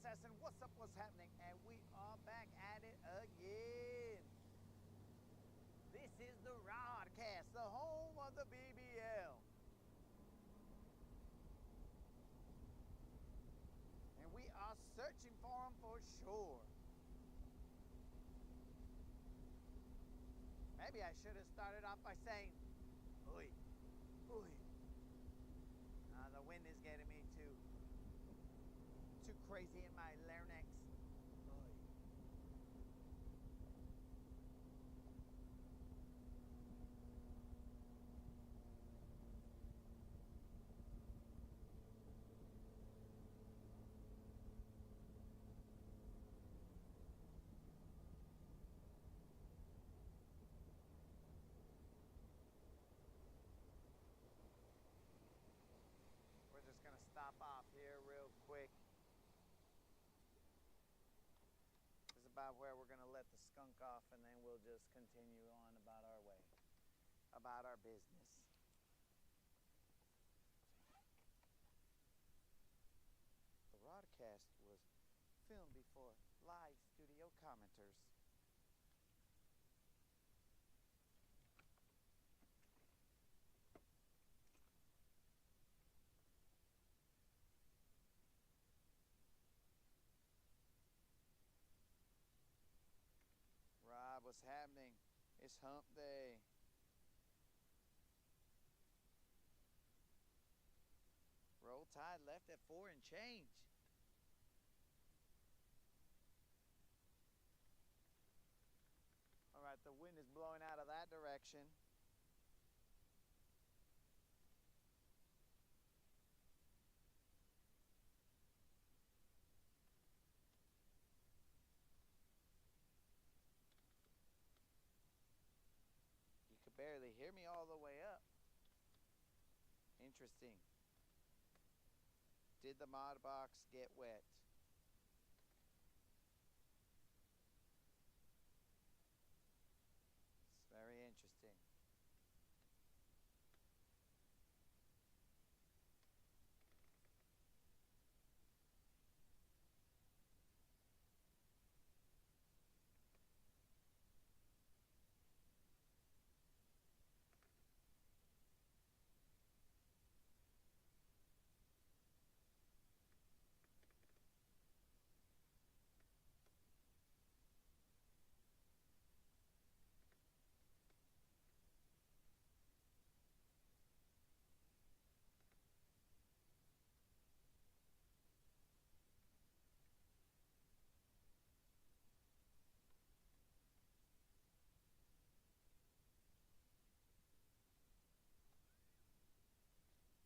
assassin, what's up, what's happening? And we are back at it again. This is the Rodcast, the home of the BBL. And we are searching for them for sure. Maybe I should have started off by saying, oi, oi. The wind is getting me too crazy in my larynx. Oi. We're just gonna stop off here real quick. This is about where we're gonna let the skunk off, and then we'll just continue on about our way, about our business. The Rodcast was filmed before live studio commenters. Rob, what's happening? It's hump day. Roll Tide left at 4 and change. All right, the wind is blowing out of that direction. You could barely hear me all the way up. Interesting. Did the mod box get wet? It's very interesting.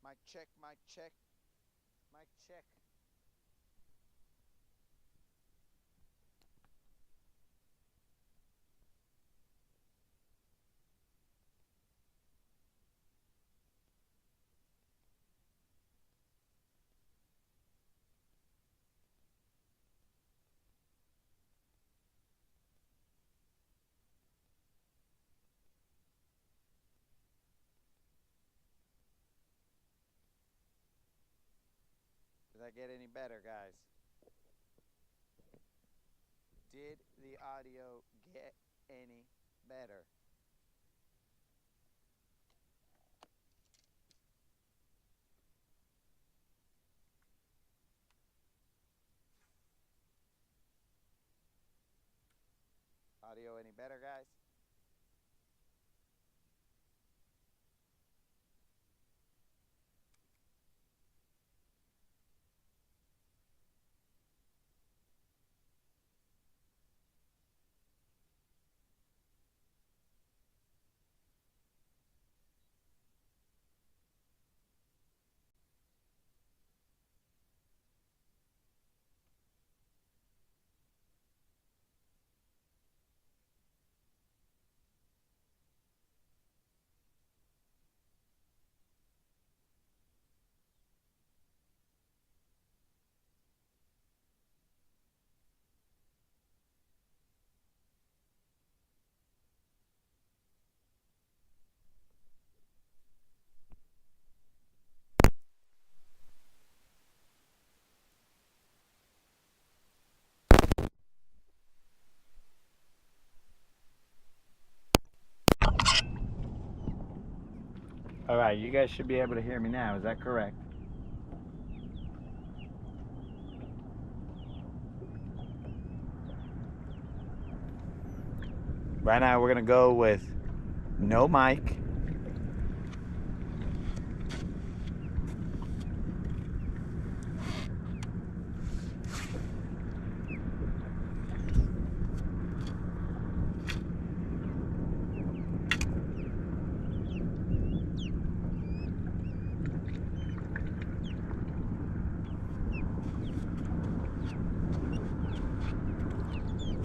Mic check, mic check, mic check. Did that get any better, guys? Did the audio get any better? Audio any better, guys? right, you guys should be able to hear me now. Is that correct? Right now we're gonna go with no mic.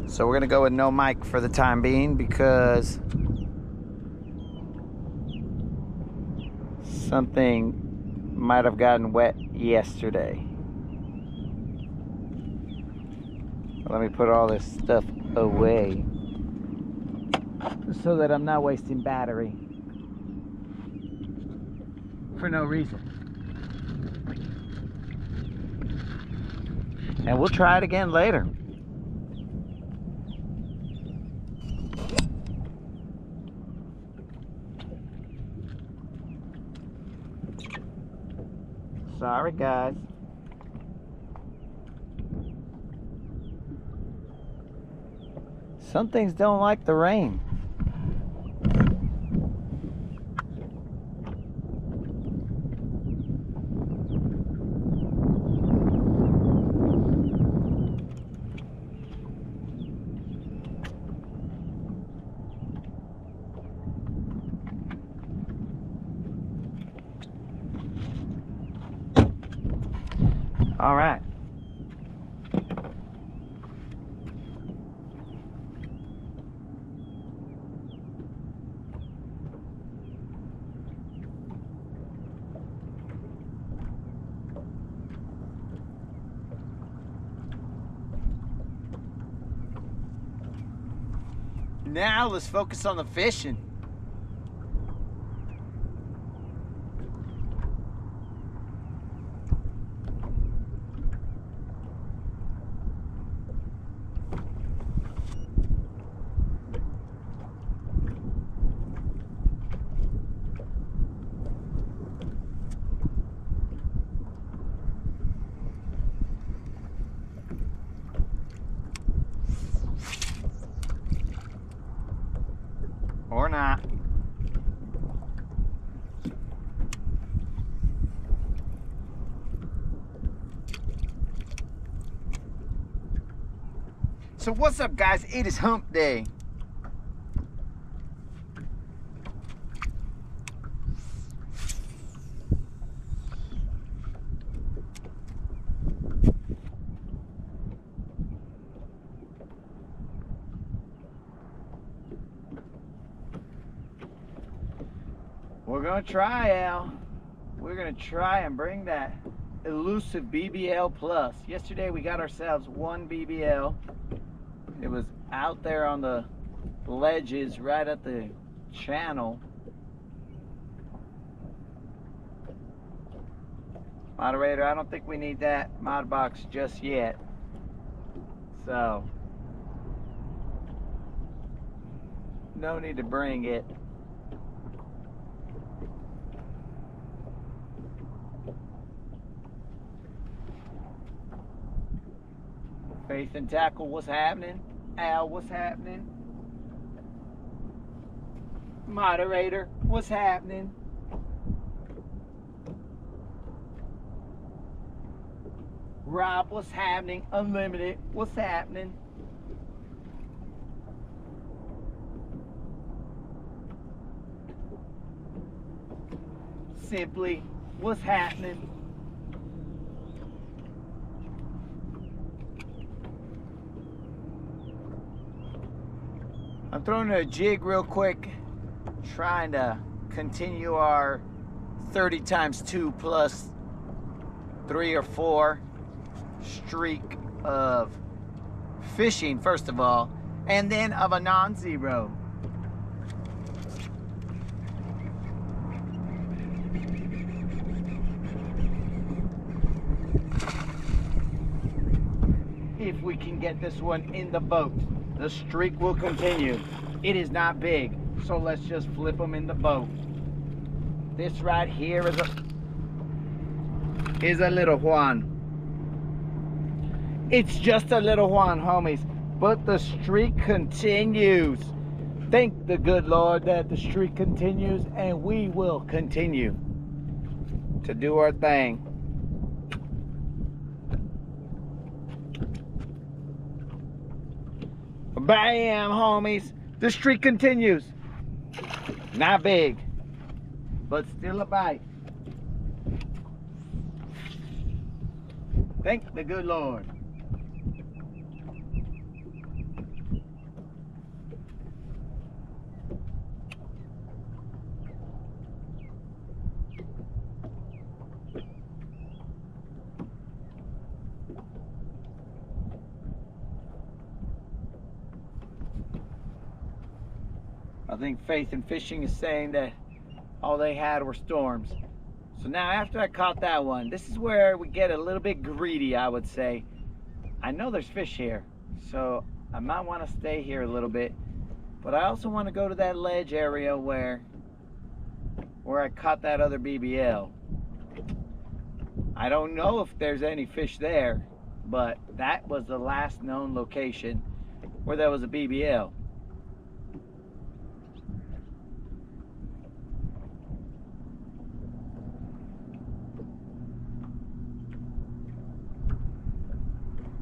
So we're gonna go with no mic for the time being because something might have gotten wet yesterday. Let me put all this stuff away so that I'm not wasting battery for no reason. And we'll try it again later. Sorry, guys. Some things don't like the rain. All right. Now let's focus on the fishing. Or not. So what's up, guys? It is hump day. We're gonna try, Al. We're gonna try and bring that elusive BBL plus. Yesterday we got ourselves one BBL. It was out there on the ledges right at the channel. Moderator, I don't think we need that mod box just yet. So, no need to bring it. Faith and Tackle, what's happening? Al, what's happening? Moderator, what's happening? Rob, what's happening? Unlimited, what's happening? Simply, what's happening? I'm throwing a jig real quick, trying to continue our 30 times 2 plus 3 or 4 streak of fishing, first of all, and then of a non-zero. If we can get this one in the boat, the streak will continue. It is not big, so let's just flip them in the boat. This right here is a little Juan. It's just a little Juan, homies, but the streak continues. Thank the good Lord that the streak continues, and we will continue to do our thing. Bam, homies. The streak continues. Not big, but still a bite. Thank the good Lord. I think Faith in Fishing is saying that all they had were storms. So now after I caught that one, this is where we get a little bit greedy, I would say. I know there's fish here, so I might want to stay here a little bit. But I also want to go to that ledge area where I caught that other BBL. I don't know if there's any fish there, but that was the last known location where there was a BBL.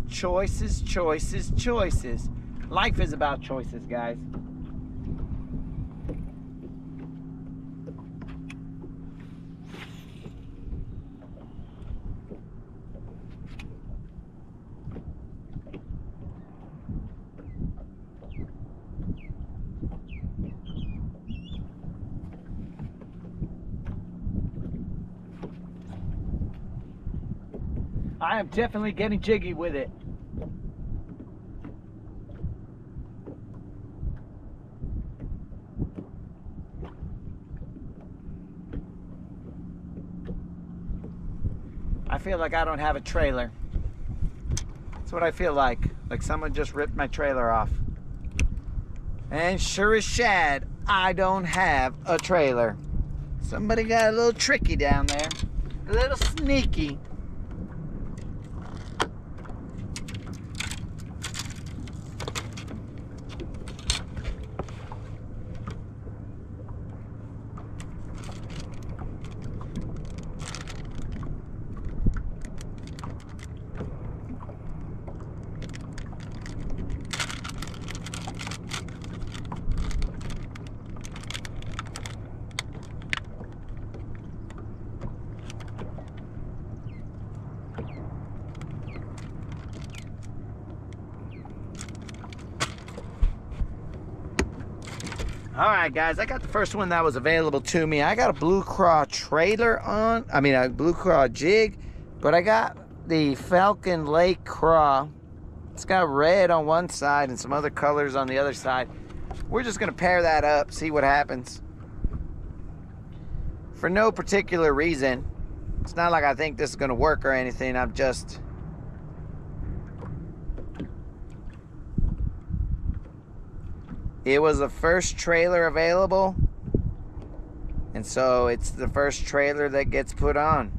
Choices, choices, choices. Life is about choices, guys. I am definitely getting jiggy with it. I feel like I don't have a trailer. That's what I feel like someone just ripped my trailer off. And sure as shad, I don't have a trailer. Somebody got a little tricky down there. A little sneaky. Alright guys, I got the first one that was available to me. I got a Blue Craw trailer on, a Blue Craw jig, but I got the Falcon Lake Craw. It's got red on one side and some other colors on the other side. We're just going to pair that up, see what happens. For no particular reason. It's not like I think this is going to work or anything. I'm just... It was the first trailer available, and so it's the first trailer that gets put on.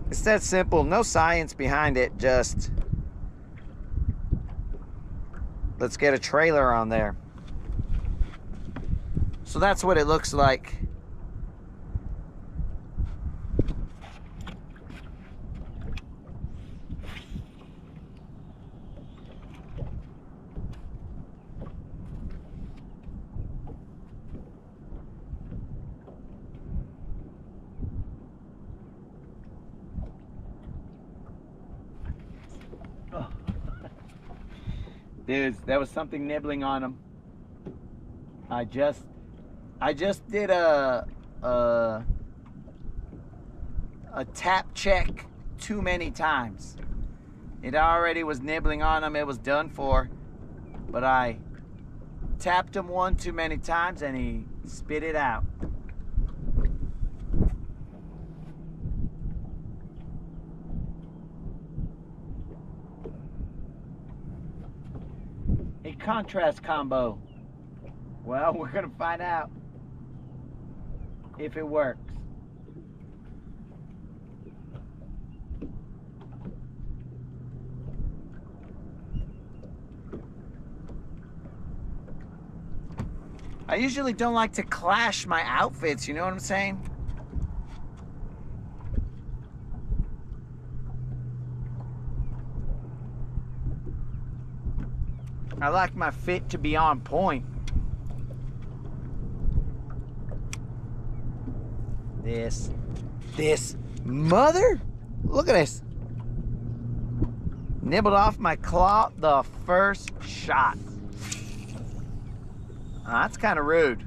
It's that simple, no science behind it, just let's get a trailer on there. So that's what it looks like. Dudes, there was something nibbling on them. I just did a tap check too many times. It already was nibbling on them. It was done for. But I tapped him one too many times and he spit it out. A contrast combo. Well, we're gonna find out. if it works. I usually don't like to clash my outfits, you know what I'm saying? I like my fit to be on point. This mother, look at this. Nibbled off my claw the first shot. That's kind of rude.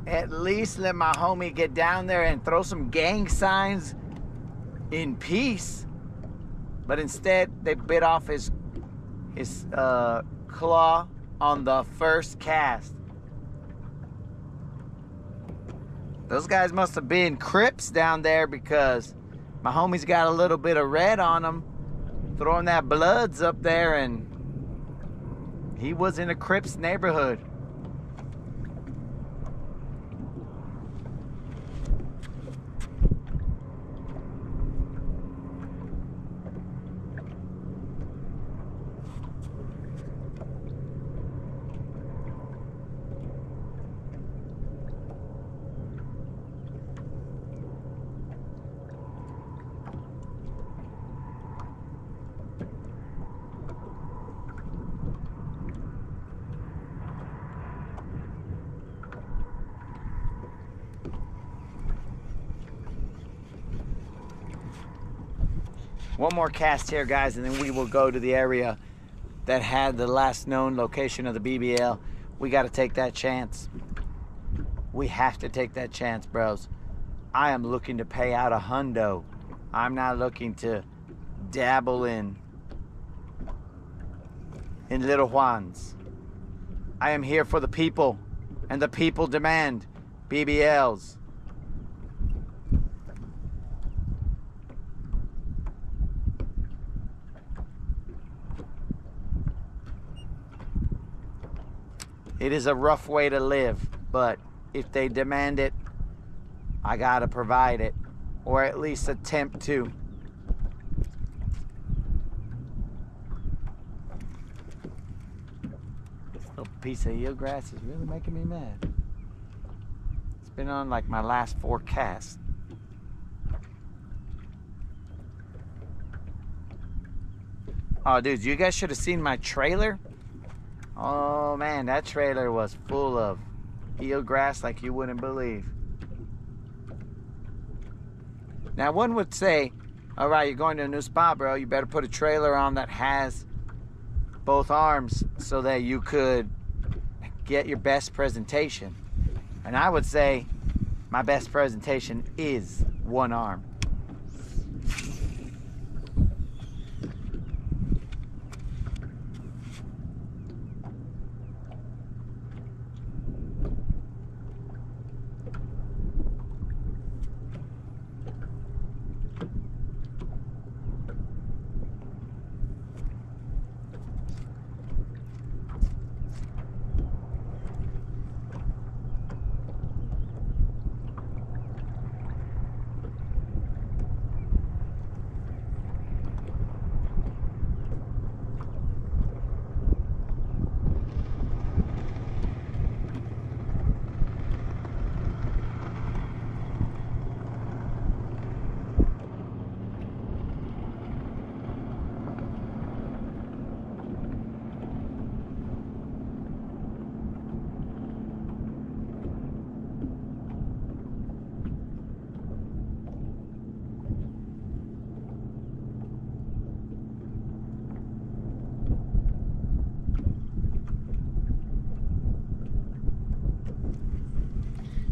At least let my homie get down there and throw some gang signs in peace. But instead, they bit off his claw on the first cast. Those guys must have been Crips down there, because my homie's got a little bit of red on him, throwing that bloods up there, and he was in a Crips neighborhood. One more cast here, guys, and then we will go to the area that had the last known location of the BBL. We got to take that chance. We have to take that chance, bros. I am looking to pay out a hundo. I'm not looking to dabble in little Juans. I am here for the people, and the people demand BBLs. It is a rough way to live, but if they demand it, I gotta provide it, or at least attempt to. This little piece of eelgrass is really making me mad. It's been on like my last 4 casts. Oh, dudes, you guys should have seen my trailer. Oh man, that trailer was full of eelgrass like you wouldn't believe. Now one would say, all right, you're going to a new spot, bro. You better put a trailer on that has both arms so that you could get your best presentation. And I would say my best presentation is one arm.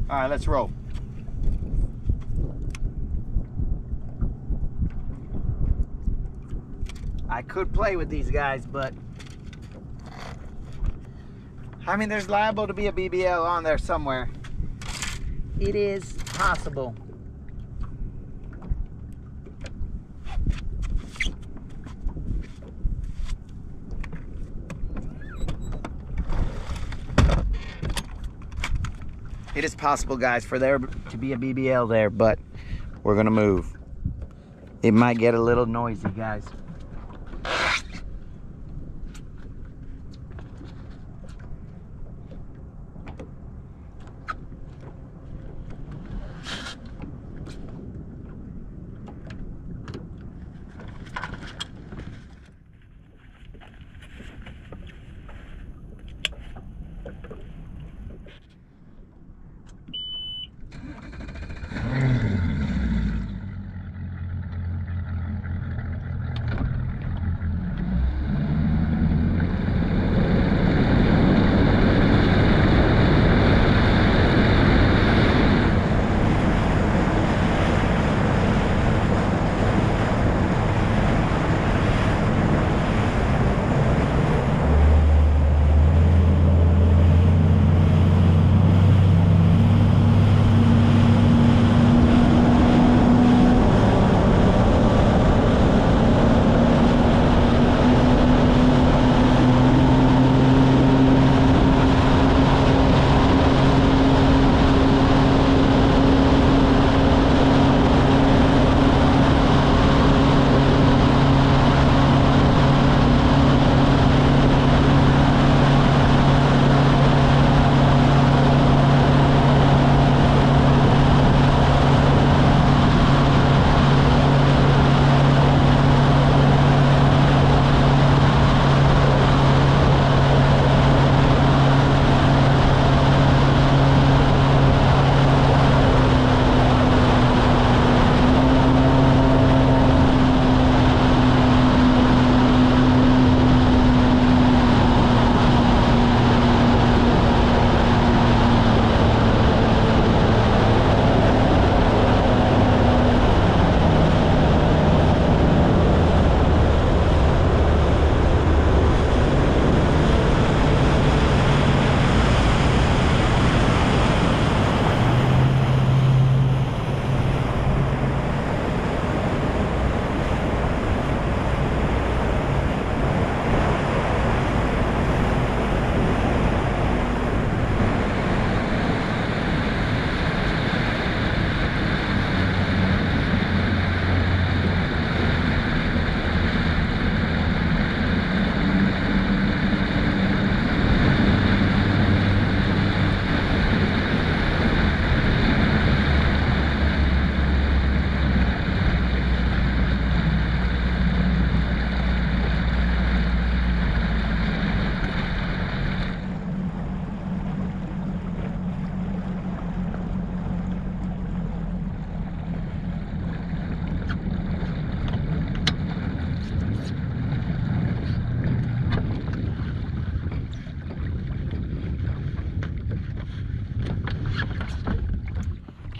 All right, let's roll. I could play with these guys, but I mean, there's liable to be a BBL on there somewhere. It is possible. It is possible, guys, for there to be a BBL there, but we're gonna move. It might get a little noisy, guys.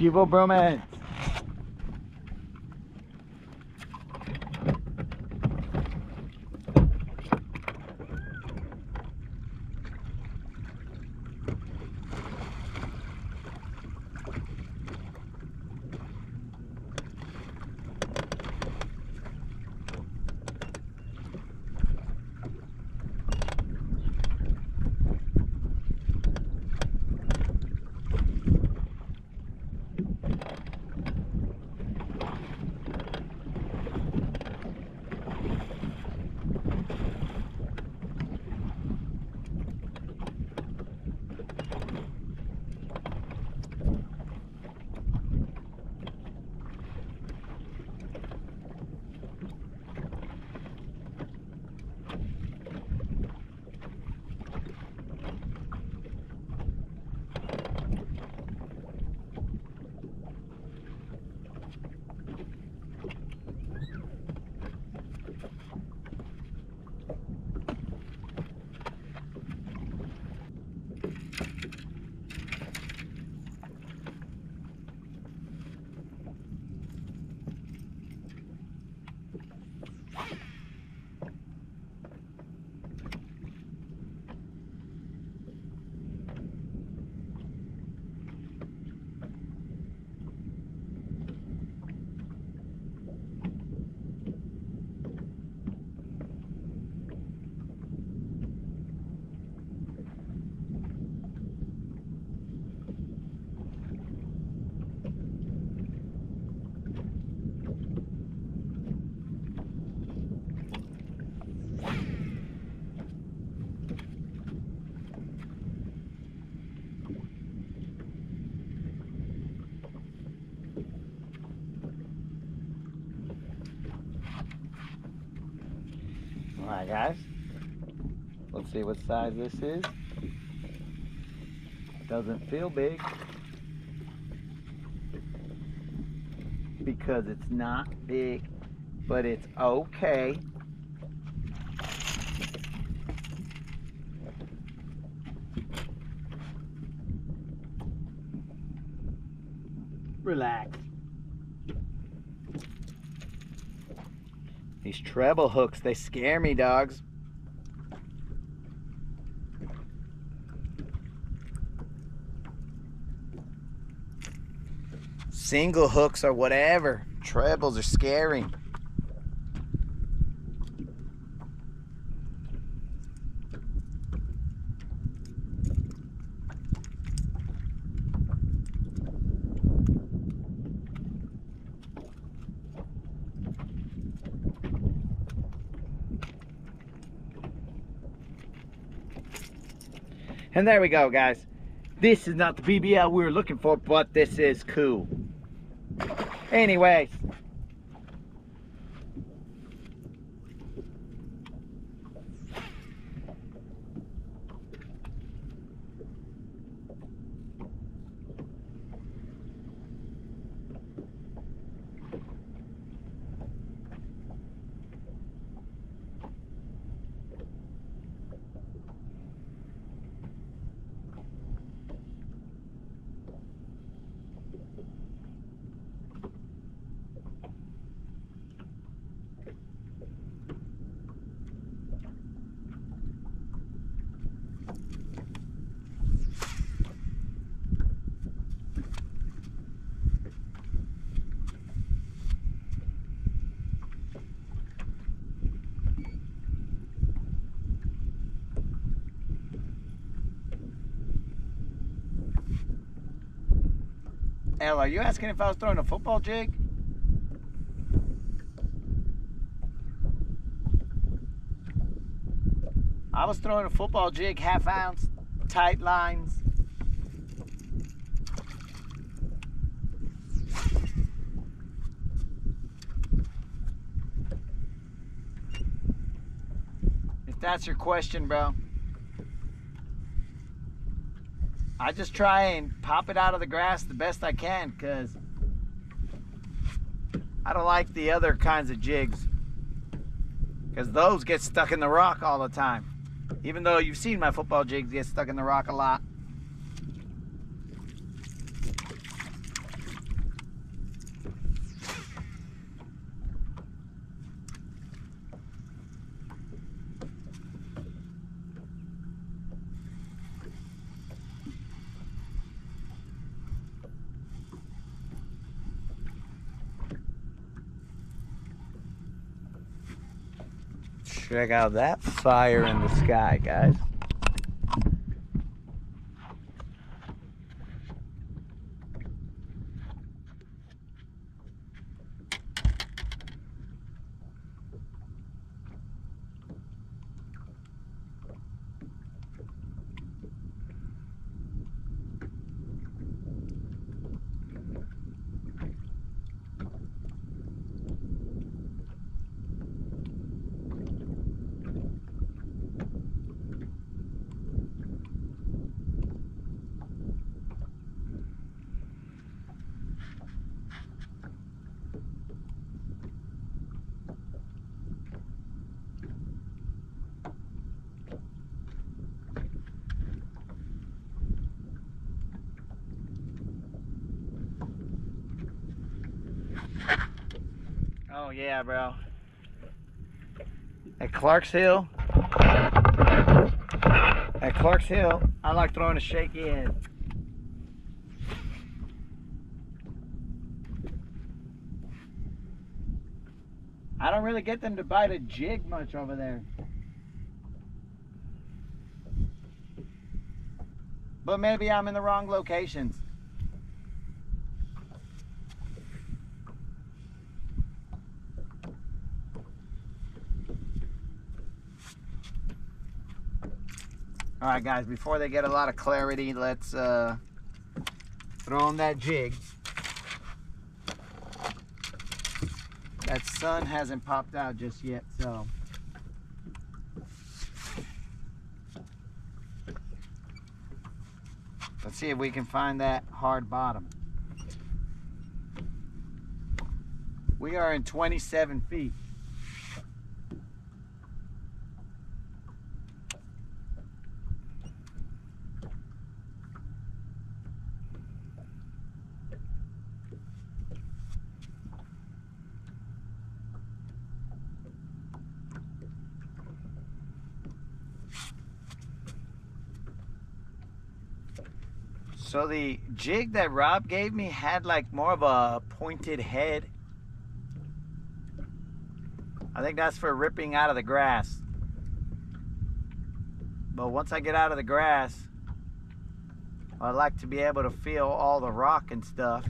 Cubo bromance. Alright guys, let's see what size this is. Doesn't feel big because it's not big, but it's okay. Relax. These treble hooks, they scare me, dogs. Single hooks or whatever. Trebles are scary. And there we go, guys. This is not the BBL we were looking for, but this is cool. Anyways. Elle, are you asking if I was throwing a football jig? I was throwing a football jig, 1/2 ounce, tight lines. If that's your question, bro. I just try and pop it out of the grass the best I can, because I don't like the other kinds of jigs, because those get stuck in the rock all the time. Even though you've seen my football jigs get stuck in the rock a lot. Check out that fire in the sky, guys. Oh yeah, bro. At Clarksville, I like throwing a shaky head. I don't really get them to bite a jig much over there. But maybe I'm in the wrong locations. All right, guys, before they get a lot of clarity, let's throw on that jig. That sun hasn't popped out just yet, so Let's see if we can find that hard bottom. We are in 27 feet. So the jig that Rob gave me had like more of a pointed head. I think that's for ripping out of the grass. But once I get out of the grass, I like to be able to feel all the rock and stuff.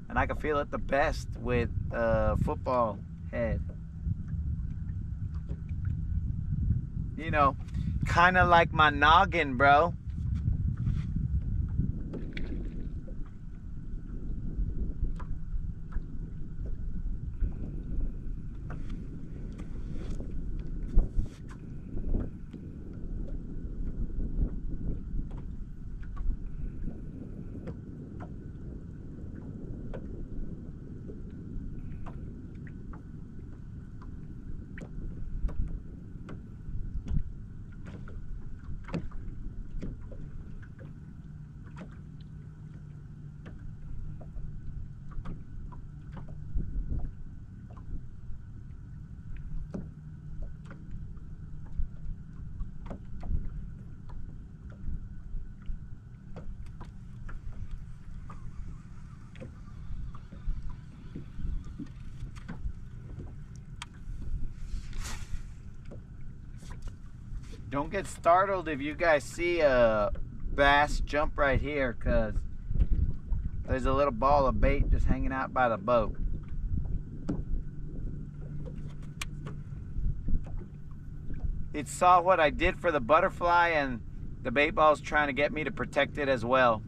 And I can feel it the best with a football head. You know, kind of like my noggin, bro. Don't get startled if you guys see a bass jump right here, because there's a little ball of bait just hanging out by the boat. It saw what I did for the butterfly, and the bait ball's trying to get me to protect it as well.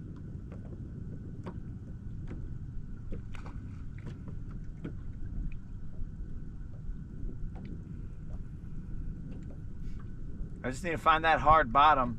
I just need to find that hard bottom.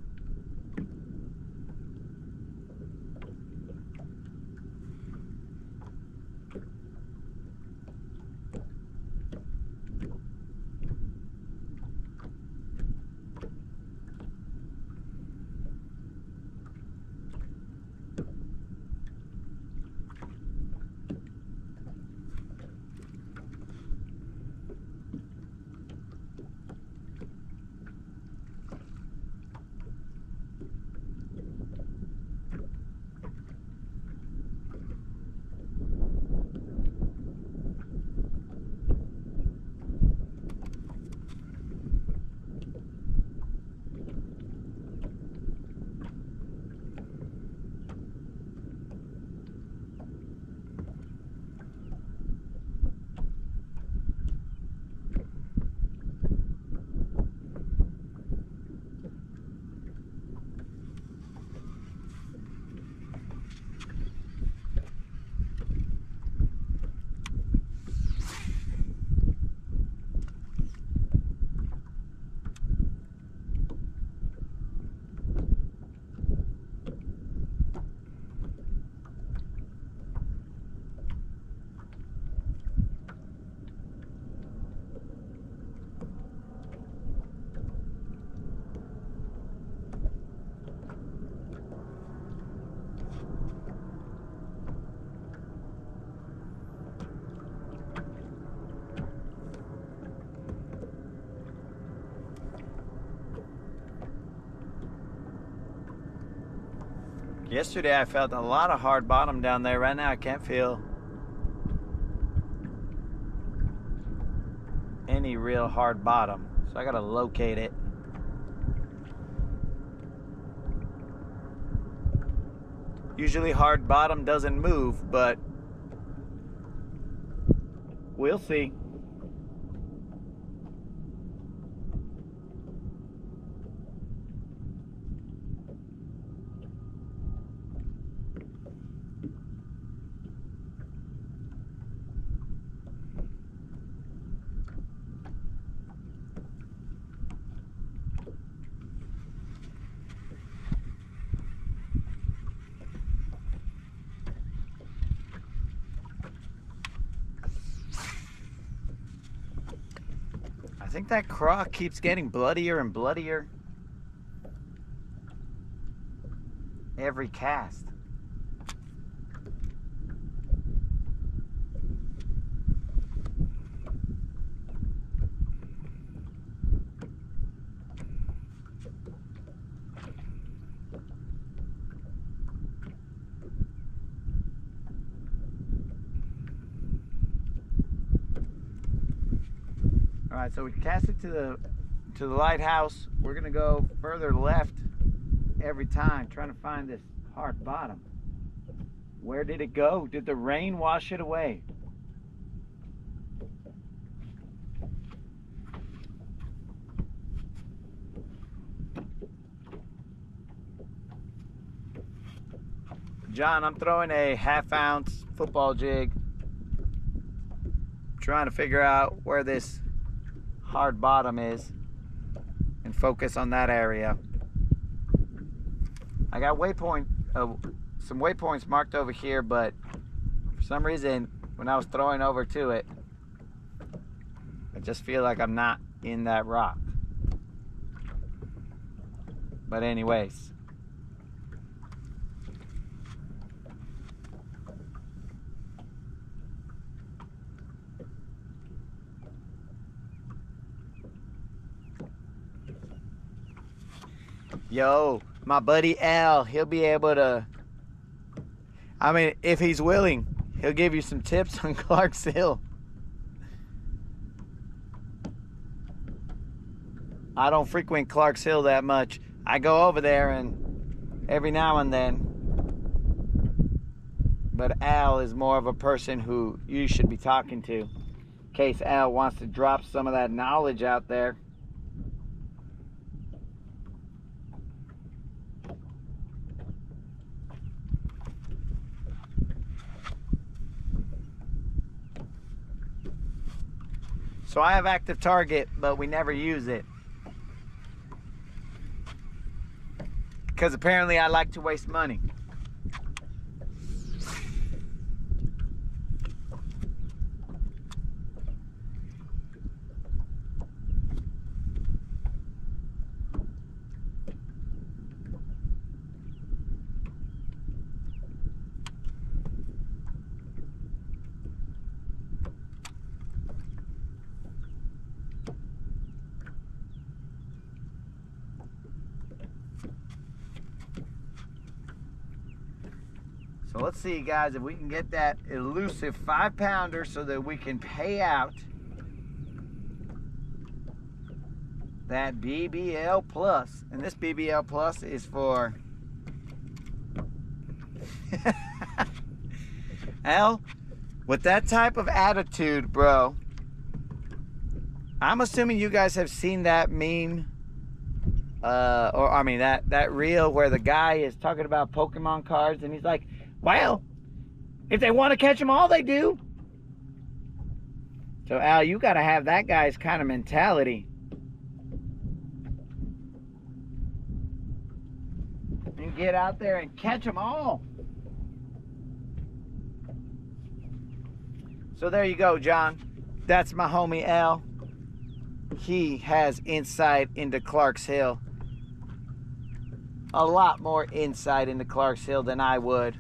Yesterday I felt a lot of hard bottom down there. Right now I can't feel any real hard bottom. So I gotta locate it. Usually hard bottom doesn't move, but we'll see. think that craw keeps getting bloodier and bloodier every cast. All right, so we cast it to the lighthouse. We're gonna go further left every time, trying to find this hard bottom. Where did it go? Did the rain wash it away? John, I'm throwing a 1/2 ounce football jig, trying to figure out where this hard bottom is and focus on that area. I got some waypoints marked over here, but for some reason when I was throwing over to it, I just feel like I'm not in that rock. But anyways, yo, my buddy Al, he'll be able to, I mean, if he's willing, he'll give you some tips on Clark's Hill. I don't frequent Clark's Hill that much. I go over there and every now and then. But Al is more of a person who you should be talking to, in case Al wants to drop some of that knowledge out there. So I have active target, but we never use it. Because apparently I like to waste money. So let's see, guys, if we can get that elusive 5-pounder so that we can pay out that BBL Plus. And this BBL Plus is for Al, with that type of attitude, bro, I'm assuming you guys have seen that meme, or I mean that reel where the guy is talking about Pokemon cards and he's like, well, if they want to catch them all, they do. So, Al, you got to have that guy's kind of mentality. And get out there and catch them all. So, there you go, John. That's my homie, Al. He has insight into Clark's Hill. A lot more insight into Clark's Hill than I would.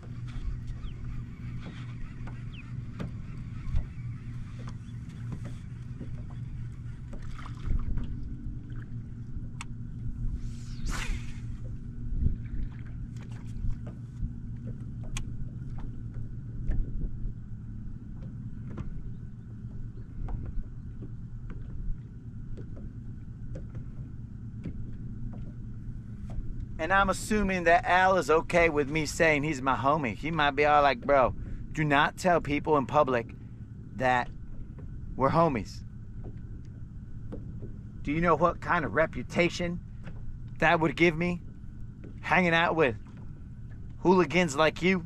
And I'm assuming that Al is okay with me saying he's my homie. He might be all like, bro, do not tell people in public that we're homies. Do you know what kind of reputation that would give me? Hanging out with hooligans like you?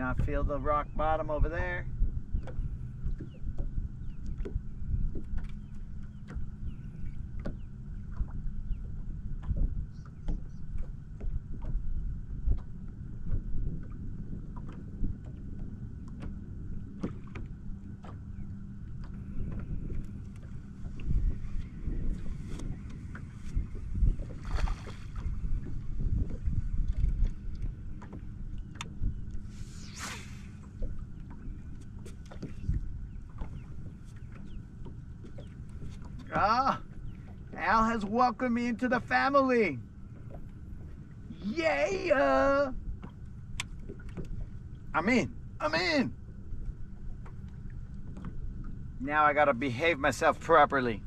not feel the rock bottom over there? Ah, Al has welcomed me into the family. Yeah! I'm in. Now I gotta behave myself properly.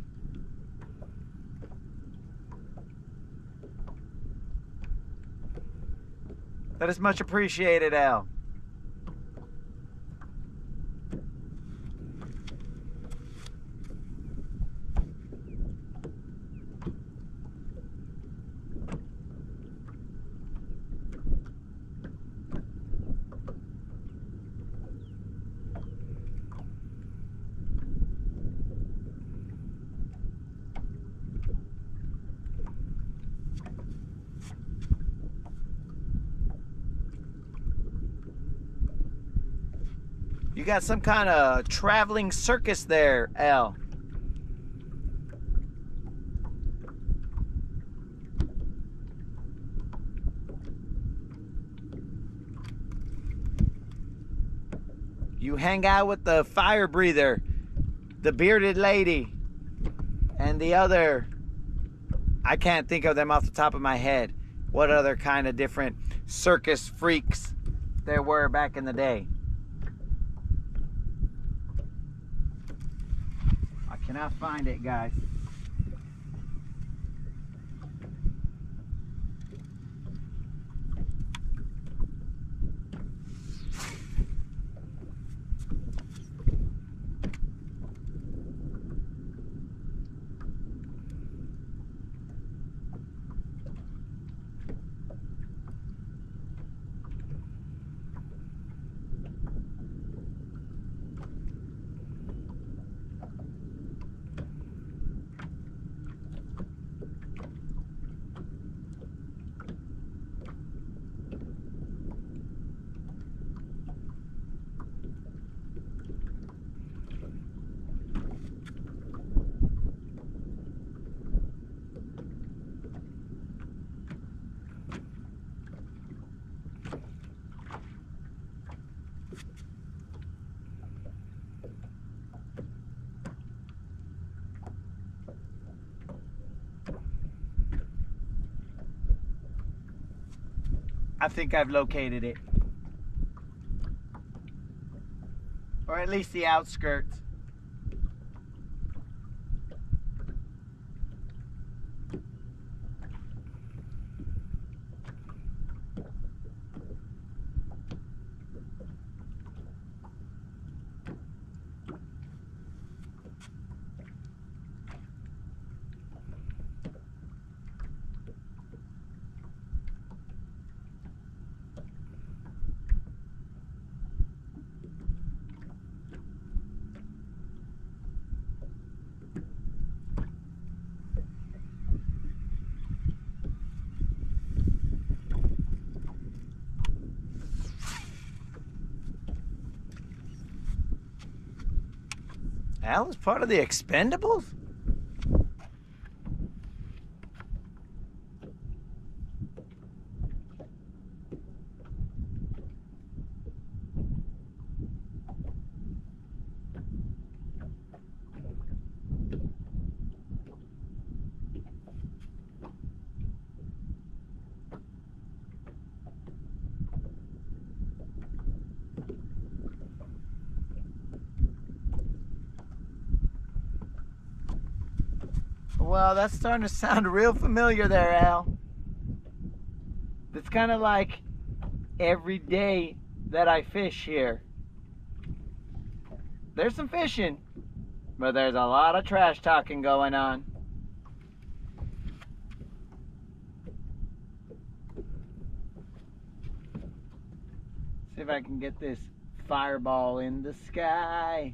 That is much appreciated, Al. You got some kind of traveling circus there, Al. You hang out with the fire breather, the bearded lady, and the other, I can't think of them off the top of my head. What other kind of different circus freaks there were back in the day? I cannot find it, guys. I think I've located it. Or at least the outskirts. Al is part of the Expendables? Well, that's starting to sound real familiar there, Al. It's kind of like every day that I fish here. There's some fishing, but there's a lot of trash talking going on. See if I can get this fireball in the sky.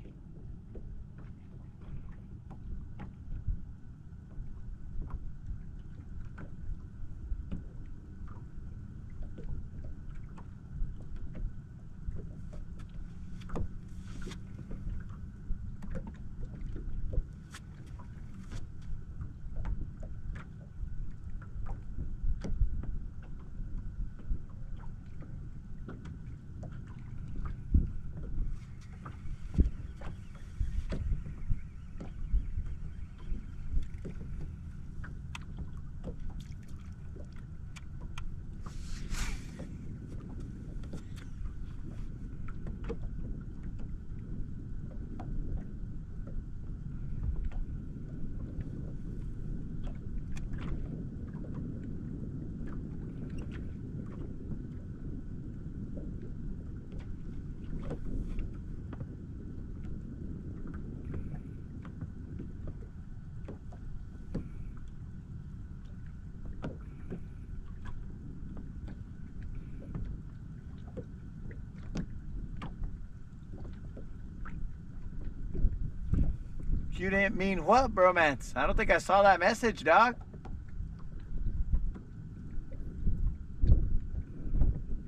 You didn't mean what, bromance? I don't think I saw that message, dog.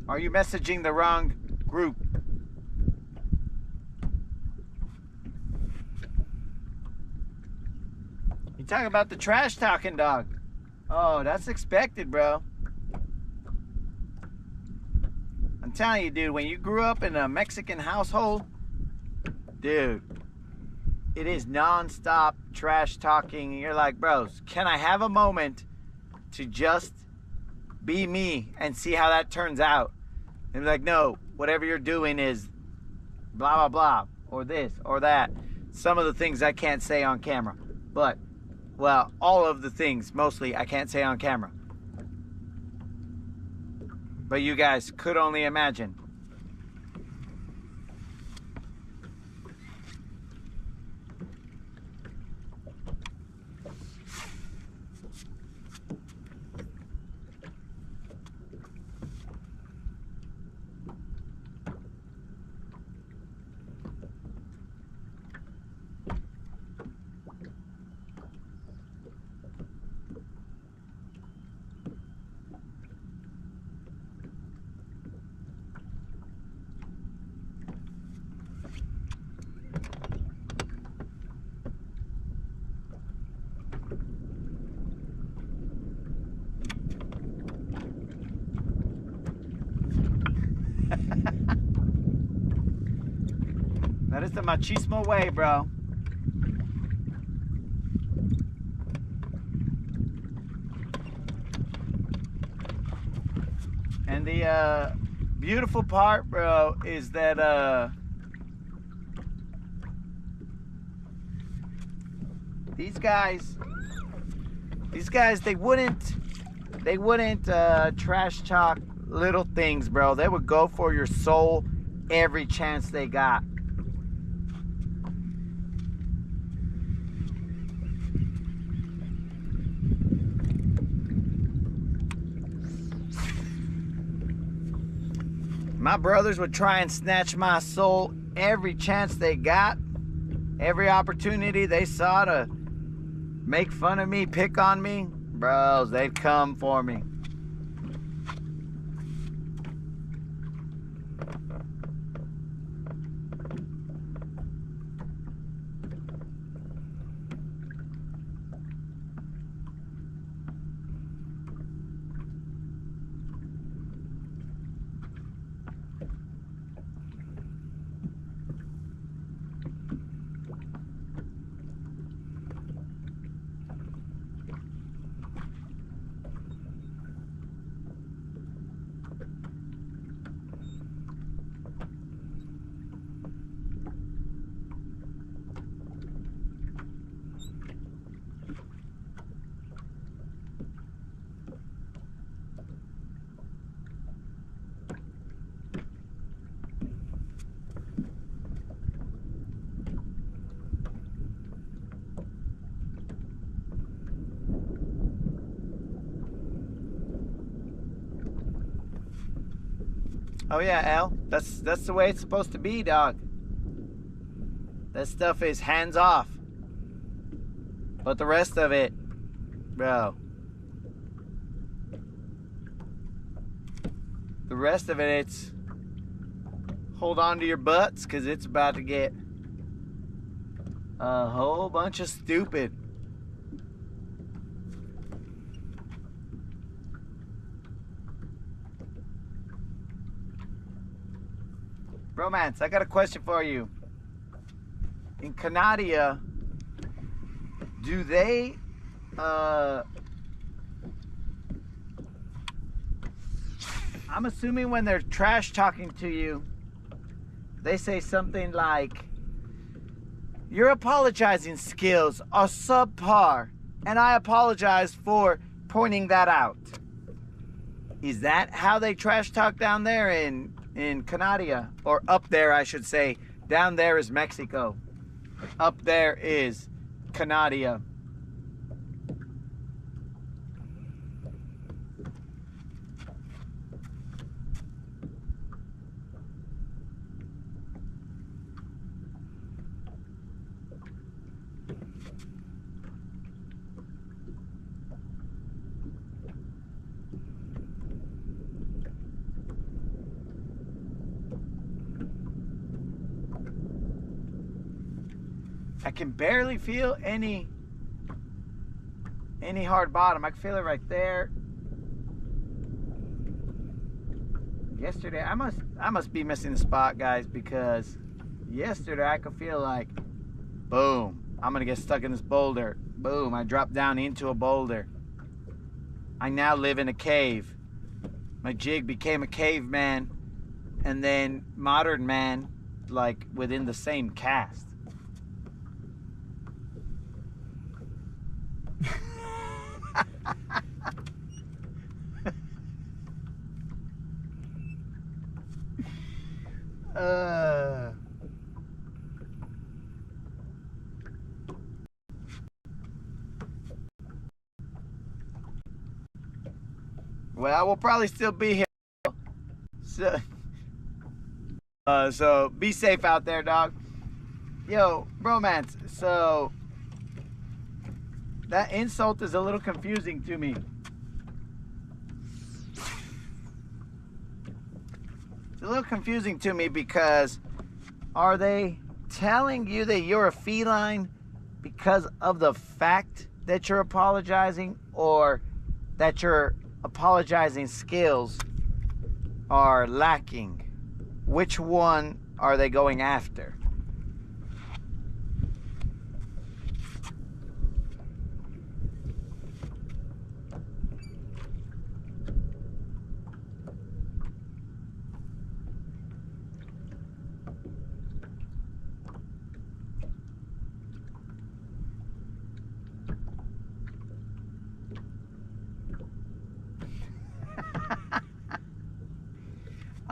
Are you messaging the wrong group? You talking about the trash talking dog? Oh, that's expected, bro. I'm telling you, dude, when you grew up in a Mexican household, dude, it is non-stop trash talking. And you're like, bros, can I have a moment to just be me and see how that turns out? And they're like, no, whatever you're doing is blah, blah, blah, or this, or that. Some of the things I can't say on camera. But, well, all of the things, mostly, I can't say on camera. But you guys could only imagine. That is the machismo way, bro. And the beautiful part, bro, is that these guys, they wouldn't trash talk little things, bro. They would go for your soul every chance they got. My brothers would try and snatch my soul every chance they got. Every opportunity they saw to make fun of me, pick on me, bros, they'd come for me. Oh yeah, Al. That's the way it's supposed to be, dog. That stuff is hands off. But the rest of it, bro. The rest of it, it's hold on to your butts, because it's about to get a whole bunch of stupid. Romance, I got a question for you. In Canada, do they I'm assuming when they're trash talking to you, they say something like, your apologizing skills are subpar, and I apologize for pointing that out. Is that how they trash talk down there in Canada? Or up there, I should say. Down there is Mexico. Up there is Canada. I can barely feel any hard bottom. I can feel it right there. Yesterday, I must be missing the spot, guys, because yesterday I could feel like, boom, I'm gonna get stuck in this boulder. Boom, I dropped down into a boulder. I now live in a cave. My jig became a caveman, and then modern man, like within the same cast. Well, we'll probably still be here. So be safe out there, dog. Yo, Romance, so that insult is a little confusing to me. It's a little confusing to me because are they telling you that you're a feline because of the fact that you're apologizing, or that your apologizing skills are lacking? Which one are they going after?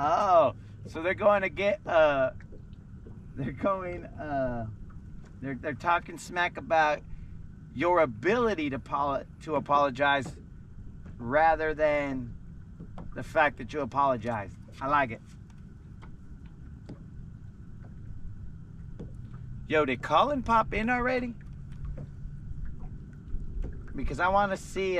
Oh, so they're going to get they're talking smack about your ability to apologize rather than the fact that you apologized. I like it. Yo, did Colin pop in already? Because I want to see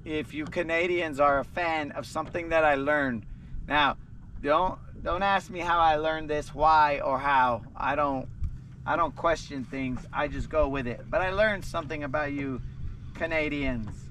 if you Canadians are a fan of something that I learned. Now, don't ask me how I learned this, why or how. I don't question things. I just go with it. But I learned something about you Canadians.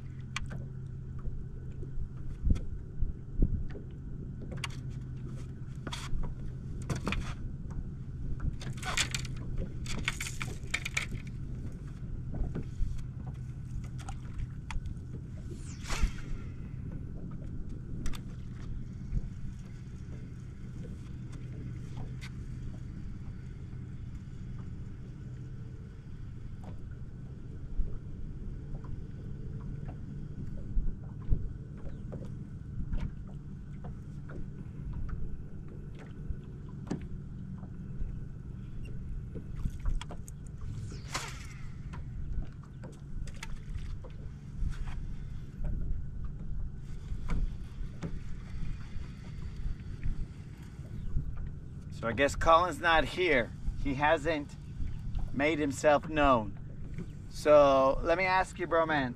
So I guess Colin's not here. He hasn't made himself known. So let me ask you, bromance.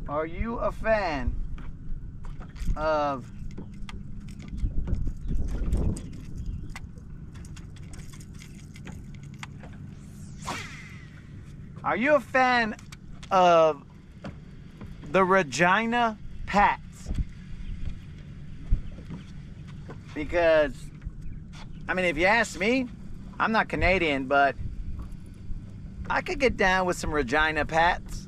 Are you a fan of the Regina Pats? Because, I mean, if you ask me, I'm not Canadian, but I could get down with some Regina Pats.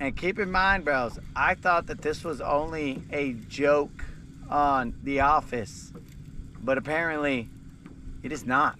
And keep in mind, bros, I thought that this was only a joke on The Office, but apparently it is not.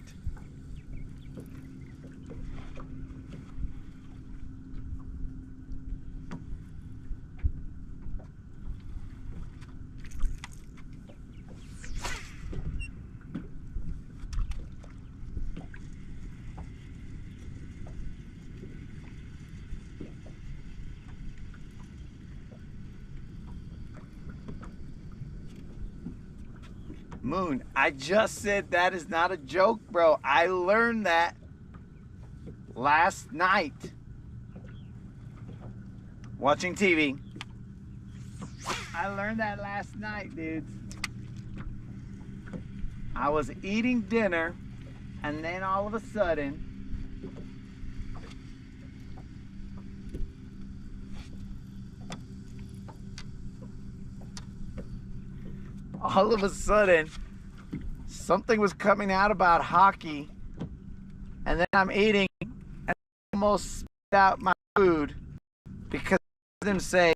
Moon, I just said that is not a joke, bro. I learned that last night watching TV. I learned that last night, dudes. I was eating dinner, and then all of a sudden, something was coming out about hockey, and then I'm eating and I almost spit out my food because I heard them say,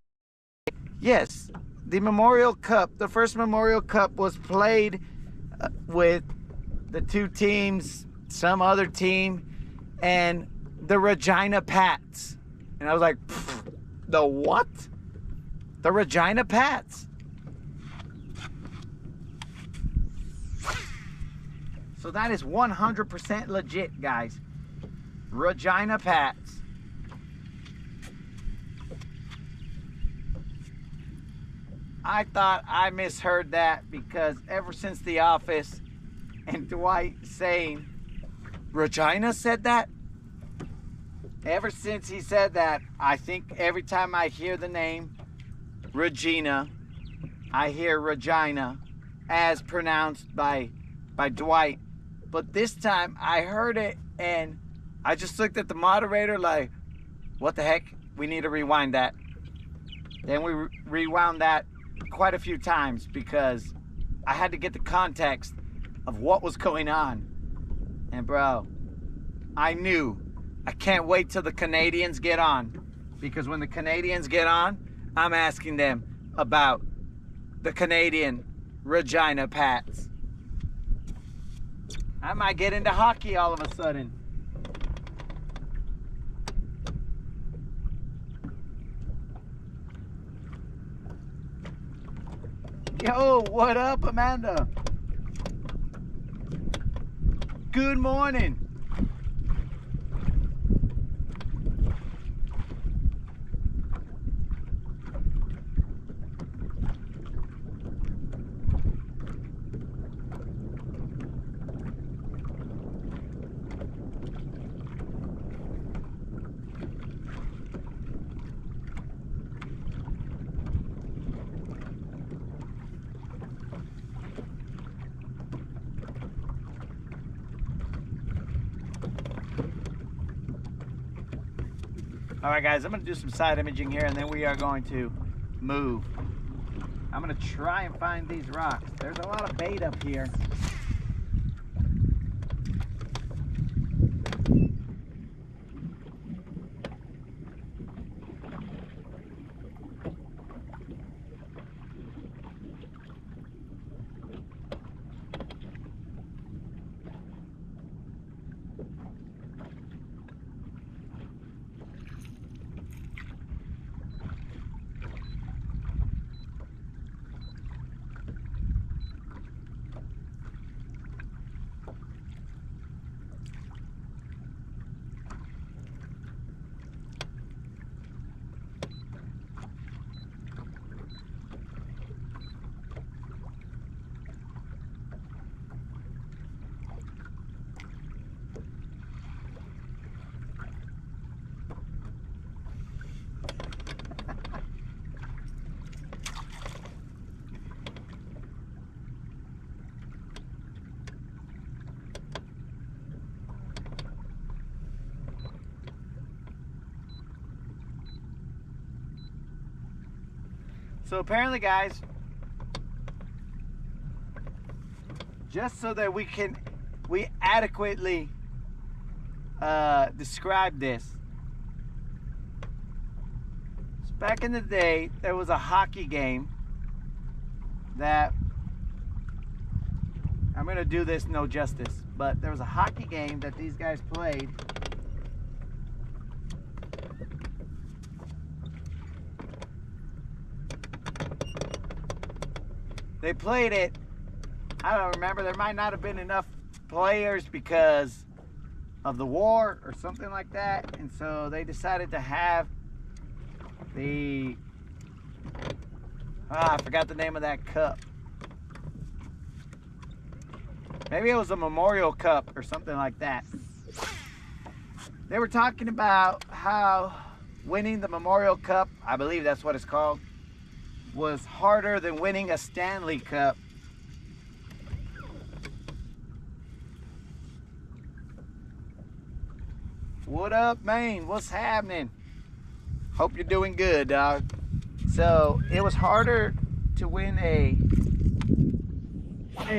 yes, the Memorial Cup, the first Memorial Cup was played with the two teams, some other team, and the Regina Pats. And I was like, the what? The Regina Pats. So that is 100% legit, guys. Regina Pats. I thought I misheard that because ever since The Office and Dwight saying, Regina said that? Ever since he said that, I think every time I hear the name Regina, I hear Regina as pronounced by Dwight. But this time I heard it and I just looked at the moderator like, what the heck? We need to rewind that. Then we rewound that quite a few times because I had to get the context of what was going on. And bro, I knew. I can't wait till the Canadians get on, because when the Canadians get on, I'm asking them about the Canadian Regina Pats. I might get into hockey all of a sudden. Yo, what up, Amanda? Good morning. All right, guys, I'm going to do some side imaging here, and then we are going to move. I'm going to try and find these rocks. There's a lot of bait up here. So apparently, guys, just so that we adequately describe this. So back in the day, there was a hockey game that, I'm gonna do this no justice, but there was a hockey game that these guys played. They played it, I don't remember, there might not have been enough players because of the war or something like that, and so they decided to have the, I forgot the name of that cup. Maybe it was a Memorial Cup or something like that. They were talking about how winning the Memorial Cup, I believe that's what it's called, was harder than winning a Stanley Cup. What up, Maine? What's happening? Hope you're doing good, dog. So it was harder to win a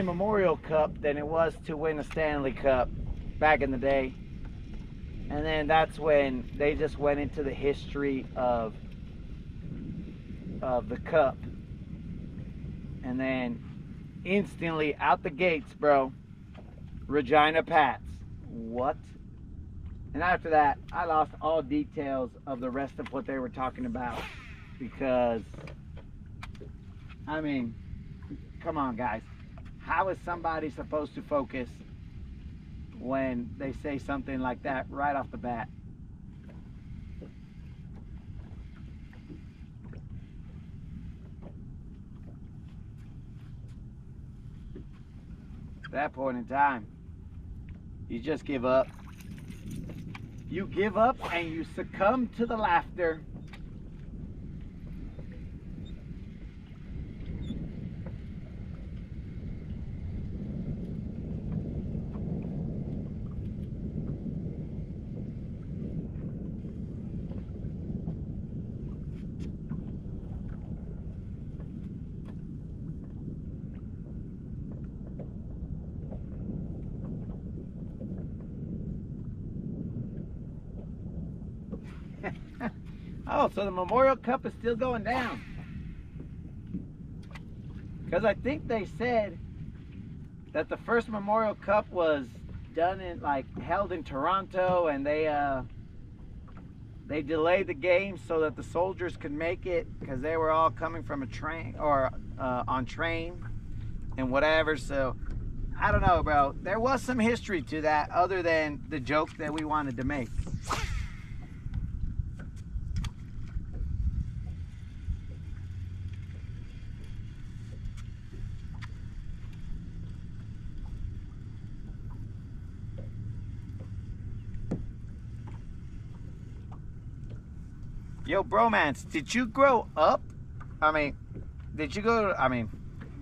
Memorial Cup than it was to win a Stanley Cup back in the day. And then that's when they just went into the history of the cup. And then instantly out the gates, bro, Regina Pats. What? And after that, I lost all details of the rest of what they were talking about, because, I mean, come on, guys. How is somebody supposed to focus when they say something like that right off the bat? At that point in time, you just give up. You give up and you succumb to the laughter. Oh, so the Memorial Cup is still going down. Because I think they said that the first Memorial Cup was done in, like, held in Toronto, and they delayed the game so that the soldiers could make it, because they were all coming from a train, or on train and whatever. So I don't know, bro. There was some history to that other than the joke that we wanted to make. Yo, bromance, did you grow up? I mean, did you go? I mean,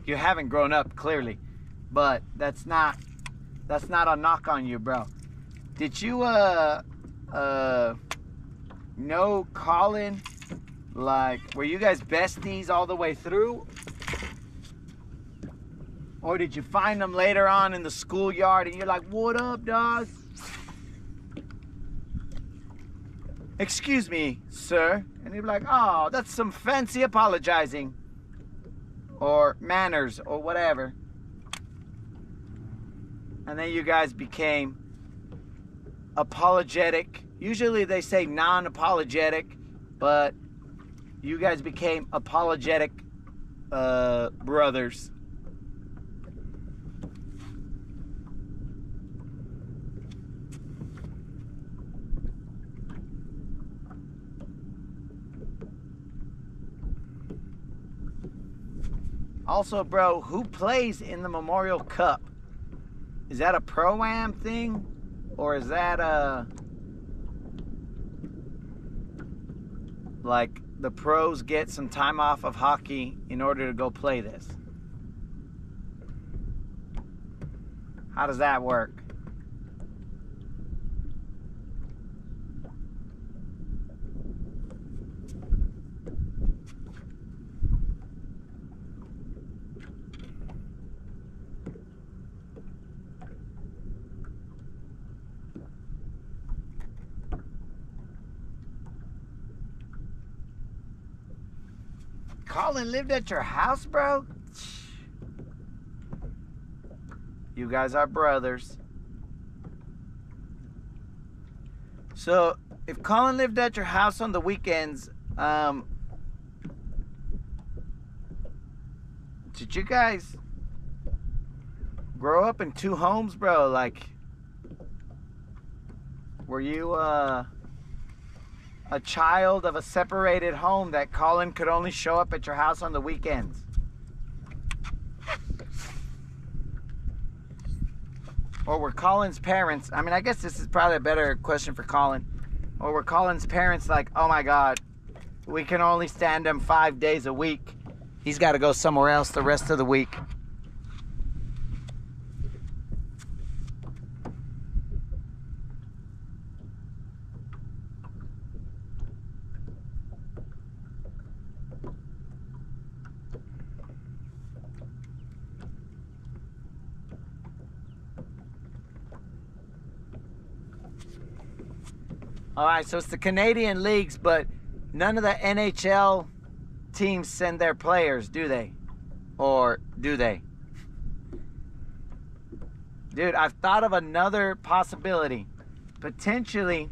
you haven't grown up, clearly, but that's not a knock on you, bro. Did you know Colin? Like, were you guys besties all the way through, or did you find them later on in the schoolyard and you're like, "What up, dog? Excuse me, sir," and he'd be like, "Oh, that's some fancy apologizing, or manners, or whatever." And then you guys became apologetic. Usually they say non-apologetic, but you guys became apologetic brothers. Also, bro, who plays in the Memorial Cup? Is that a pro-am thing? Or is that like the pros get some time off of hockey in order to go play this? How does that work? Colin lived at your house, bro? You guys are brothers. So, if Colin lived at your house on the weekends, did you guys grow up in two homes, bro? Like, were you a child of a separated home that Colin could only show up at your house on the weekends? Or were Colin's parents, I mean, I guess this is probably a better question for Colin. Or were Colin's parents like, oh my God, we can only stand him 5 days a week. He's got to go somewhere else the rest of the week. All right, so it's the Canadian leagues, but none of the NHL teams send their players, do they? Or do they? Dude, I've thought of another possibility. Potentially,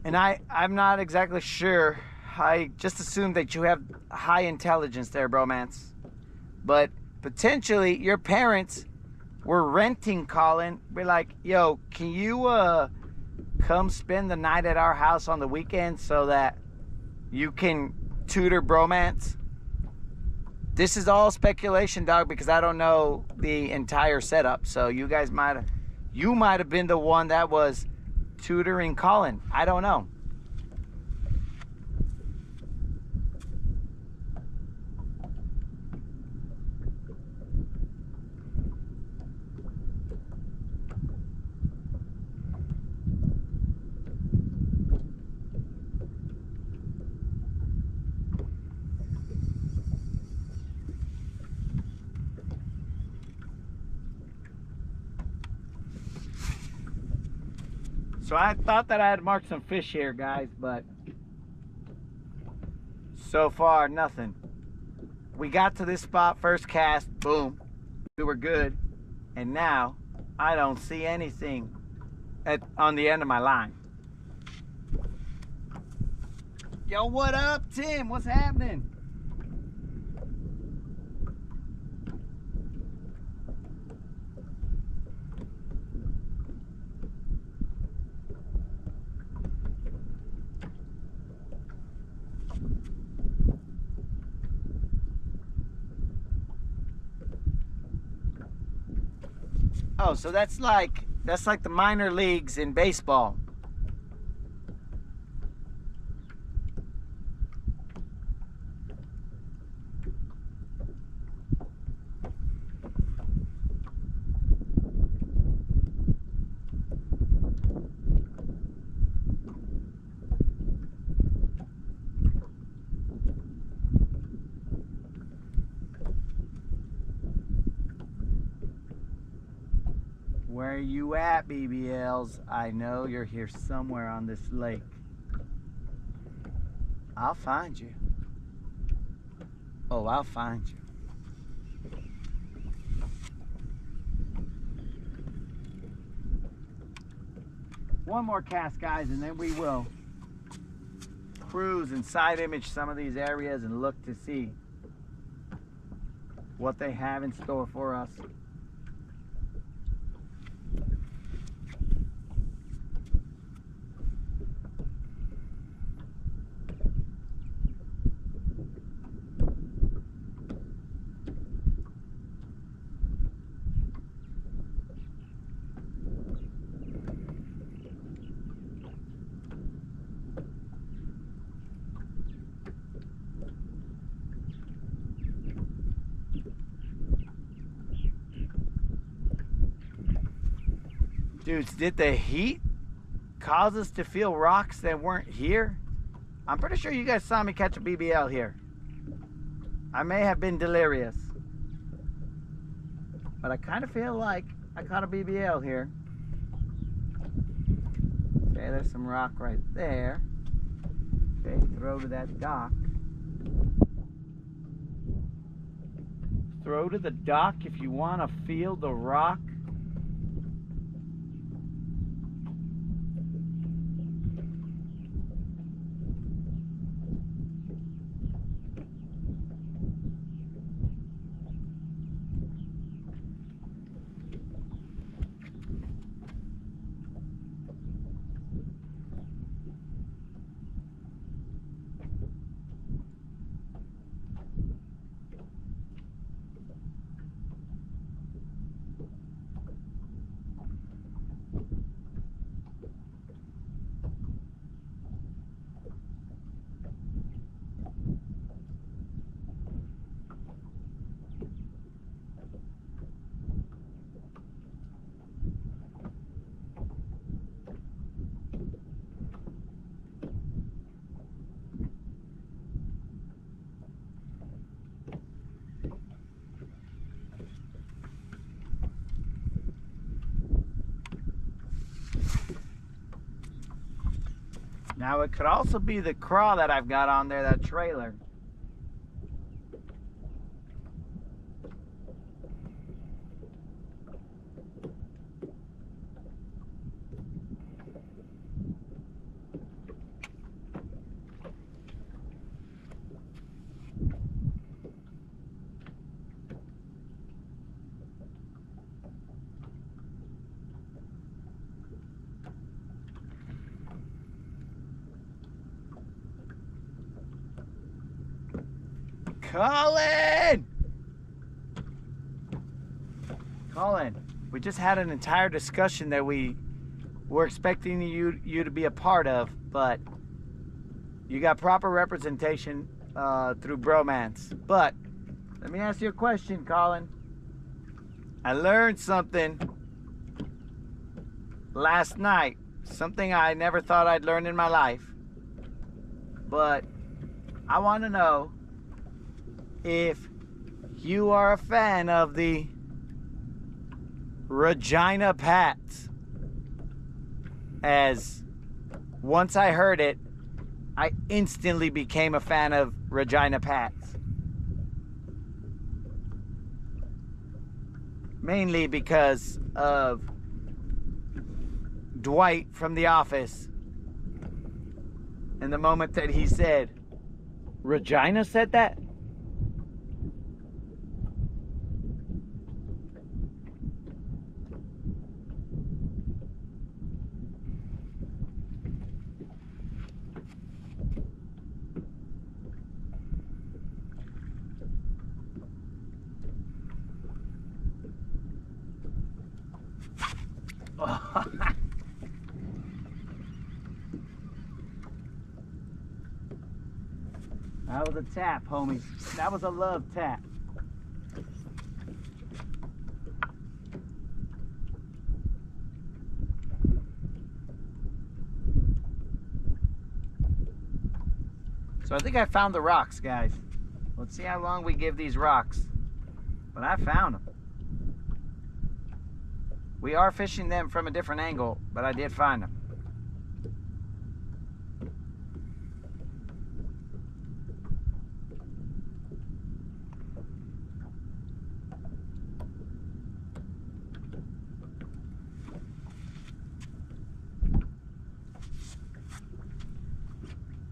and I'm not exactly sure. I just assumed that you have high intelligence there, bromance. But potentially, your parents were renting Colin. Be like, yo, can you come spend the night at our house on the weekend so that you can tutor bromance? This is all speculation, dog, because I don't know the entire setup. So you guys might have been the one that was tutoring Colin. I don't know. So I thought that I had marked some fish here, guys, but so far, nothing. We got to this spot, first cast, boom, we were good. And now, I don't see anything on the end of my line. Yo, what up, Tim? What's happening? Oh, so that's like the minor leagues in baseball. Where are you at, BBLs? I know you're here somewhere on this lake. I'll find you. Oh, I'll find you. One more cast, guys, and then we will cruise and side image some of these areas and look to see what they have in store for us. Dudes, did the heat cause us to feel rocks that weren't here? I'm pretty sure you guys saw me catch a BBL here. I may have been delirious, but I kind of feel like I caught a BBL here. Okay, there's some rock right there. Okay, throw to that dock. throw to the dock if you want to feel the rock. Now it could also be the craw that I've got on there, that trailer. Colin, we just had an entire discussion that we were expecting you to be a part of, but you got proper representation through bromance. But let me ask you a question, Colin. I learned something last night, something I never thought I'd learn in my life, but I want to know if you are a fan of the Regina Pats, as once I heard it, I instantly became a fan of Regina Pats. Mainly because of Dwight from The Office. And the moment that he said, Regina said that? That was a tap, homie. That was a love tap. So I think I found the rocks, guys. Let's see how long we give these rocks. But I found them. We are fishing them from a different angle, but I did find them.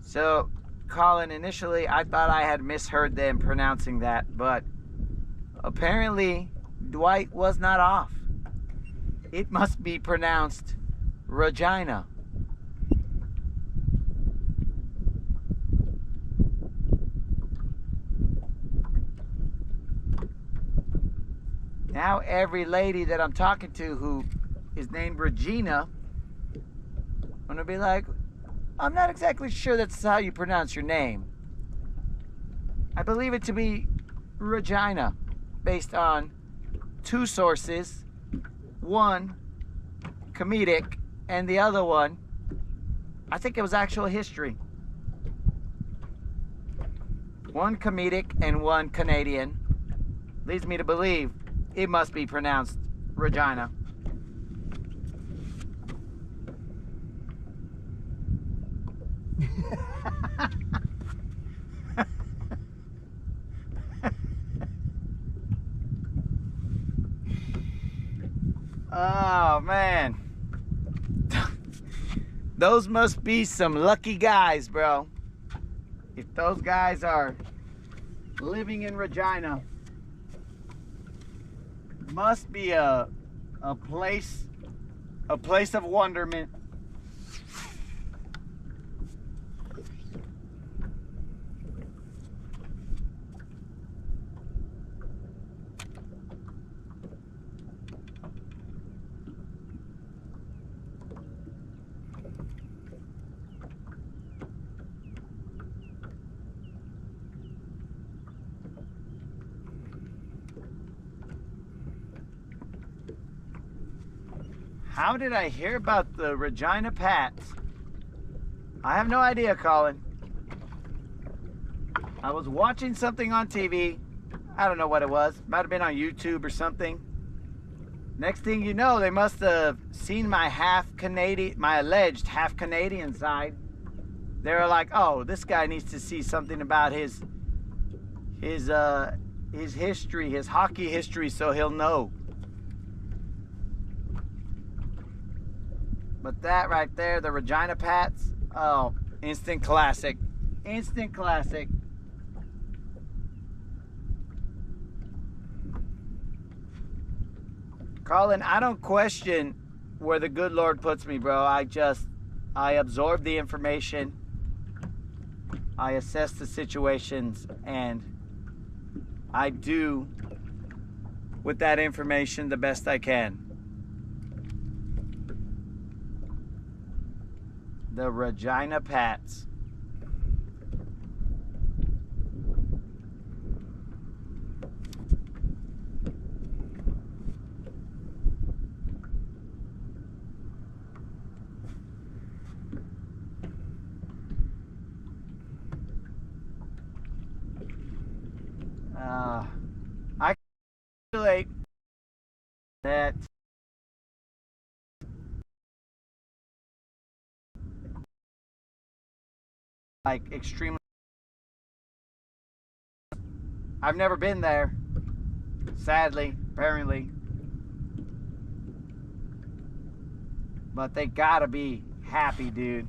So, Colin, initially I thought I had misheard them pronouncing that, but apparently Dwight was not off. It must be pronounced Regina. Now every lady that I'm talking to who is named Regina, I'm gonna be like, I'm not exactly sure that's how you pronounce your name. I believe it to be Regina, based on two sources. One, comedic, and the other one, I think it was actual history. One comedic and one Canadian leads me to believe it must be pronounced Regina. Oh, man. Those must be some lucky guys, bro. If those guys are living in Regina, must be a place of wonderment. How did I hear about the Regina Pats? I have no idea, Colin. I was watching something on TV. I don't know what it was. Might have been on YouTube or something. Next thing you know, they must have seen my alleged half Canadian side. They were like, "Oh, this guy needs to see something about his history, his hockey history, so he'll know." But that right there, the Regina Pats, oh, instant classic. Instant classic. Colin, I don't question where the good Lord puts me, bro. I absorb the information. I assess the situations, and I do with that information the best I can. The Regina Pats. I calculate that like extremely. I've never been there, sadly, apparently, but they gotta be happy, dude.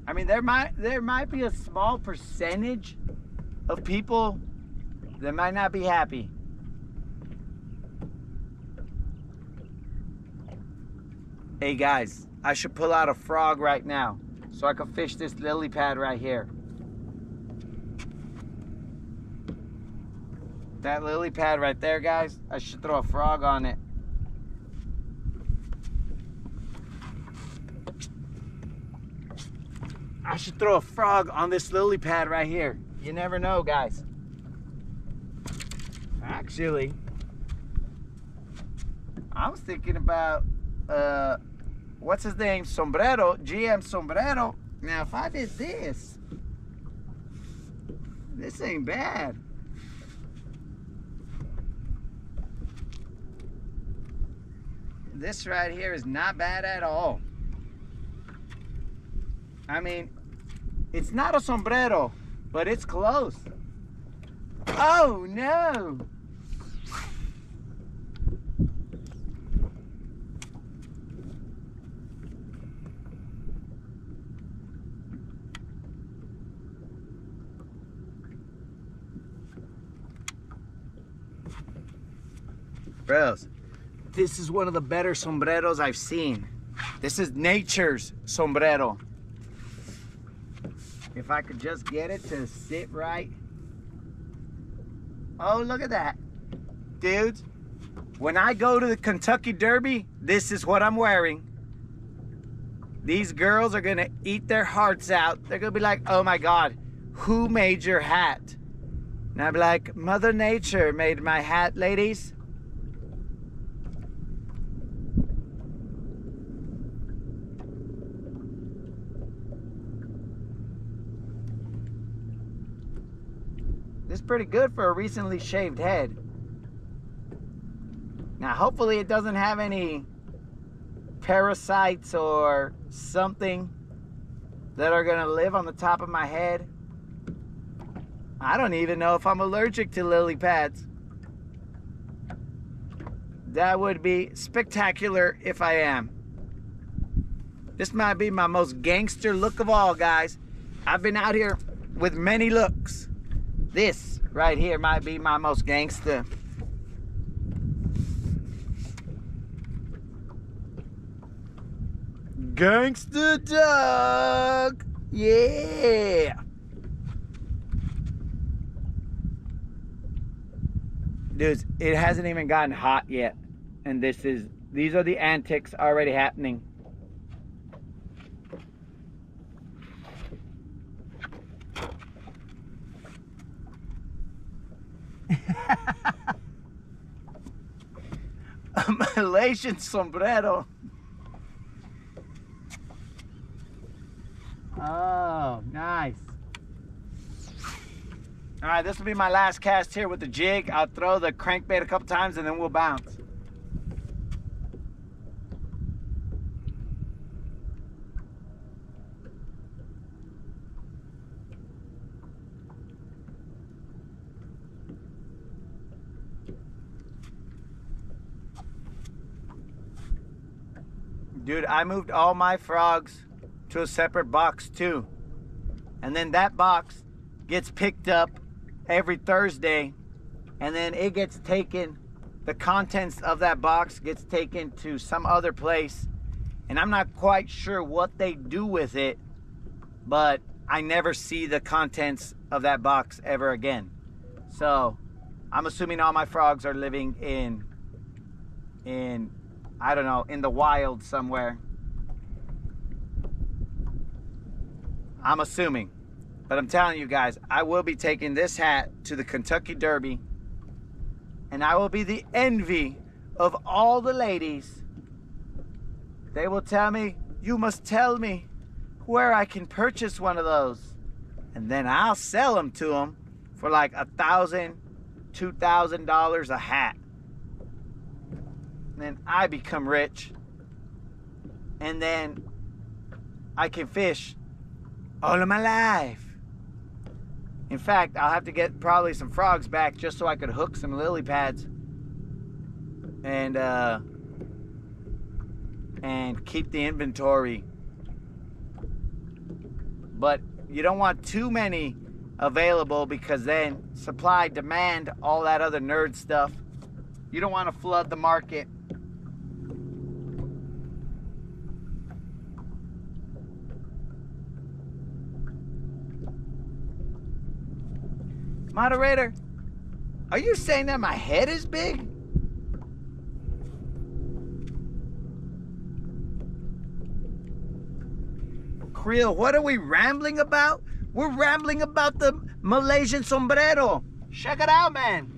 I mean, there might be a small percentage of people that might not be happy. Hey guys, I should pull out a frog right now so I can fish this lily pad right here. That lily pad right there, guys, I should throw a frog on it. I should throw a frog on this lily pad right here. You never know, guys. Actually, I was thinking about what's his name? Sombrero, GM Sombrero. Now, if I did this ain't bad. This right here is not bad at all. I mean, it's not a sombrero, but it's close. Oh, no. Bros, this is one of the better sombreros I've seen. This is nature's sombrero. If I could just get it to sit right. Oh, look at that. Dudes, when I go to the Kentucky Derby, this is what I'm wearing. These girls are gonna eat their hearts out. They're gonna be like, "Oh my God, who made your hat?" And I'll be like, "Mother Nature made my hat, ladies." This is pretty good for a recently shaved head. Now, hopefully it doesn't have any parasites or something that are gonna live on the top of my head. I don't even know if I'm allergic to lily pads. That would be spectacular if I am. This might be my most gangster look of all, guys. I've been out here with many looks. This right here might be my most gangster. Gangster dog. Yeah. Dudes, it hasn't even gotten hot yet. And these are the antics already happening. A Malaysian sombrero. Oh, nice. All right, this will be my last cast here with the jig. I'll throw the crankbait a couple times and then we'll bounce. Dude, I moved all my frogs to a separate box too. And then that box gets picked up every Thursday, and then it gets taken, the contents of that box gets taken to some other place, and I'm not quite sure what they do with it, but I never see the contents of that box ever again. So I'm assuming all my frogs are living in I don't know, in the wild somewhere. I'm assuming. But I'm telling you guys, I will be taking this hat to the Kentucky Derby, and I will be the envy of all the ladies. They will tell me, you must tell me where I can purchase one of those. And then I'll sell them to them for like $1,000, $2,000 a hat. And then I become rich. And then I can fish all of my life. In fact, I'll have to get probably some frogs back just so I could hook some lily pads and keep the inventory. But you don't want too many available, because then supply, demand, all that other nerd stuff. You don't want to flood the market. Moderator, are you saying that my head is big? Creel, what are we rambling about? We're rambling about the Malaysian sombrero. Check it out, man.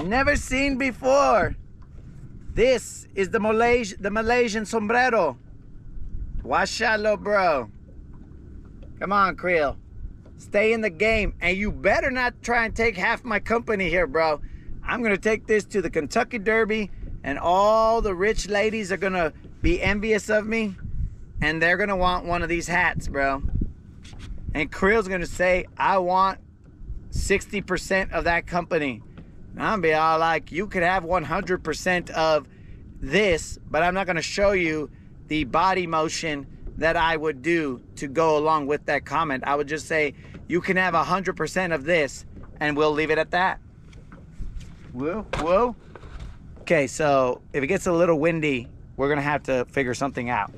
Never seen before. This is the Malaysian sombrero. Washalo, bro. Come on, Creel. Stay in the game, and you better not try and take half my company here, bro. I'm gonna take this to the Kentucky Derby, and all the rich ladies are gonna be envious of me, and they're gonna want one of these hats, bro. And Creel's gonna say, I want 60% of that company. And I'm gonna be all like, you could have 100% of this, but I'm not gonna show you the body motion that I would do to go along with that comment. I would just say, you can have 100% of this, and we'll leave it at that. Whoa, whoa. Okay, so if it gets a little windy, we're gonna have to figure something out.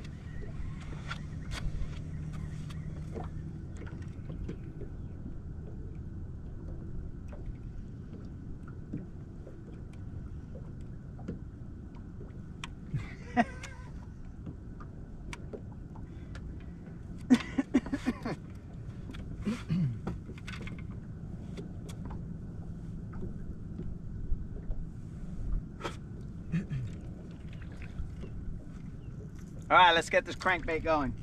All right, let's get this crankbait going.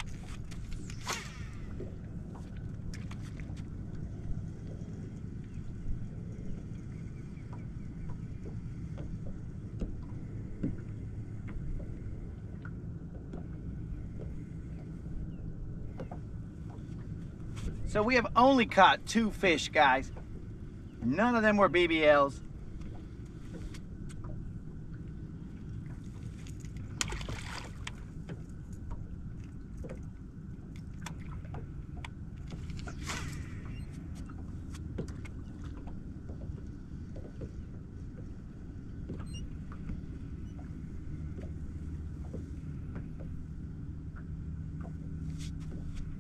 So we have only caught 2 fish, guys. None of them were BBLs.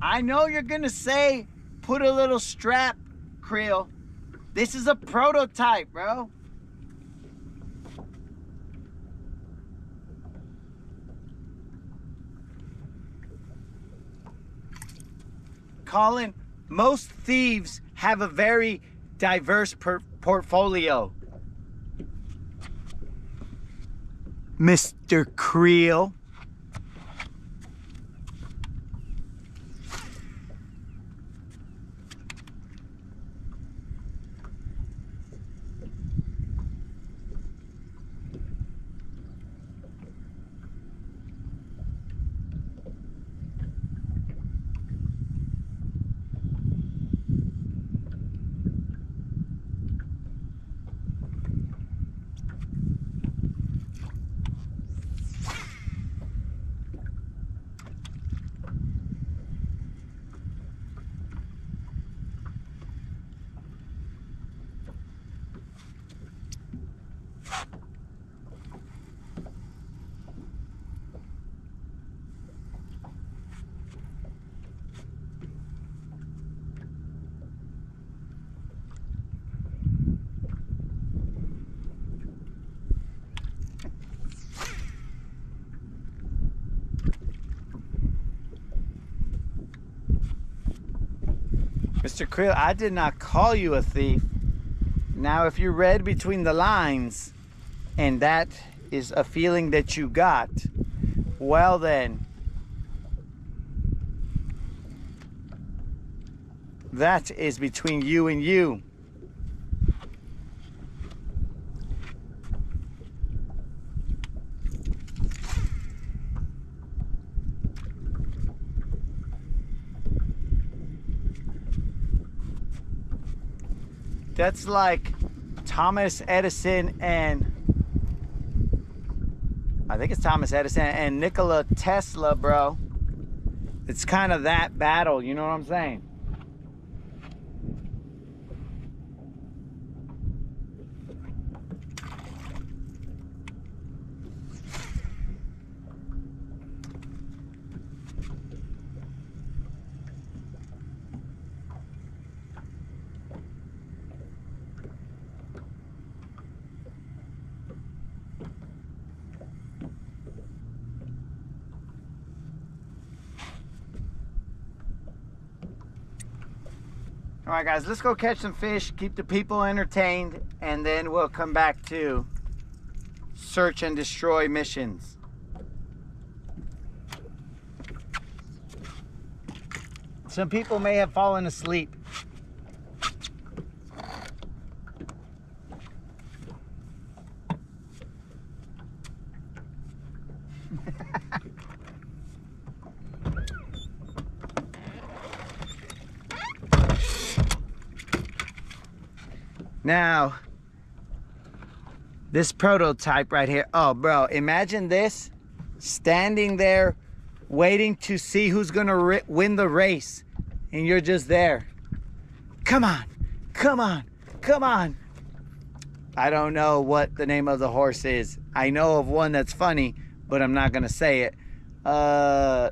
I know you're gonna say, put a little strap, Creel. This is a prototype, bro. Colin, most thieves have a very diverse portfolio. Mr. Creel. Mr. Creel, I did not call you a thief. Now, if you read between the lines, and that is a feeling that you got, well then, that is between you and you. That's like Thomas Edison and, I think it's Thomas Edison and Nikola Tesla, bro. It's kind of that battle, you know what I'm saying? All right, guys, let's go catch some fish, keep the people entertained, and then we'll come back to search and destroy missions. Some people may have fallen asleep. Now, this prototype right here, oh bro, imagine this, standing there waiting to see who's gonna win the race, and you're just there. Come on, come on, come on. I don't know what the name of the horse is. I know of one that's funny, but I'm not gonna say it. Come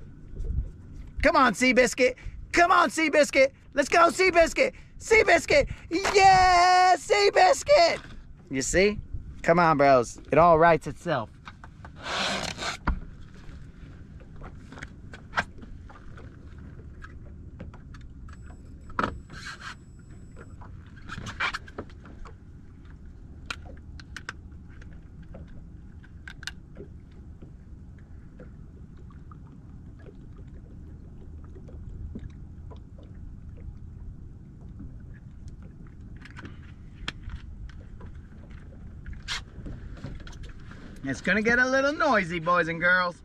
on, Seabiscuit. Come on, Seabiscuit. Let's go, Seabiscuit. Seabiscuit. Yeah, Seabiscuit. You see? Come on, bros. It all writes itself. It's gonna get a little noisy, boys and girls.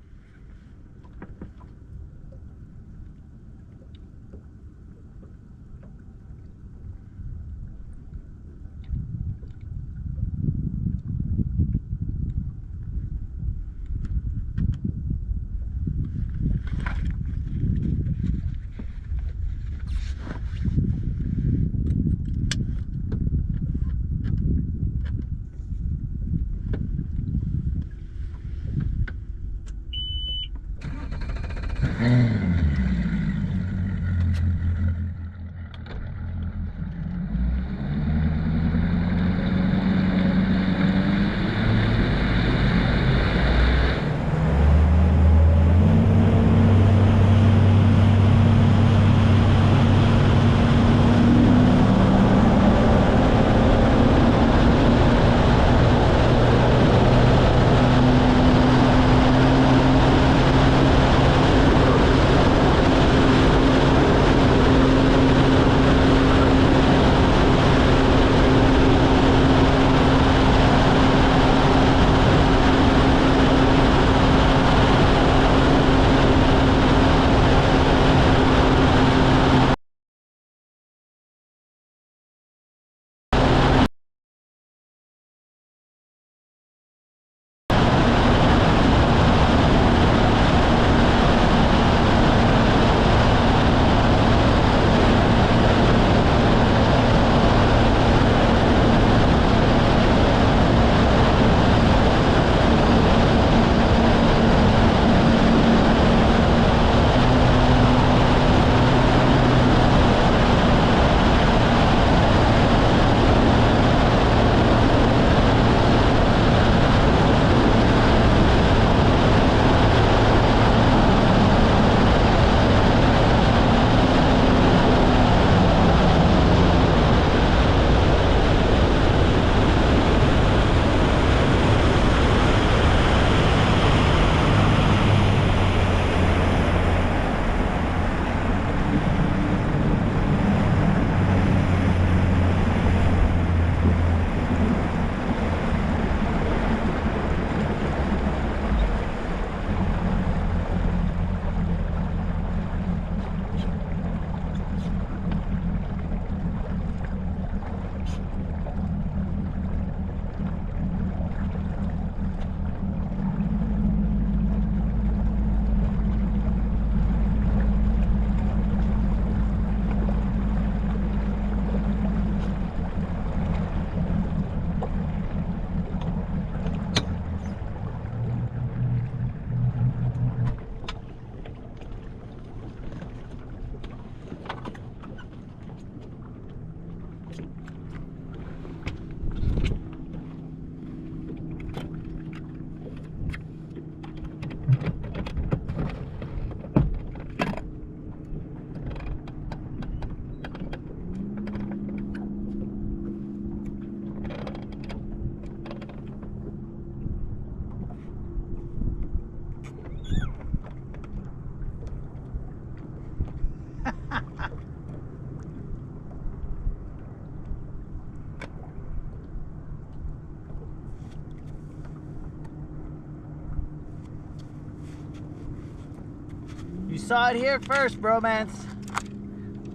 You saw it here first, bromance.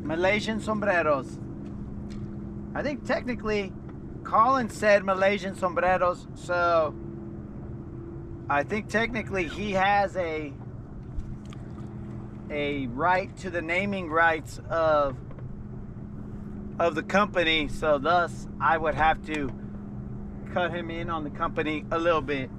Malaysian sombreros. I think technically Colin said Malaysian sombreros, so I think technically he has a right to the naming rights of the company, so thus I would have to cut him in on the company a little bit.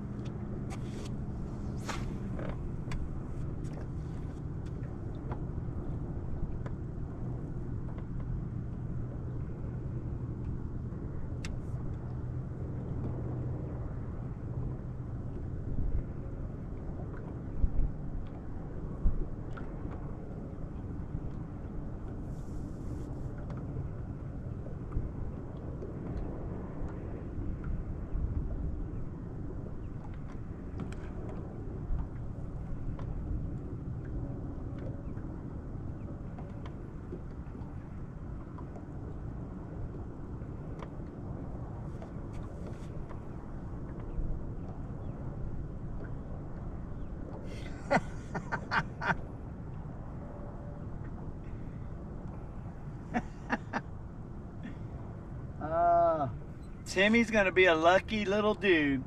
Timmy's gonna be a lucky little dude.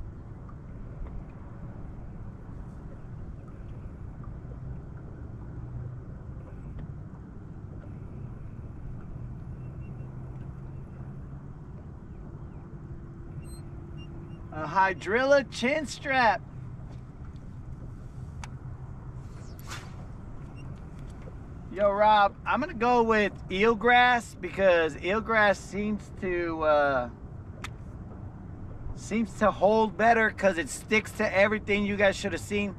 A hydrilla chin strap. Yo, Rob, I'm gonna go with eelgrass because eelgrass seems to hold better because it sticks to everything. You guys should have seen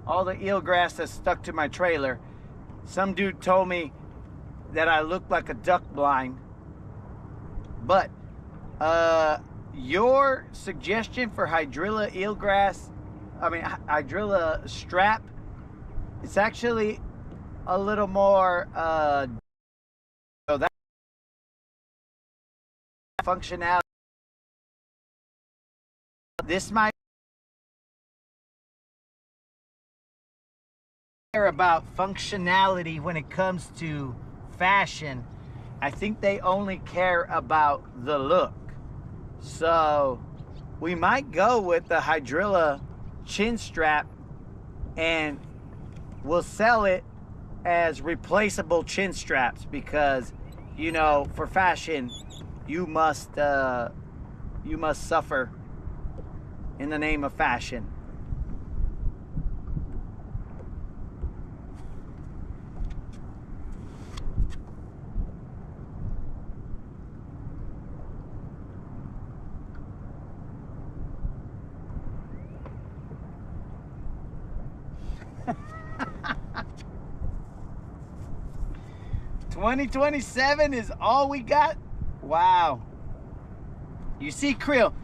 all the eelgrass that stuck to my trailer. Some dude told me that I looked like a duck blind. But your suggestion for hydrilla hydrilla strap, it's actually a little more so that functionality. This might care about functionality when it comes to fashion. I think they only care about the look. So we might go with the hydrilla chin strap and we'll sell it as replaceable chin straps because, you know, for fashion you must suffer in the name of fashion. $2027 is all we got? Wow. You see, Creel,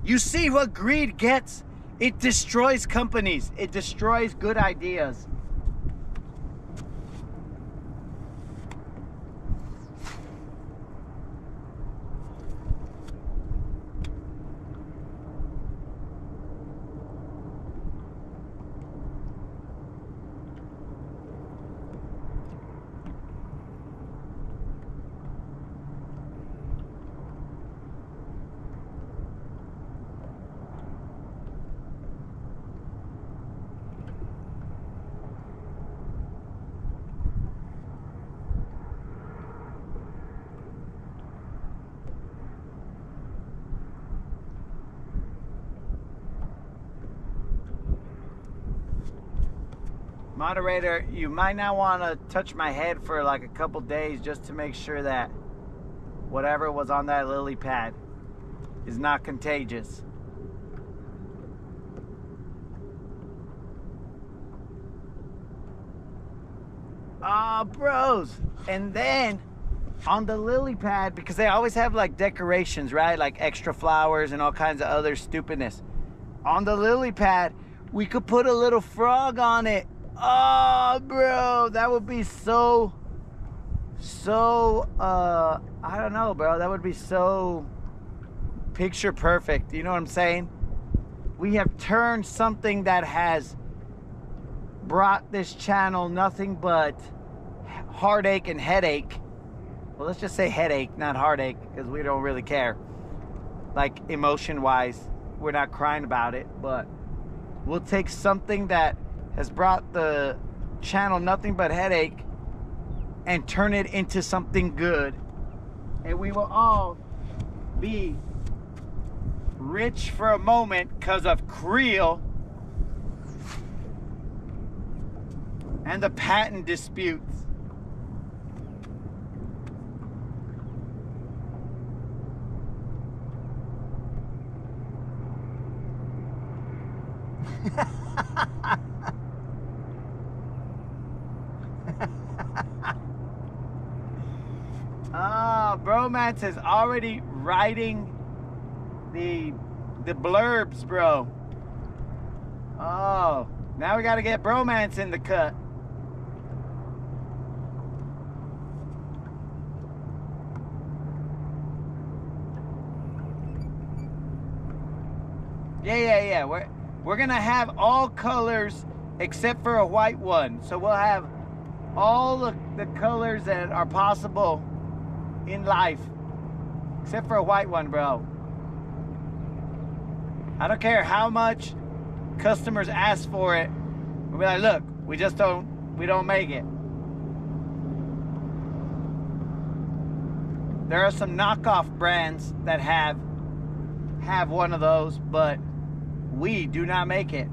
you see what greed gets? It destroys companies. It destroys good ideas. Moderator, you might not want to touch my head for like a couple days just to make sure that whatever was on that lily pad is not contagious. Oh, bros. And then on the lily pad, because they always have like decorations, right? Like extra flowers and all kinds of other stupidness. On the lily pad, we could put a little frog on it. Oh, bro, that would be so so, I don't know, bro. That would be so picture perfect. You know what I'm saying? We have turned something that has brought this channel nothing but heartache and headache. Well, let's just say headache, not heartache, because we don't really care. Like, emotion-wise, we're not crying about it, but we'll take something that has brought the channel nothing but headache and turn it into something good. And we will all be rich for a moment because of Creel and the patent disputes. Bromance is already writing the blurbs, bro. Oh, now we got to get Bromance in the cut. Yeah. We're gonna have all colors except for a white one. So we'll have all the colors that are possible in life except for a white one, bro. I don't care how much customers ask for it. We'll be like, look, we don't make it. There are some knockoff brands that have one of those, but we do not make it.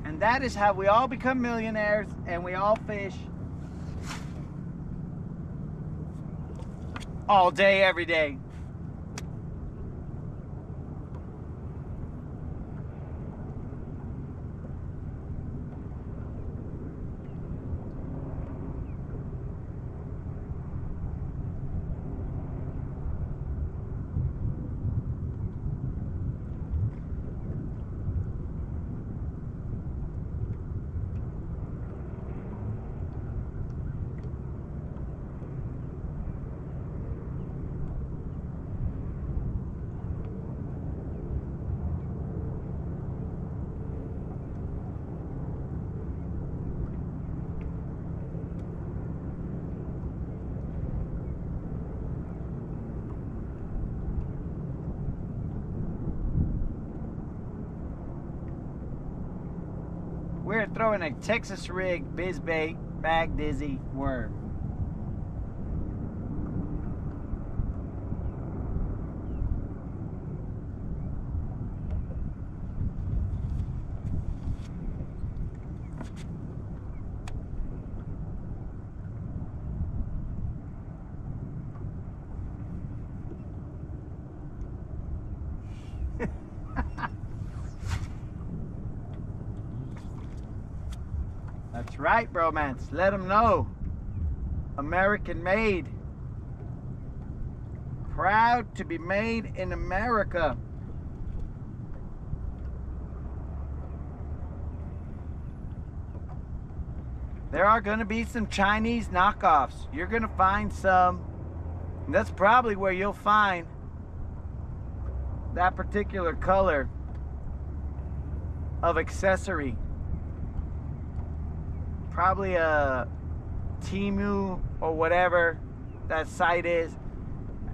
And that is how we all become millionaires, and we all fish all day, every day. We're throwing a Texas rig, bizbait, bag dizzy worm. That's right, Bromance. Let them know. American made. Proud to be made in America. There are going to be some Chinese knockoffs. You're going to find some. And that's probably where you'll find that particular color of accessory. Probably a Temu or whatever that site is.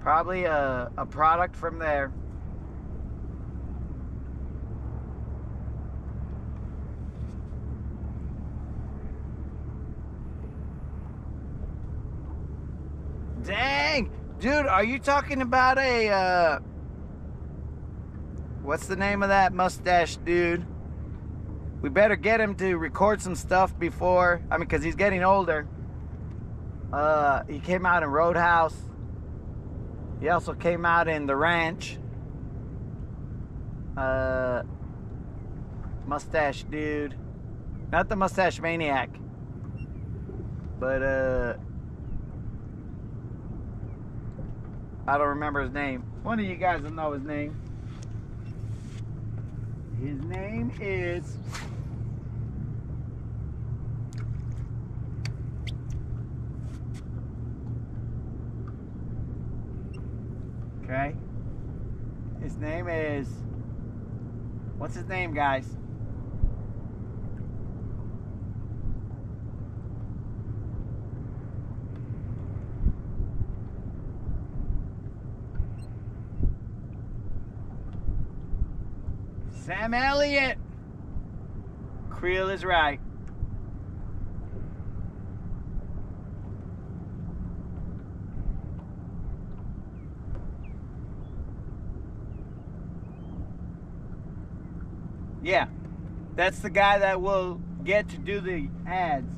Probably a product from there. Dang! Dude, are you talking about a, what's the name of that mustache dude? We better get him to record some stuff before, I mean, because he's getting older. He came out in Roadhouse. He also came out in The Ranch. Mustache dude. Not the Mustache Maniac. But, I don't remember his name. One of you guys will know his name. His name is... Okay. His name is... What's his name, guys? Sam Elliott. Creel is right. Yeah, that's the guy that will get to do the ads.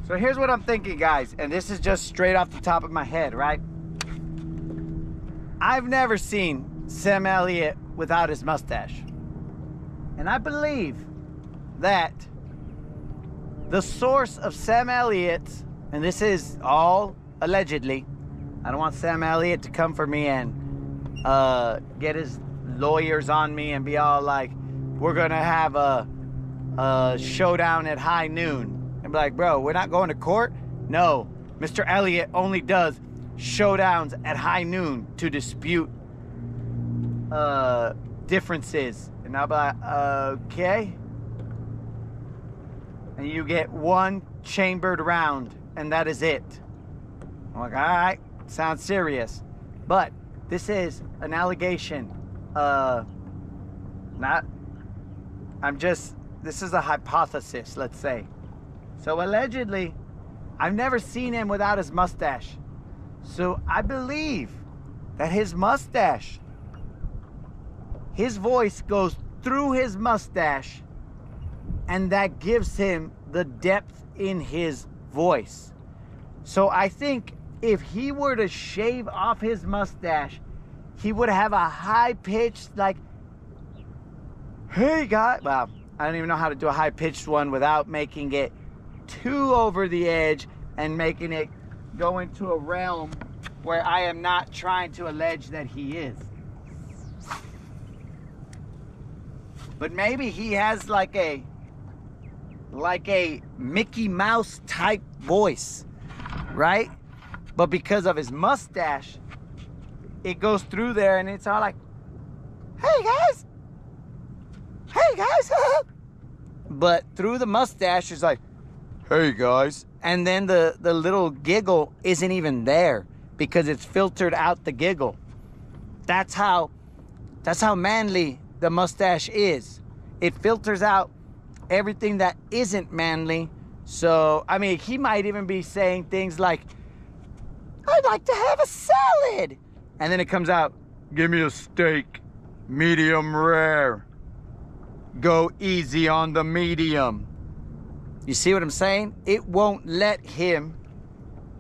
So here's what I'm thinking, guys, and this is just straight off the top of my head, right? I've never seen Sam Elliott without his mustache. And I believe that the source of Sam Elliott, and this is all allegedly, I don't want Sam Elliott to come for me and get his lawyers on me and be all like, we're gonna have a showdown at high noon. And be like, bro, we're not going to court? No, Mr. Elliott only does showdowns at high noon to dispute differences. And I'll be like, okay. And you get one chambered round, and that is it. I'm like, all right, sounds serious. But this is an allegation. This is a hypothesis, let's say. So allegedly, I've never seen him without his mustache. So I believe that his mustache, his voice goes through his mustache, and that gives him the depth in his voice. So I think if he were to shave off his mustache, he would have a high-pitched, like, hey guy. Well, I don't even know how to do a high-pitched one without making it too over the edge and making it go into a realm where I am not trying to allege that he is. But maybe he has like a Mickey Mouse type voice, right? But because of his mustache, it goes through there and it's all like, hey guys, but through the mustache it's like, hey guys. And then the little giggle isn't even there because it's filtered out the giggle. That's how manly the mustache is. It filters out everything that isn't manly. So, I mean, he might even be saying things like, I'd like to have a salad. And then it comes out, give me a steak, medium rare. Go easy on the medium. You see what I'm saying? It won't let him.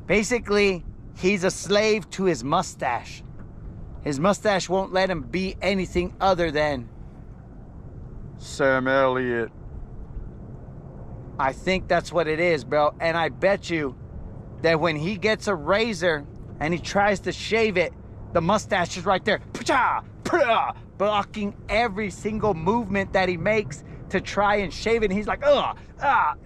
Basically, he's a slave to his mustache. His mustache won't let him be anything other than Sam Elliott. I think that's what it is, bro. And I bet you that when he gets a razor and he tries to shave it, the mustache is right there, blocking every single movement that he makes to try and shave it. And he's like, and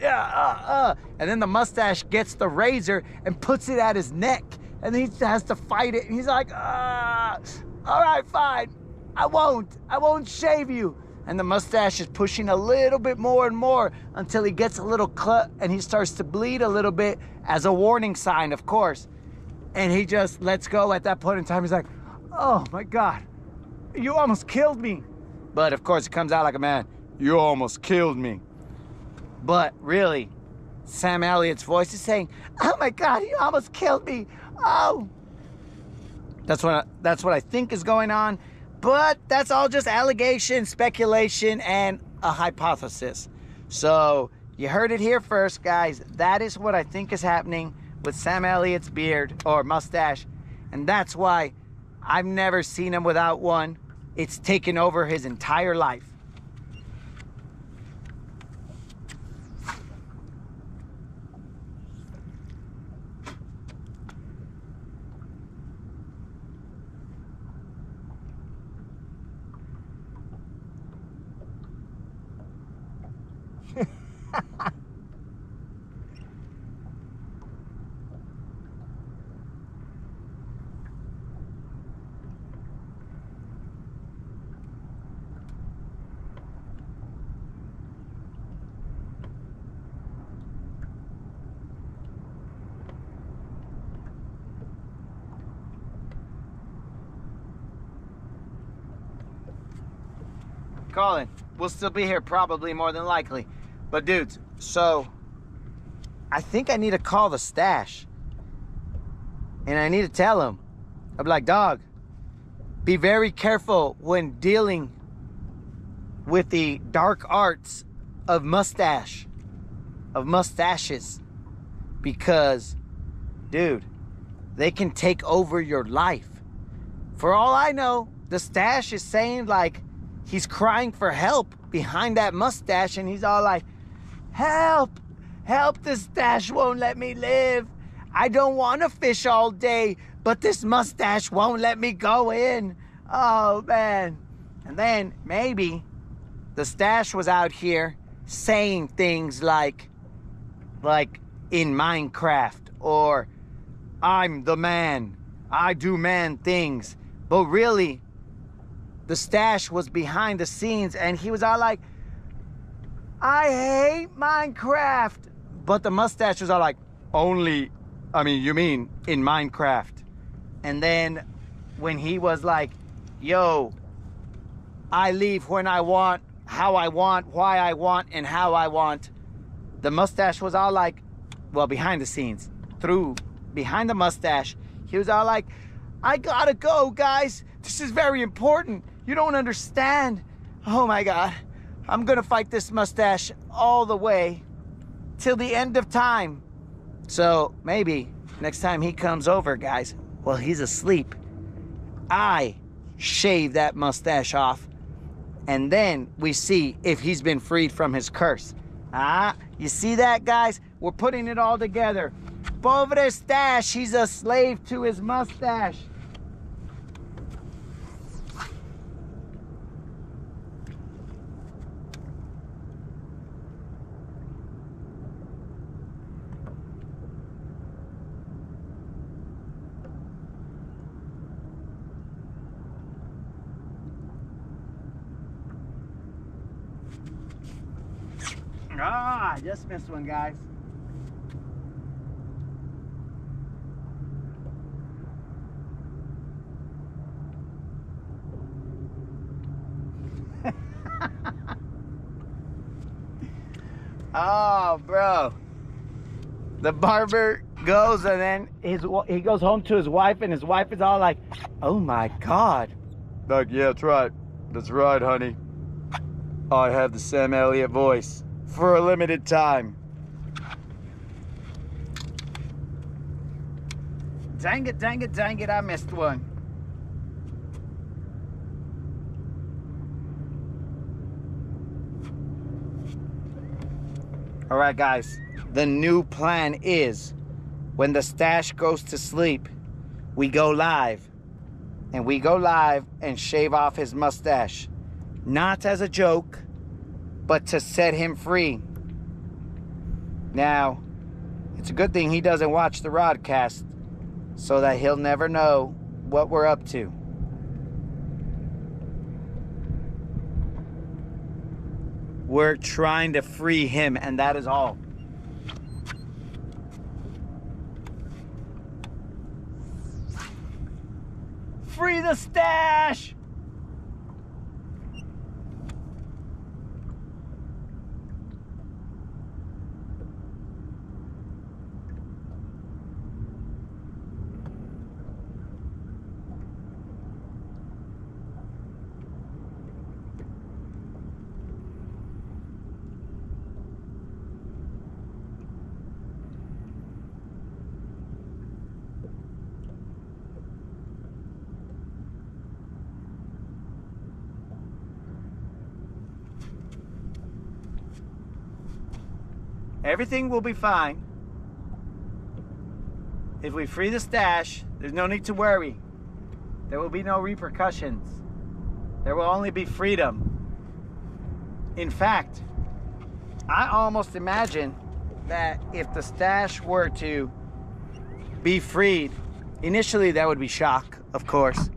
then the mustache gets the razor and puts it at his neck, and then he has to fight it. And he's like, all right, fine, I won't shave you. And the mustache is pushing a little bit more and more until he gets a little cut and he starts to bleed a little bit as a warning sign, of course. And he just lets go at that point in time. He's like, oh my God, you almost killed me. But of course it comes out like a man, you almost killed me. But really, Sam Elliott's voice is saying, oh my God, you almost killed me. Oh. That's what I think is going on. But that's all just allegation, speculation, and a hypothesis. So you heard it here first, guys. That is what I think is happening with Sam Elliott's beard or mustache. And that's why I've never seen him without one. It's taken over his entire life. calling. We'll still be here probably, more than likely. But dudes, so I think I need to call the stash. And I need to tell him. I'm like, dog, be very careful when dealing with the dark arts of mustaches. Because, dude, they can take over your life. For all I know, the stash is saying like he's crying for help behind that mustache, and he's all like, help, help, the stash won't let me live. I don't want to fish all day, but this mustache won't let me go in. Oh, man. And then maybe the stash was out here saying things like in Minecraft, or I'm the man, I do man things. But really, the stash was behind the scenes, and he was all like, I hate Minecraft. But the mustache was all like, you mean in Minecraft. And then when he was like, yo, I leave when I want, how I want, why I want, and how I want, the mustache was all like, well, behind the scenes, behind the mustache, he was all like, I gotta go, guys. This is very important. You don't understand. Oh my God. I'm gonna fight this mustache all the way till the end of time. So maybe next time he comes over, guys, while he's asleep, I shave that mustache off, and then we see if he's been freed from his curse. You see that, guys? We're putting it all together. Pobre stash, he's a slave to his mustache. I just missed one, guys. Oh, bro. The barber goes, and then he goes home to his wife, and his wife is all like, oh my God. Like, yeah, that's right. That's right, honey. I have the Sam Elliott voice for a limited time. Dang it, dang it, dang it, I missed one. All right, guys, the new plan is when the stash goes to sleep, we go live. And we go live and shave off his mustache. Not as a joke, but to set him free. Now, it's a good thing he doesn't watch the Rodcast, so that he'll never know what we're up to. We're trying to free him, and that is all. Free the stash! Everything will be fine. If we free the stash, there's no need to worry. There will be no repercussions. There will only be freedom. In fact, I almost imagine that if the stash were to be freed, initially that would be shock, of course,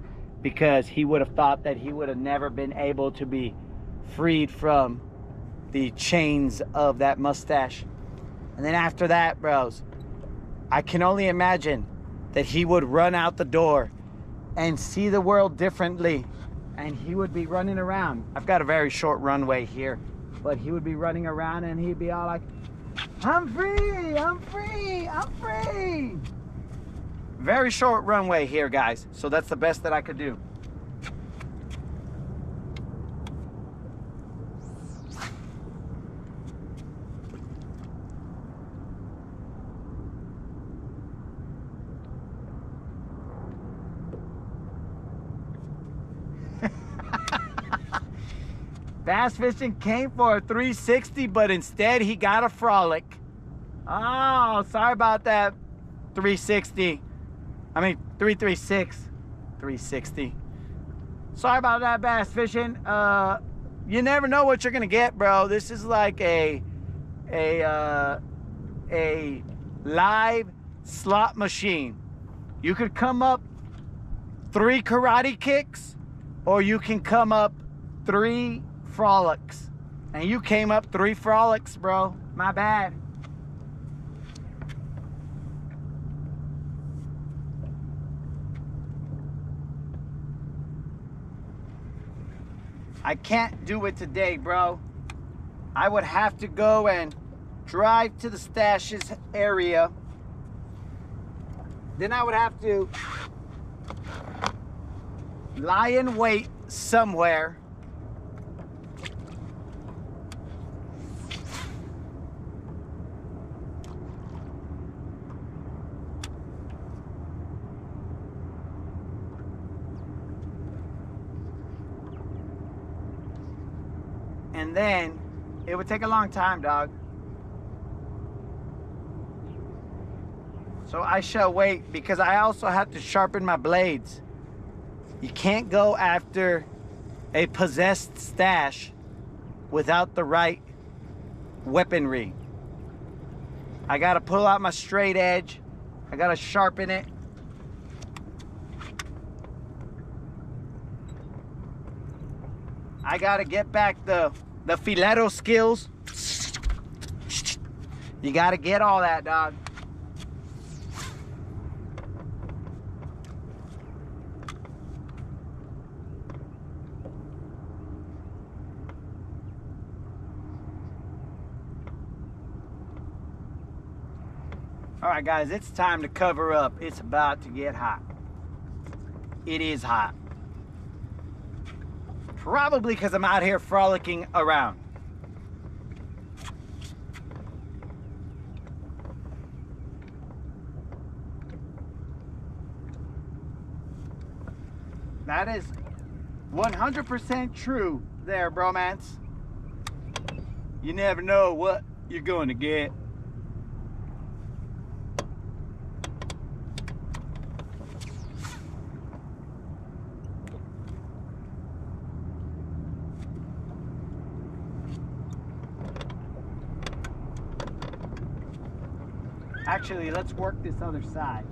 because he would have thought that he would have never been able to be freed from the chains of that mustache. And then after that, bros, I can only imagine that he would run out the door and see the world differently and he would be running around. I've got a very short runway here, but he would be running around and he'd be all like, I'm free, I'm free, I'm free. Very short runway here, guys, so that's the best that I could do. Bass fishing came for a 360, but instead he got a frolic. Oh, sorry about that. 360. I mean 336. 360. Sorry about that, bass fishing. You never know what you're gonna get, bro. This is like a live slot machine. You could come up 3 karate kicks, or you can come up 3 frolics, and you came up 3 frolics, bro. My bad. I can't do it today, bro. I would have to go and drive to the stashes area. Then I would have to lie in wait somewhere. And then it would take a long time, dog. So I shall wait, because I also have to sharpen my blades. You can't go after a possessed stash without the right weaponry. I gotta pull out my straight edge. I gotta sharpen it. I gotta get back the filetto skills. You gotta get all that, dog. All right, guys, it's time to cover up. It's about to get hot. It is hot. Probably because I'm out here frolicking around. That is 100% true there, bromance. You never know what you're going to get. Actually, let's work this other side.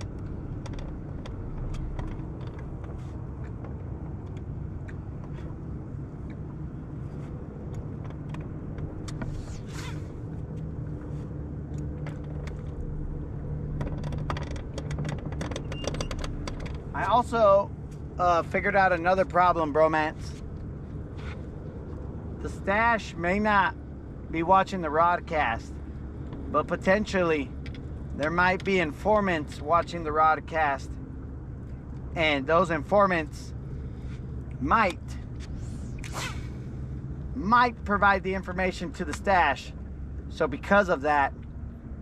I also figured out another problem, bromance. The stash may not be watching the Rodcast, but potentially there might be informants watching the Rodcast, and those informants might provide the information to the stash. So because of that,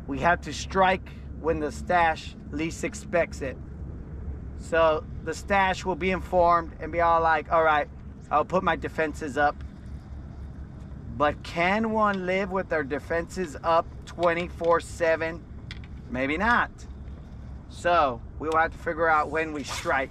we have to strike when the stash least expects it. So the stash will be informed and be all like, all right, I'll put my defenses up. But can one live with their defenses up 24/7? Maybe not. So we will have to figure out when we strike.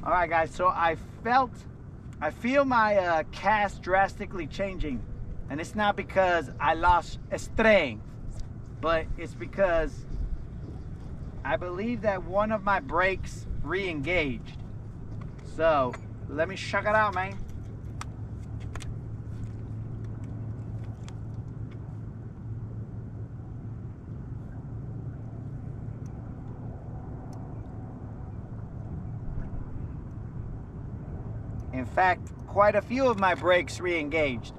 All right, guys, so I feel my cast drastically changing, And it's not because I lost strength, but it's because I believe that one of my brakes re-engaged. So let me check it out, man. In fact, quite a few of my brakes re-engaged.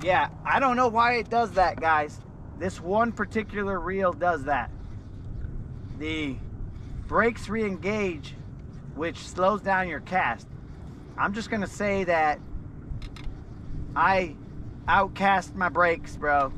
Yeah, I don't know why it does that, guys. This one particular reel does that. The brakes re-engage, which slows down your cast. I'm just gonna say that I outcast my brakes, bro.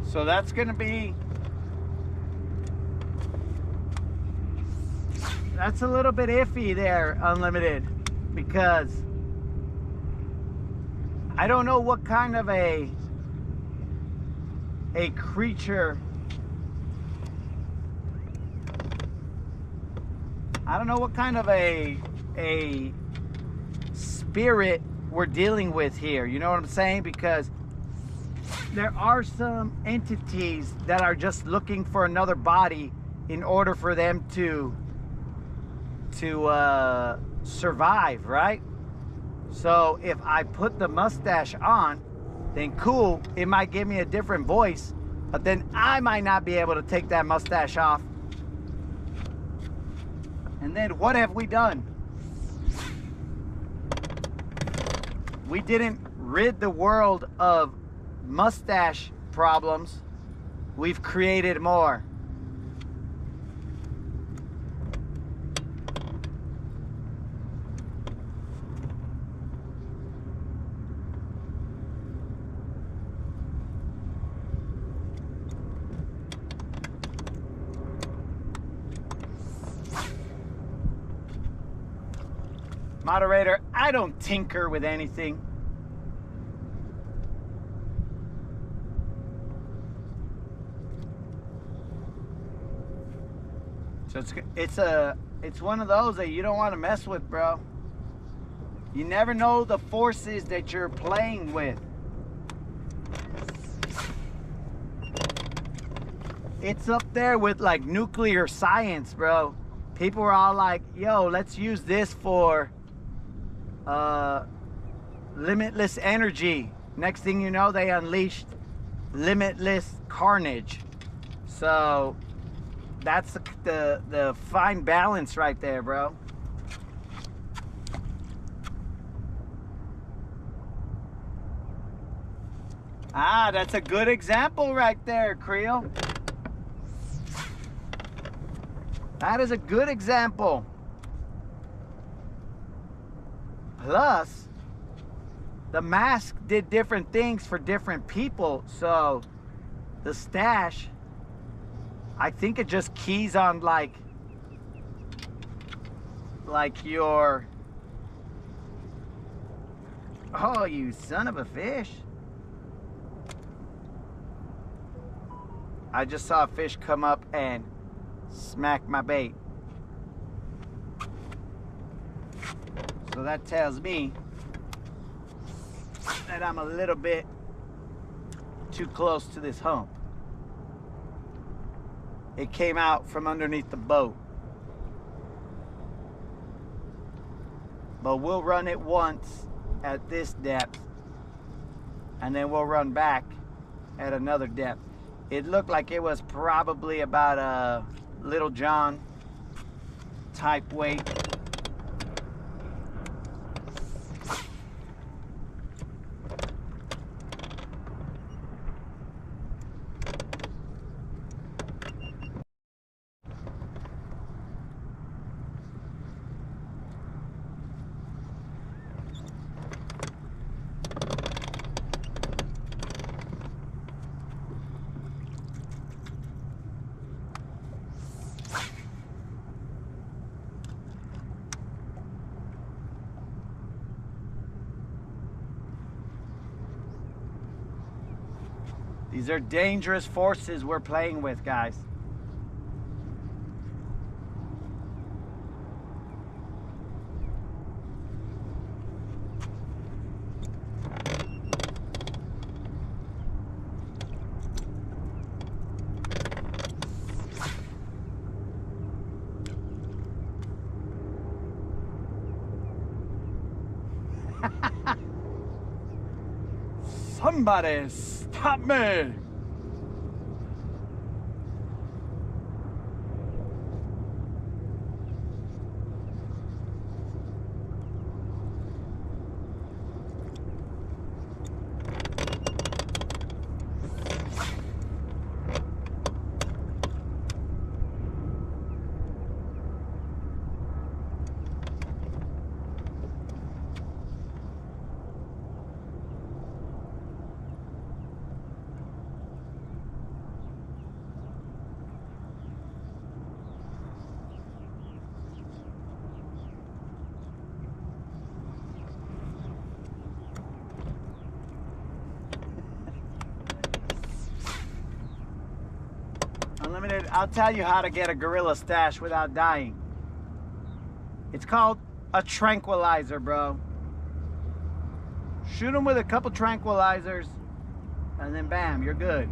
So that's gonna be, that's a little bit iffy there, Unlimited, because I don't know what kind of a creature, I don't know what kind of a spirit we're dealing with here, you know what I'm saying? Because there are some entities that are just looking for another body in order for them to survive, right? So if I put the mustache on, then cool, it might give me a different voice, but then I might not be able to take that mustache off. And then what have we done? We didn't rid the world of mustache problems, we've created more. Moderator, I don't tinker with anything. So it's one of those that you don't want to mess with, bro. You never know the forces that you're playing with. It's up there with like nuclear science, bro. People are all like, yo, let's use this for limitless energy. Next thing you know, they unleashed limitless carnage. So that's the fine balance right there, bro. Ah, that's a good example right there, Creel. That is a good example. Plus, the mask did different things for different people. So the stash, I think it just keys on like your, oh, you son of a fish. I just saw a fish come up and smack my bait. So that tells me that I'm a little bit too close to this hump. It came out from underneath the boat. But we'll run it once at this depth, and then we'll run back at another depth. It looked like it was probably about a Little John type weight. These are dangerous forces we're playing with, guys. Somebody stop me! Unlimited, I'll tell you how to get a gorilla stash without dying. It's called a tranquilizer, bro. Shoot them with a couple tranquilizers, and then bam, you're good.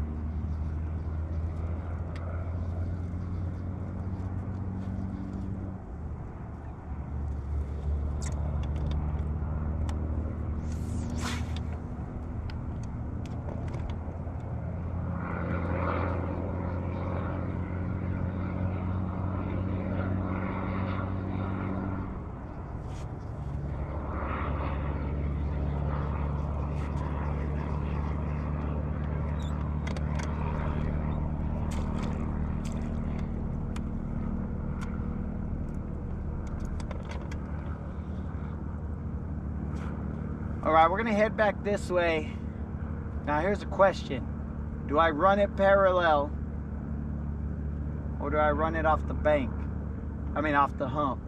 All right, we're gonna head back this way. Now here's a question. Do I run it parallel or do I run it off the bank? I mean off the hump.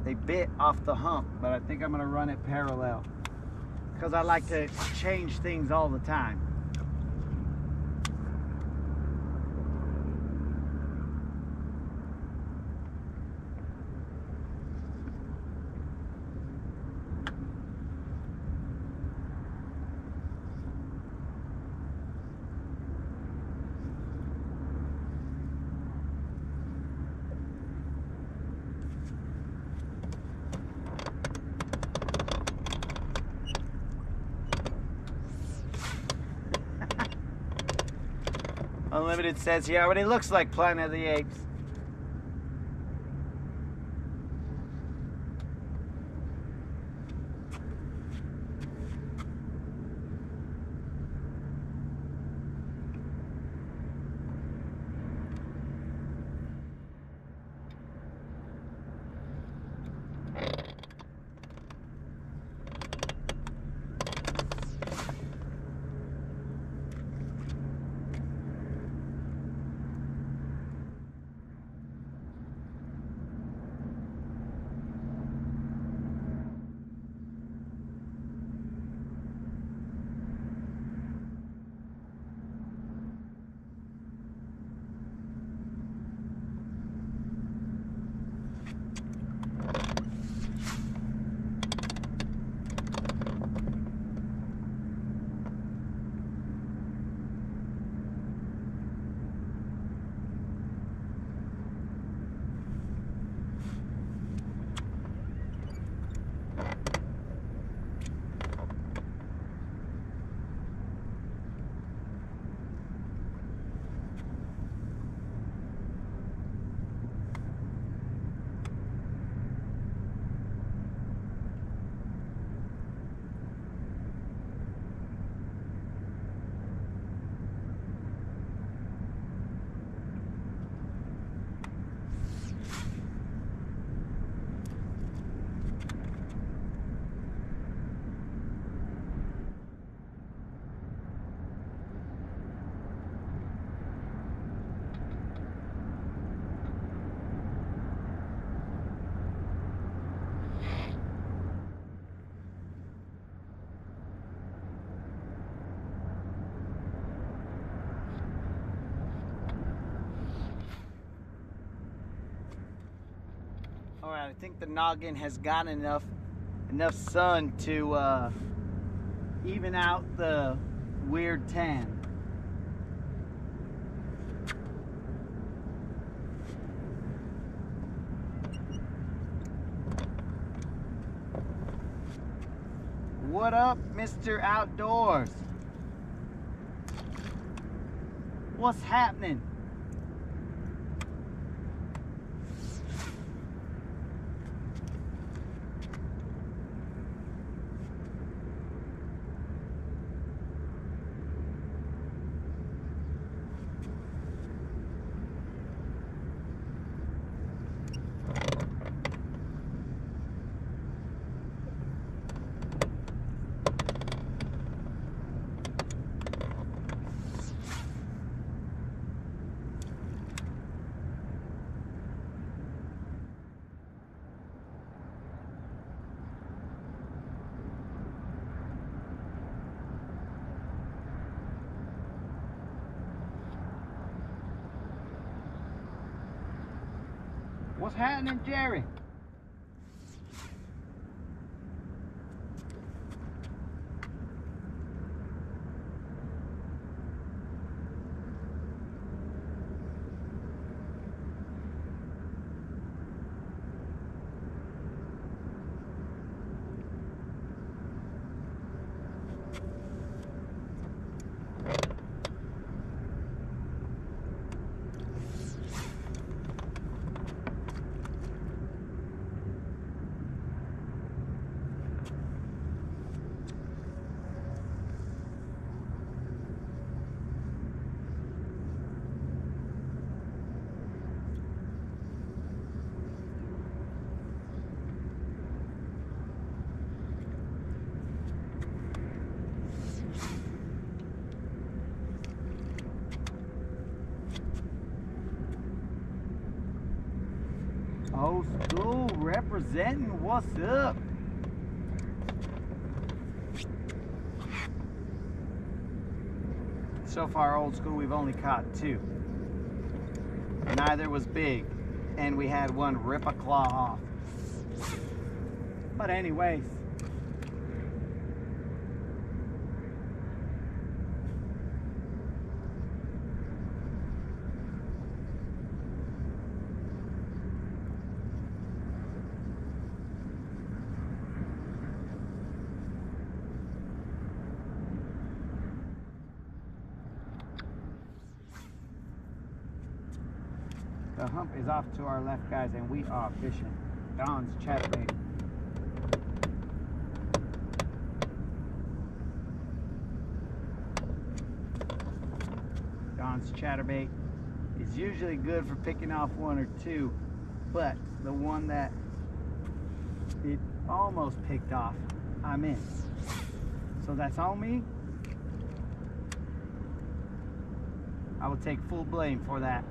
They bit off the hump, but I think I'm gonna run it parallel because I like to change things all the time. Unlimited says he already looks like Planet of the Apes. All right, I think the noggin has gotten enough sun to even out the weird tan. What up, Mr. Outdoors? What's happening? What's happening, Jerry? Old school representing, what's up? So far, old school, we've only caught 2. Neither was big, and we had one rip a claw off. But anyways, the hump is off to our left, guys, and we are fishing Don's chatterbait. Don's chatterbait is usually good for picking off 1 or 2, but the one that it almost picked off, I'm in. So that's on me. I will take full blame for that.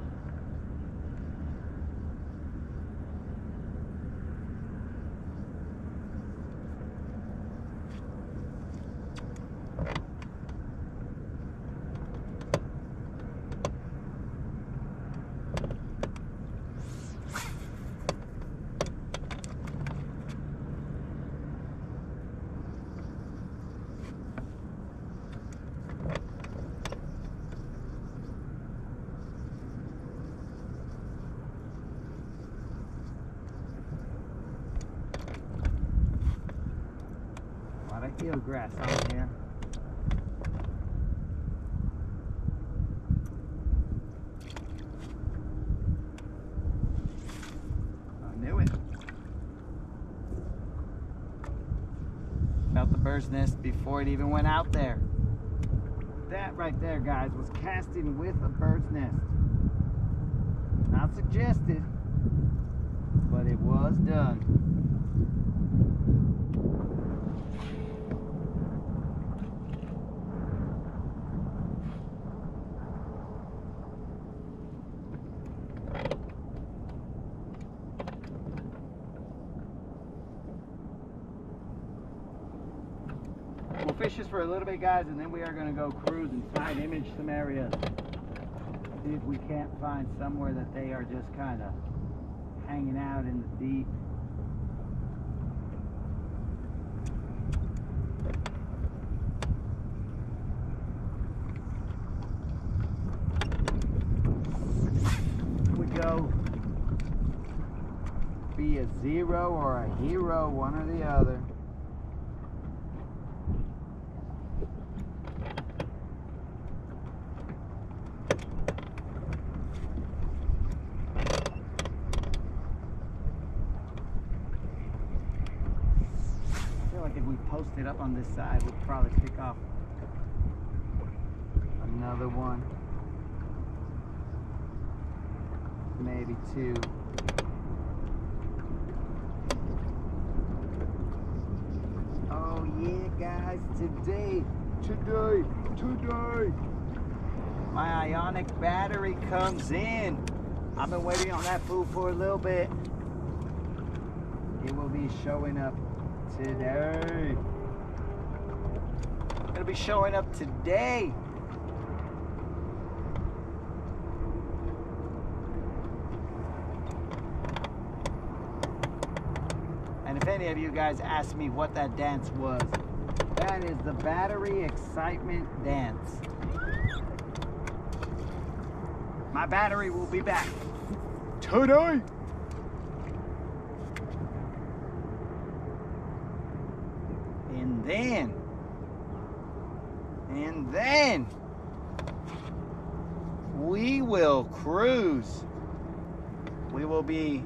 Eelgrass on here. I knew it. Felt the bird's nest before it even went out there. That right there, guys, was casting with a bird's nest. Not suggested, but it was done. We'll fish this for a little bit, guys, and then we are going to go cruise and side image some areas. See if we can't find somewhere that they are just kind of hanging out in the deep zero or a hero, one or the other. I feel like if we post it up on this side, we'd probably pick off another one. Maybe two. Oh yeah, guys, today, my ionic battery comes in. I've been waiting on that food for a little bit. It will be showing up today. It'll be showing up today. And if any of you guys ask me what that dance was, that is the battery excitement dance. My battery will be back today. And then we will cruise. We will be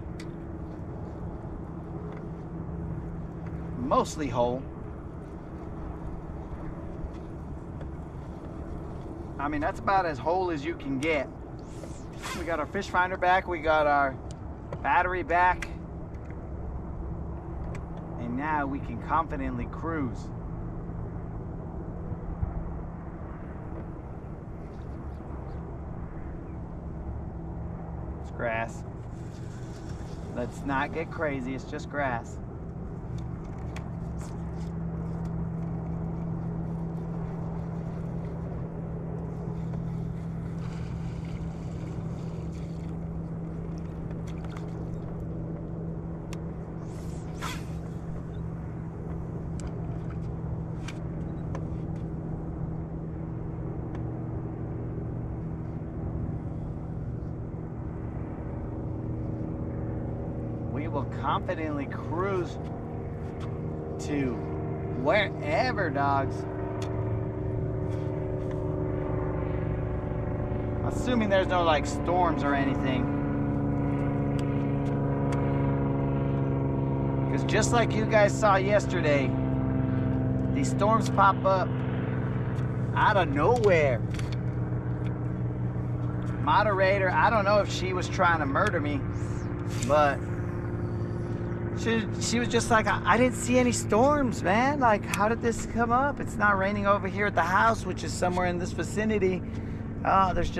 mostly whole. I mean, that's about as whole as you can get. We got our fish finder back, we got our battery back, and now we can confidently cruise. It's grass. Let's not get crazy, it's just grass. Will confidently cruise to wherever, dogs. Assuming there's no like storms or anything, because just like you guys saw yesterday, these storms pop up out of nowhere. Moderator, I don't know if she was trying to murder me, but she was just like, I didn't see any storms, man. Like, how did this come up? It's not raining over here at the house, which is somewhere in this vicinity. Oh, there's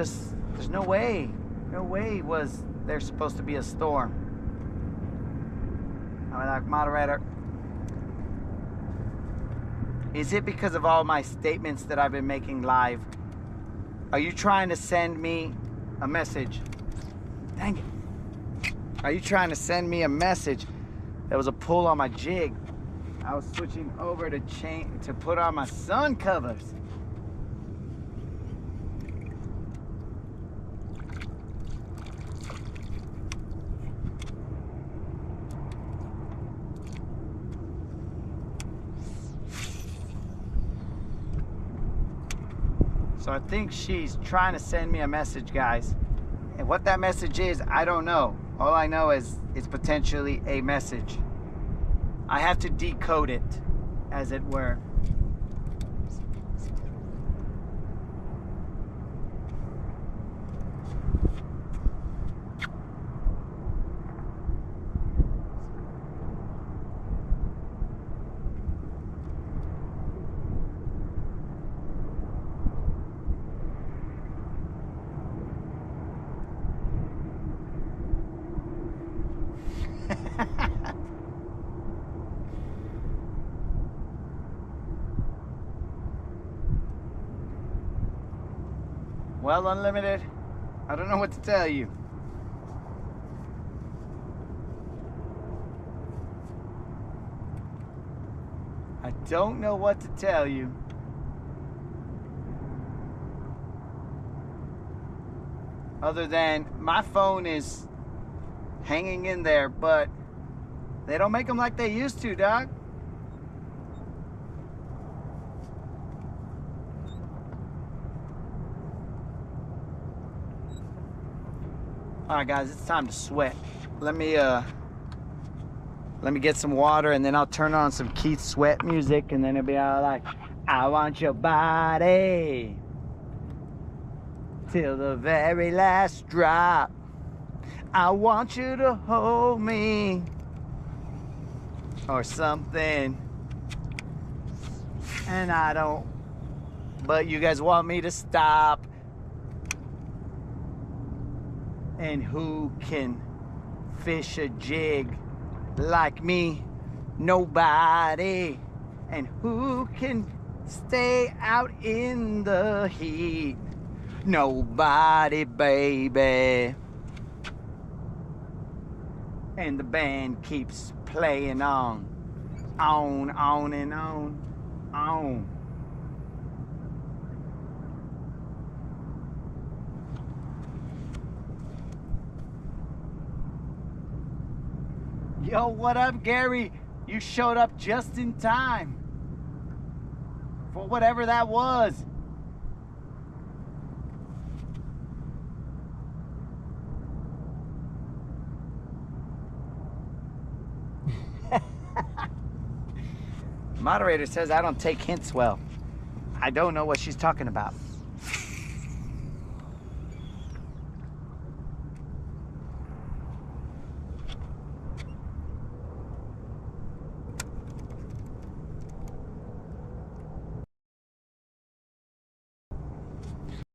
no way. No way was there supposed to be a storm. I'm like, moderator, is it because of all my statements that I've been making live? Are you trying to send me a message? Dang it. Are you trying to send me a message? There was a pull on my jig. I was switching over to put on my sun covers. So I think she's trying to send me a message, guys. And what that message is, I don't know. All I know is it's potentially a message. I have to decode it, as it were. Well, Unlimited, I don't know what to tell you. I don't know what to tell you. Other than my phone is hanging in there, but They don't make them like they used to, dog. All right, guys, it's time to sweat. Let me get some water, and then I'll turn on some Keith Sweat music, and then it'll be all like, I want your body till the very last drop. I want you to hold me or something. And I don't, but you guys want me to stop. And who can fish a jig like me? Nobody. And who can stay out in the heat? Nobody, baby. And the band keeps playing on and on. Yo, what up, Gary? You showed up just in time for whatever that was. Moderator says I don't take hints well. I don't know what she's talking about.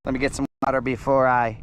Let me get some water before I...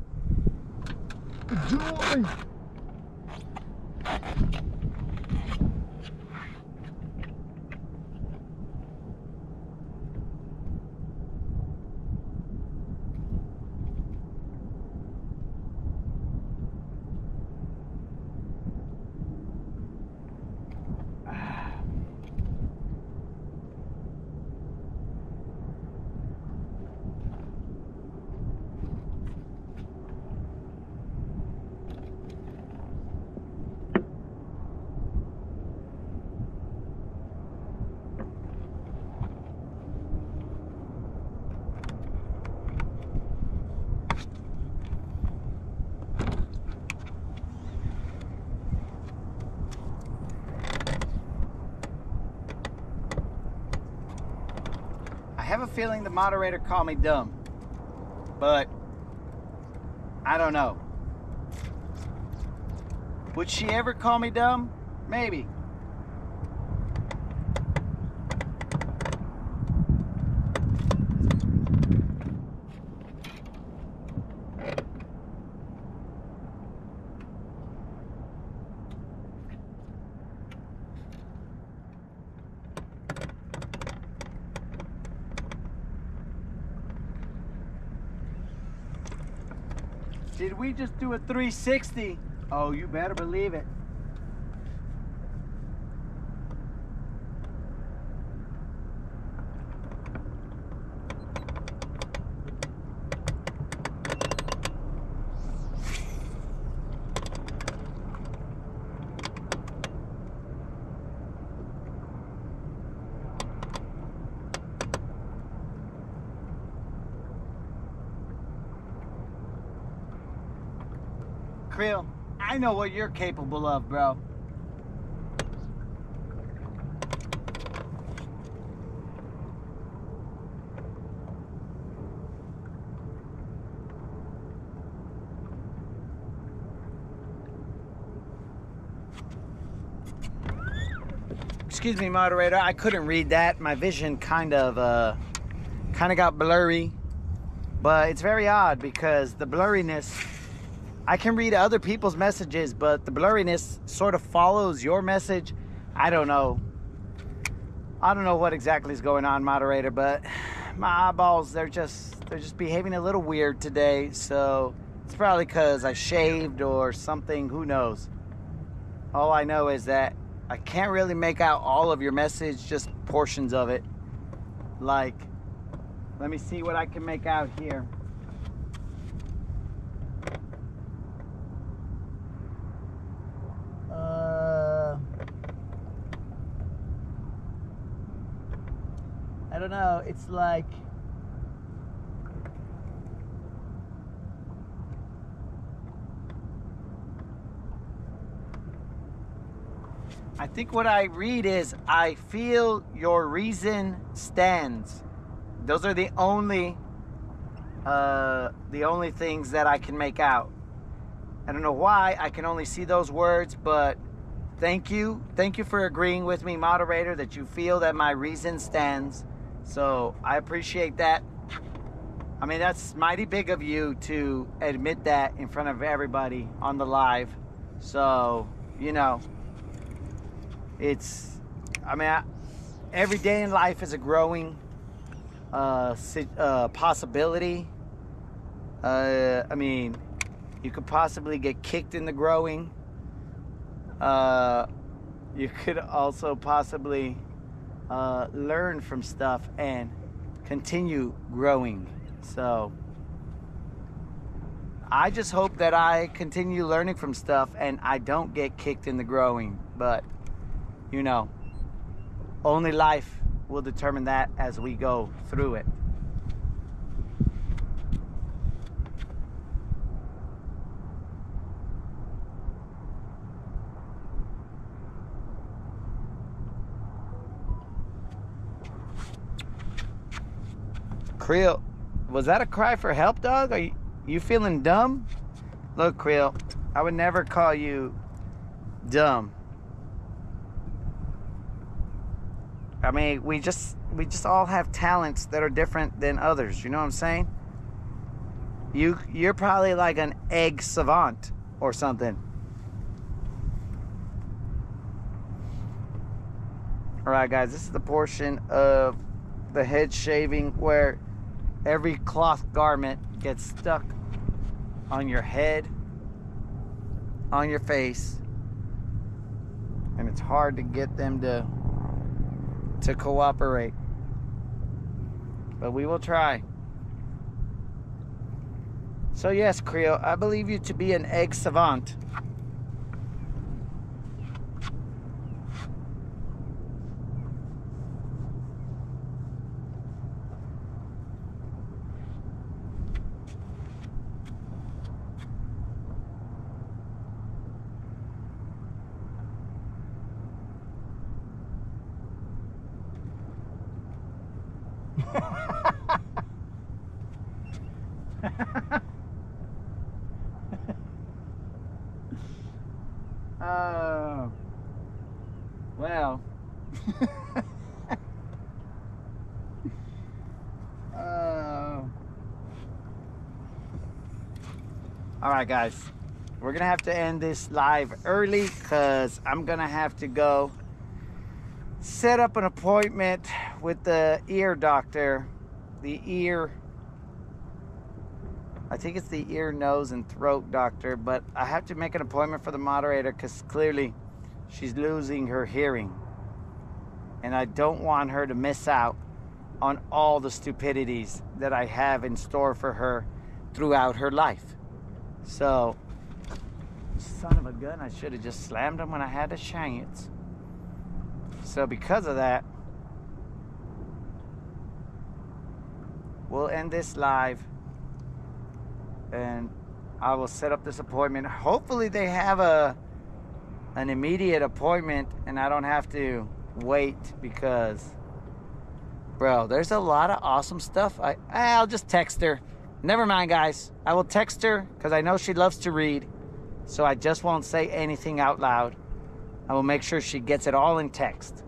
I have a feeling the moderator called me dumb, but I don't know. Would she ever call me dumb? Maybe. Did we just do a 360? Oh, you better believe it. Creel, I know what you're capable of, bro. Excuse me, moderator. I couldn't read that. My vision kind of got blurry, but it's very odd because the blurriness, I can read other people's messages, but the blurriness sort of follows your message. I don't know what exactly is going on, moderator, but my eyeballs, they're just behaving a little weird today. So it's probably because I shaved or something. Who knows? All I know is that I can't really make out all of your message, just portions of it. Like, let me see what I can make out here. I don't know, it's like I think what I read is, I feel your reason stands. Those are the only things that I can make out. I don't know why I can only see those words, but thank you for agreeing with me, moderator, that you feel that my reason stands. So I appreciate that. I mean, that's mighty big of you to admit that in front of everybody on the live. So, you know, it's, I mean, every day in life is a growing possibility. I mean, you could possibly get kicked in the growing. You could also possibly learn from stuff and continue growing. So I just hope that I continue learning from stuff and I don't get kicked in the growing. But, you know, only life will determine that as we go through it. Creel, was that a cry for help, dog? Are you feeling dumb? Look, Creel, I would never call you dumb. I mean, we just all have talents that are different than others. You know what I'm saying? You're probably like an egg savant or something. All right, guys, this is the portion of the head shaving where every cloth garment gets stuck on your head, on your face, and it's hard to get them to cooperate, but we will try. So yes, Creel, I believe you to be an egg savant. Oh, well. All right, guys, we're gonna have to end this live early because I'm gonna have to go set up an appointment with the ear doctor. I think it's the ear, nose, and throat doctor, but I have to make an appointment for the moderator because clearly she's losing her hearing. And I don't want her to miss out on all the stupidities that I have in store for her throughout her life. So, son of a gun, I should have just slammed him when I had a chance. So because of that, we'll end this live and I will set up this appointment. Hopefully they have an immediate appointment and I don't have to wait because, bro, there's a lot of awesome stuff. I'll just text her. Never mind, guys. I will text her because I know she loves to read. So I just won't say anything out loud. I will make sure she gets it all in text.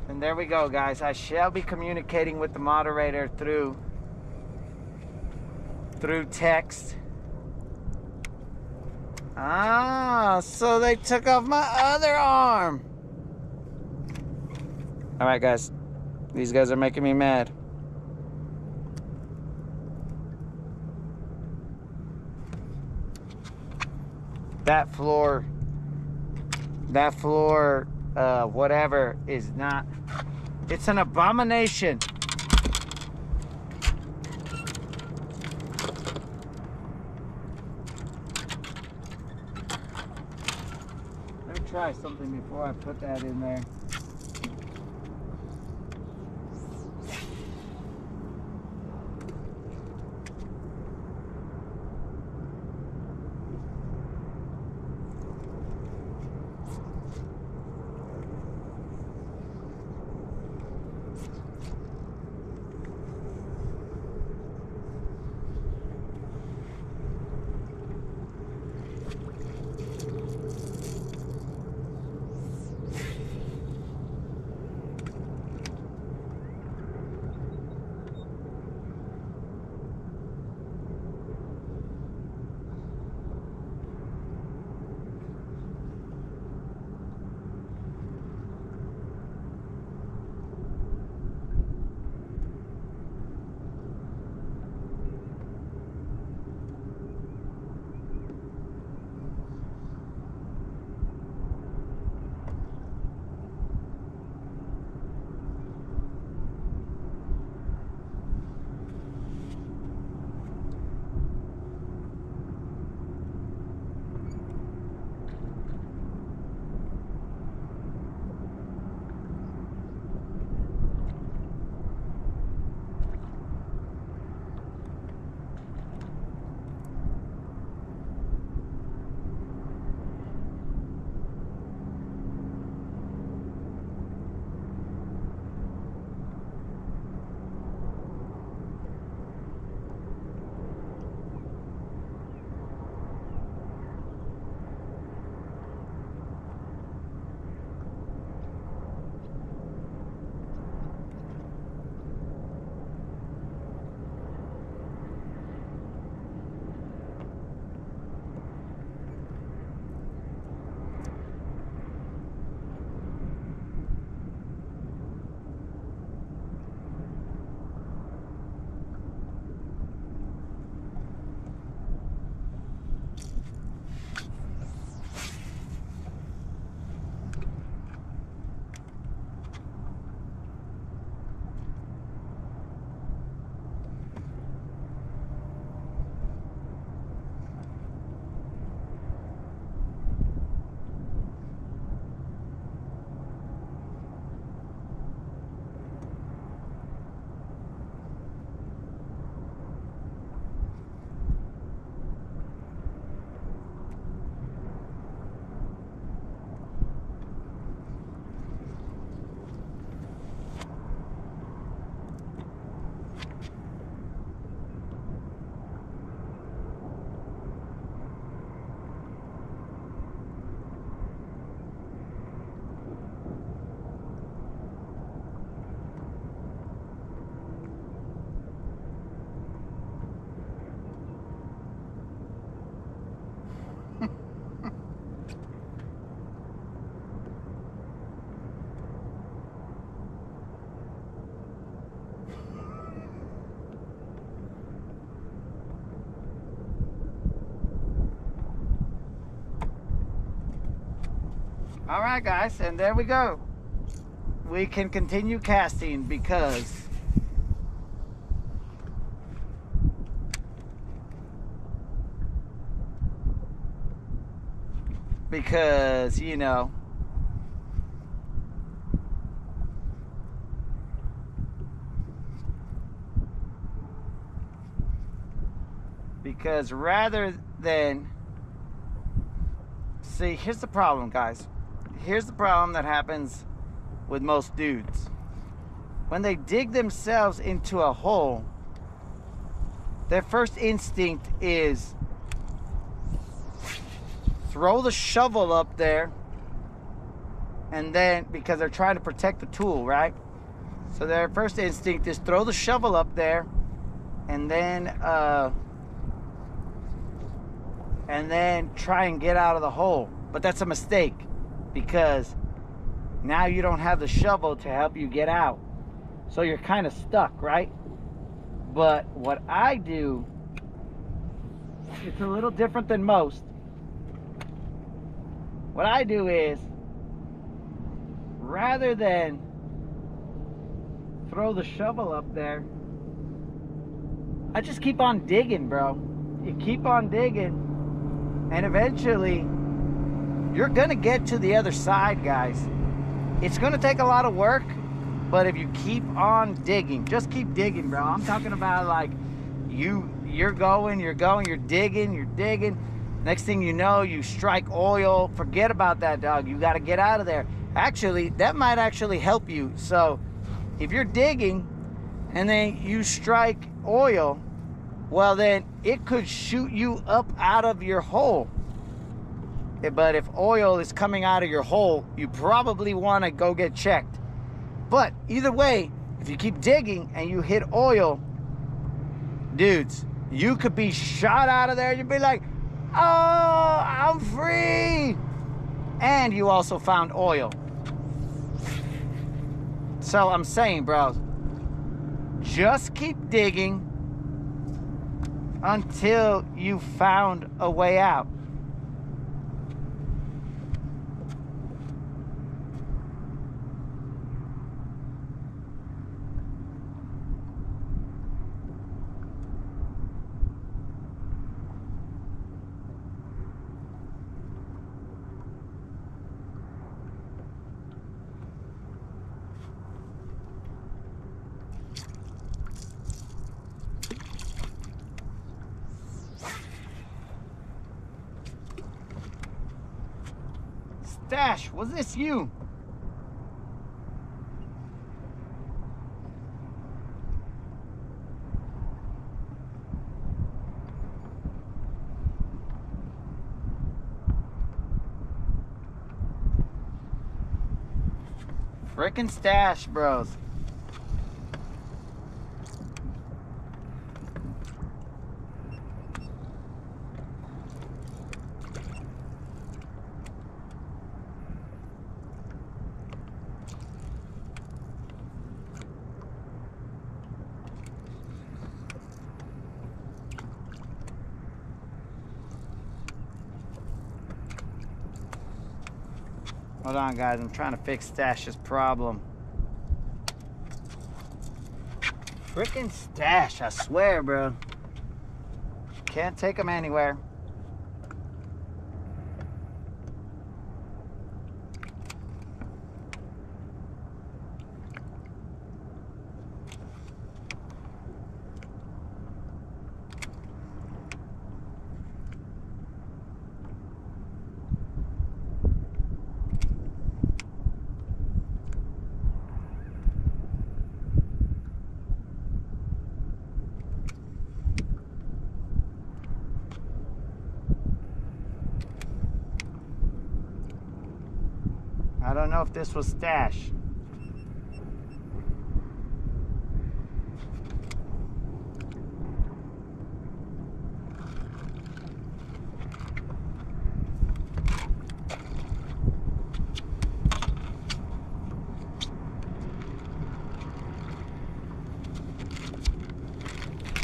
And there we go, guys. I shall be communicating with the moderator through text. Ah, so they took off my other arm. All right, guys. These guys are making me mad. That floor, whatever, is not, it's an abomination. Let me try something before I put that in there. All right, guys, and there we go. We can continue casting because you know, because rather than, see, here's the problem, guys. Here's the problem that happens with most dudes. When they dig themselves into a hole, their first instinct is throw the shovel up there, and then, because they're trying to protect the tool, right? So their first instinct is throw the shovel up there, and then and then try and get out of the hole. But that's a mistake, because now you don't have the shovel to help you get out. So you're kind of stuck, right? But what I do, it's a little different than most. What I do is, rather than throw the shovel up there, I just keep on digging, bro. You keep on digging, and eventually you're gonna get to the other side, guys. It's gonna take a lot of work, but if you keep on digging, just keep digging, bro. I'm talking about like you're digging. Next thing you know, you strike oil. Forget about that, dog. You got to get out of there. Actually, that might actually help you. So if you're digging and then you strike oil, well, then it could shoot you up out of your hole. But if oil is coming out of your hole, you probably want to go get checked. But either way, if you keep digging and you hit oil, dudes, you could be shot out of there. You'd be like, oh, I'm free. And you also found oil. So I'm saying, bro, just keep digging until you found a way out. Stash, was this you? Frickin' Stash, bros. Hold on, guys. I'm trying to fix Stash's problem. Frickin' Stash, I swear, bro. Can't take him anywhere. I don't know if this was Stash.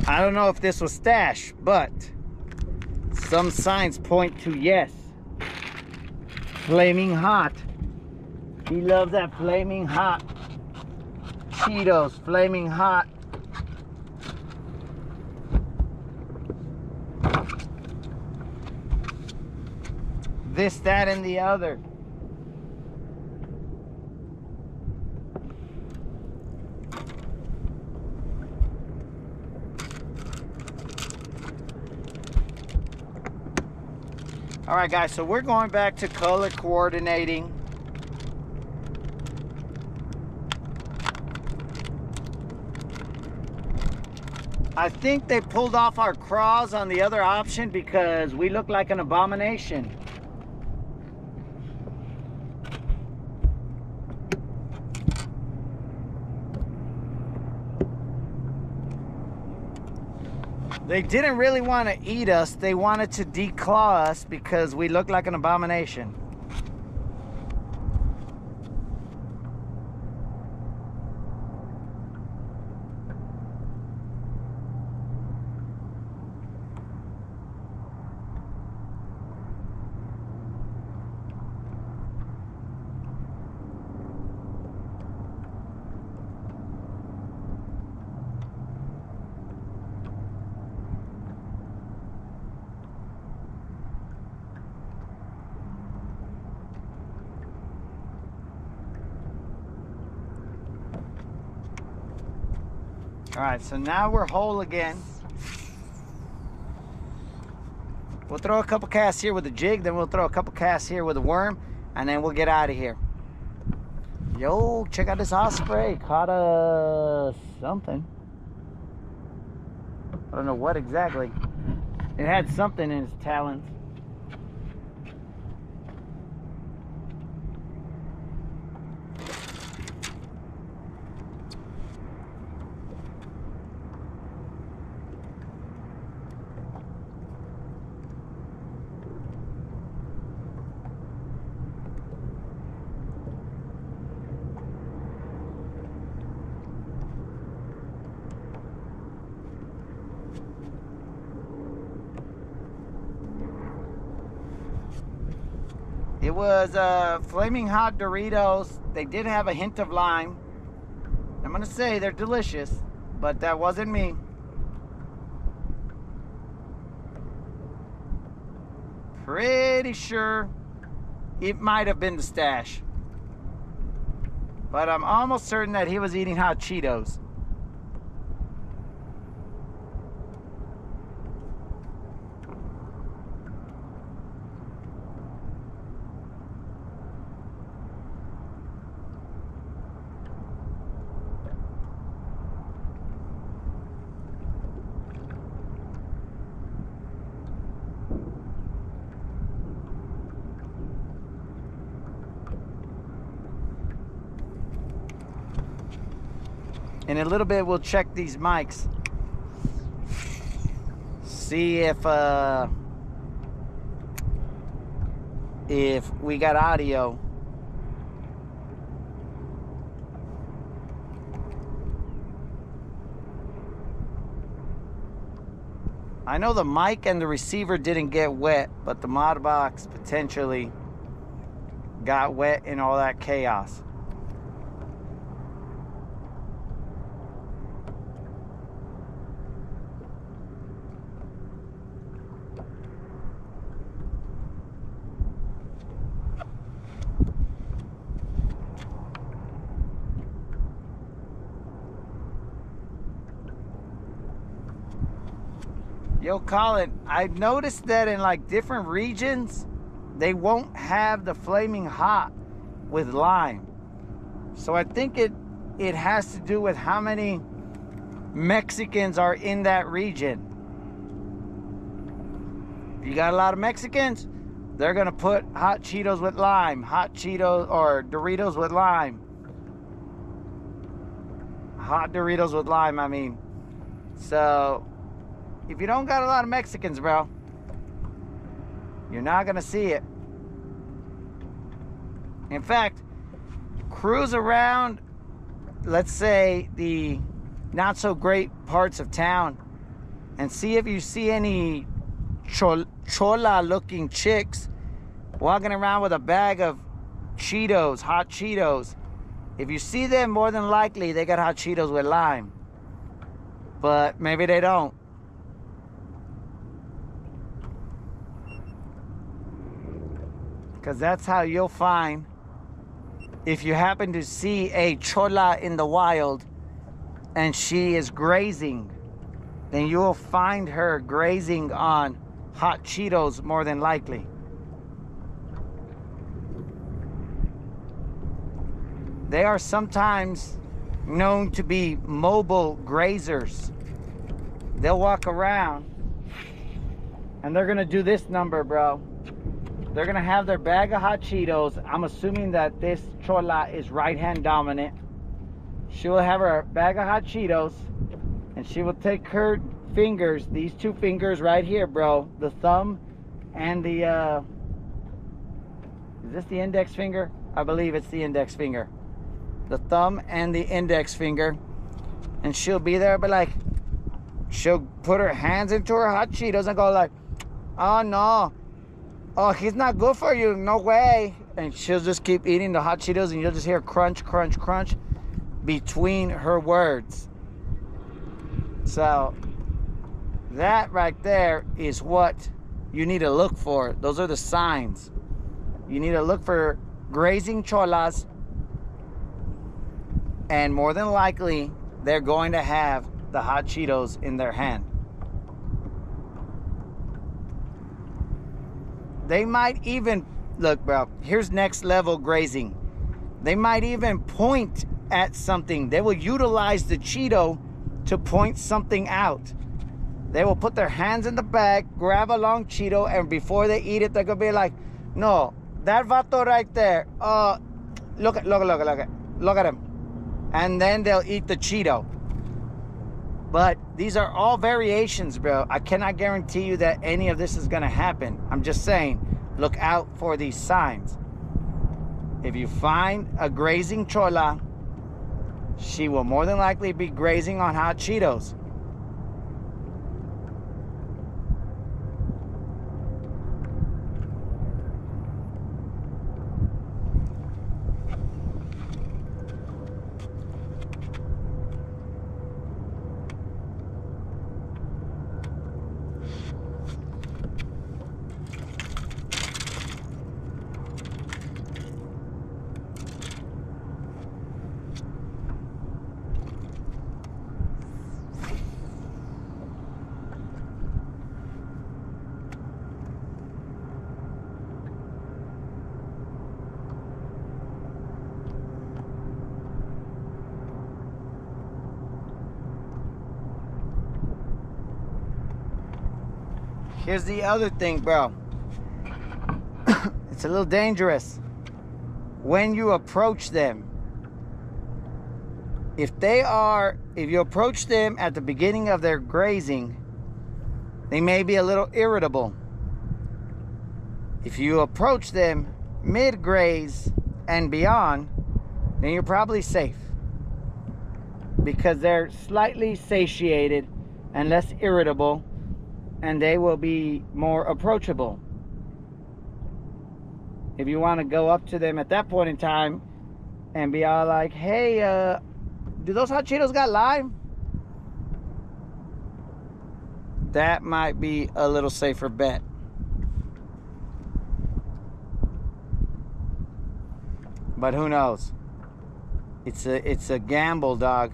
I don't know if this was Stash, but some signs point to yes. Flaming hot. He loves that flaming hot. Cheetos, flaming hot. This, that, and the other. All right, guys, so we're going back to color coordinating. I think they pulled off our craws on the other option because we look like an abomination. They didn't really want to eat us. They wanted to declaw us because we look like an abomination. All right, so now we're whole again. We'll throw a couple casts here with a jig, then we'll throw a couple casts here with a worm, and then we'll get out of here. Yo, check out this osprey. Caught a something. I don't know what exactly. It had something in its talons. It was flaming hot Doritos. They did have a hint of lime. I'm gonna say they're delicious, but that wasn't me. Pretty sure it might have been the stash, but I'm almost certain that he was eating hot Cheetos. In a little bit, we'll check these mics. See if we got audio. I know the mic and the receiver didn't get wet, but the mod box potentially got wet in all that chaos. Yo, Colin, I've noticed that in like different regions, they won't have the flaming hot with lime. So I think it has to do with how many Mexicans are in that region. If you got a lot of Mexicans, they're gonna put hot Cheetos with lime, hot Cheetos or Doritos with lime. Hot Doritos with lime, I mean. So if you don't got a lot of Mexicans, bro, you're not gonna see it. In fact, cruise around, let's say, the not so great parts of town and see if you see any Chola looking chicks walking around with a bag of Cheetos, hot Cheetos. If you see them, more than likely they got hot Cheetos with lime, but maybe they don't. Because that's how you'll find, if you happen to see a Chola in the wild and she is grazing, then you will find her grazing on hot Cheetos more than likely. They are sometimes known to be mobile grazers. They'll walk around and they're gonna do this number, bro. They're gonna have their bag of hot Cheetos. I'm assuming that this Chola is right-hand dominant. She will have her bag of hot Cheetos and she will take her fingers, these two fingers right here, bro, the thumb and the is this the index finger? I believe it's the index finger. The thumb and the index finger. And she'll be there, but like, she'll put her hands into her hot Cheetos and go like, oh no, oh, he's not good for you, no way. And she'll just keep eating the hot Cheetos, and you'll just hear crunch, crunch, crunch between her words. So that right there is what you need to look for. Those are the signs. You need to look for grazing cholas, and more than likely they're going to have the hot Cheetos in their hand. They might even, look bro, here's next level grazing. They might even point at something. They will utilize the Cheeto to point something out. They will put their hands in the bag, grab a long Cheeto, and before they eat it, they're gonna be like, no, that vato right there, look at him. And then they'll eat the Cheeto. But these are all variations, bro. I cannot guarantee you that any of this is gonna happen. I'm just saying, look out for these signs. If you find a grazing chola, she will more than likely be grazing on hot Cheetos. Here's the other thing, bro. It's a little dangerous. When you approach them, if you approach them at the beginning of their grazing, they may be a little irritable. If you approach them mid-graze and beyond, then you're probably safe, because they're slightly satiated and less irritable, and they will be more approachable. If you want to go up to them at that point in time and be all like, hey, do those hot Cheetos got lime? That might be a little safer bet. But who knows? It's a gamble, dog.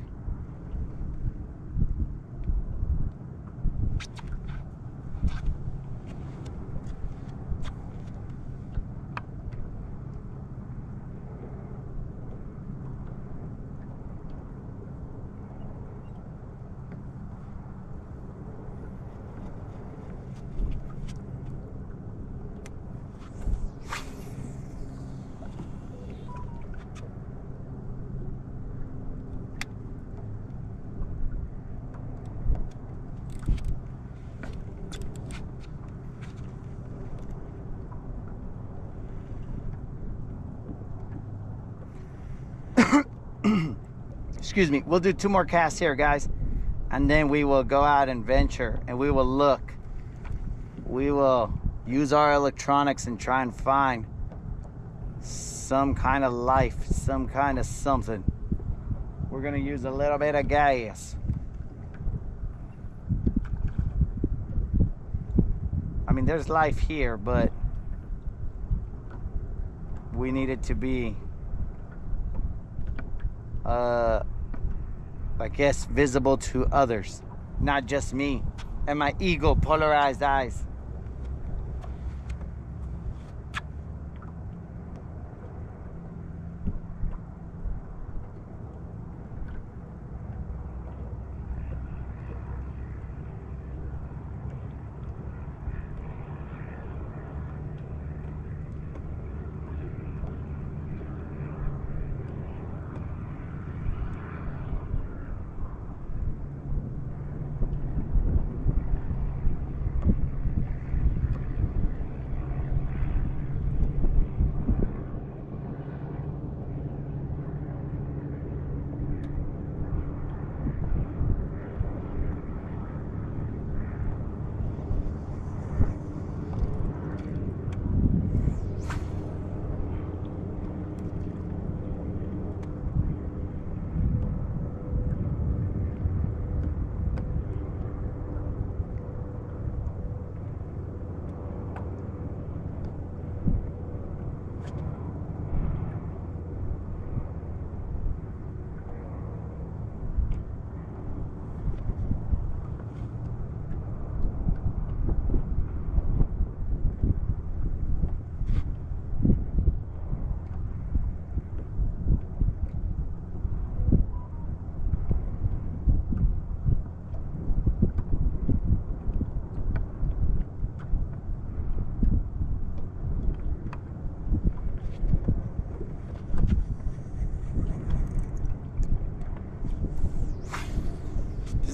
Excuse me. We'll do 2 more casts here, guys, and then we will go out and venture, and we will look. We will use our electronics and try and find some kind of life, some kind of something. We're gonna use a little bit of gas. I mean, there's life here, but we need it to be I guess visible to others, not just me and my ego polarized eyes.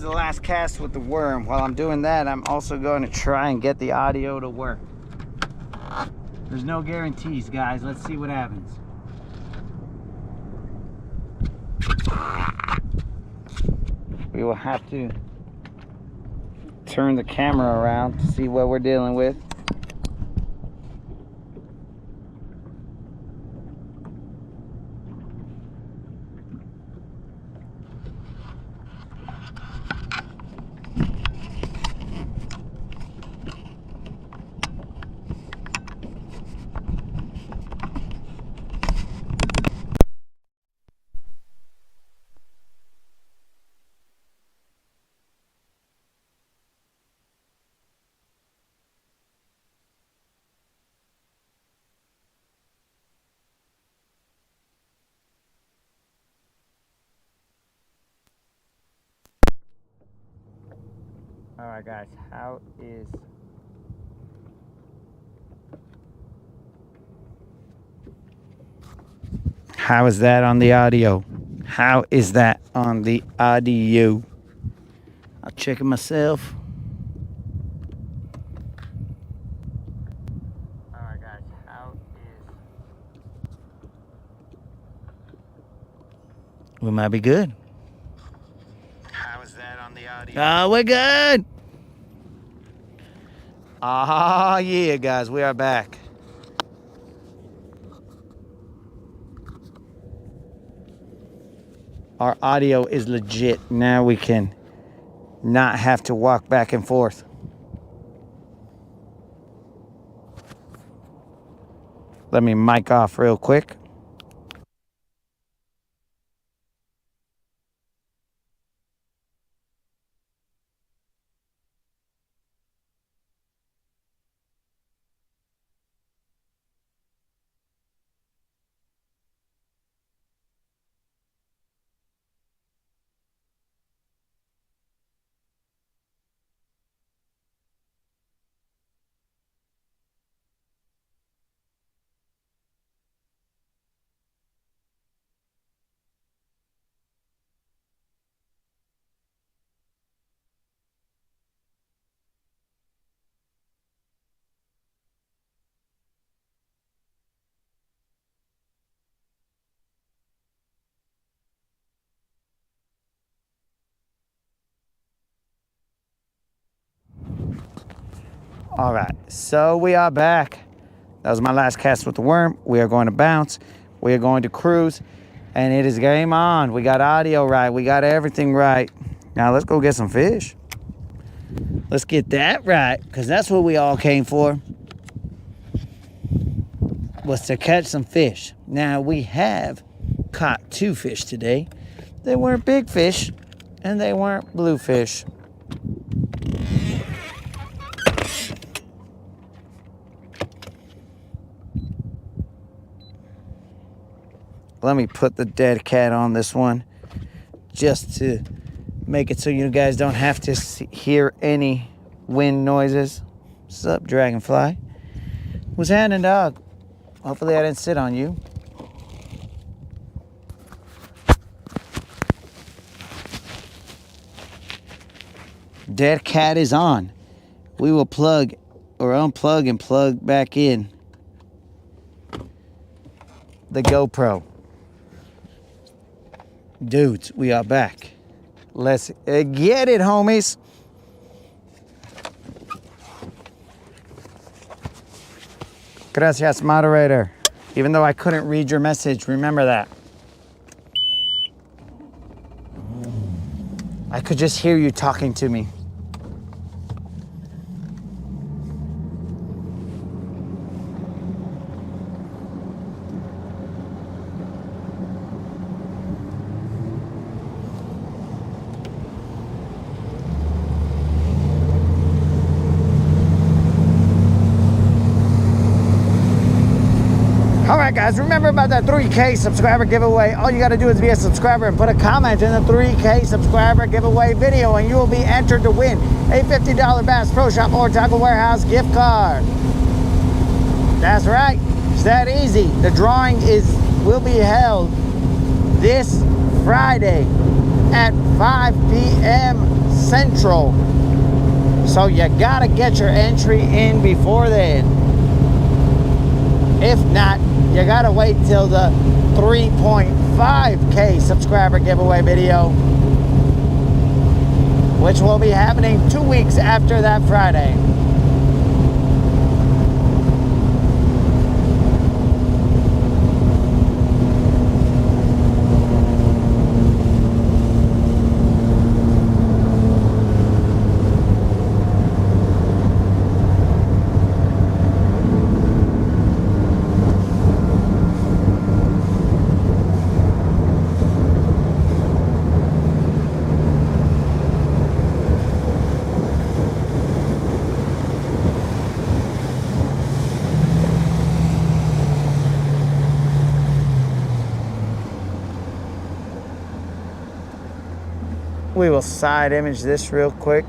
the last cast with the worm. While I'm doing that, I'm also going to try and get the audio to work. There's no guarantees, guys. Let's see what happens. We will have to turn the camera around to see what we're dealing with. All right, guys, how is that on the audio? How is that on the audio? I'll check it myself. All right, guys, we might be good. How is that on the audio? Oh, we're good. Ah, yeah, guys, we are back. Our audio is legit. Now we can not have to walk back and forth. Let me mic off real quick. All right, so we are back. That was my last cast with the worm. We are going to bounce. We are going to cruise, and it is game on. We got audio right. We got everything right. Now let's go get some fish. Let's get that right, because that's what we all came for, was to catch some fish. Now we have caught 2 fish today. They weren't big fish, and they weren't bluefish. Let me put the dead cat on this one just to make it so you guys don't have to hear any wind noises. What's up, Dragonfly? Who's hand and dog? Hopefully I didn't sit on you. Dead cat is on. We will plug or unplug and plug back in the GoPro. Dudes, we are back. Let's get it, homies. Gracias, moderator. Even though I couldn't read your message, remember that. I could just hear you talking to me. All right, guys, remember about that 3K subscriber giveaway. All you got to do is be a subscriber and put a comment in the 3K subscriber giveaway video, and you will be entered to win a $50 Bass Pro Shop or Tackle Warehouse gift card. That's right. It's that easy. The drawing will be held this Friday at 5 p.m. Central. So you gotta get your entry in before then. If not, you gotta wait till the 3.5K subscriber giveaway video, which will be happening 2 weeks after that Friday. We will side image this real quick.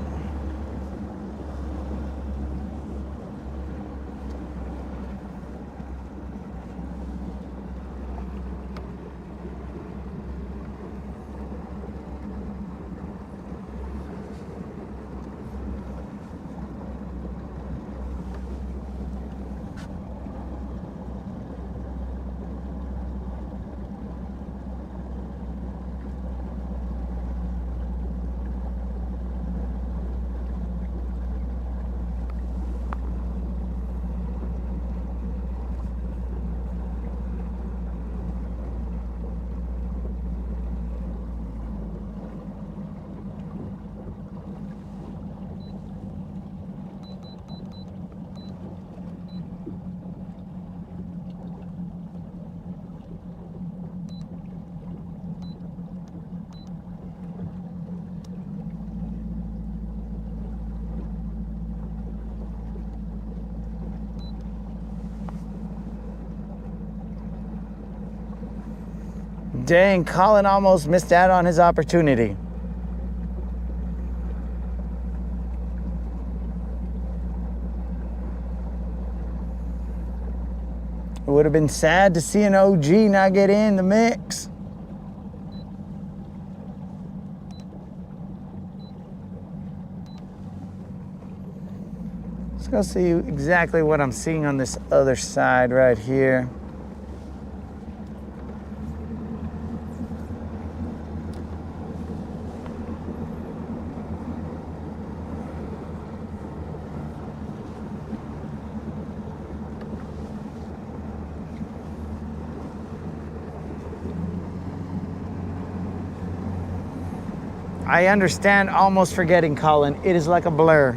Dang, Colin almost missed out on his opportunity. It would have been sad to see an OG not get in the mix. Let's go see exactly what I'm seeing on this other side right here. I understand almost forgetting, Colin. It is like a blur.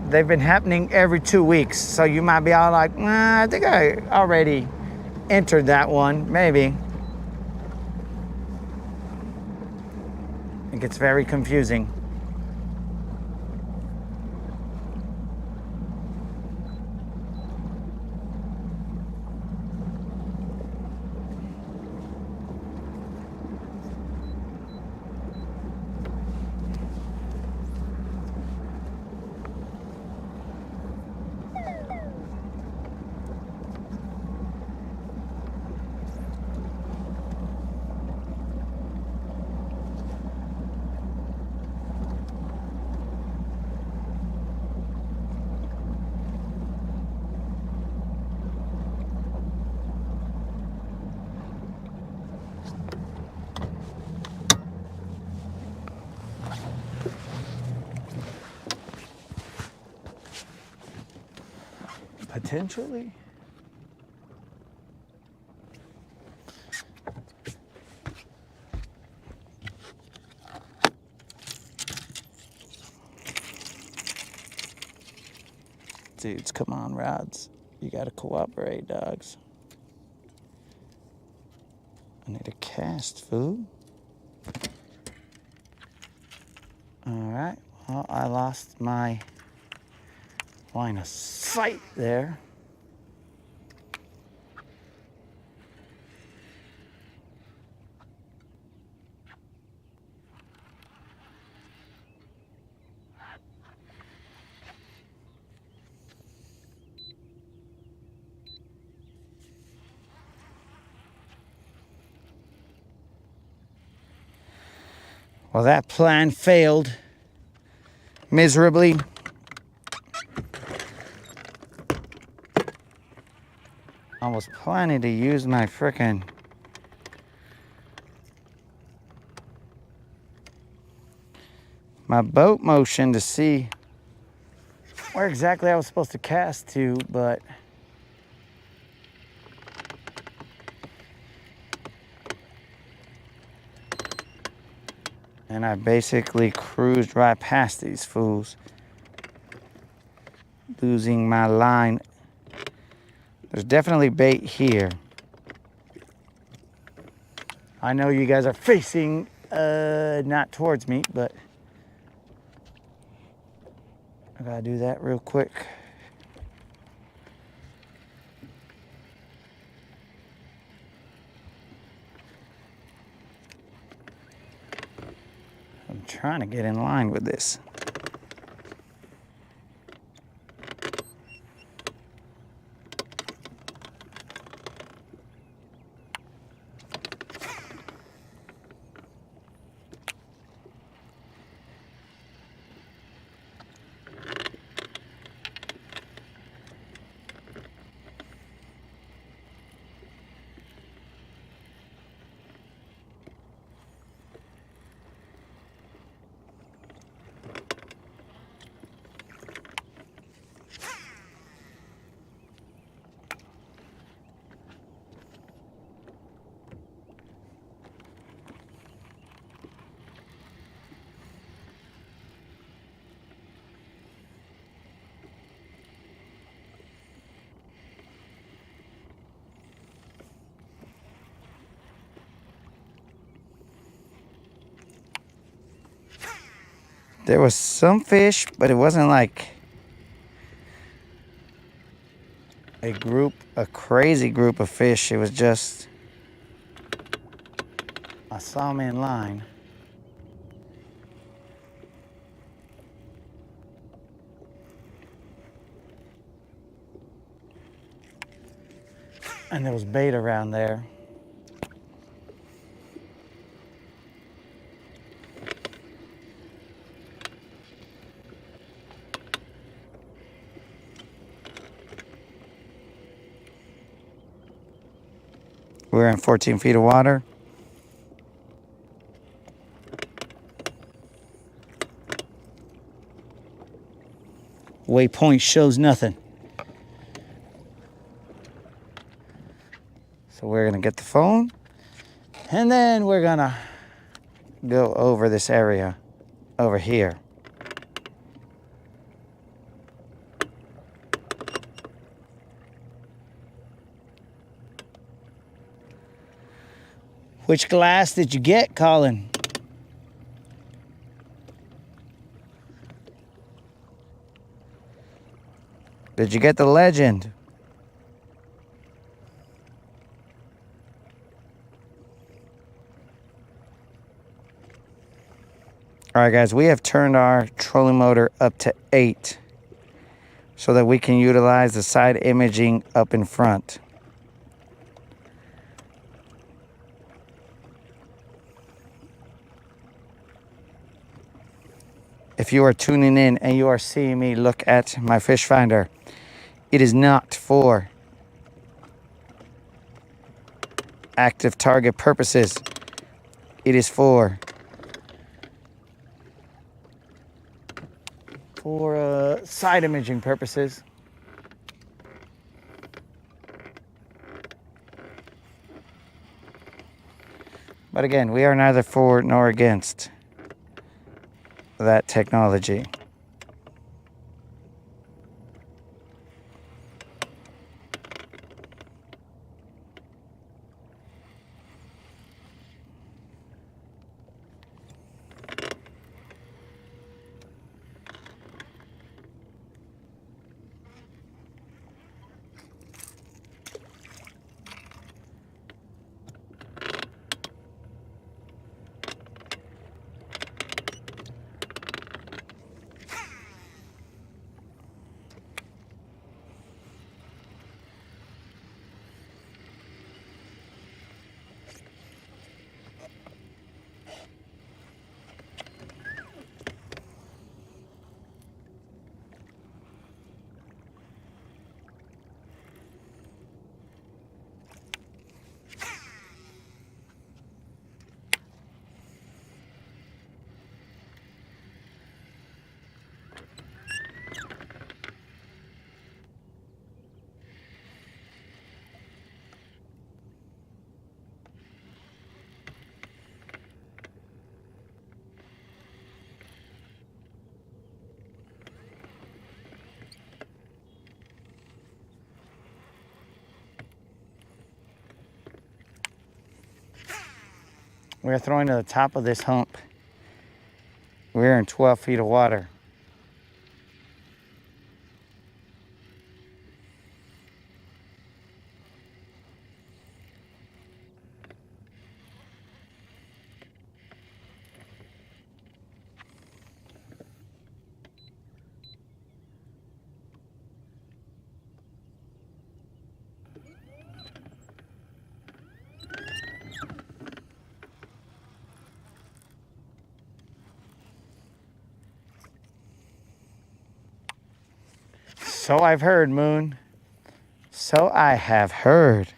They've been happening every 2 weeks, so you might be all like, nah, I think I already entered that one, maybe. It gets very confusing. Potentially. Dudes, come on, rods. You gotta cooperate, dogs. I need a cast, fool. All right, well, I lost my line of sight there. Well, that plan failed miserably. I was planning to use my my boat motion to see where exactly I was supposed to cast to, but and I basically cruised right past these fools, losing my line. There's definitely bait here. I know you guys are facing not towards me, but I gotta do that real quick. I'm trying to get in line with this. There was some fish, but it wasn't like a crazy group of fish. It was just, I saw them in line. And there was bait around there. We're in 14 feet of water. Waypoint shows nothing. So we're gonna get the phone, and then we're gonna go over this area over here. Which glass did you get, Colin? Did you get the legend? All right, guys, we have turned our trolling motor up to 8 so that we can utilize the side imaging up in front. If you are tuning in and you are seeing me look at my fish finder, it is not for active target purposes. It is for side imaging purposes. But again, we are neither for nor against that technology. We're throwing to the top of this hump. We're in 12 feet of water. So I've heard, Moon. So I have heard.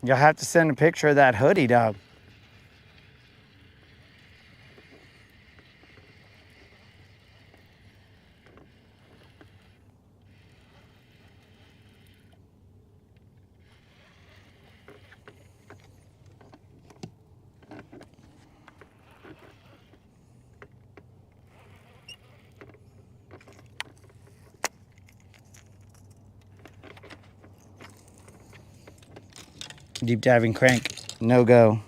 You'll have to send a picture of that hoodie, dog. Deep diving crank, no go.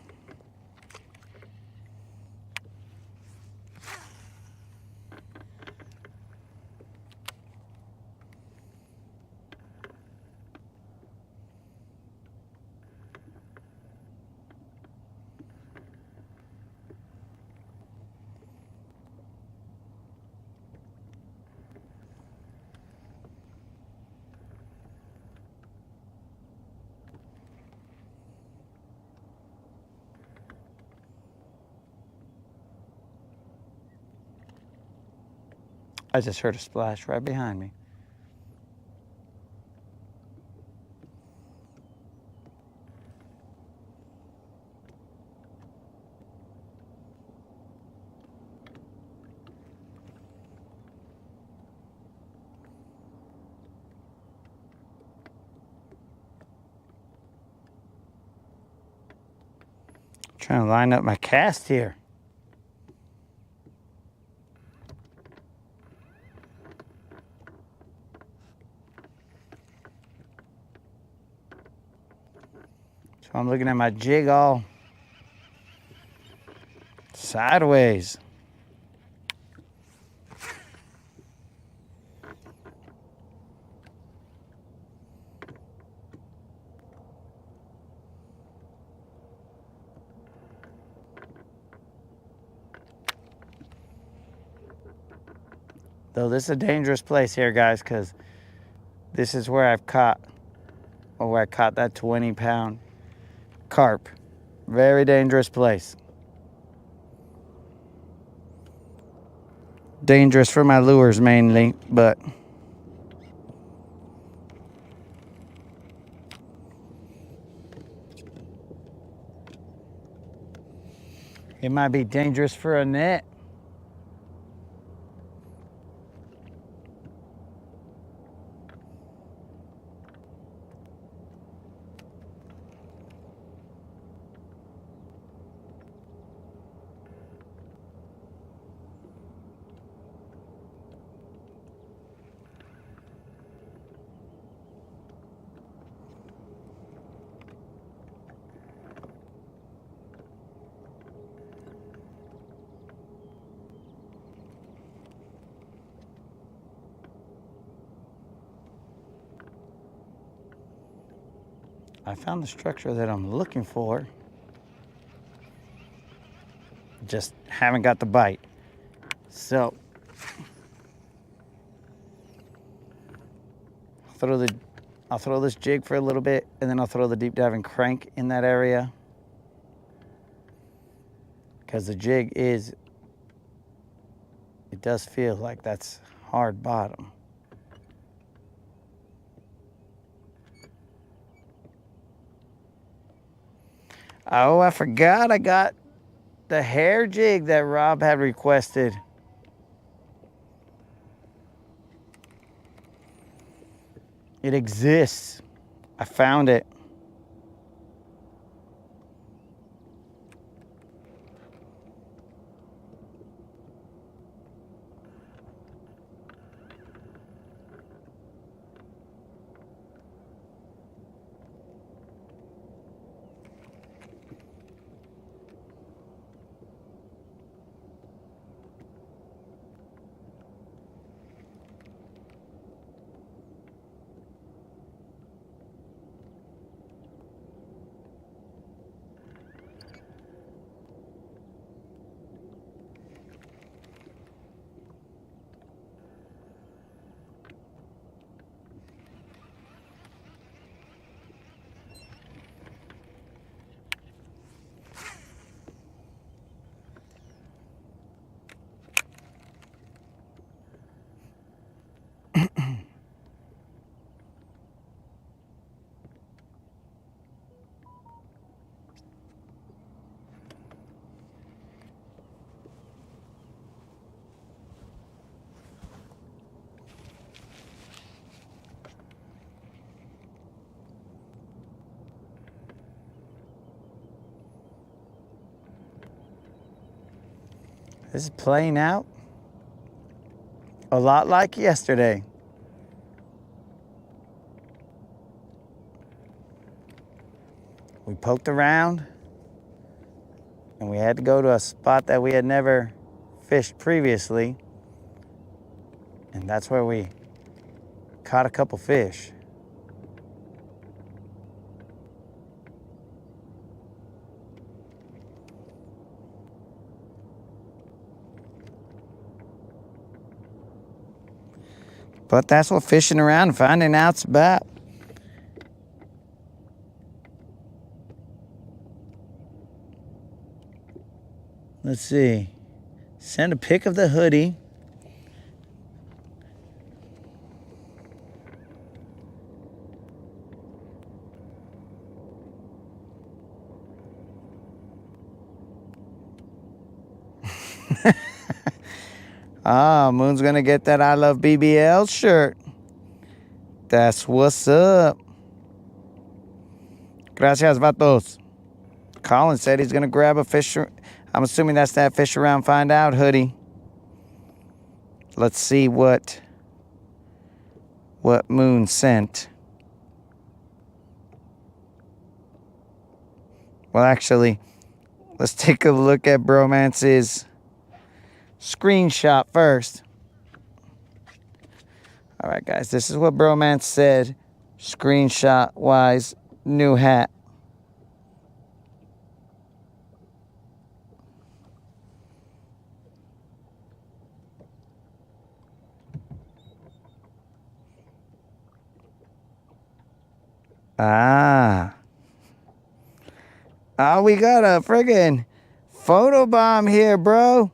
I just heard a splash right behind me. Trying to line up my cast here. So I'm looking at my jig all sideways. Though this is a dangerous place here, guys, because this is where I've caught, or where I caught that 20-pound carp. Very dangerous place. Dangerous for my lures mainly, but it might be dangerous for a net. I found the structure that I'm looking for. Just haven't got the bite. So I'll throw this jig for a little bit, and then I'll throw the deep diving crank in that area, because the jig it does feel like that's hard bottom. Oh, I forgot I got the hair jig that Rob had requested. It exists. I found it. This is playing out a lot like yesterday. We poked around, and we had to go to a spot that we had never fished previously, and that's where we caught a couple fish. But that's what fishing around and finding out's about. Let's see. Send a pic of the hoodie. Ah, Moon's gonna get that I Love BBL shirt. That's what's up. Gracias, vatos. Colin said he's gonna grab a fish. I'm assuming that's that fish around find out hoodie. Let's see what Moon sent. Well, actually, let's take a look at Bromance's screenshot first. All right, guys, this is what Bromance said, screenshot-wise, new hat. Ah. Oh, we got a friggin' photobomb here, bro.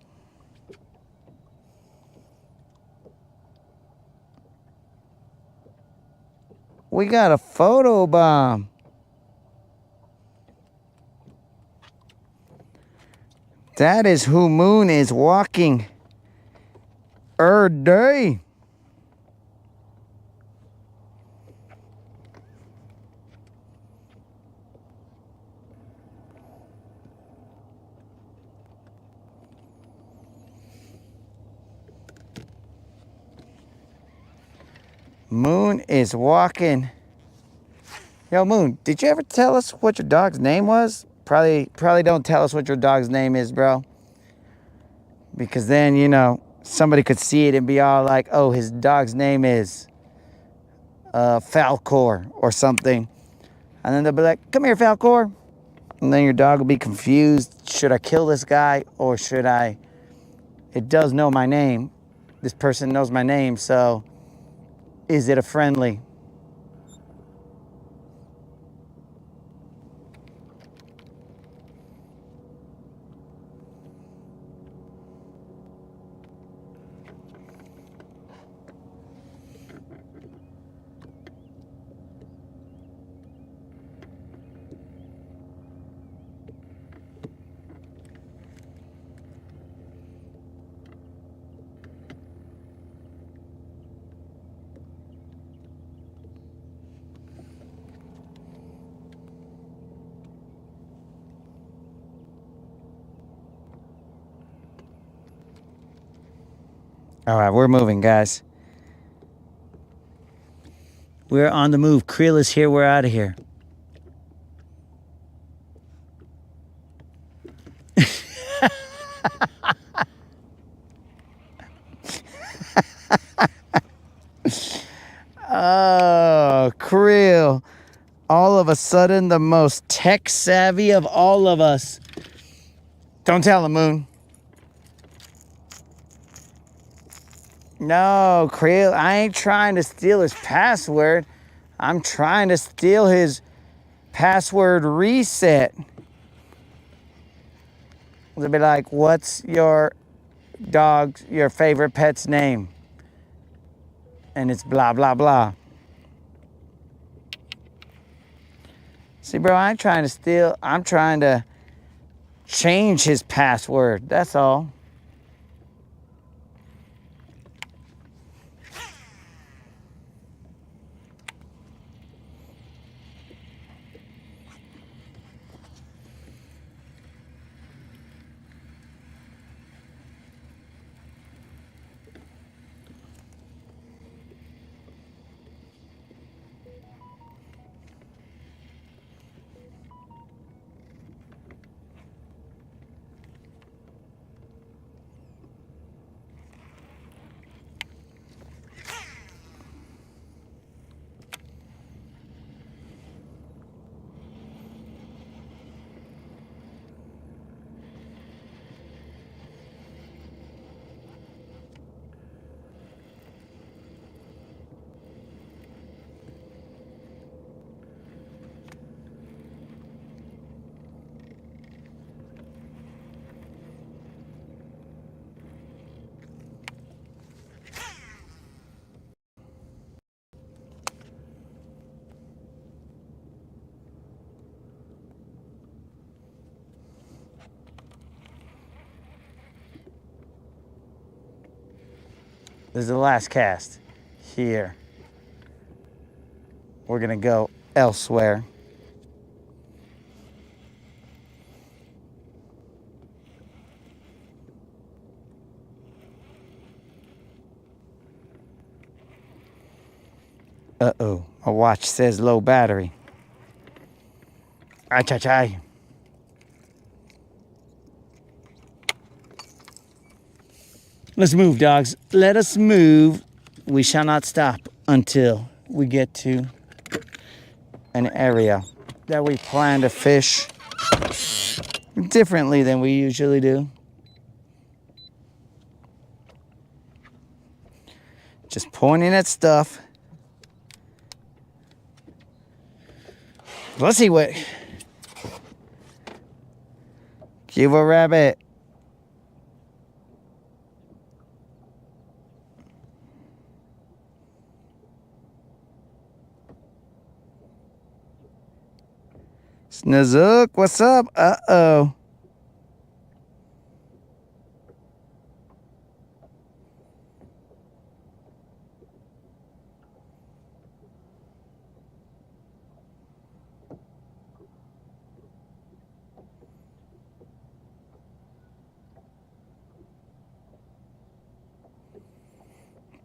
We got a photobomb. That is who Moon is walking day. Moon is walking. Yo, Moon, did you ever tell us what your dog's name was? Probably don't tell us what your dog's name is, bro. Because then, you know, somebody could see it and be all like, oh, his dog's name is Falcor or something. And then they'll be like, come here, Falcor. And then your dog will be confused. Should I kill this guy or should I? It does know my name. This person knows my name, so is it a friendly? All right, we're moving, guys. We're on the move. Creel is here. We're out of here. Oh, Creel. All of a sudden, the most tech savvy of all of us. Don't tell him, Moon. No, Creel, I ain't trying to steal his password. I'm trying to steal his password reset. They'll be like, what's your favorite pet's name? And it's blah, blah, blah. See, bro, I ain't trying to steal. I'm trying to change his password. That's all. This is the last cast here. We're gonna go elsewhere. Uh-oh, my watch says low battery. Ay. Let's move, dogs. Let us move. We shall not stop until we get to an area that we plan to fish differently than we usually do. Just pointing at stuff. Let's see what. Give a rabbit. Snazook, what's up? Uh-oh.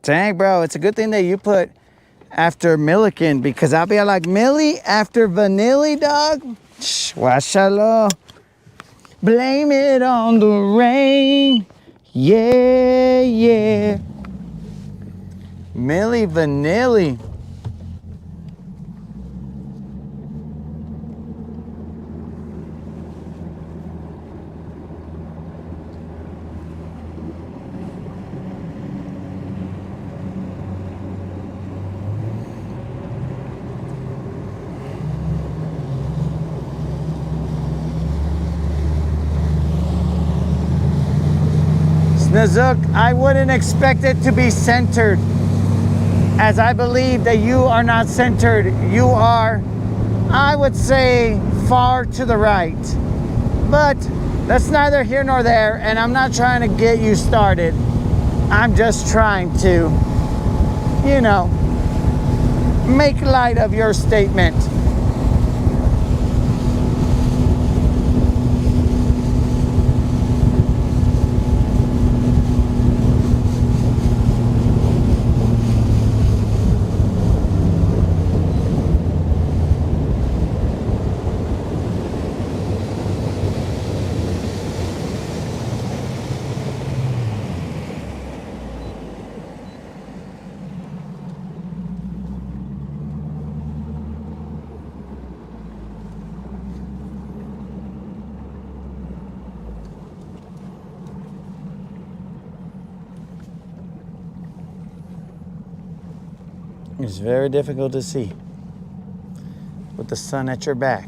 Dang, bro, it's a good thing that you put after Milliken, because I'll be like, Millie after Vanilli, dog? Washala. Blame it on the rain. Yeah. Millie Vanilli. Zook, I wouldn't expect it to be centered, as I believe that you are not centered. You are, I would say, far to the right. But that's neither here nor there, and I'm not trying to get you started. I'm just trying to, you know, make light of your statement. It's very difficult to see with the sun at your back.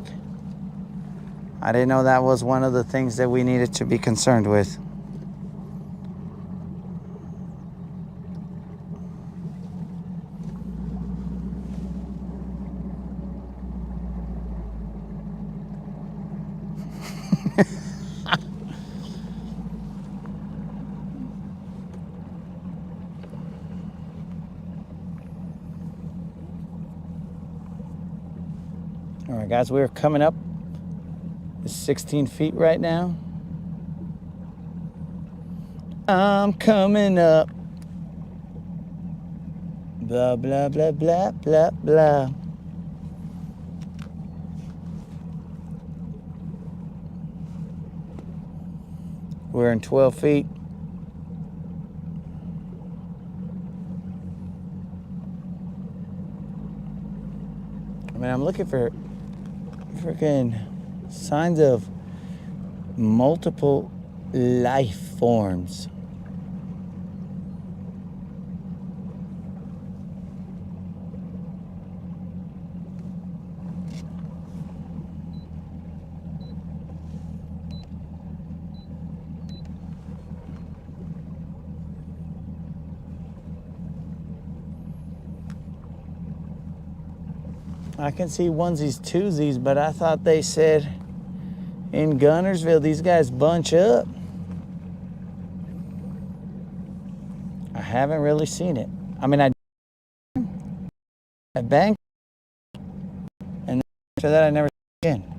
I didn't know that was one of the things that we needed to be concerned with. All right, guys, we're coming up. It's 16 feet right now. I'm coming up. Blah, blah, blah, blah, blah, blah. We're in 12 feet. I mean, I'm looking for freaking signs of multiple life forms. I can see onesies, twosies, but I thought they said in Guntersville these guys bunch up. I haven't really seen it. I mean, I banked, and after that I never saw it again.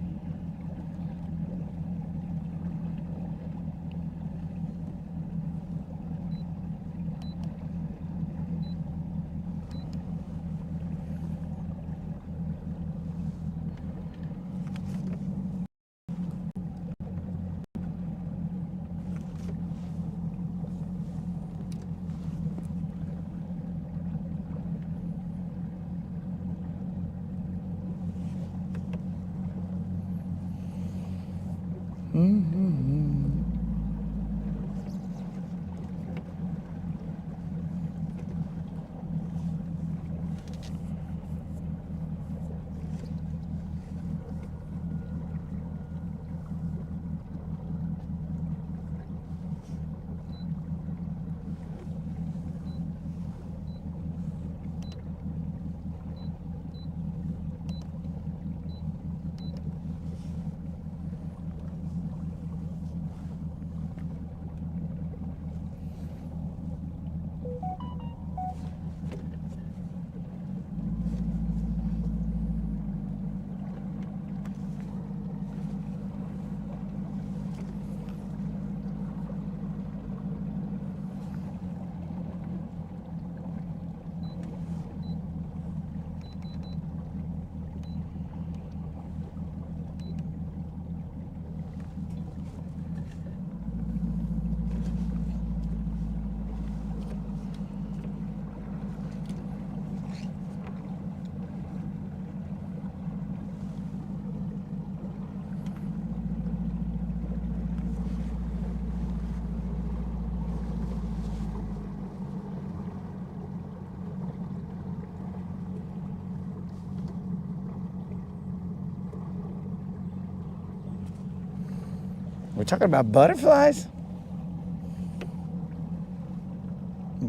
We're talking about butterflies?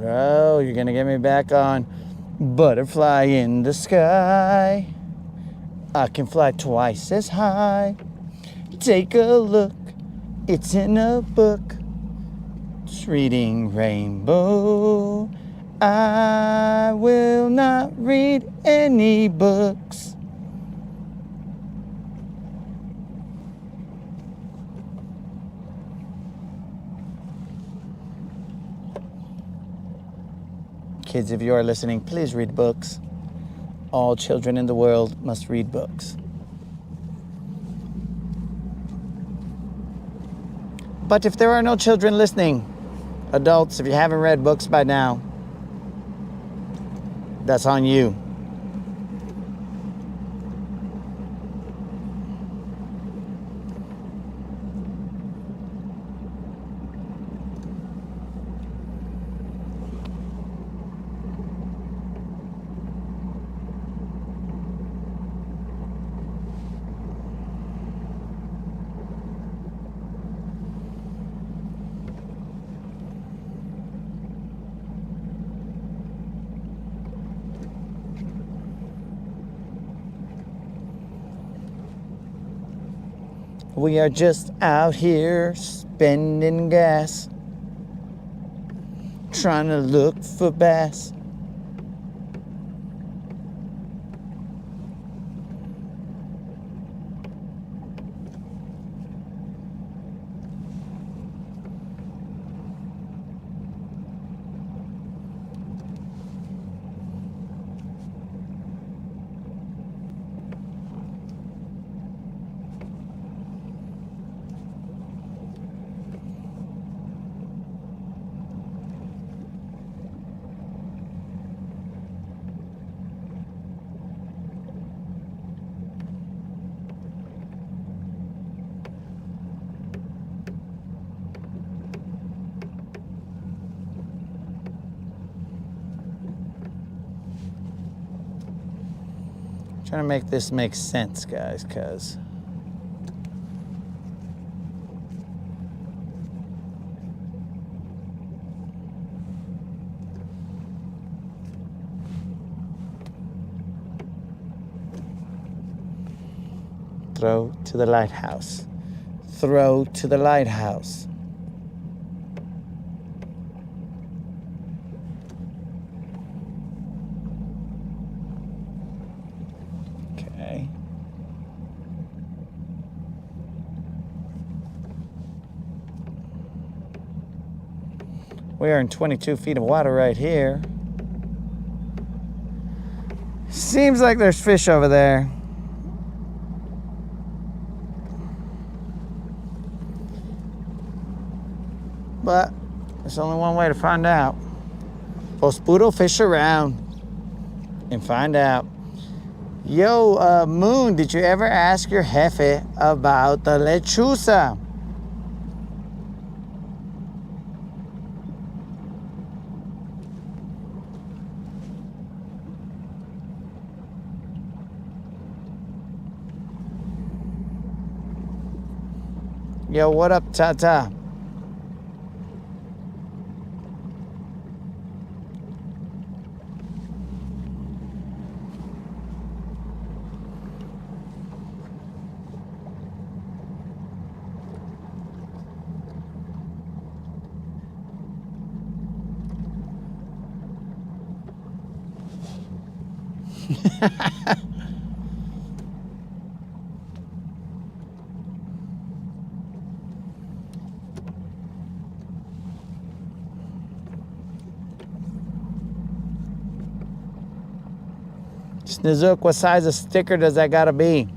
Bro, you're gonna get me back on butterfly in the sky. I can fly twice as high. Take a look, it's in a book. It's reading Rainbow. I will not read any books. Kids, if you are listening, please read books. All children in the world must read books. But if there are no children listening, adults, if you haven't read books by now, that's on you. We are just out here spending gas, trying to look for bass. Trying to make this make sense, guys, because throw to the lighthouse. Throw to the lighthouse. Okay. We are in 22 feet of water right here. Seems like there's fish over there. But there's only one way to find out. Pospudo fish around and find out. Yo, Moon, did you ever ask your jefe about the lechuza? Yo, what up, Tata? Snizook, what size of sticker does that gotta be?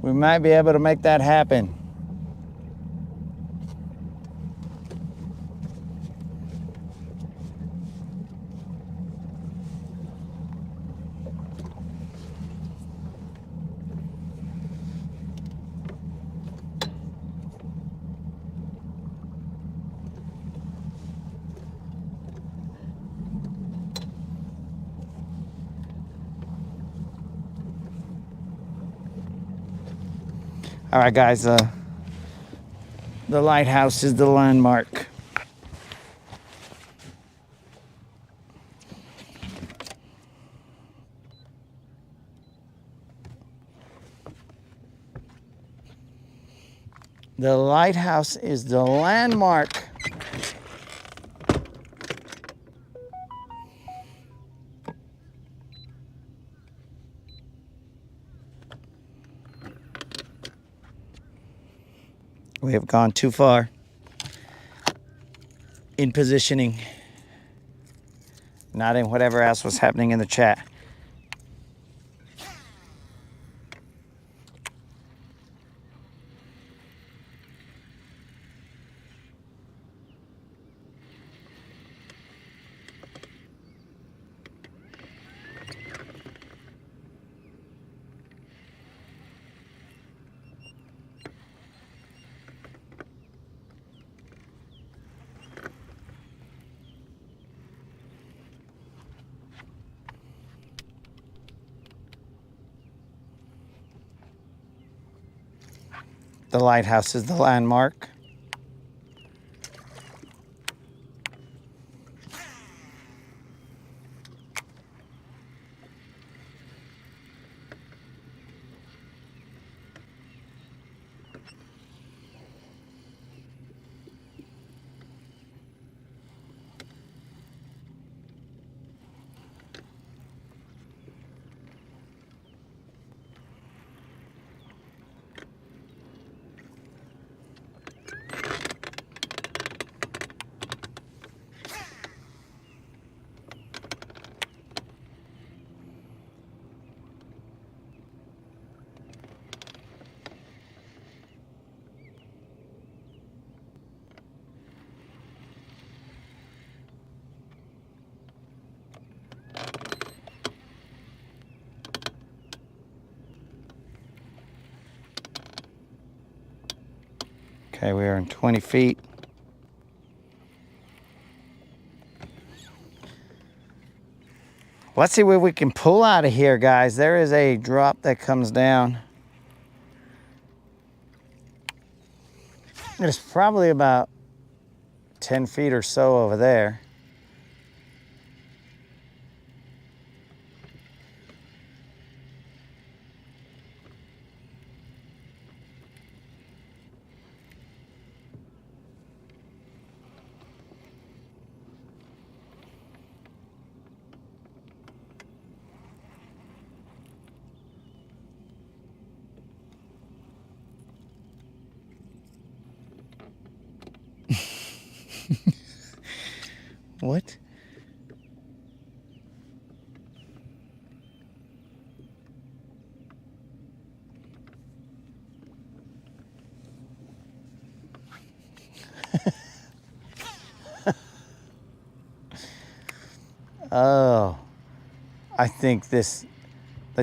We might be able to make that happen. All right, guys. The lighthouse is the landmark. The lighthouse is the landmark. We have gone too far in positioning, not in whatever else was happening in the chat. The lighthouse is the landmark. Okay, we are in 20 feet. Let's see what we can pull out of here, guys. There is a drop that comes down. It's probably about 10 feet or so over there. What? Oh, I think the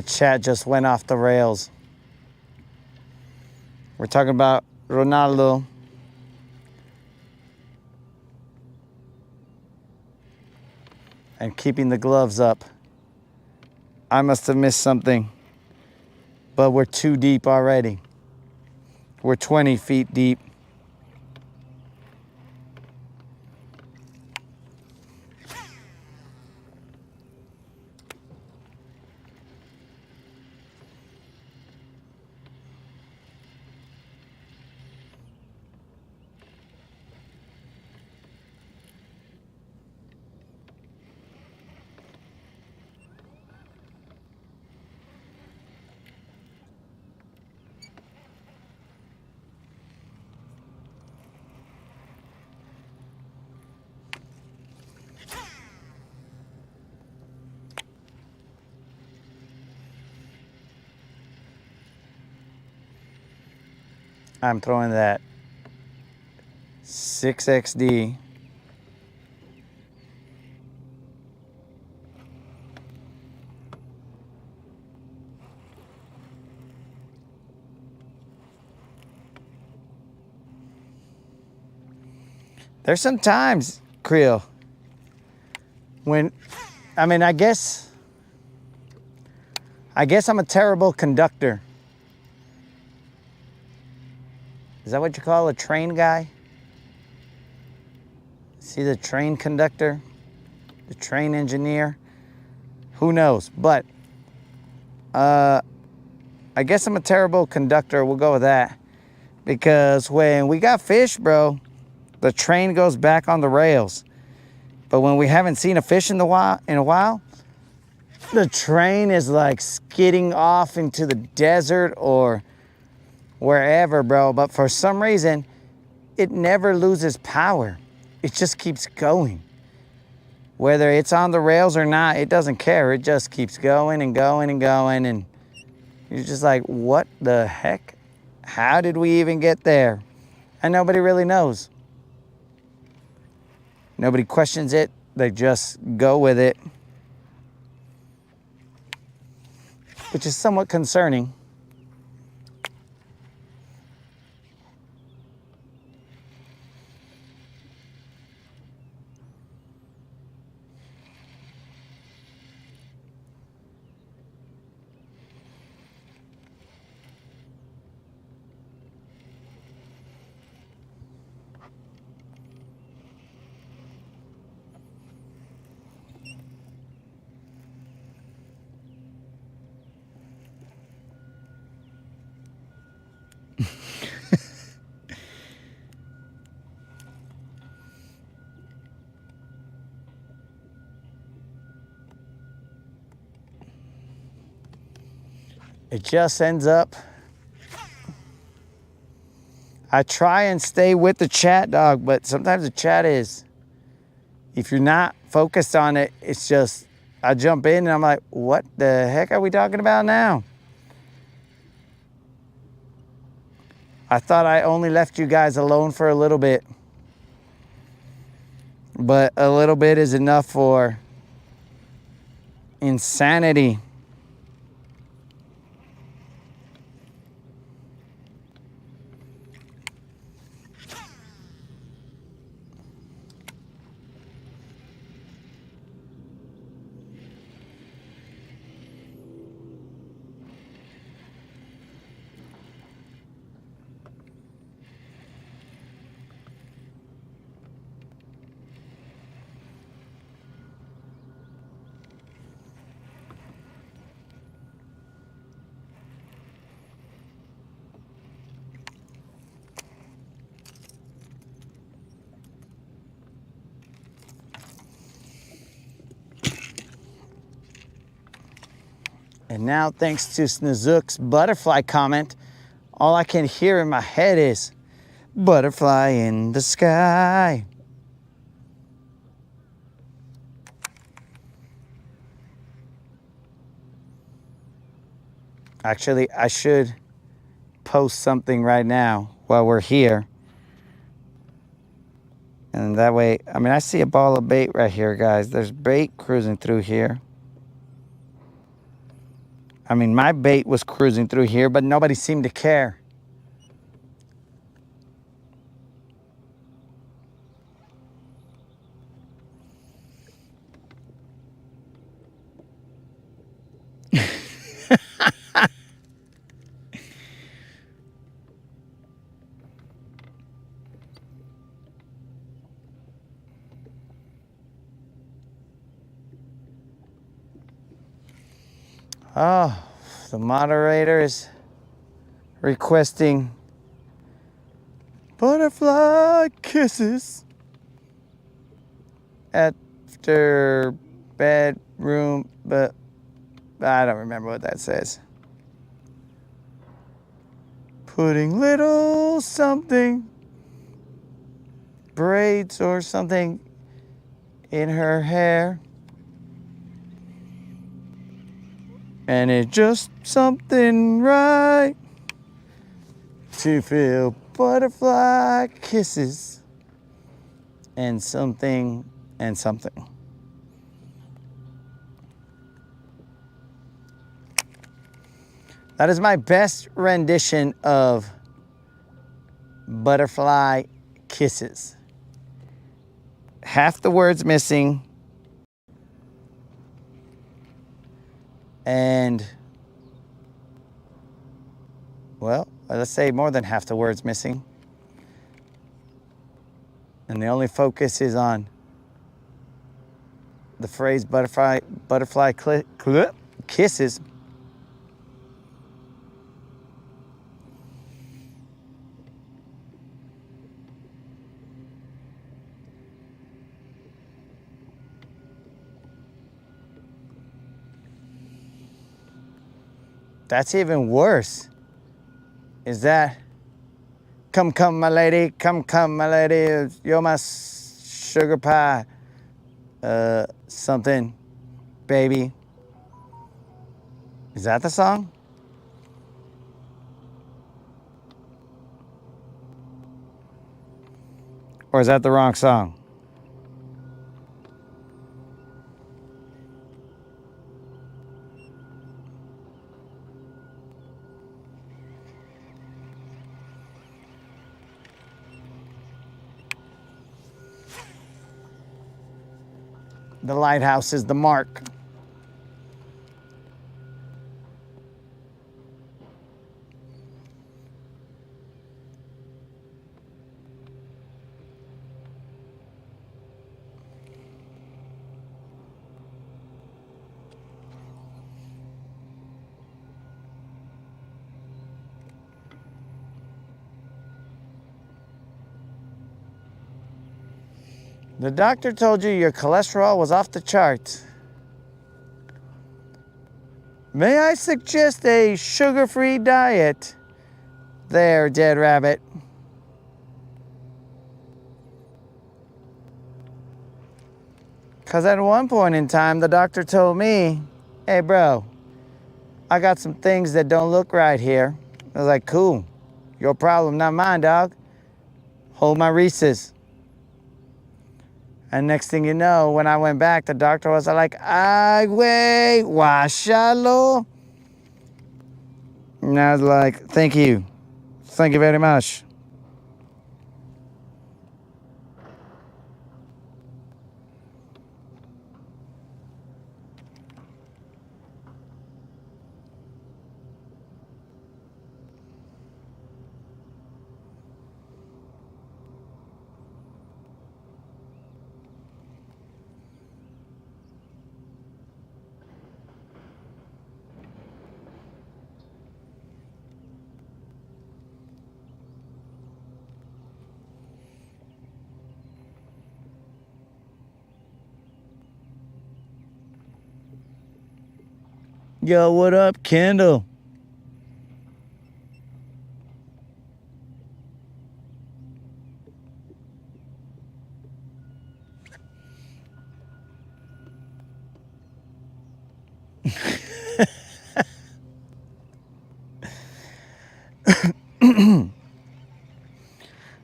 chat just went off the rails. We're talking about Ronaldo. And keeping the gloves up. I must have missed something, but we're too deep already. We're 20 feet deep. I'm throwing that 6XD. There's some times, Creel, when, I guess I'm a terrible conductor. Is that what you call a train guy? See, the train conductor, the train engineer, who knows? But I guess I'm a terrible conductor. We'll go with that. Because when we got fish, bro, the train goes back on the rails. But when we haven't seen a fish in a while, the train is like skidding off into the desert or wherever, bro. But for some reason, it never loses power. It just keeps going. Whether it's on the rails or not, it doesn't care. It just keeps going and going and going. And you're just like, what the heck? How did we even get there? And nobody really knows. Nobody questions it. They just go with it. Which is somewhat concerning. It just ends up. I try and stay with the chat, dog, but sometimes the chat is, if you're not focused on it, it's just, I jump in and I'm like, what the heck are we talking about now? I thought I only left you guys alone for a little bit. But a little bit is enough for insanity. And now, thanks to Snozook's butterfly comment, all I can hear in my head is, butterfly in the sky. Actually, I should post something right now while we're here. And that way, I mean, I see a ball of bait right here, guys. There's bait cruising through here. I mean, my bait was cruising through here, but nobody seemed to care. Oh, the moderator is requesting butterfly kisses after bedroom, but I don't remember what that says. Putting little something, braids or something in her hair. And it's just something right to feel butterfly kisses and something and something. That is my best rendition of butterfly kisses. Half the words missing. And, well, let's say more than half the words missing. And the only focus is on the phrase butterfly kisses. That's even worse. Is that, come, my lady, come, my lady, you're my sugar pie, something, baby. Is that the song? Or is that the wrong song? The lighthouse is the mark. The doctor told you your cholesterol was off the charts. May I suggest a sugar-free diet? There, dead rabbit. Because at one point in time, the doctor told me, hey, bro, I got some things that don't look right here. I was like, cool. Your problem, not mine, dog. Hold my Reese's. And next thing you know, when I went back, the doctor was like, ay, wey, washalo. And I was like, thank you. Thank you very much. Yo, what up, Kendall?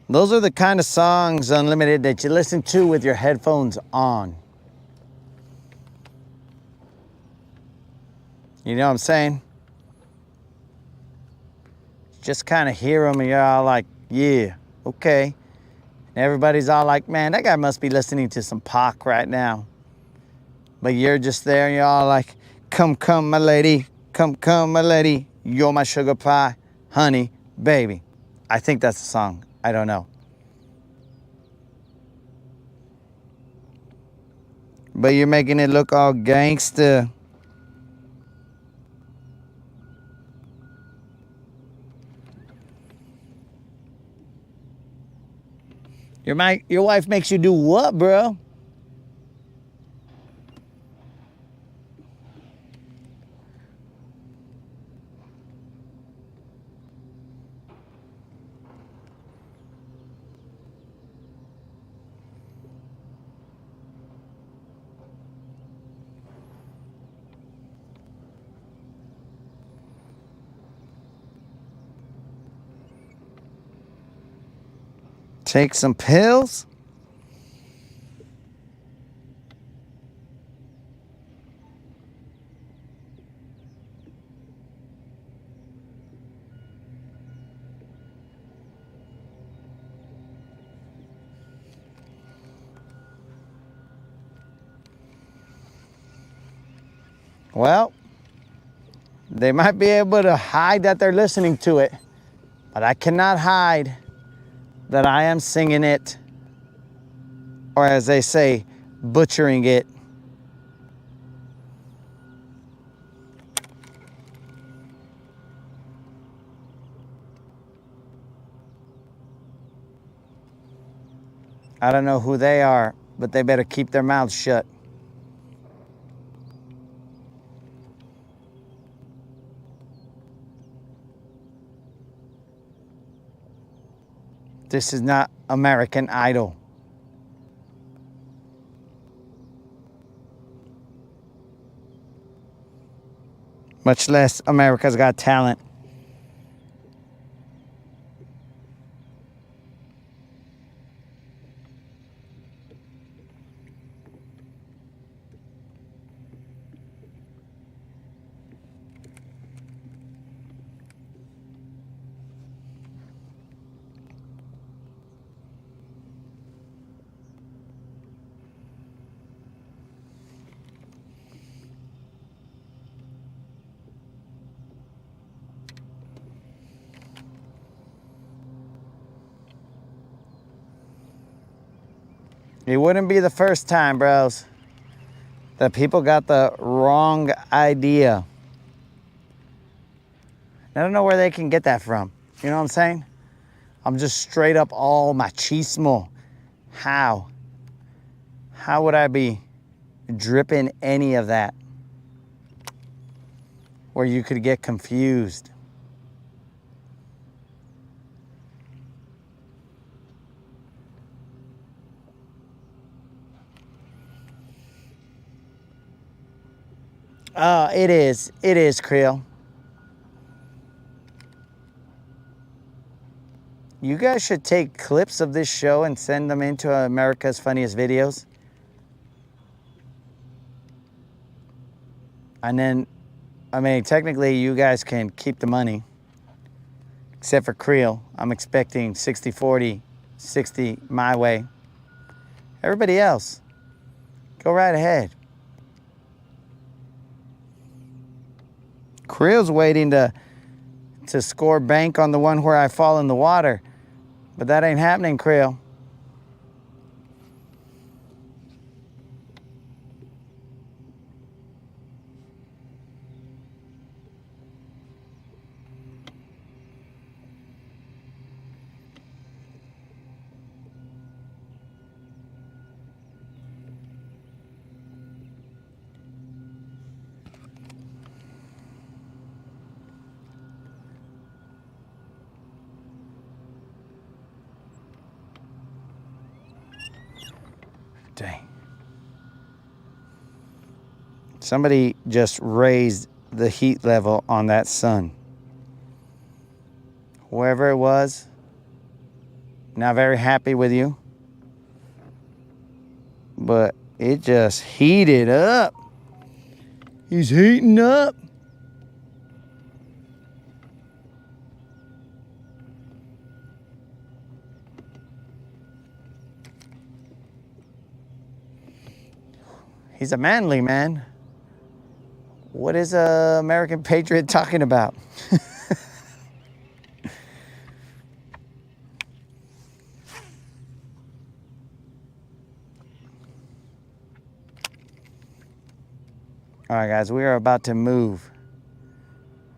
Those are the kind of songs, Unlimited, that you listen to with your headphones on. You know what I'm saying? Just kind of hear them and you're all like, yeah, okay. And everybody's all like, man, that guy must be listening to some Pac right now. But you're just there and you're all like, come, my lady. Come, my lady. You're my sugar pie, honey, baby. I think that's the song. I don't know. But you're making it look all gangster. Your wife makes you do what, bro? Take some pills? Well, they might be able to hide that they're listening to it, but I cannot hide that I am singing it or as they say, butchering it. I don't know who they are, but they better keep their mouths shut. This is not American Idol. Much less America's Got Talent. It wouldn't be the first time, bros, that people got the wrong idea. I don't know where they can get that from. You know what I'm saying? I'm just straight up all machismo. How? How would I be dripping any of that where you could get confused? It is. It is, Creel. You guys should take clips of this show and send them into America's Funniest Videos. And then, I mean, technically you guys can keep the money. Except for Creel. I'm expecting 60-40, 60 my way. Everybody else, go right ahead. Creel's waiting to score bank on the one where I fall in the water. But that ain't happening, Creel. Dang. Somebody just raised the heat level on that sun. Whoever it was, not very happy with you. But it just heated up. He's heating up. He's a manly man. What is a American patriot talking about? All right, guys, we are about to move.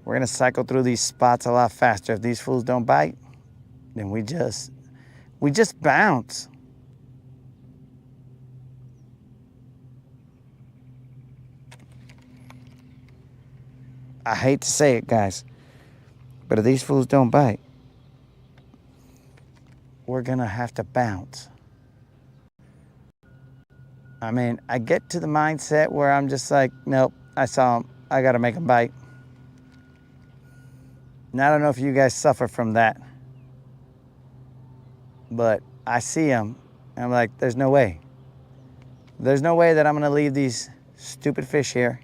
We're gonna cycle through these spots a lot faster. If these fools don't bite, then we just bounce. I hate to say it, guys, but if these fools don't bite, we're gonna have to bounce. I mean, I get to the mindset where I'm just like, nope, I saw him, I gotta make him bite. And I don't know if you guys suffer from that, but I see him, and I'm like, there's no way. There's no way that I'm gonna leave these stupid fish here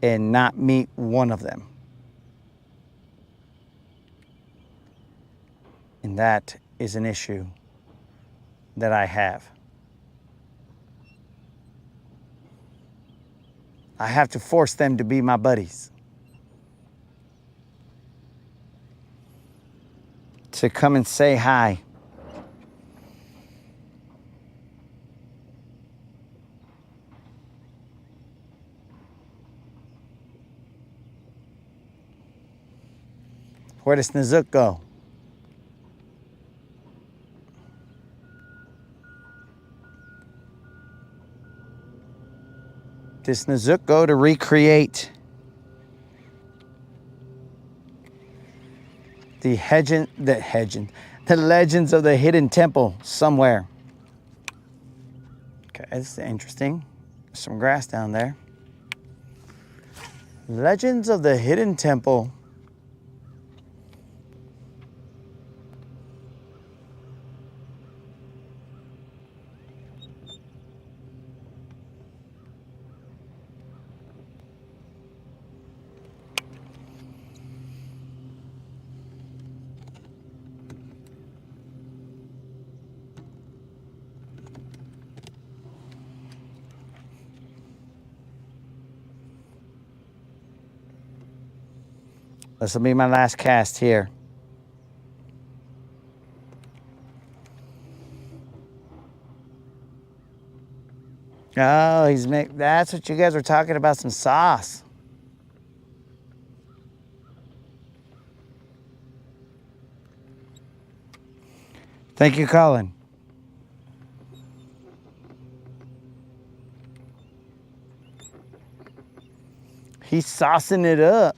and not meet one of them. And that is an issue that I have. I have to force them to be my buddies. To come and say hi. Where does Snook go? Did Snook go to recreate the legends of the hidden temple somewhere? Okay, this is interesting. There's some grass down there. Legends of the hidden temple. This will be my last cast here. Oh, that's what you guys were talking about, some sauce. Thank you, Colin. He's saucing it up.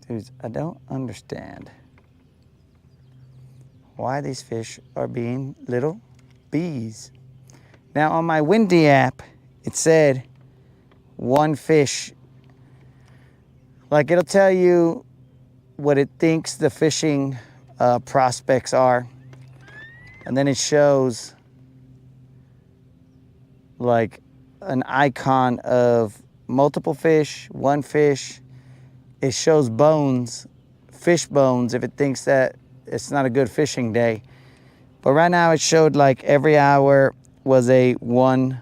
Dudes, I don't understand why these fish are being little bees. Now on my Windy app, it said one fish. Like it'll tell you what it thinks the fishing prospects are. And then it shows like an icon of multiple fish, one fish. It shows bones, fish bones, if it thinks that it's not a good fishing day. But right now it showed like every hour was a one.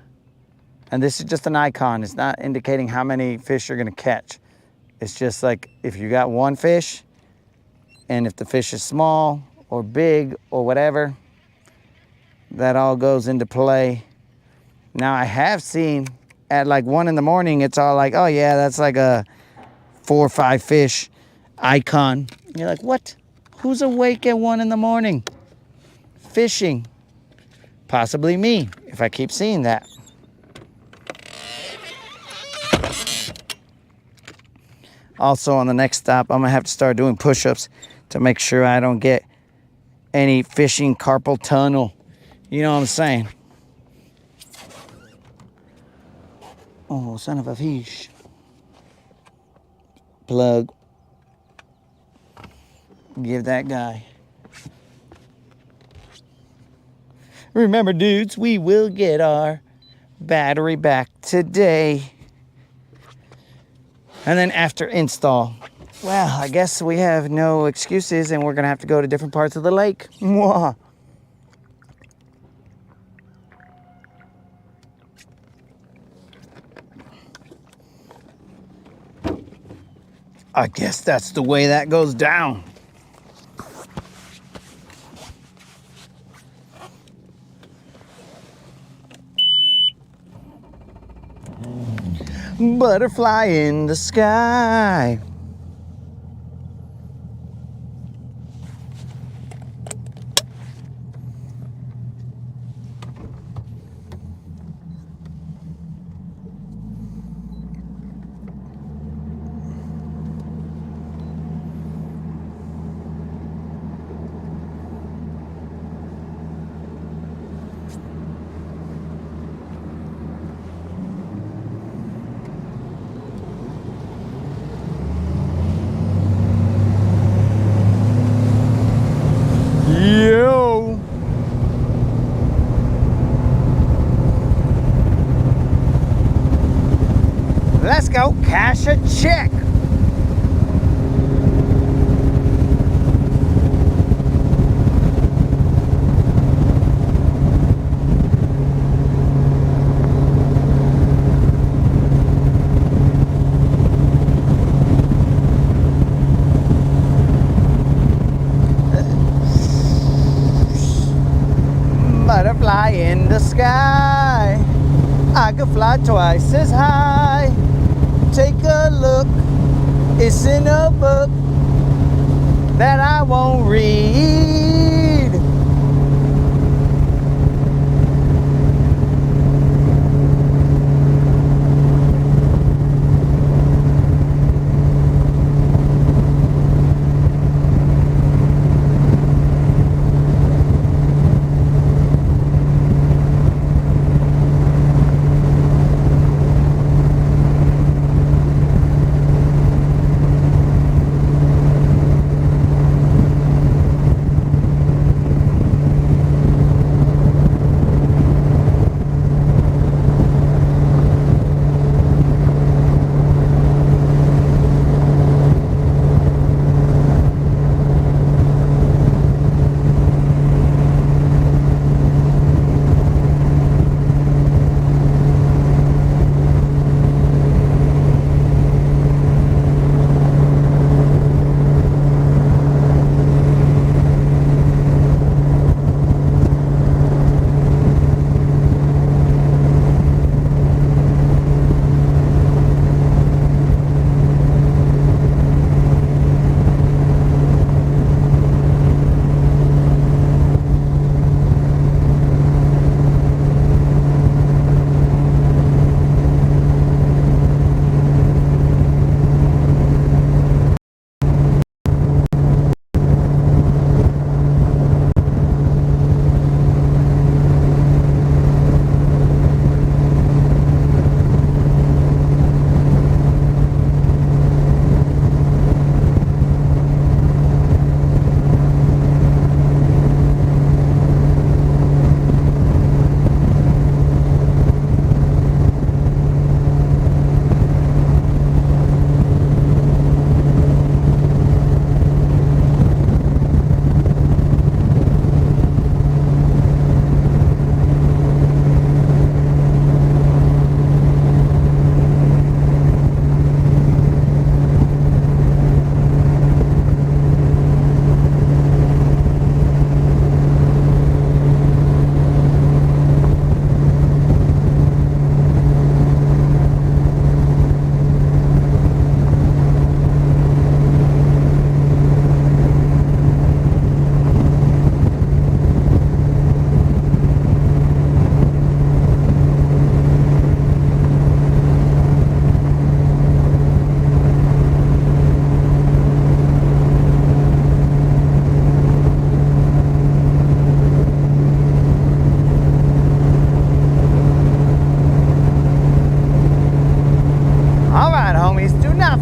And this is just an icon. It's not indicating how many fish you're gonna catch. It's just like if you got one fish, and if the fish is small or big or whatever, that all goes into play. Now I have seen at like 1 in the morning, it's all like, oh yeah, that's like a 4 or 5 fish icon. And you're like, what? Who's awake at 1 in the morning? Fishing. Possibly me, if I keep seeing that. Also on the next stop, I'm gonna have to start doing push-ups to make sure I don't get any fishing carpal tunnel. You know what I'm saying? Oh, son of a fish. Plug. Give that guy. Remember, dudes, we will get our battery back today. And then after install, well, I guess we have no excuses and we're gonna have to go to different parts of the lake. Mwah. I guess that's the way that goes down. Butterfly in the sky. Yo! Let's go cash a check. Butterfly in the sky. I could fly twice as high take a look. It's in a book that I won't read.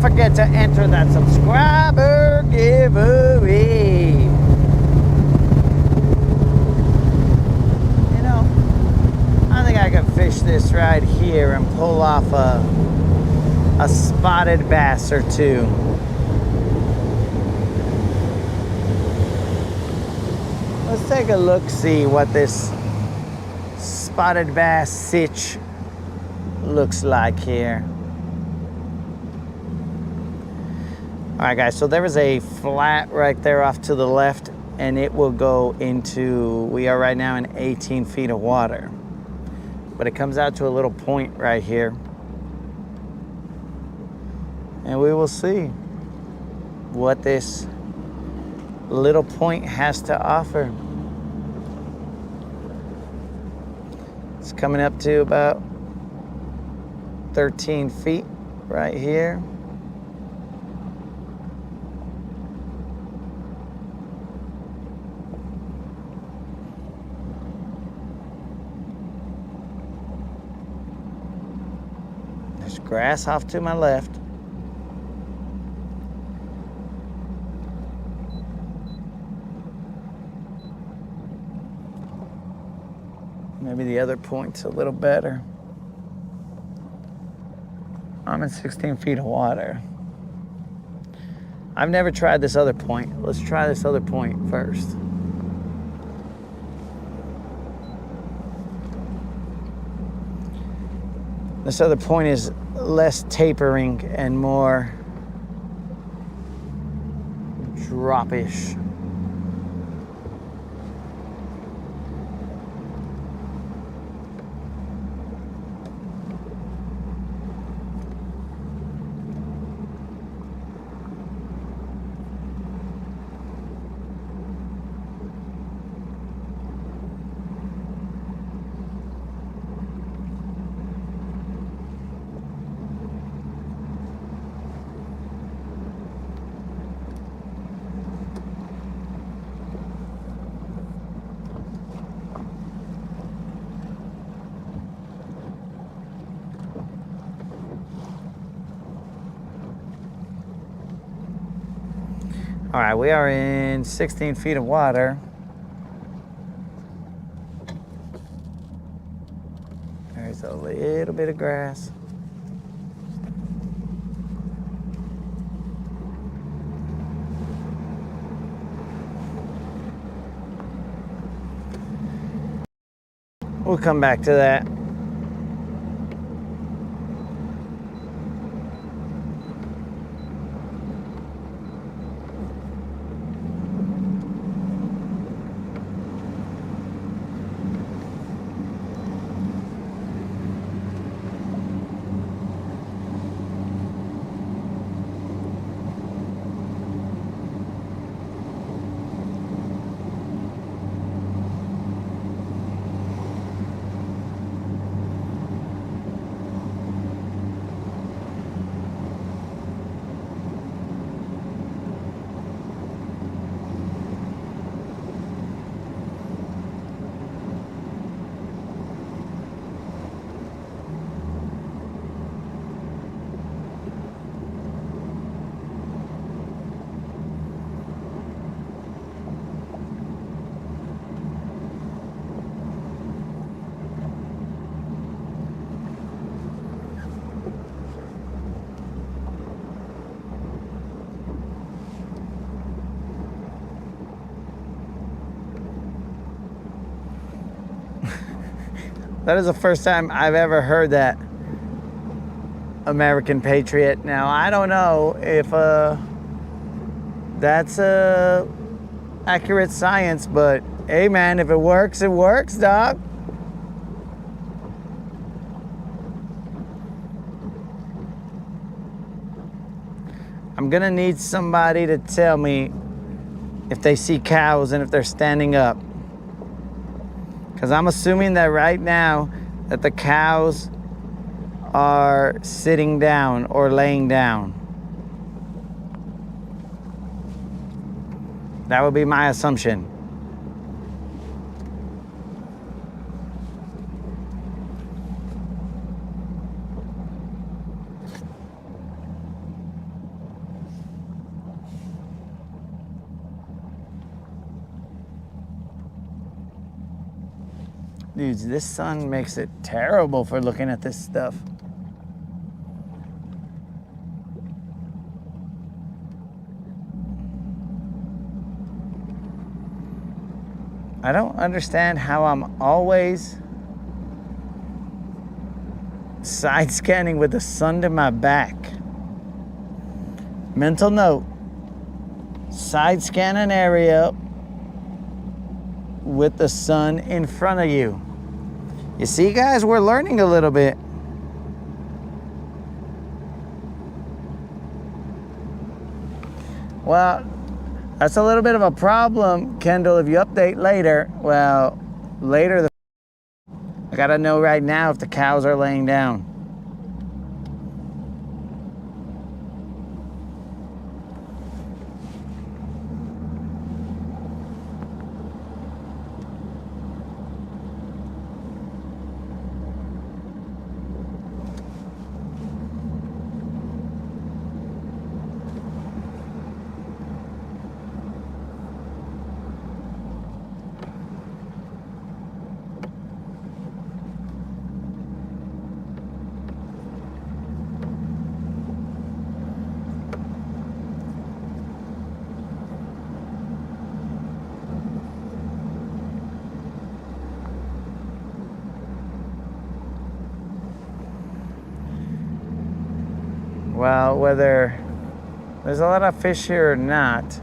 Forget to enter that subscriber giveaway. You know, I think I can fish this right here and pull off a spotted bass or two. Let's take a look, see what this spotted bass sitch looks like here. All right, guys, so there is a flat right there off to the left, and it will go into, we are right now in 18 feet of water. But it comes out to a little point right here. And we will see what this little point has to offer. It's coming up to about 13 feet right here. There's grass off to my left. Maybe the other point's a little better. I'm in 16 feet of water. I've never tried this other point. Let's try this other point first. This other point is less tapering and more drop-ish. All right, we are in 16 feet of water. There's a little bit of grass. We'll come back to that. That is the first time I've ever heard that American Patriot. Now, I don't know if that's accurate science, but hey man, if it works, dog. I'm gonna need somebody to tell me if they see cows and if they're standing up. Because I'm assuming that right now that the cows are sitting down or laying down. That would be my assumption. Dudes, this sun makes it terrible for looking at this stuff. I don't understand how I'm always side scanning with the sun to my back. Mental note, side scan an area with the sun in front of you. You see, guys, we're learning a little bit. Well, that's a little bit of a problem, Kendall, if you update later. Well, later, I gotta know right now if the cows are laying down. Well, whether there's a lot of fish here or not,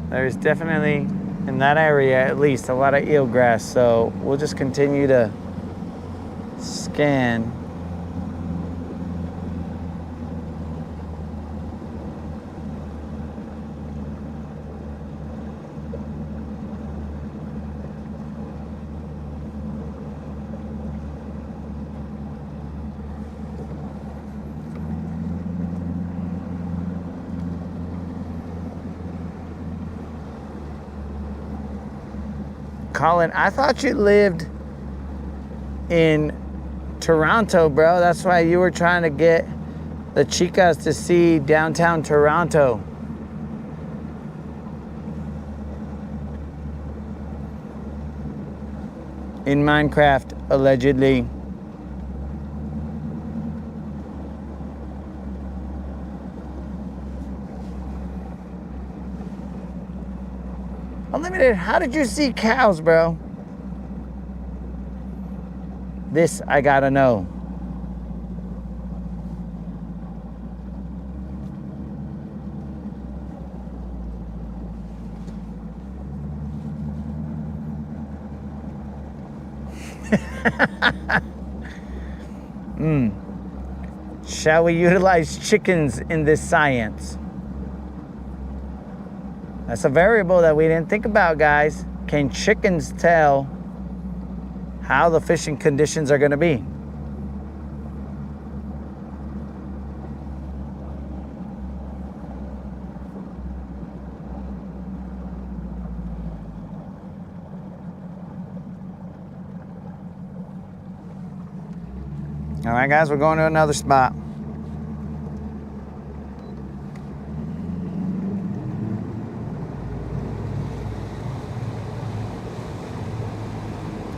there's definitely, in that area at least, a lot of eelgrass. So we'll just continue to scan. Colin, I thought you lived in Toronto, bro. That's why you were trying to get the chicas to see downtown Toronto. in Minecraft, allegedly. Unlimited, how did you see cows, bro? This I gotta know. Shall we utilize chickens in this science? That's a variable that we didn't think about, guys. Can chickens tell how the fishing conditions are going to be? All right, guys, we're going to another spot.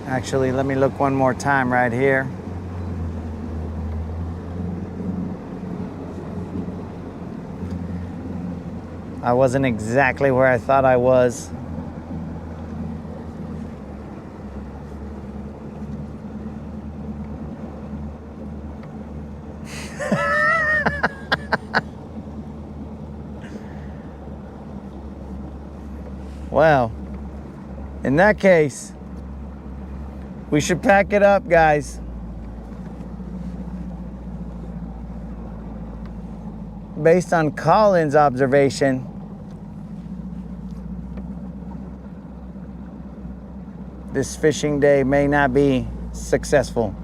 Actually, let me look one more time right here. I wasn't exactly where I thought I was. Well, in that case, we should pack it up, guys. Based on Colin's observation, this fishing day may not be successful.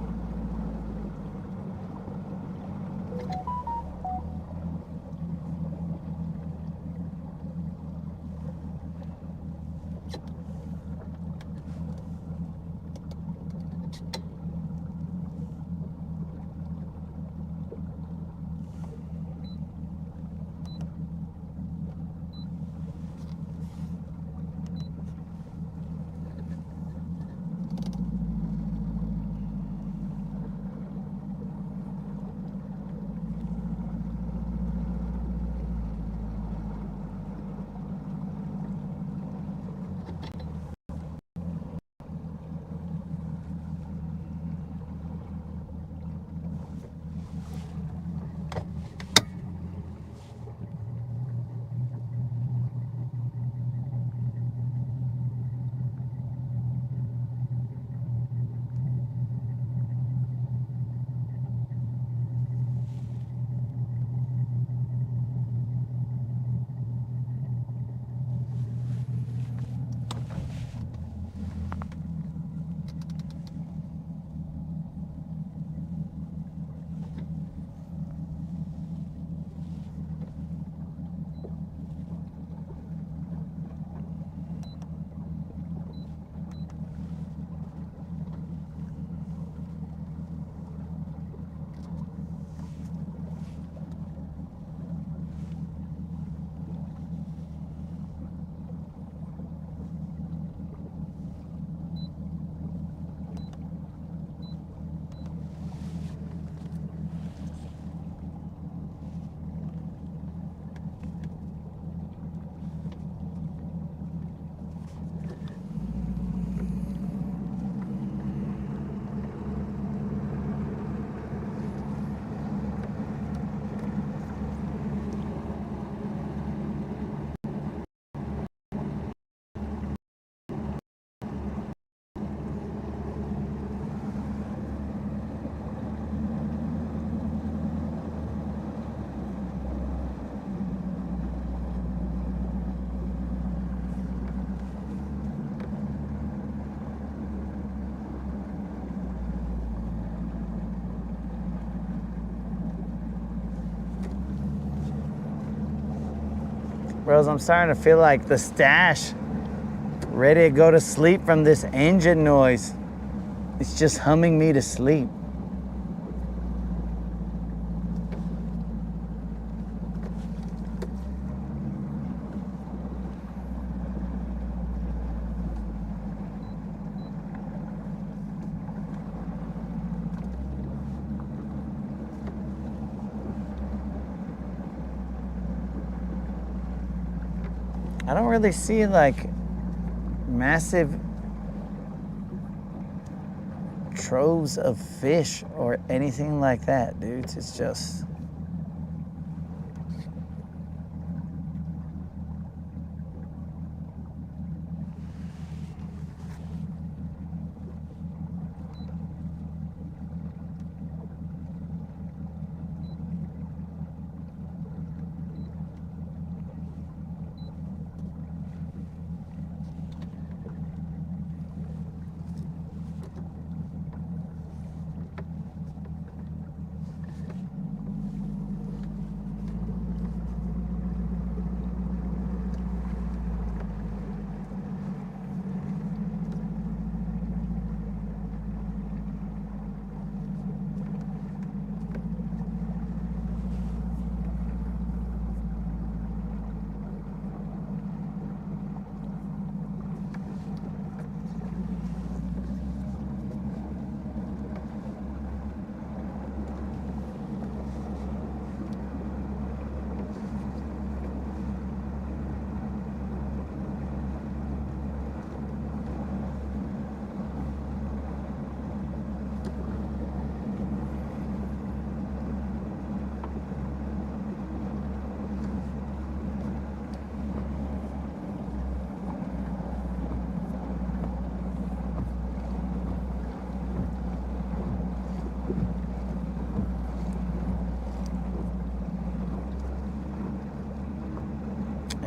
Bros, I'm starting to feel like the stash ready to go to sleep from this engine noise. It's just humming me to sleep. I don't really see like massive troves of fish or anything like that, dudes. It's just...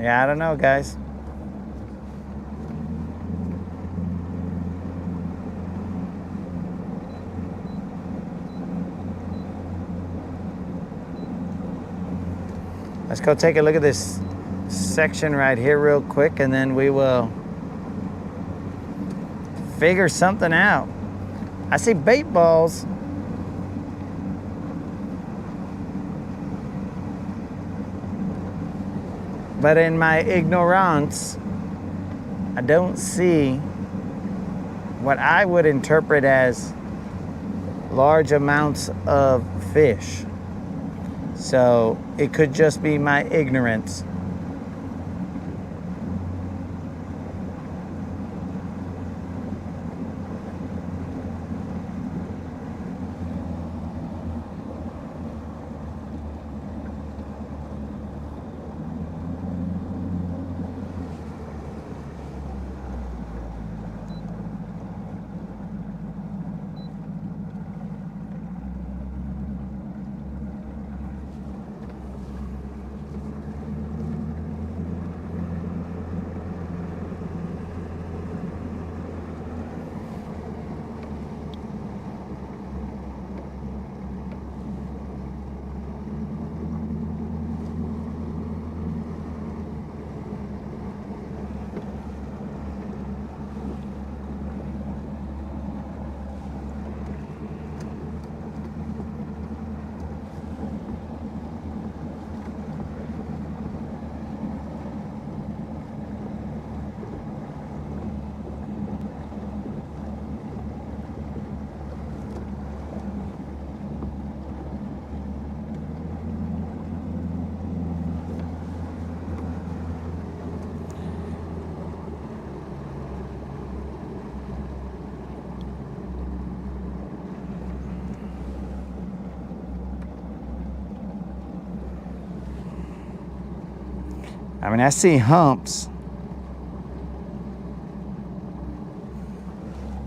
Yeah, I don't know, guys. Let's go take a look at this section right here real quick, and then we will figure something out. I see bait balls. But in my ignorance, I don't see what I would interpret as large amounts of fish. So it could just be my ignorance. I mean, I see humps.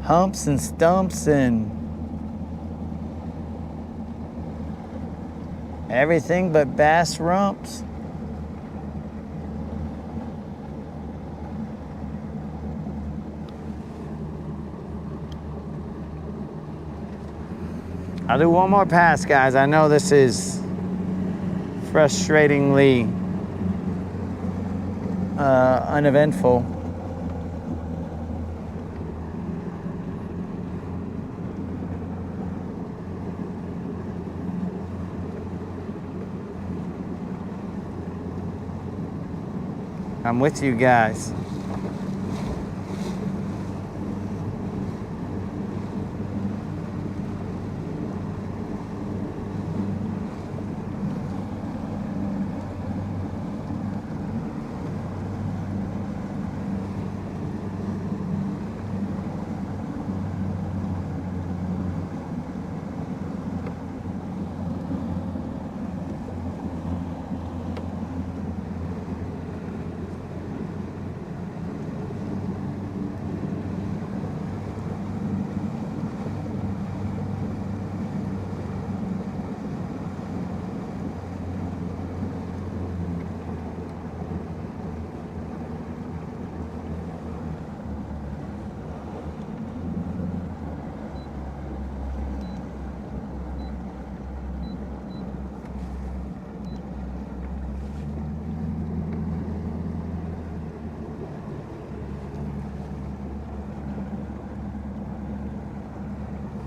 Humps and stumps and everything but bass rumps. I'll do one more pass, guys. I know this is frustratingly uneventful. I'm with you guys.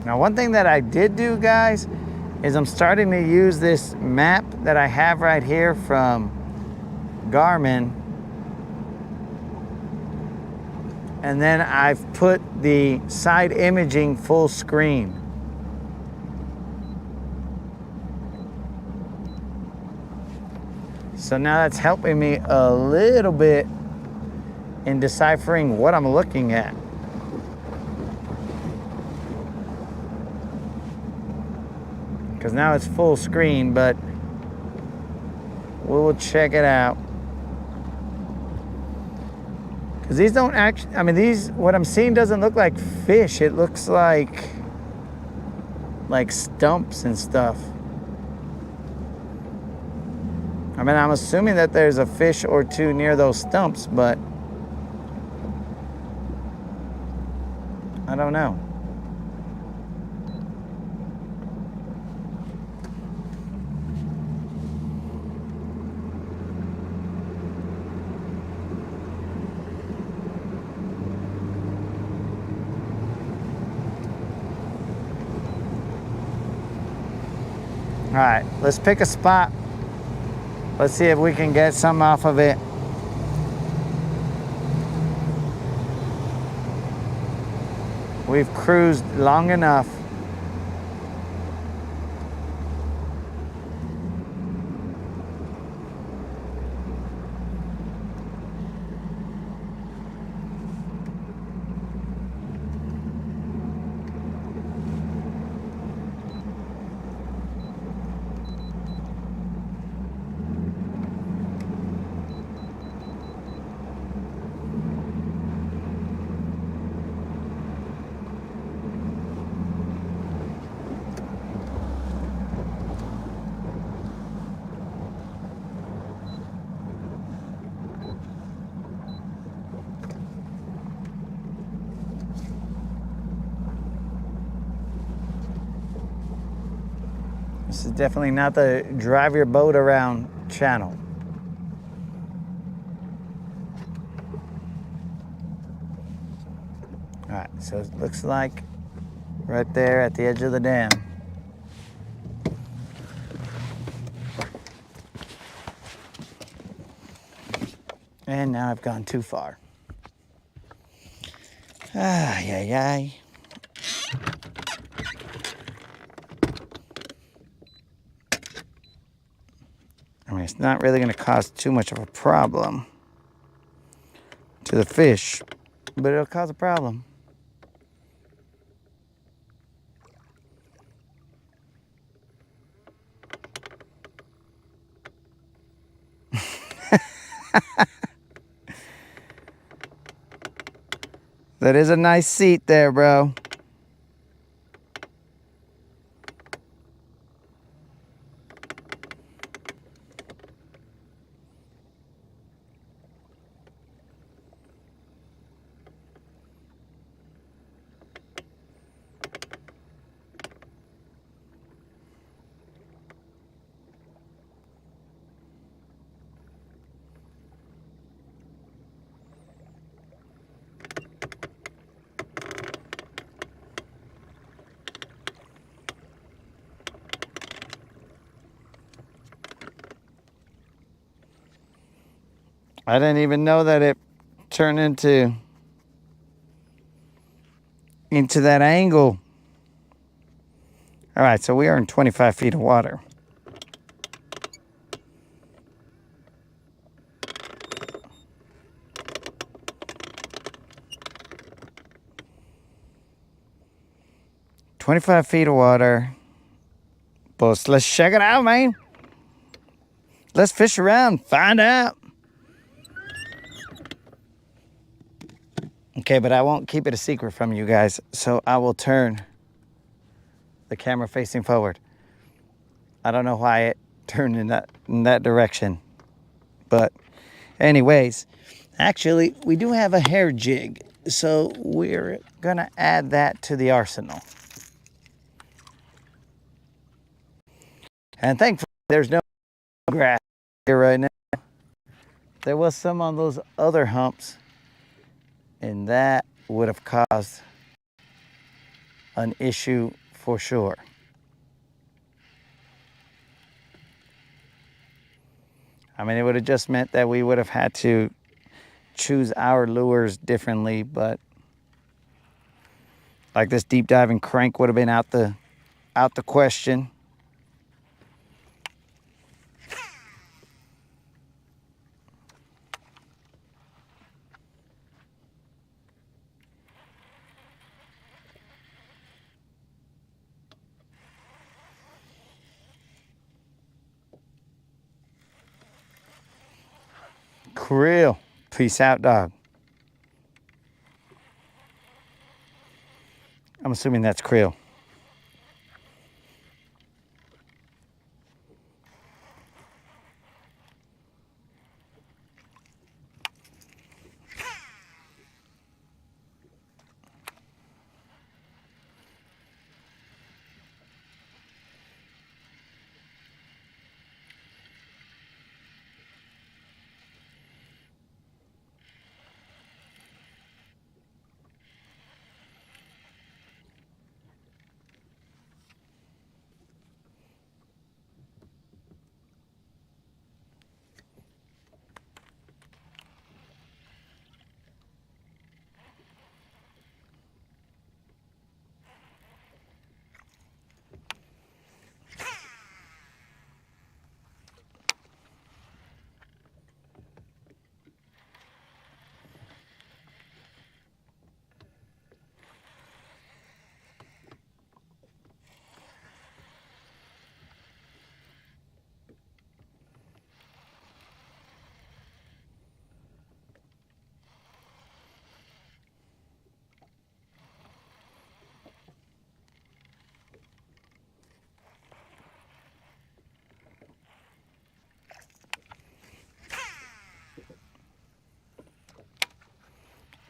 Now, one thing that I did do, guys, is I'm starting to use this map that I have right here from Garmin. And then I've put the side imaging full screen. So now that's helping me a little bit in deciphering what I'm looking at. Because now it's full screen, but we will check it out. Because these don't actually, I mean, these, what I'm seeing doesn't look like fish. It looks like stumps and stuff. I mean, I'm assuming that there's a fish or two near those stumps, but I don't know. All right, let's pick a spot. Let's see if we can get some off of it. We've cruised long enough. This is definitely not the drive your boat around channel. All right, so it looks like right there at the edge of the dam. And now I've gone too far. Ay, ay, ay. I mean, it's not really going to cause too much of a problem to the fish, but it'll cause a problem. That is a nice seat there, bro. I didn't even know that it turned into that angle. All right, so we are in 25 feet of water. "25 feet of water. But let's check it out, man. Let's fish around, find out." Okay, but I won't keep it a secret from you guys, so I will turn the camera facing forward. I don't know why it turned in that direction. But anyways, actually, we do have a hair jig, so we're gonna add that to the arsenal. And thankfully, there's no grass here right now. There was some on those other humps, and that would have caused an issue for sure. I mean, it would have just meant that we would have had to choose our lures differently, but like this deep diving crank would have been out the question. Krill. Peace out, dog. I'm assuming that's krill.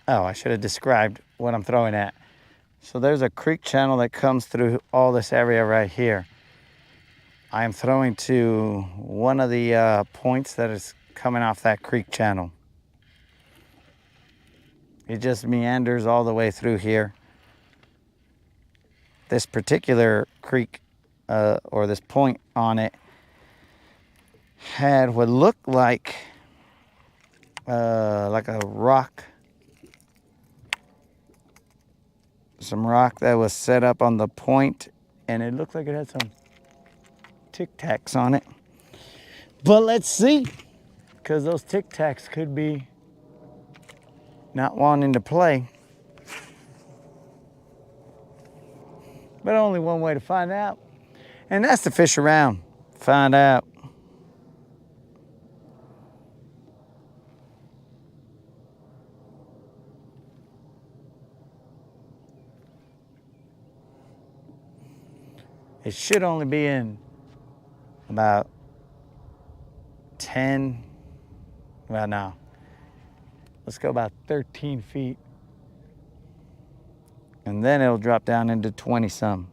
Oh, I should have described what I'm throwing at. So there's a creek channel that comes through all this area right here. I am throwing to one of the points that is coming off that creek channel. It just meanders all the way through here. This particular creek, or this point on it, had what looked like a rock. Some rock that was set up on the point, and it looked like it had some Tic Tacs on it. But let's see, because those Tic Tacs could be not wanting to play. But only one way to find out, and that's to fish around, find out. It should only be in about 10, well, no, let's go about 13 feet. And then it'll drop down into 20 some.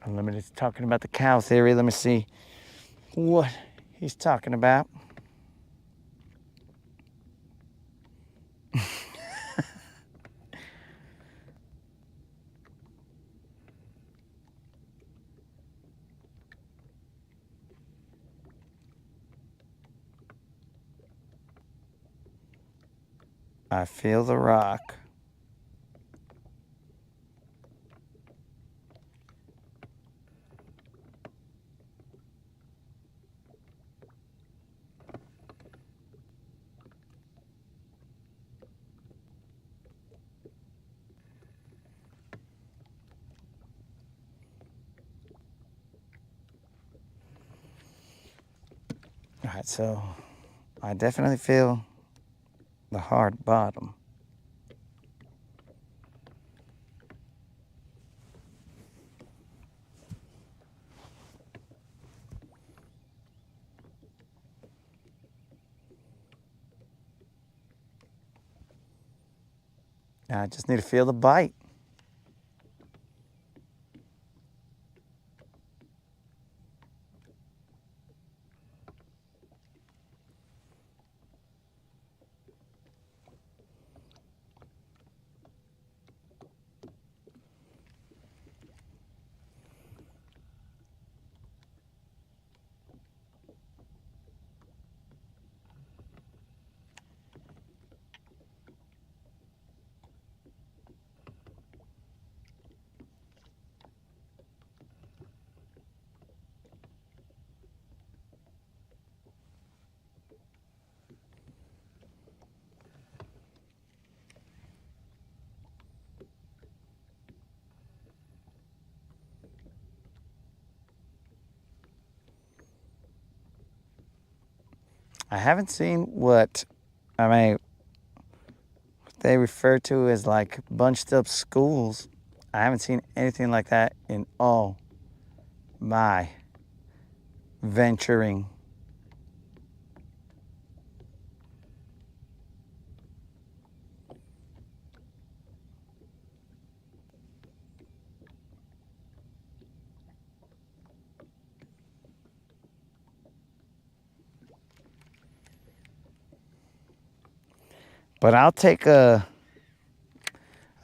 Unlimited's talking about the cow theory. Let me see what he's talking about. I feel the rock. All right, so I definitely feel the hard bottom. Now I just need to feel the bite. I haven't seen what they refer to as like bunched up schools. I haven't seen anything like that in all my venturing. But I'll take a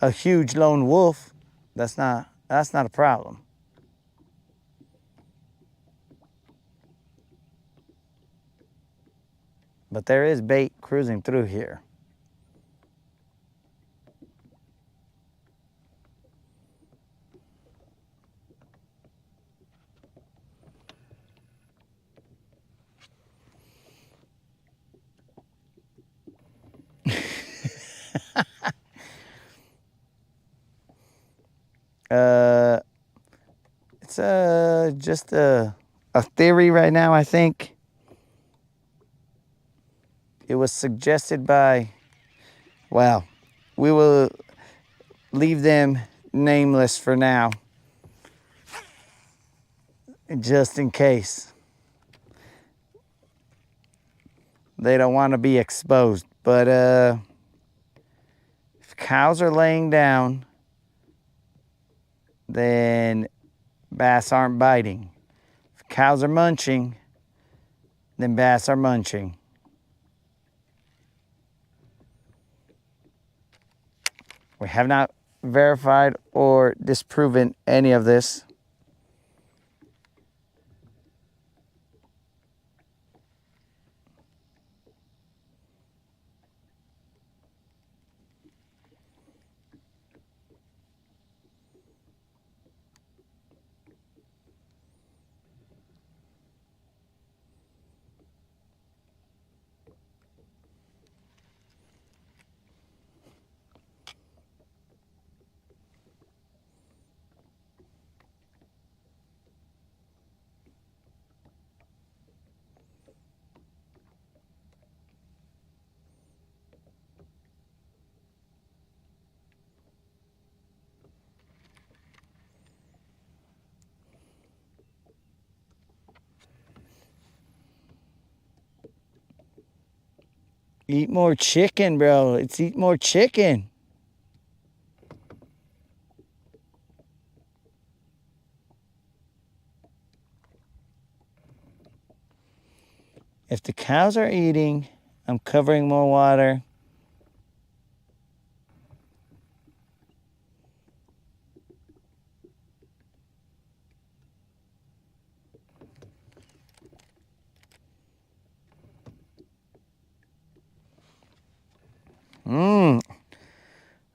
huge lone wolf. That's not a problem. But there is bait cruising through here. It's just a theory right now, I think. It was suggested by, well, we will leave them nameless for now, just in case they don't want to be exposed. But if cows are laying down, then bass aren't biting. If cows are munching, then bass are munching. We have not verified or disproven any of this. Eat more chicken, bro. It's eat more chicken. If the cows are eating, I'm covering more water.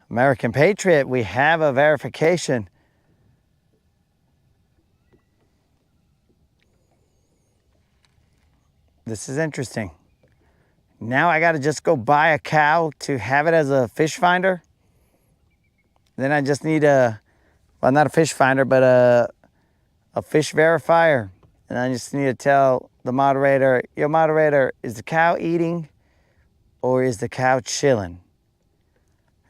American Patriot, we have a verification. This is interesting. Now I got to just go buy a cow to have it as a fish finder. Then I just need well, not a fish finder, but a fish verifier. And I just need to tell the moderator, yo moderator, is the cow eating or is the cow chilling?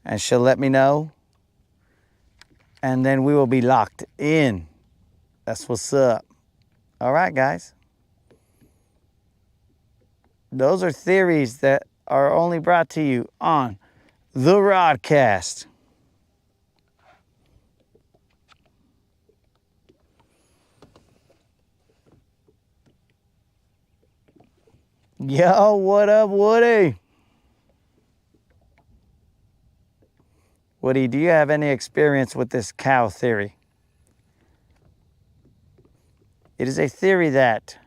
And she'll let me know. And then we will be locked in. That's what's up. All right, guys. Those are theories that are only brought to you on the Rodcast. Yo, what up, Woody? Woody, do you have any experience with this cow theory? It is a theory that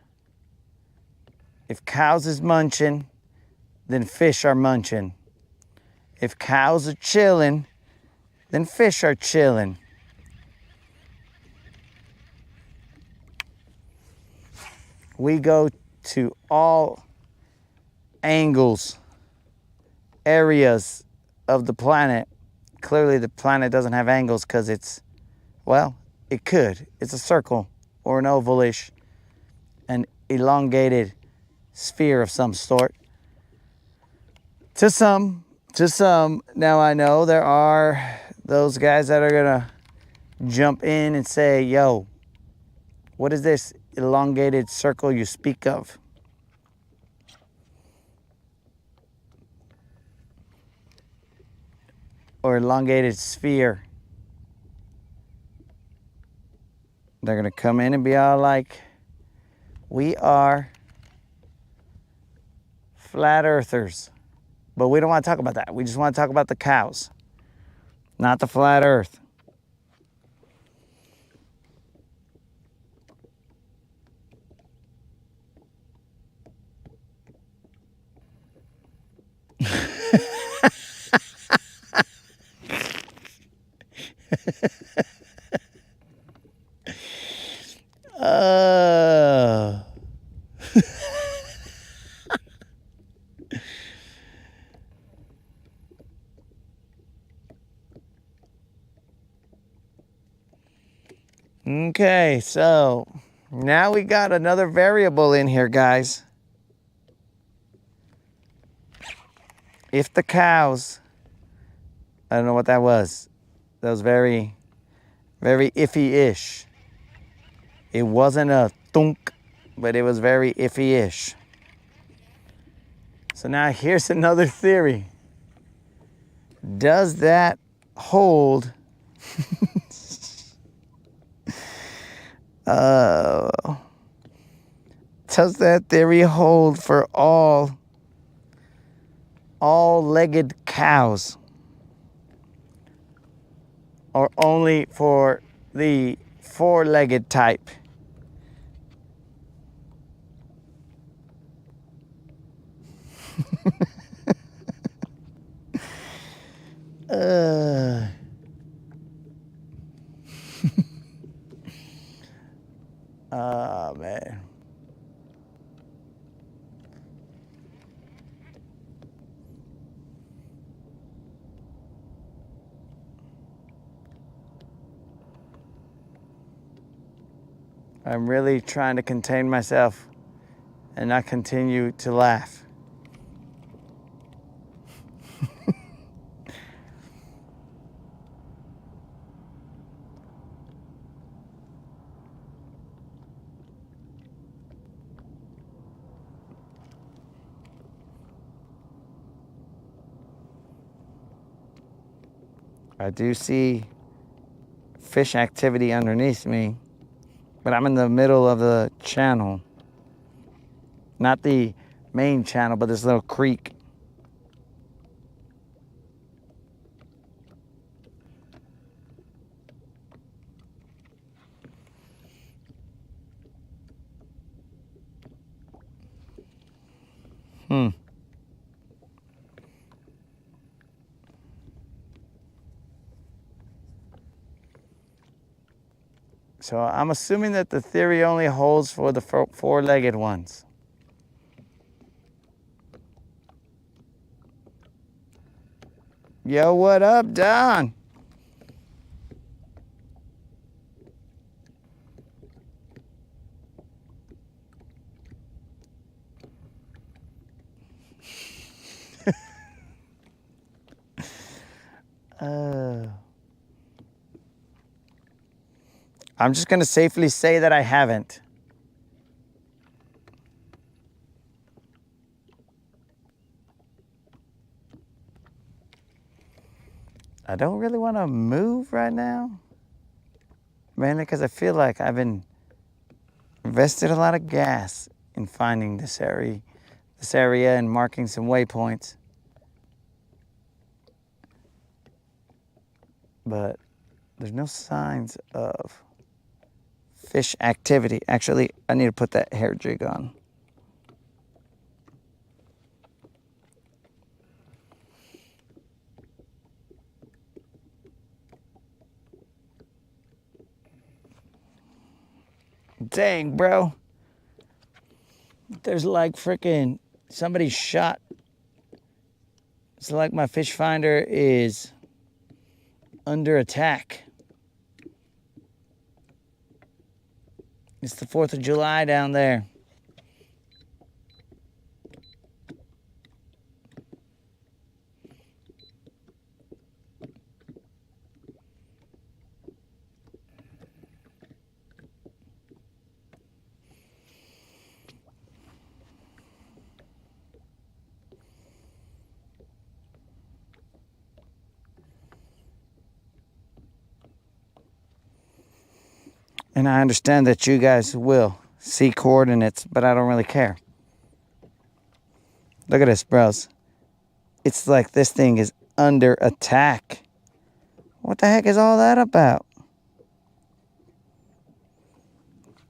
if cows is munching, then fish are munching. If cows are chilling, then fish are chilling. We go to all angles, areas of the planet. Clearly the planet doesn't have angles because it's, well, it could. It's a circle or an ovalish, an elongated sphere of some sort. To some. Now I know there are those guys that are gonna jump in and say, yo, what is this elongated circle you speak of? Or elongated sphere. They're gonna come in and be all like, we are flat earthers. But we don't want to talk about that. We just want to talk about the cows, not the flat earth. Okay, so now we got another variable in here, guys. If the cows, I don't know what that was. That was very, very iffy-ish. It wasn't a thunk, but it was very iffy-ish. So now here's another theory. Does that hold? Does that theory hold for all-legged cows? Or only for the four-legged type? Oh, man. I'm really trying to contain myself and not continue to laugh. I do see fish activity underneath me, but I'm in the middle of the channel. Not the main channel, but this little creek. So I'm assuming that the theory only holds for the four-legged ones. Yo, what up, Don? I'm just going to safely say that I haven't. I don't really want to move right now. Mainly because I feel like I've invested a lot of gas in finding this area, this area and marking some waypoints. But there's no signs of fish activity. Actually, I need to put that hair jig on. Dang, bro. There's like freaking somebody shot. It's like my fish finder is under attack. It's the 4th of July down there. And I understand that you guys will see coordinates, but I don't really care. Look at this, bros. It's like this thing is under attack. What the heck is all that about?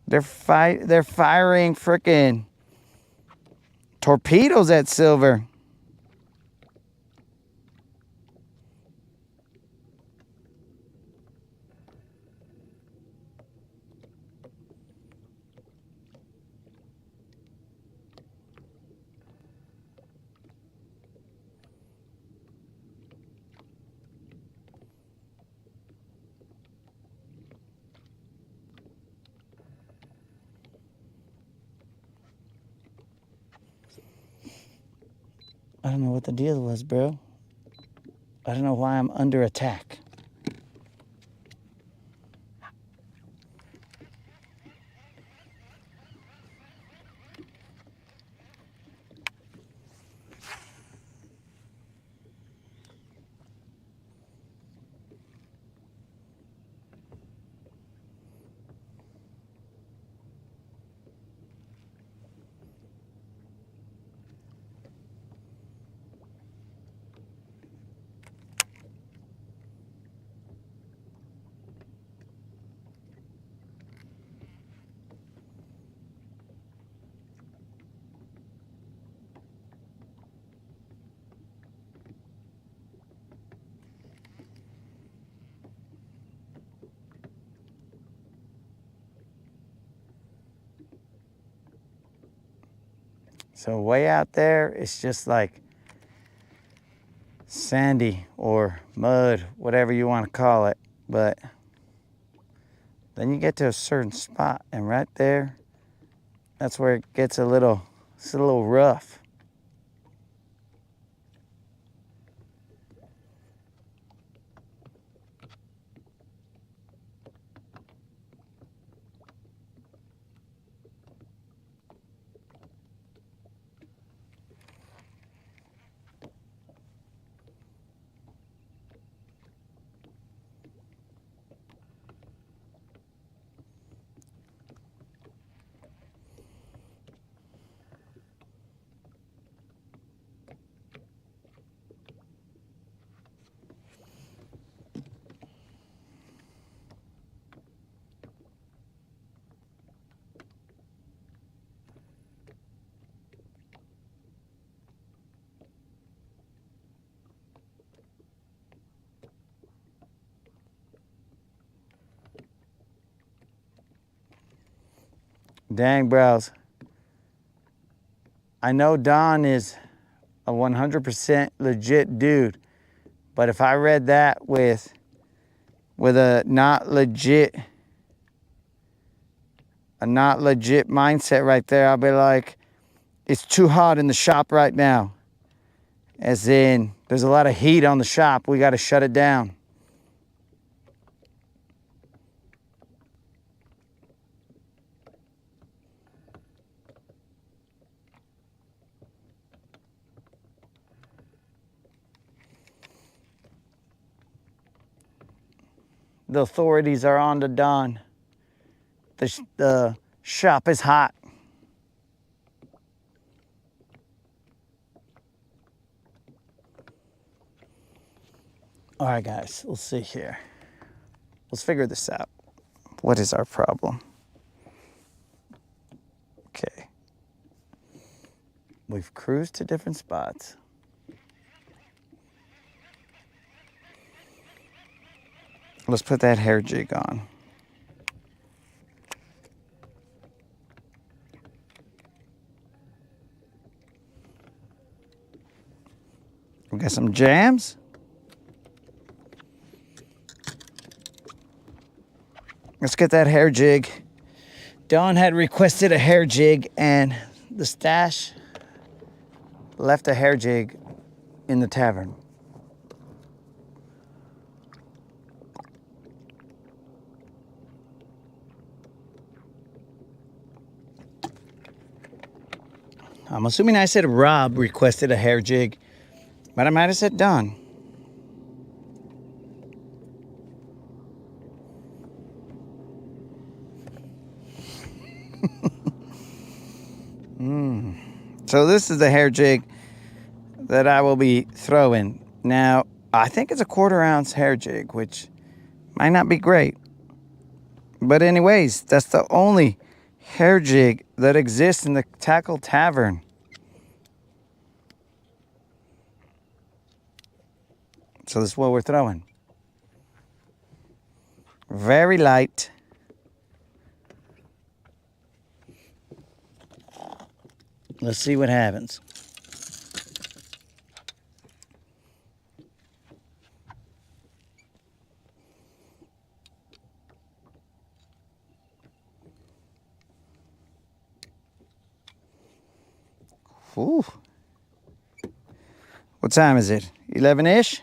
They're firing frickin' torpedoes at Silver. I don't know what the deal was, bro. I don't know why I'm under attack. So way out there, it's just like sandy or mud, whatever you want to call it. But then you get to a certain spot, and right there, that's where it gets it's a little rough. Dang, bros. I know Don is a 100% legit dude, but if I read that with a not legit mindset right there, I'll be like, it's too hot in the shop right now. As in, there's a lot of heat on the shop. We got to shut it down. The authorities are on to Don. The shop is hot. All right, guys, let's see here. Let's figure this out. What is our problem? Okay. We've cruised to different spots. Let's put that hair jig on. We got some jams. Let's get that hair jig. Dawn had requested a hair jig, and the stash left a hair jig in the tavern. I'm assuming I said Rob requested a hair jig, but I might have said Dawn. So this is the hair jig that I will be throwing. Now, I think it's a 1/4 ounce hair jig, which might not be great. But anyways, that's the only hair jig that exists in the Tackle Tavern. So this is what we're throwing. Very light. Let's see what happens. Ooh. What time is it? 11-ish?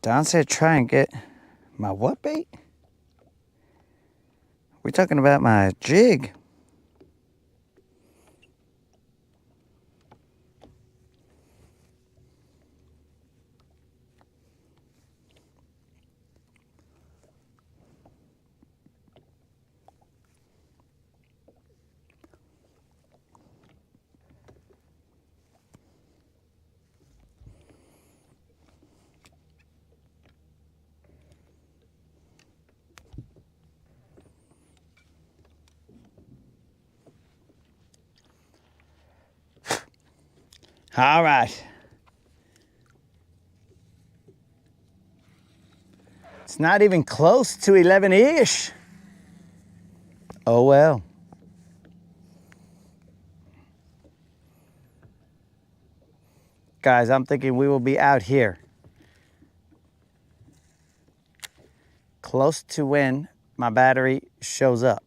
Don said try and get my what bait? We're talking about my jig. All right. It's not even close to 11-ish. Oh well. Guys, I'm thinking we will be out here close to when my battery shows up.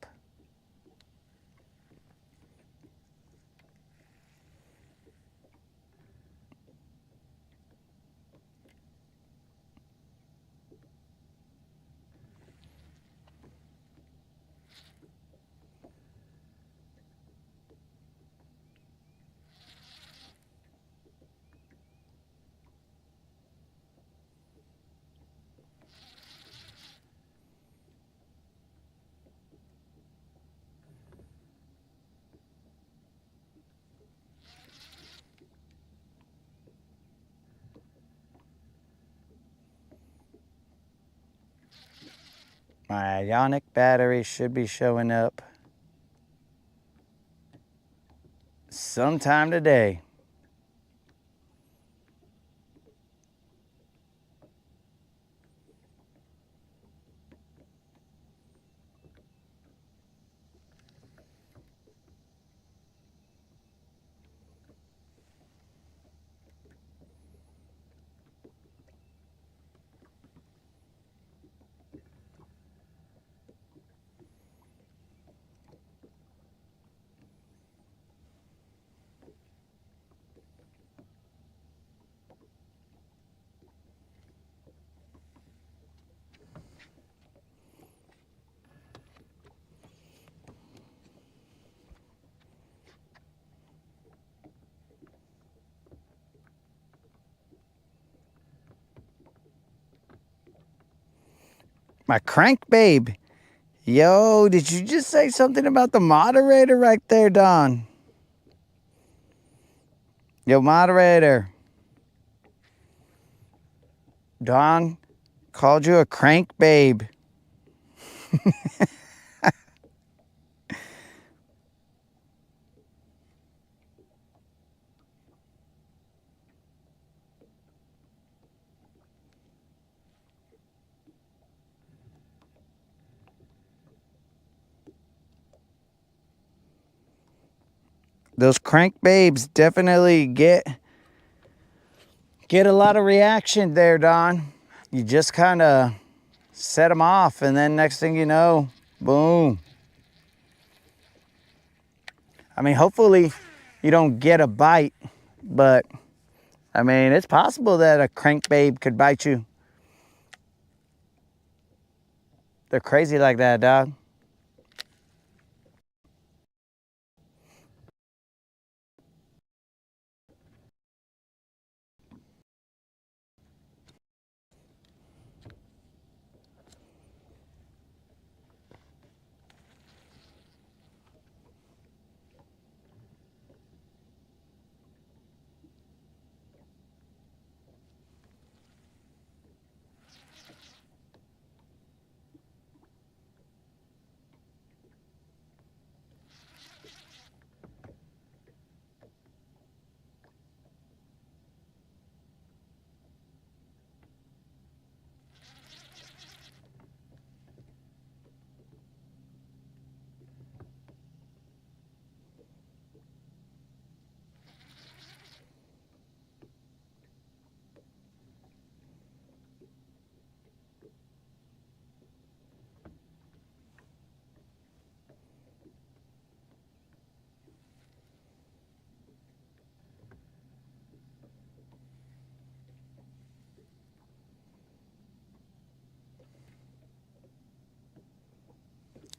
My ionic battery should be showing up sometime today. My crank babe. Yo, did you just say something about the moderator right there, Don? Yo, moderator. Don called you a crank babe. Those crank babes definitely get a lot of reaction there, Don. You just kind of set them off, and then next thing you know, boom. I mean, hopefully you don't get a bite, but I mean, it's possible that a crank babe could bite you. They're crazy like that, dog.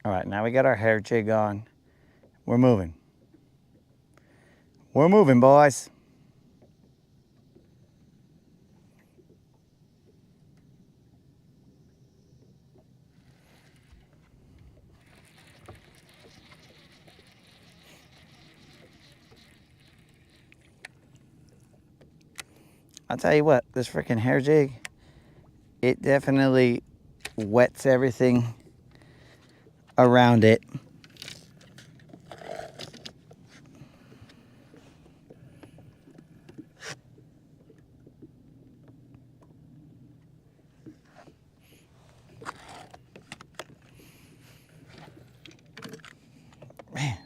All right, now we got our hair jig on. We're moving. We're moving, boys. I'll tell you what, this freaking hair jig, it definitely wets everything around it. Man,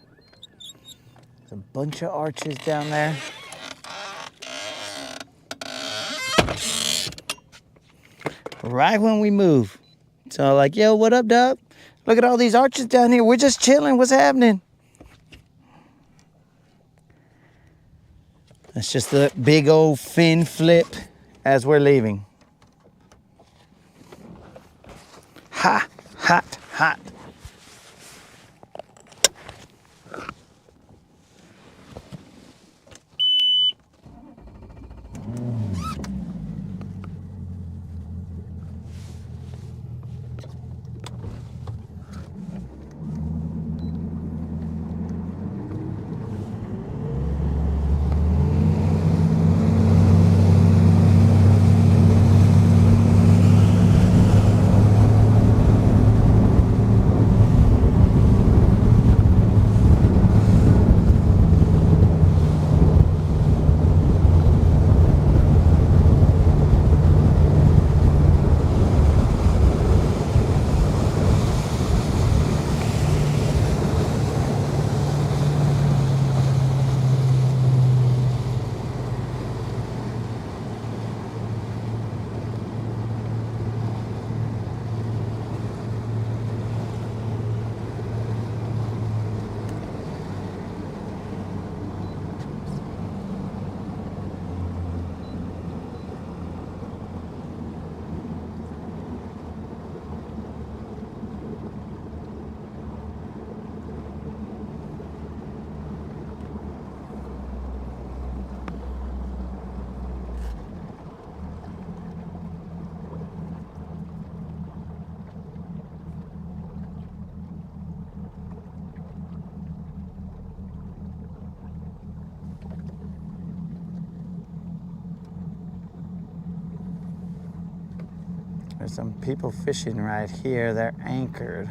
there's a bunch of arches down there. Right when we move. So like, yo, what up, dog? Look at all these arches down here. We're just chilling. What's happening? That's just the big old fin flip as we're leaving. Hot, hot, hot. There's some people fishing right here. They're anchored.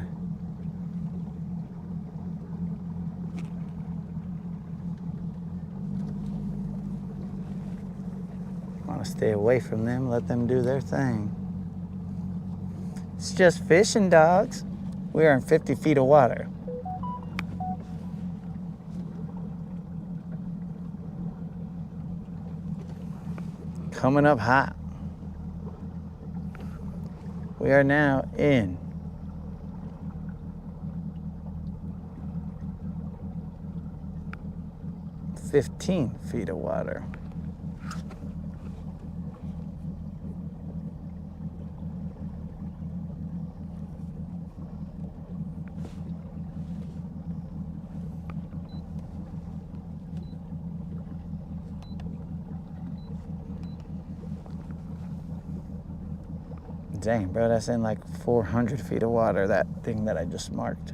Want to stay away from them, let them do their thing. It's just fishing, dogs. We are in 50 feet of water. Coming up hot. We are now in 15 feet of water. Dang, bro, that's in like 400 feet of water, that thing that I just marked.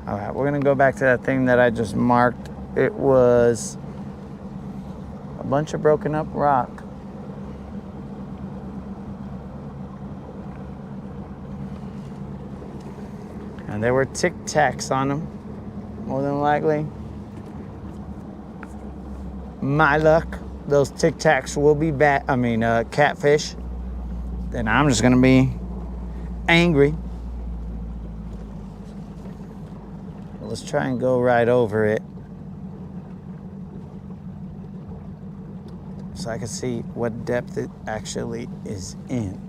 All right, we're gonna go back to that thing that I just marked. It was a bunch of broken up rock. And there were Tic Tacs on them, more than likely. My luck, those Tic Tacs will be catfish. Then I'm just gonna be angry. Let's try and go right over it so I can see what depth it actually is in.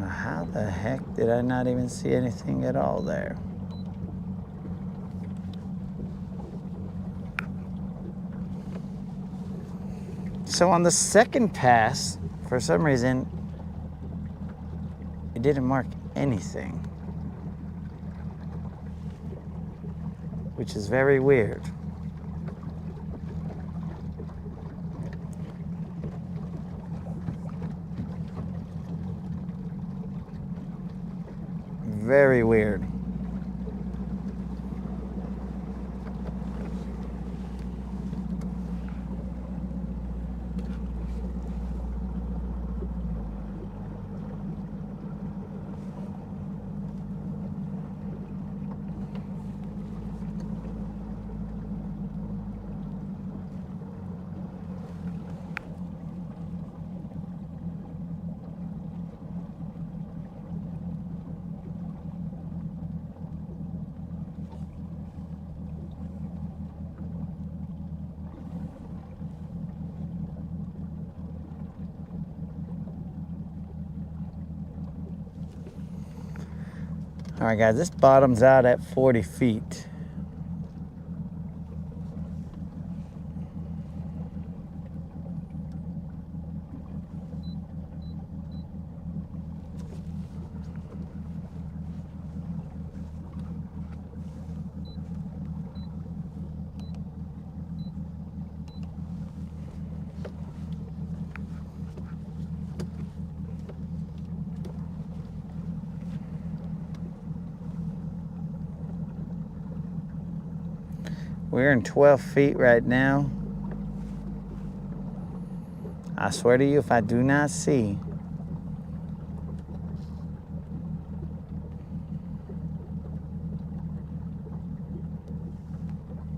How the heck did I not even see anything at all there? So on the second pass, for some reason, it didn't mark anything, which is very weird. Very weird. All right, guys, this bottoms out at 40 feet. We're in 12 feet right now. I swear to you, if I do not see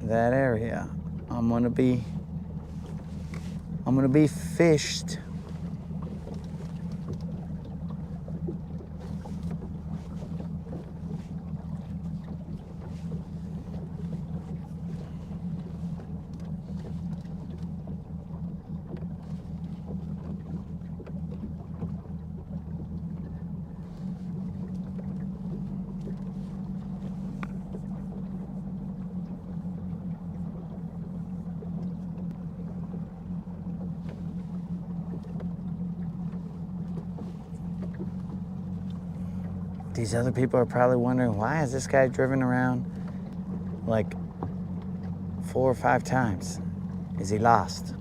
that area, I'm gonna be fished. These other people are probably wondering, why has this guy driven around like 4 or 5 times? Is he lost?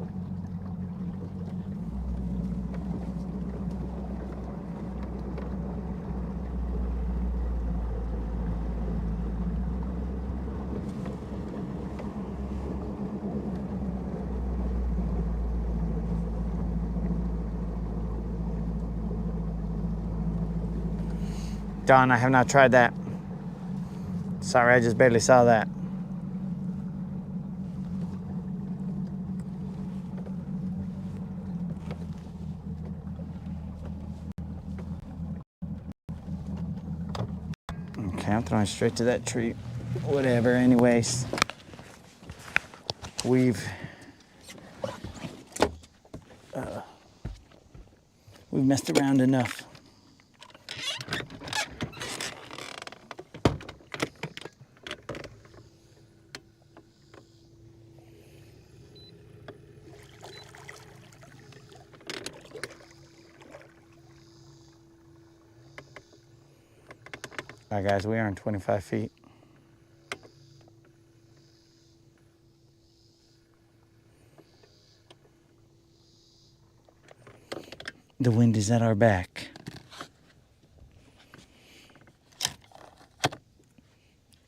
Don, I have not tried that. Sorry, I just barely saw that. Okay, I'm throwing straight to that tree. Whatever, anyways. We've messed around enough. All right, guys, we are in 25 feet. The wind is at our back.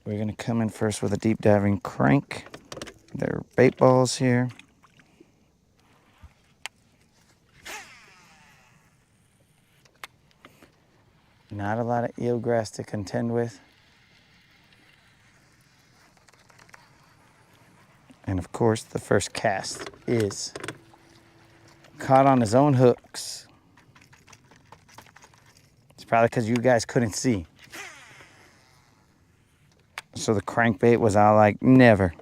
We're gonna come in first with a deep diving crank. There are bait balls here. Not a lot of eelgrass to contend with. And of course, the first cast is caught on his own hooks. It's probably because you guys couldn't see. So the crankbait was all like, never.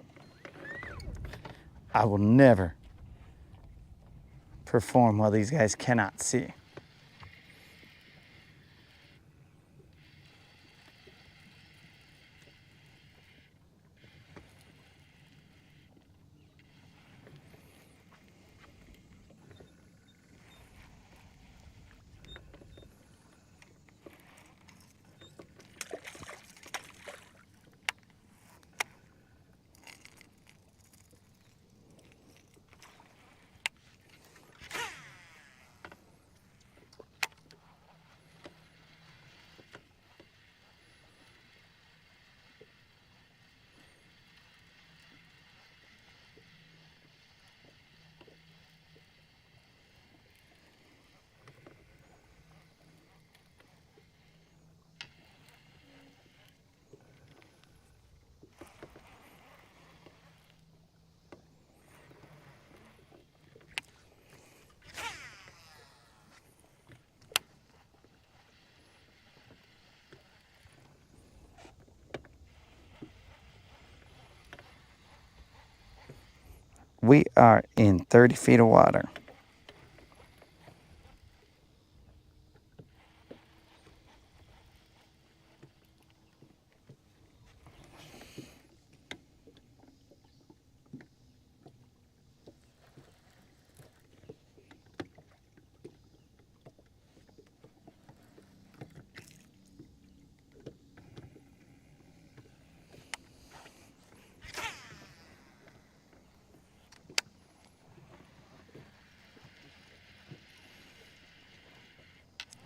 I will never perform while these guys cannot see. We are in 30 feet of water.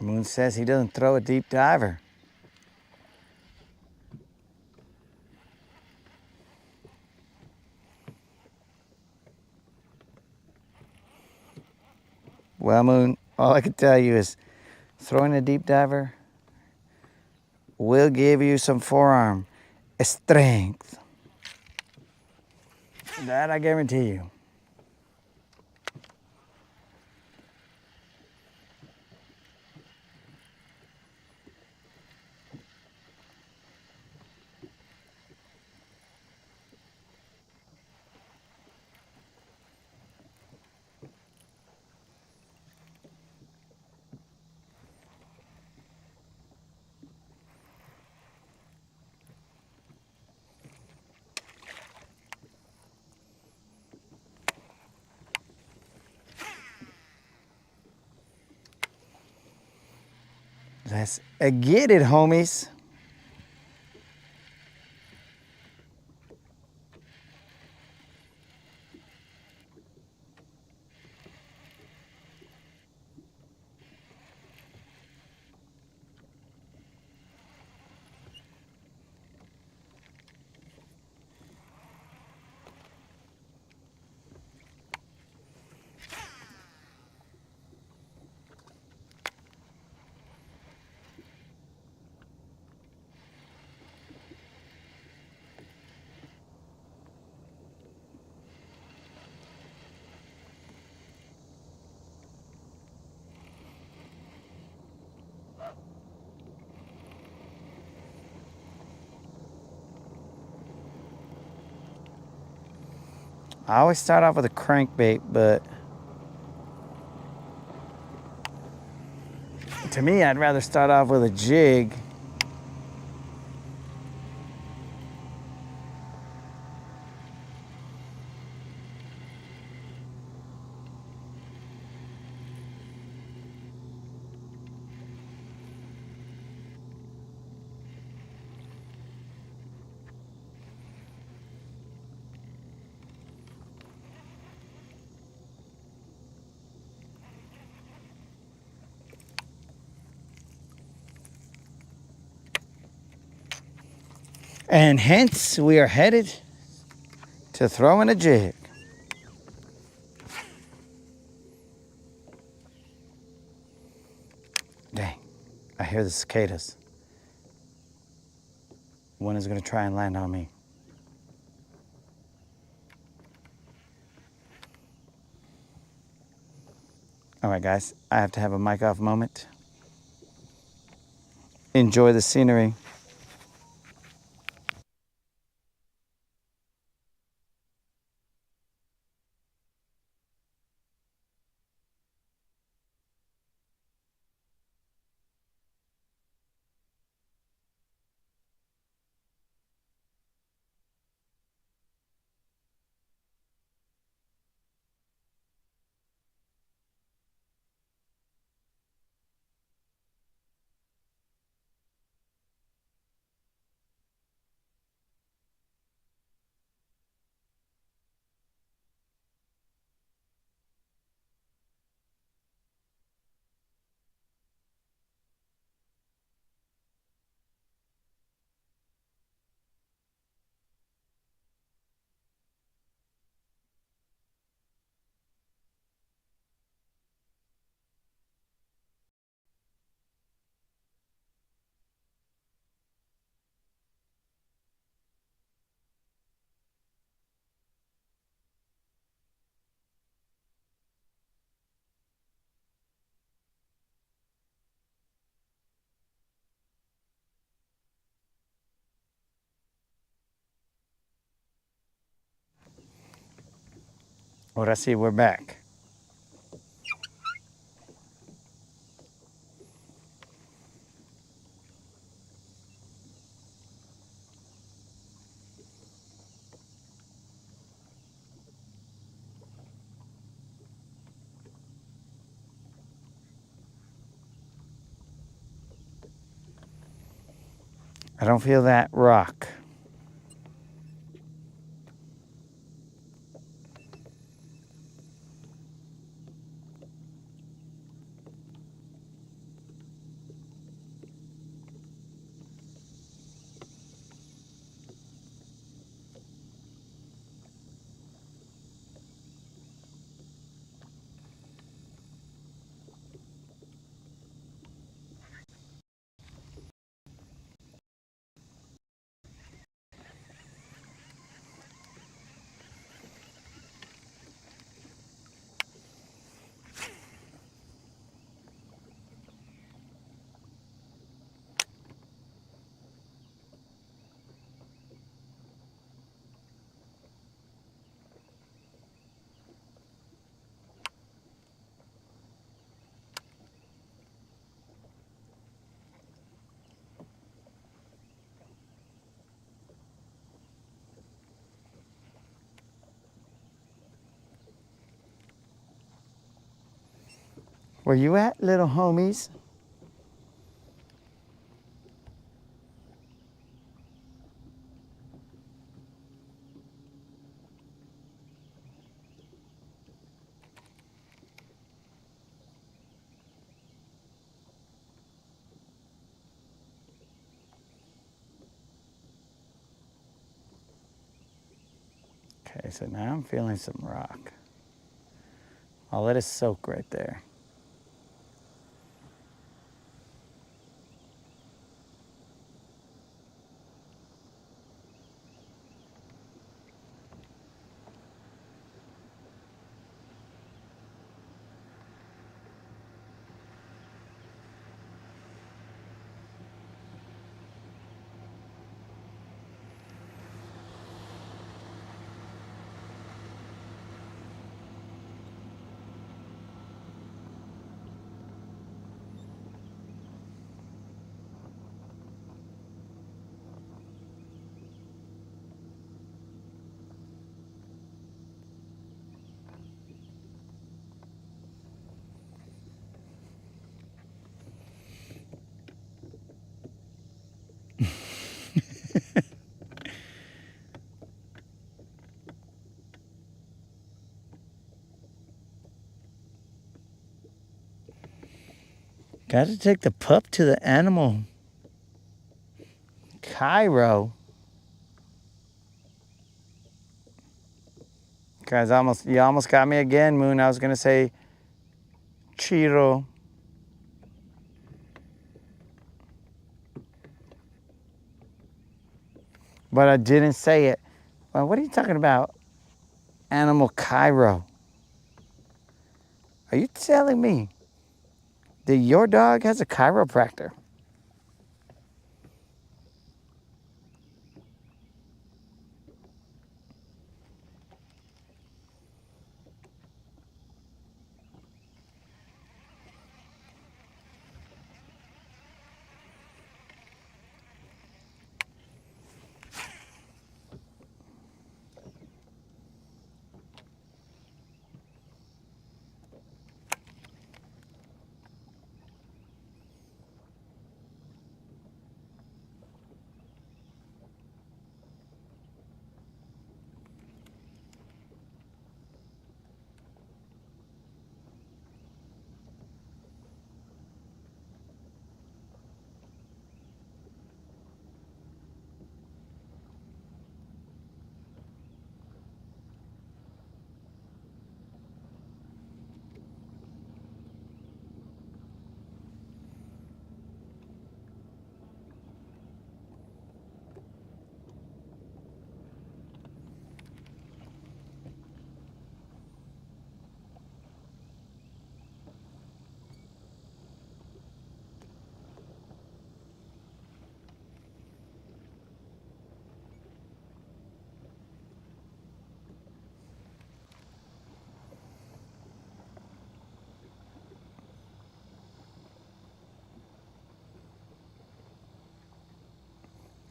Moon says he doesn't throw a deep diver. Well, Moon, all I can tell you is throwing a deep diver will give you some forearm strength. That I guarantee you. Let's get it, homies. I always start off with a crankbait, but to me, I'd rather start off with a jig. And hence, we are headed to throwing a jig. Dang, I hear the cicadas. One is gonna try and land on me. All right, guys, I have to have a mic off moment. Enjoy the scenery. Ahora sí, we're back. I don't feel that rock. Where you at, little homies? Okay, so now I'm feeling some rock. I'll let it soak right there. Got to take the pup to the animal. Cairo. Guys, you almost got me again, Moon. I was gonna say Chiro. But I didn't say it. Well, what are you talking about? Animal Cairo. Are you telling me that your dog has a chiropractor?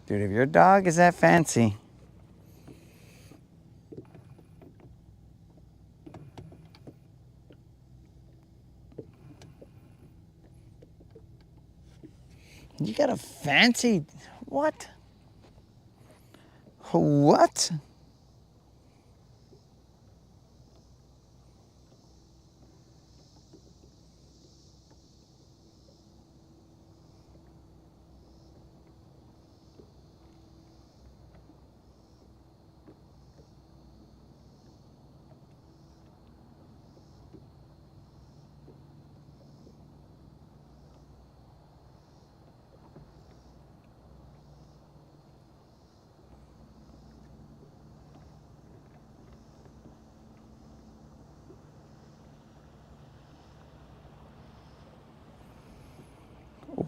Dude, if your dog is that fancy, you got a fancy, what? What?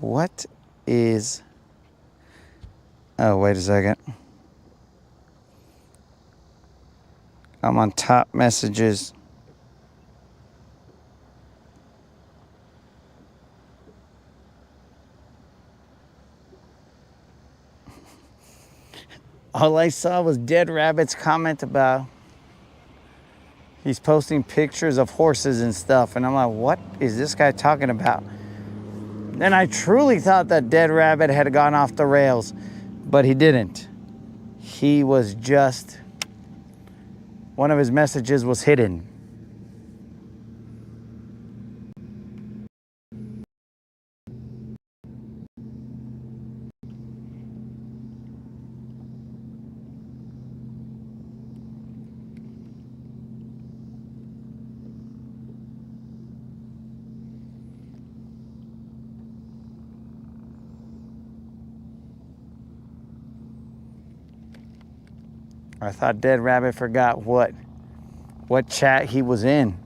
What is... Oh, wait a second. I'm on top messages. All I saw was Dead Rabbit's comment about He's posting pictures of horses and stuff, and I'm like, what is this guy talking about? And I truly thought that dead rabbit had gone off the rails, but he didn't. He was just, one of his messages was hidden. I thought Dead Rabbit forgot what chat he was in.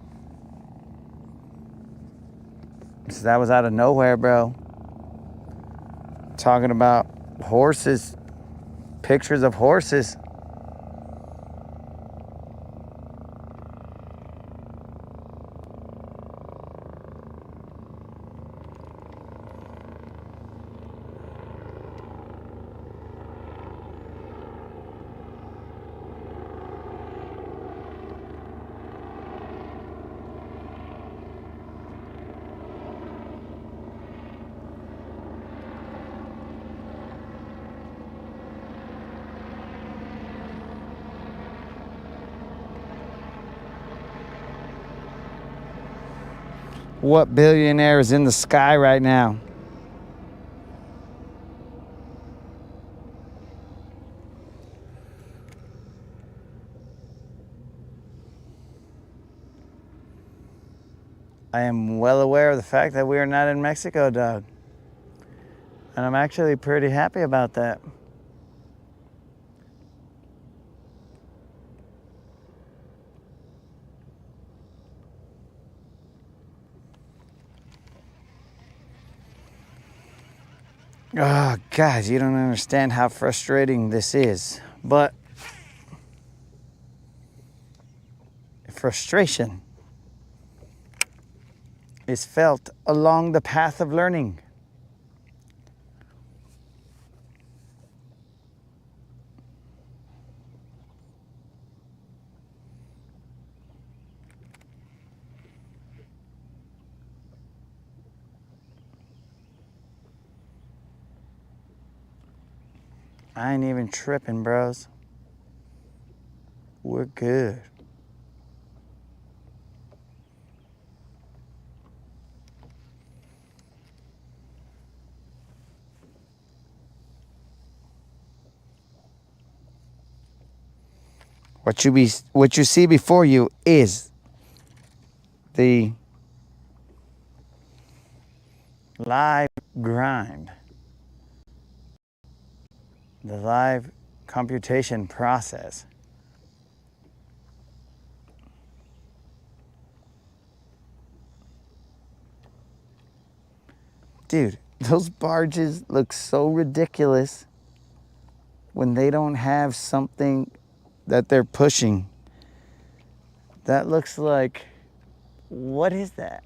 So that was out of nowhere, bro. Talking about horses, pictures of horses. What billionaire is in the sky right now? I am well aware of the fact that we are not in Mexico, dog. And I'm actually pretty happy about that. Oh, guys, you don't understand how frustrating this is. But frustration is felt along the path of learning. I ain't even tripping, bros. We're good. What you see before you is the live grind, the live computation process. Dude, those barges look so ridiculous when they don't have something that they're pushing. That looks like, what is that?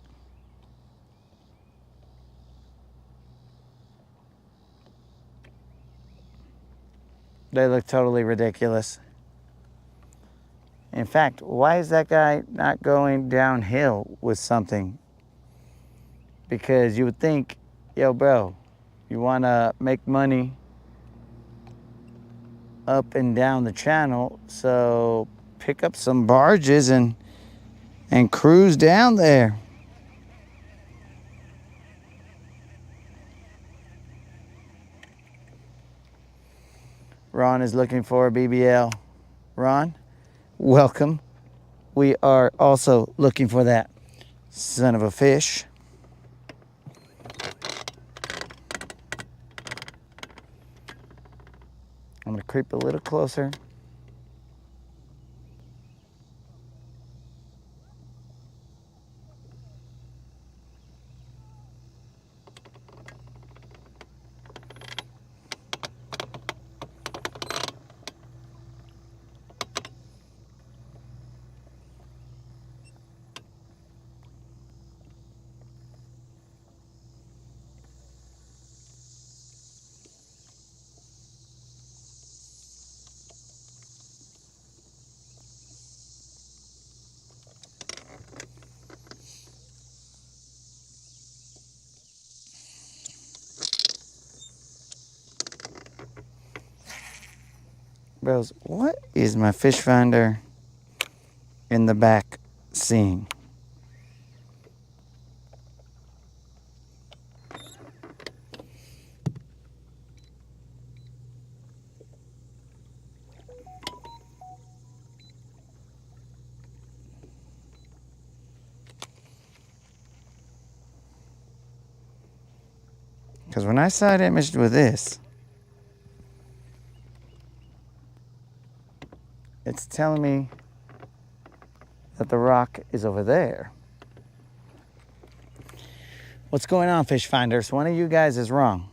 They look totally ridiculous. In fact, why is that guy not going downhill with something? Because you would think, yo, bro, you want to make money up and down the channel, so pick up some barges and cruise down there. Ron is looking for a BBL. Ron, welcome. We are also looking for that son of a fish. I'm gonna creep a little closer. Bros, what is my fish finder in the back seeing? Because when I side imaged with this, it's telling me that the rock is over there. What's going on, fish finders? One of you guys is wrong.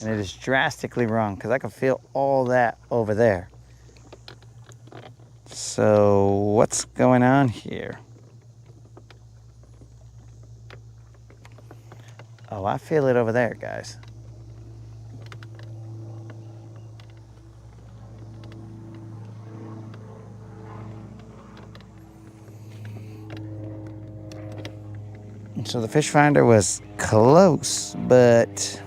And it is drastically wrong because I can feel all that over there. So what's going on here? Oh, I feel it over there, guys. So the fish finder was close, but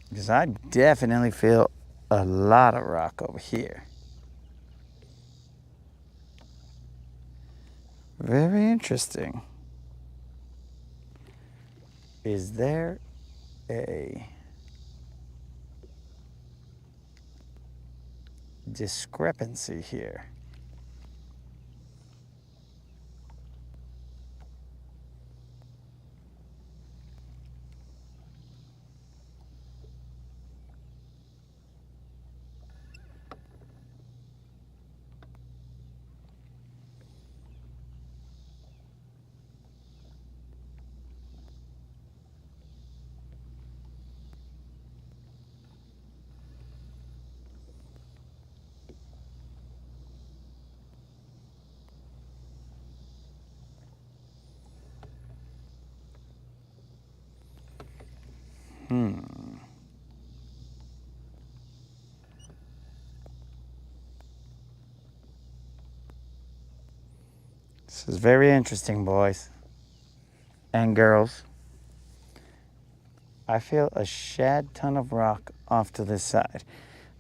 because I definitely feel a lot of rock over here. Very interesting. Is there a discrepancy here? This is very interesting, boys and girls. I feel a shad ton of rock off to this side.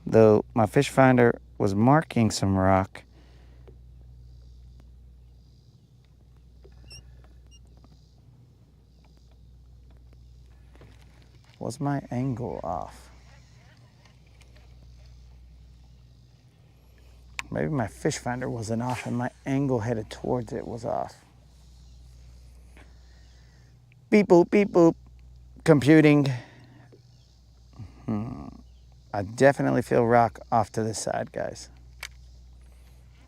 Though my fish finder was marking some rock, was my angle off? Maybe my fish finder wasn't off and my angle headed towards it was off. Beep boop, beep boop. Computing. I definitely feel rock off to this side, guys.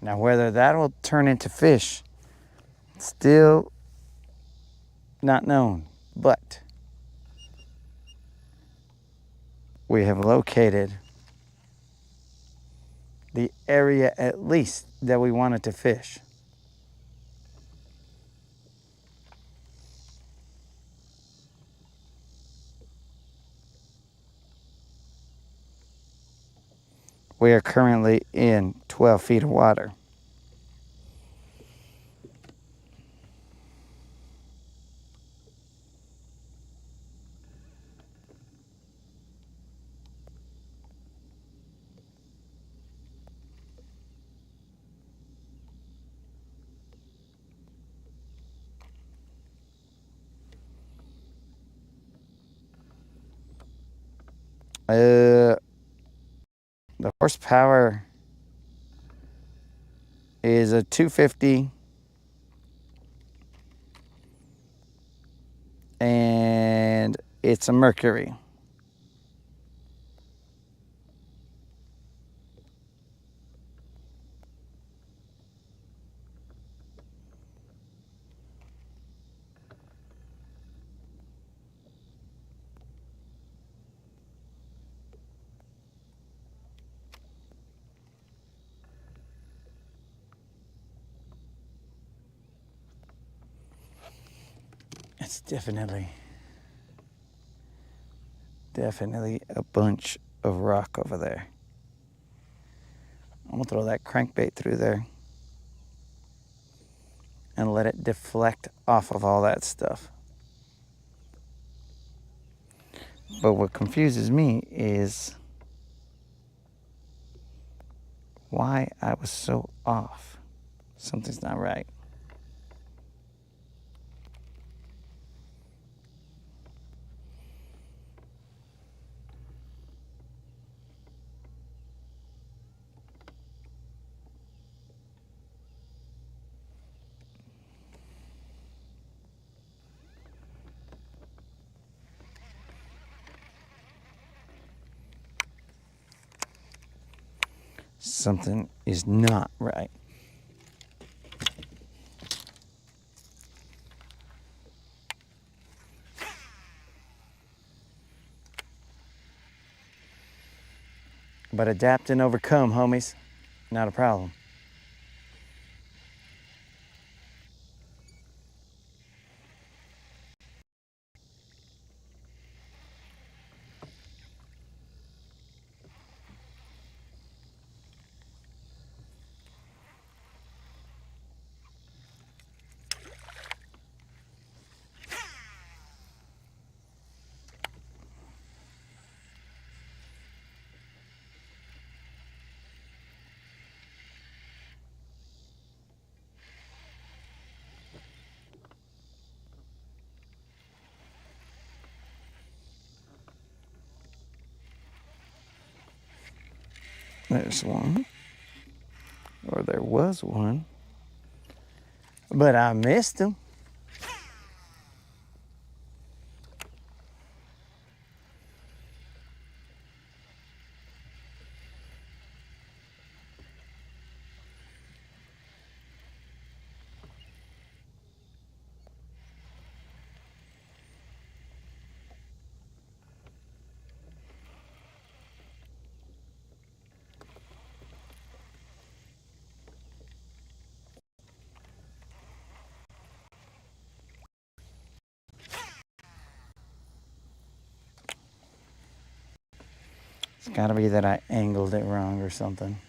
Now, whether that will turn into fish, still not known. But we have located the area at least that we wanted to fish. We are currently in 12 feet of water. The horsepower is a 250, and it's a Mercury. It's definitely a bunch of rock over there. I'm gonna throw that crankbait through there and let it deflect off of all that stuff. But what confuses me is why I was so off. Something's not right. Something is not right. But adapt and overcome, homies. Not a problem. There's one. Or there was one. But I missed him. It's gotta be that I angled it wrong or something.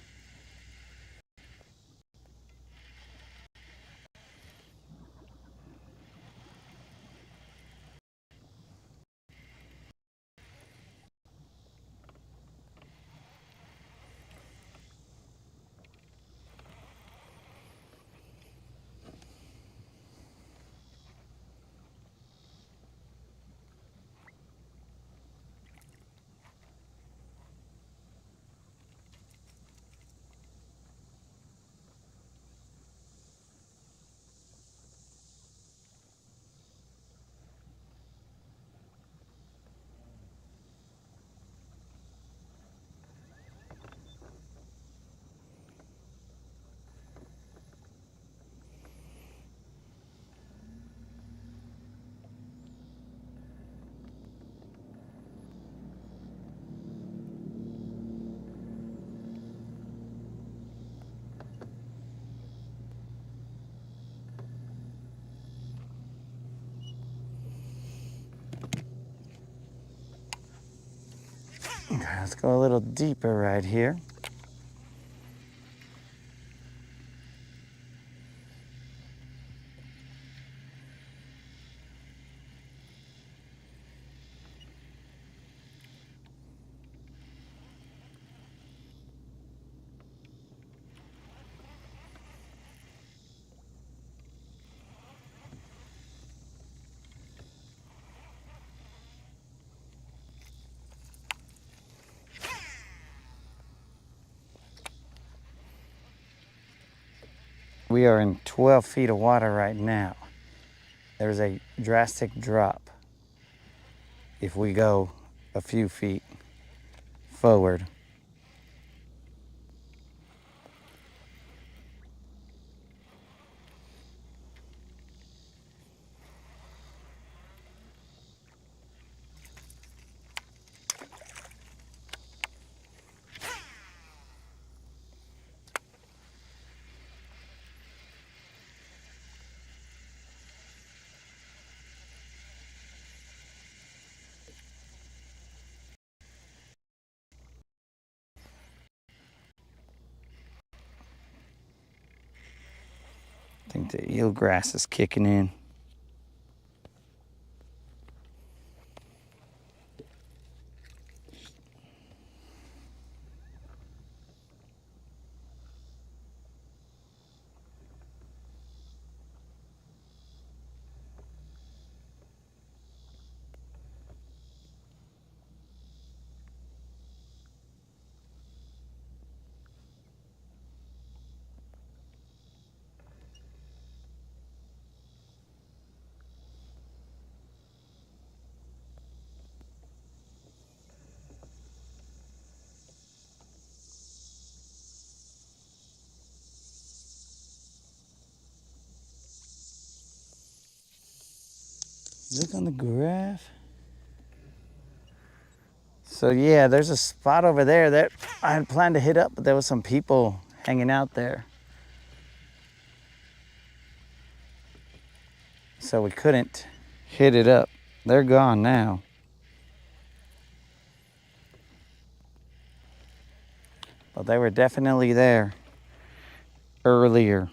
Okay, let's go a little deeper right here. We are in 12 feet of water right now. There's a drastic drop if we go a few feet forward. I think the eelgrass is kicking in. Look on the graph. So yeah, there's a spot over there that I had planned to hit up, but there was some people hanging out there. So we couldn't hit it up. They're gone now. But they were definitely there earlier.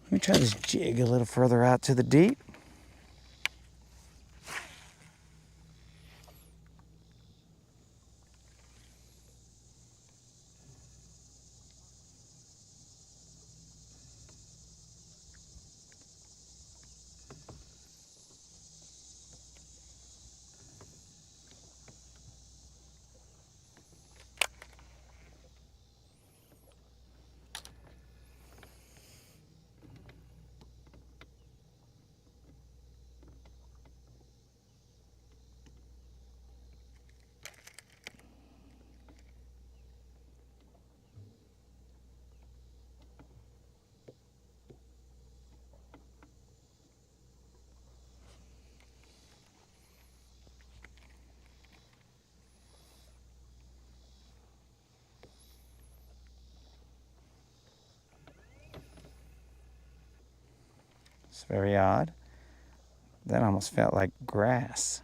Let me try this jig a little further out to the deep. It's very odd. That almost felt like grass.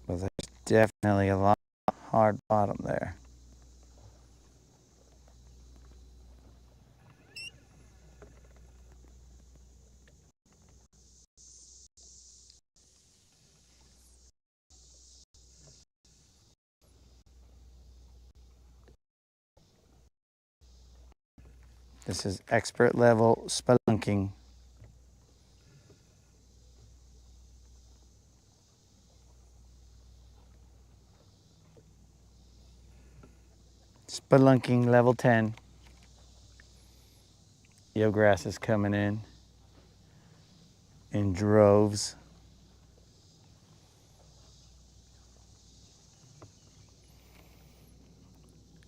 But there's definitely a lot of hard bottom there. This is expert level spelunking. Spelunking level 10. Eelgrass is coming in droves.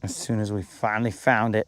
As soon as we finally found it.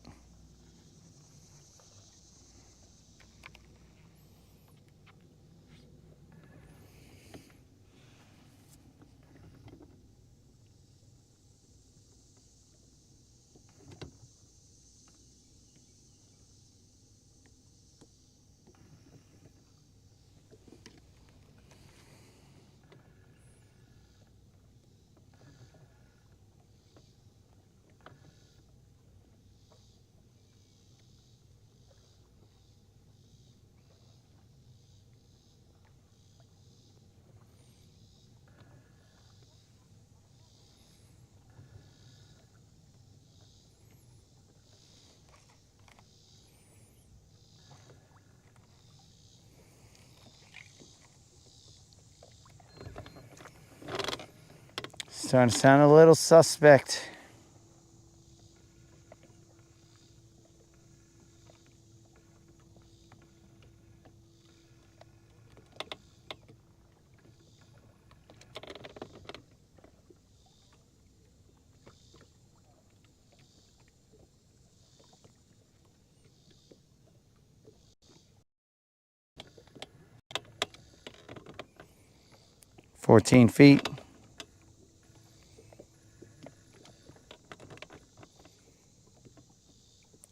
Starting to sound a little suspect. $14 feet.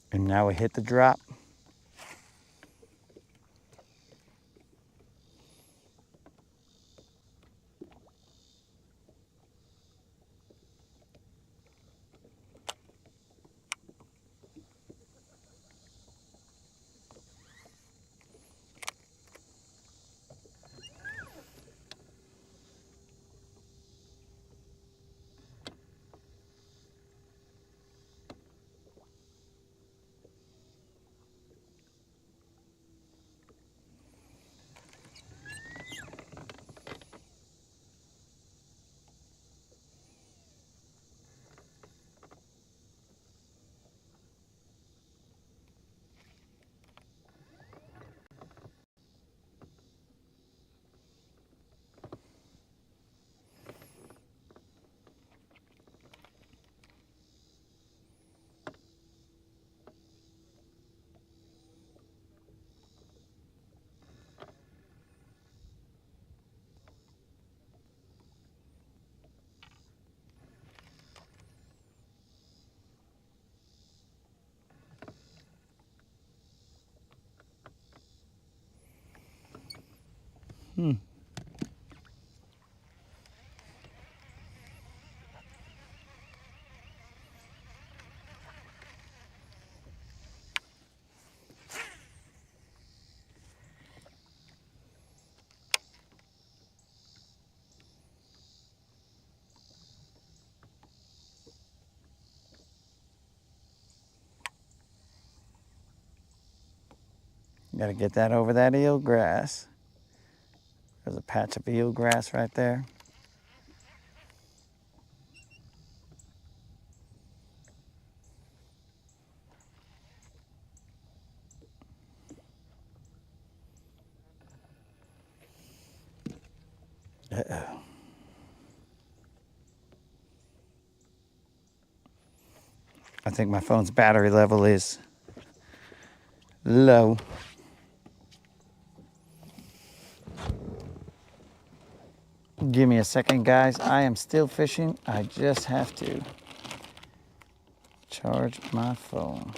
And now we hit the drop. Got to get that over that eel grass. There's a patch of eel grass right there. Uh-oh. I think my phone's battery level is low. Give me a second, guys. I am still fishing. I just have to charge my phone.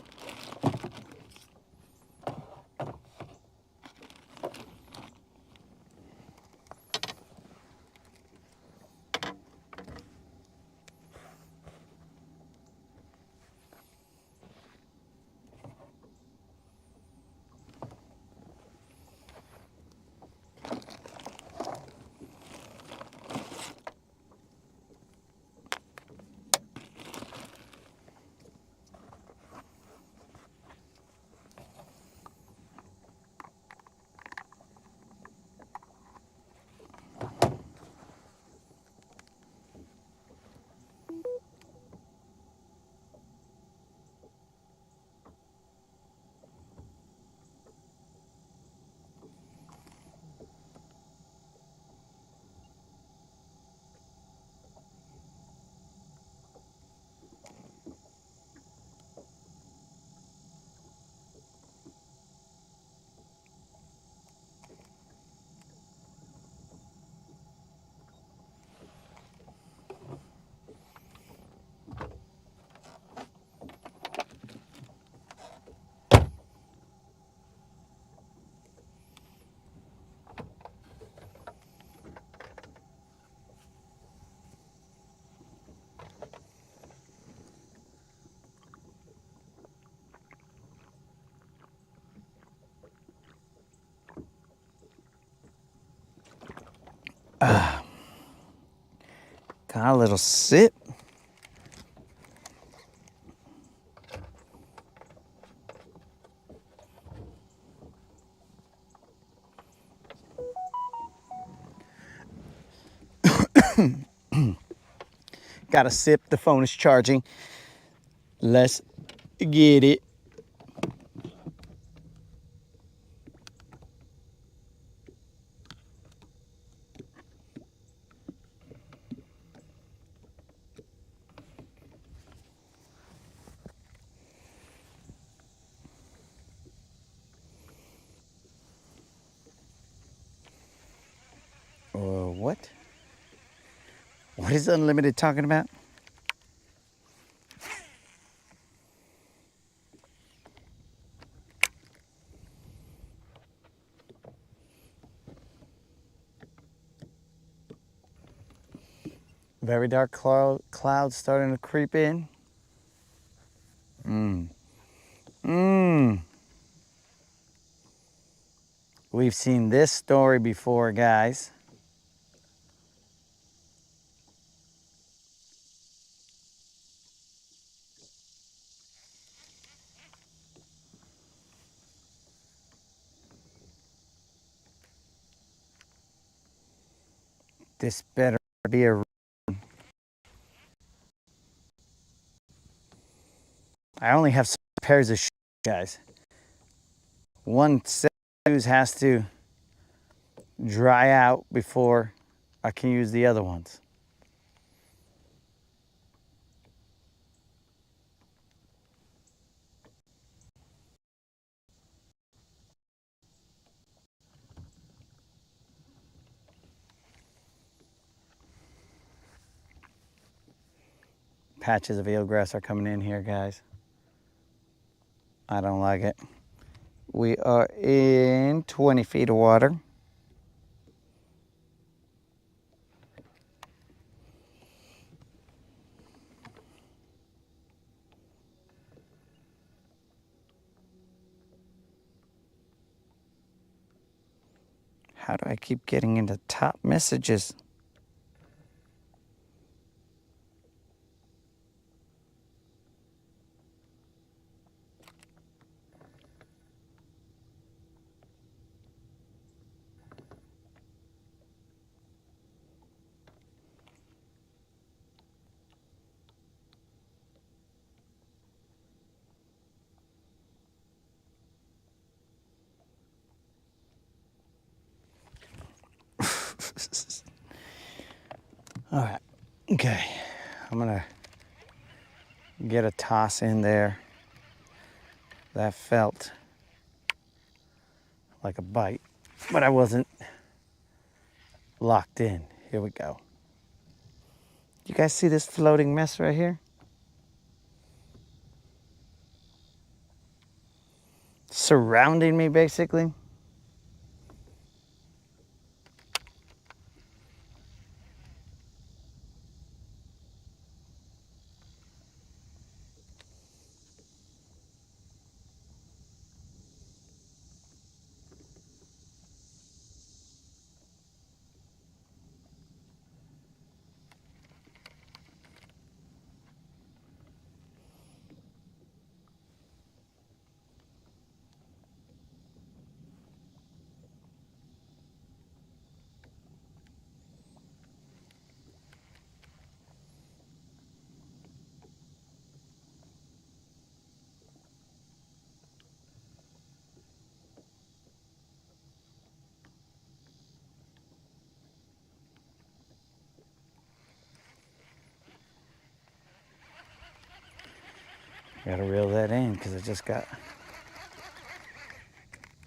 Got a little sip. Got a sip. The phone is charging. Let's get it. What? What is Unlimited talking about? Very dark clouds starting to creep in. We've seen this story before, guys. This better be a... I only have some pairs of shoes, guys. One set of shoes has to dry out before I can use the other ones. Patches of eelgrass are coming in here, guys. I don't like it. We are in 20 feet of water. How do I keep getting into top messages? All right, okay. I'm gonna get a toss in there. That felt like a bite, but I wasn't locked in. Here we go. You guys see this floating mess right here? Surrounding me, basically. Gotta reel that in because I just got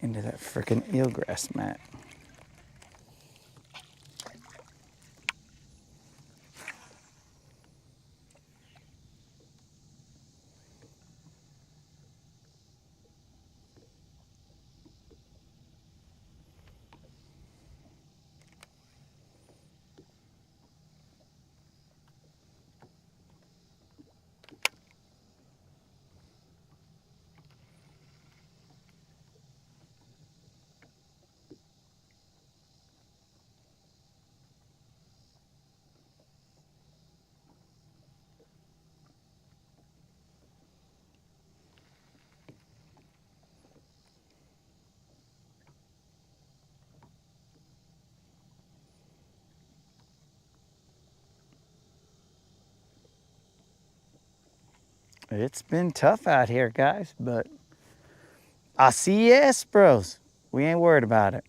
into that freaking eelgrass mat. It's been tough out here, guys, but I see yes, bros. We ain't worried about it.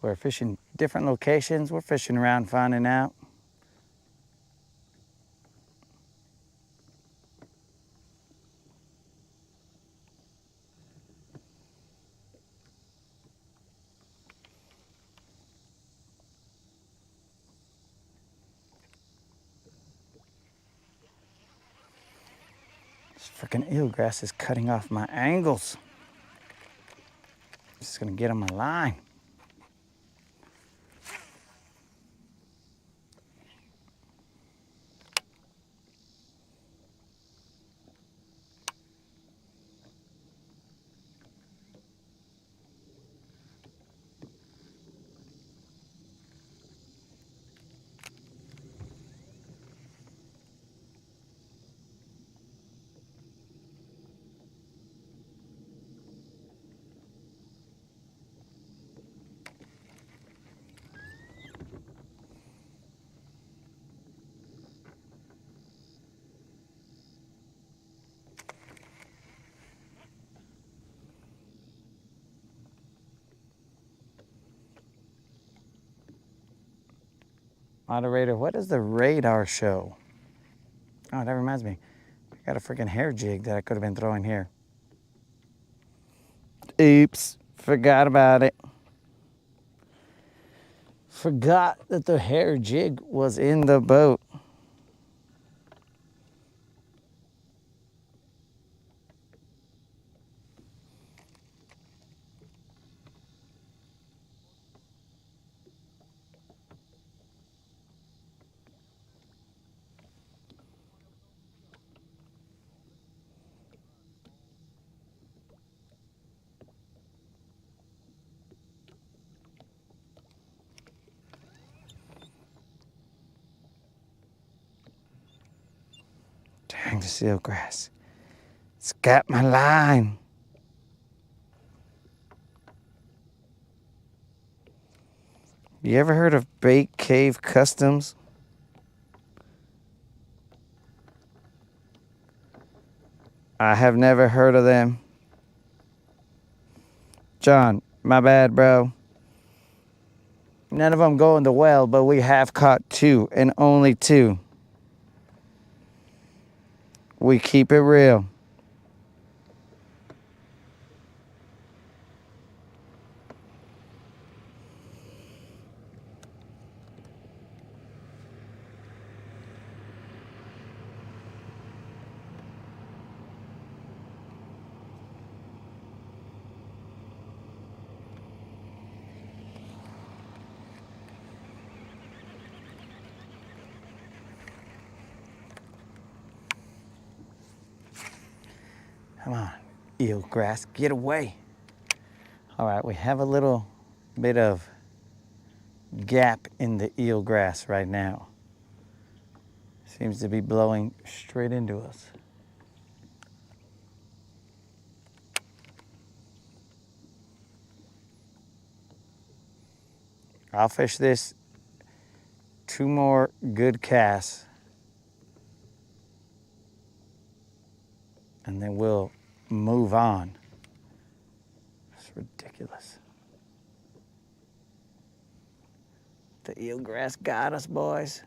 We're fishing different locations. We're fishing around, finding out. This freaking eelgrass is cutting off my angles. Just gonna get on my line. Moderator, what does the radar show? Oh, that reminds me. I got a freaking hair jig that I could have been throwing here. Oops, forgot about it. Forgot that the hair jig was in the boat. Dang, the eelgrass. It's got my line. You ever heard of Bait Cave Customs? I have never heard of them. John, my bad, bro. None of them go in the well, but we have caught 2 and only 2. We keep it real. Come on, eelgrass, get away. All right, we have a little bit of gap in the eelgrass right now. Seems to be blowing straight into us. I'll fish this 2 more good casts, and then we'll move on. It's ridiculous. The eelgrass got us, boys.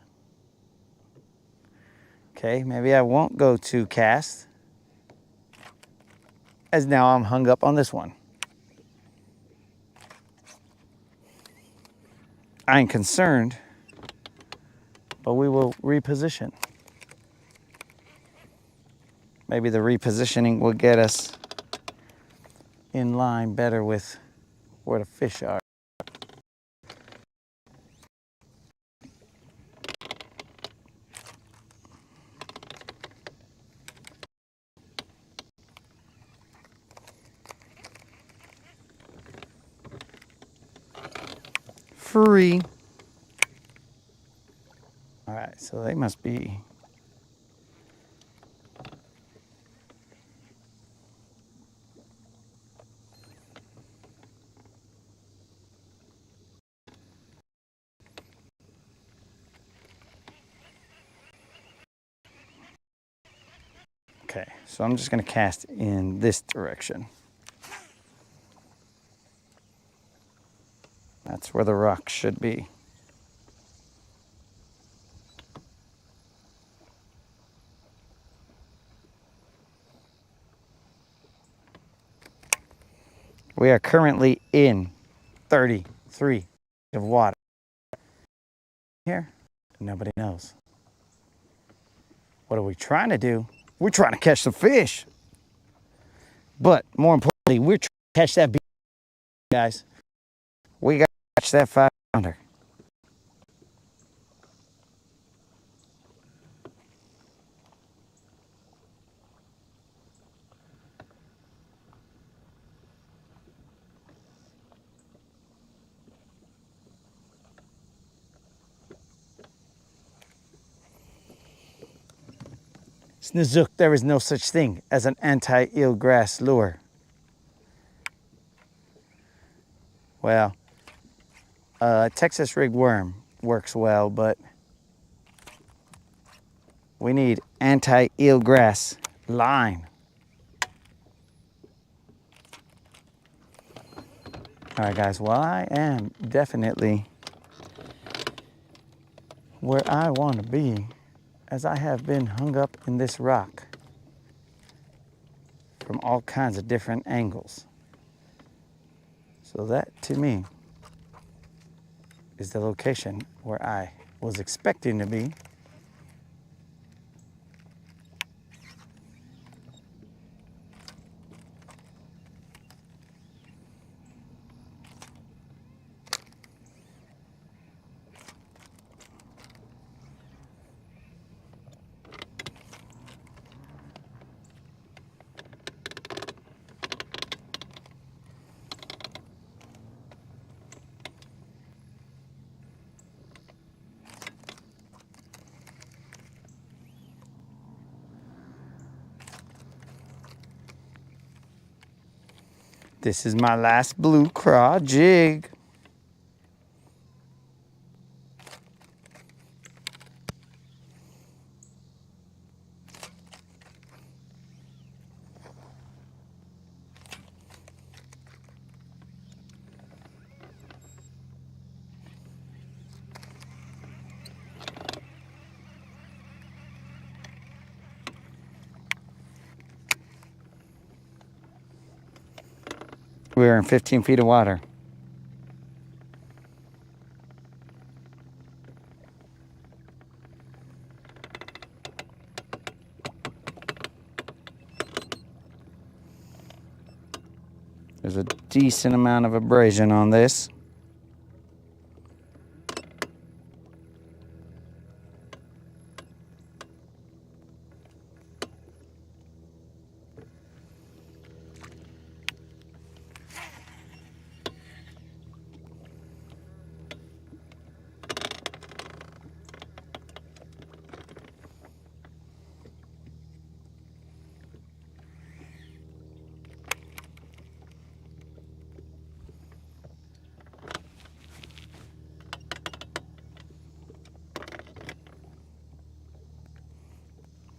Okay, maybe I won't go 2 casts, as now I'm hung up on this one. I ain't concerned, but we will reposition. Maybe the repositioning will get us in line better with where the fish are. Free. All right, so they must be. Okay, so I'm just gonna cast in this direction. That's where the rock should be. We are currently in 33 of water. Here, nobody knows. What are we trying to do? We're trying to catch some fish. But more importantly, we're trying to catch that beast, guys. We got to catch that 5-pounder. Snizook, there is no such thing as an anti-eelgrass lure. Well, Texas rig worm works well, but we need anti-eelgrass line. All right, guys, well, I am definitely where I want to be, as I have been hung up in this rock from all kinds of different angles. So that, to me, is the location where I was expecting to be. This is my last blue craw jig. We're in 15 feet of water. There's a decent amount of abrasion on this.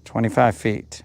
"25 feet.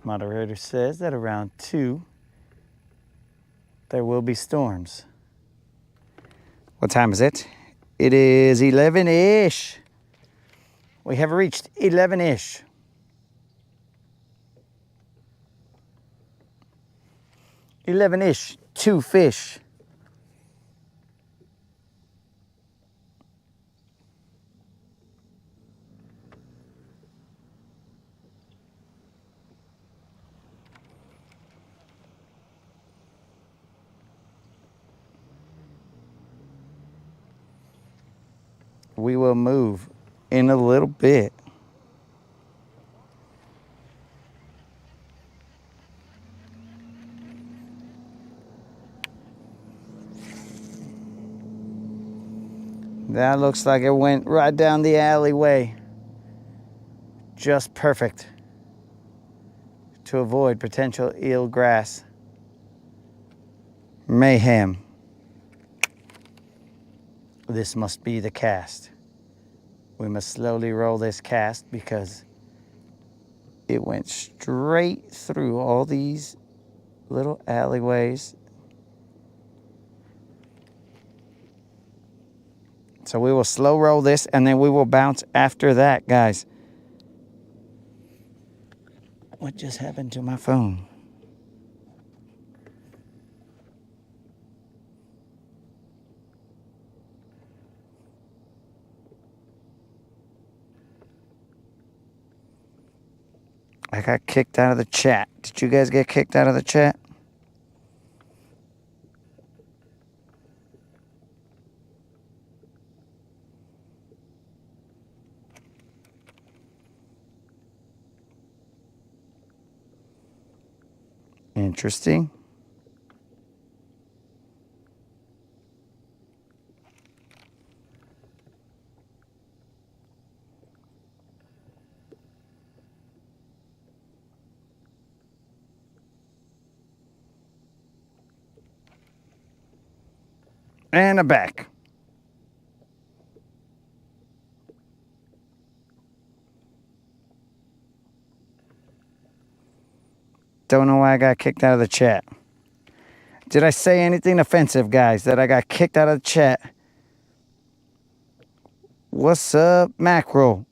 Moderator says that around 2 there will be storms. What time is it? It is 11-ish. We have reached 11-ish. Eleven-ish, 2 fish. We will move in a little bit. That looks like it went right down the alleyway. Just perfect to avoid potential eelgrass mayhem. This must be the cast. We must slowly roll this cast because it went straight through all these little alleyways. So we will slow roll this and then we will bounce after that, guys. What just happened to my phone? I got kicked out of the chat. Did you guys get kicked out of the chat? Interesting. And a back. Don't know why I got kicked out of the chat. Did I say anything offensive, guys, that I got kicked out of the chat? What's up, Mackerel?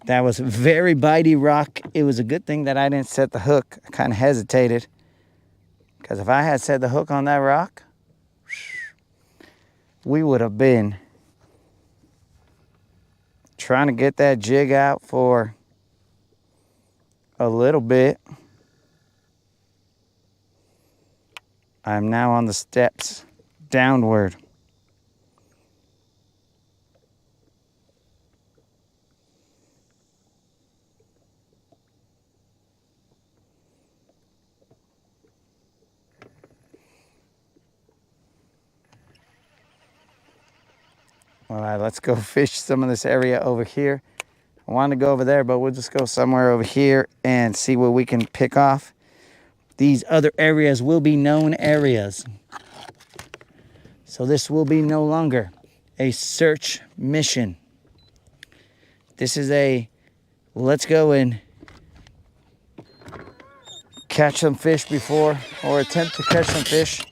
That was very bitey rock. It was a good thing that I didn't set the hook. I kind of hesitated. Because if I had set the hook on that rock, we would have been trying to get that jig out for a little bit. I'm now on the steps downward. All right, let's go fish some of this area over here. I want to go over there, but we'll just go somewhere over here and see what we can pick off. These other areas will be known areas. So this will be no longer a search mission. This is a let's go and catch some fish before, or attempt to catch some fish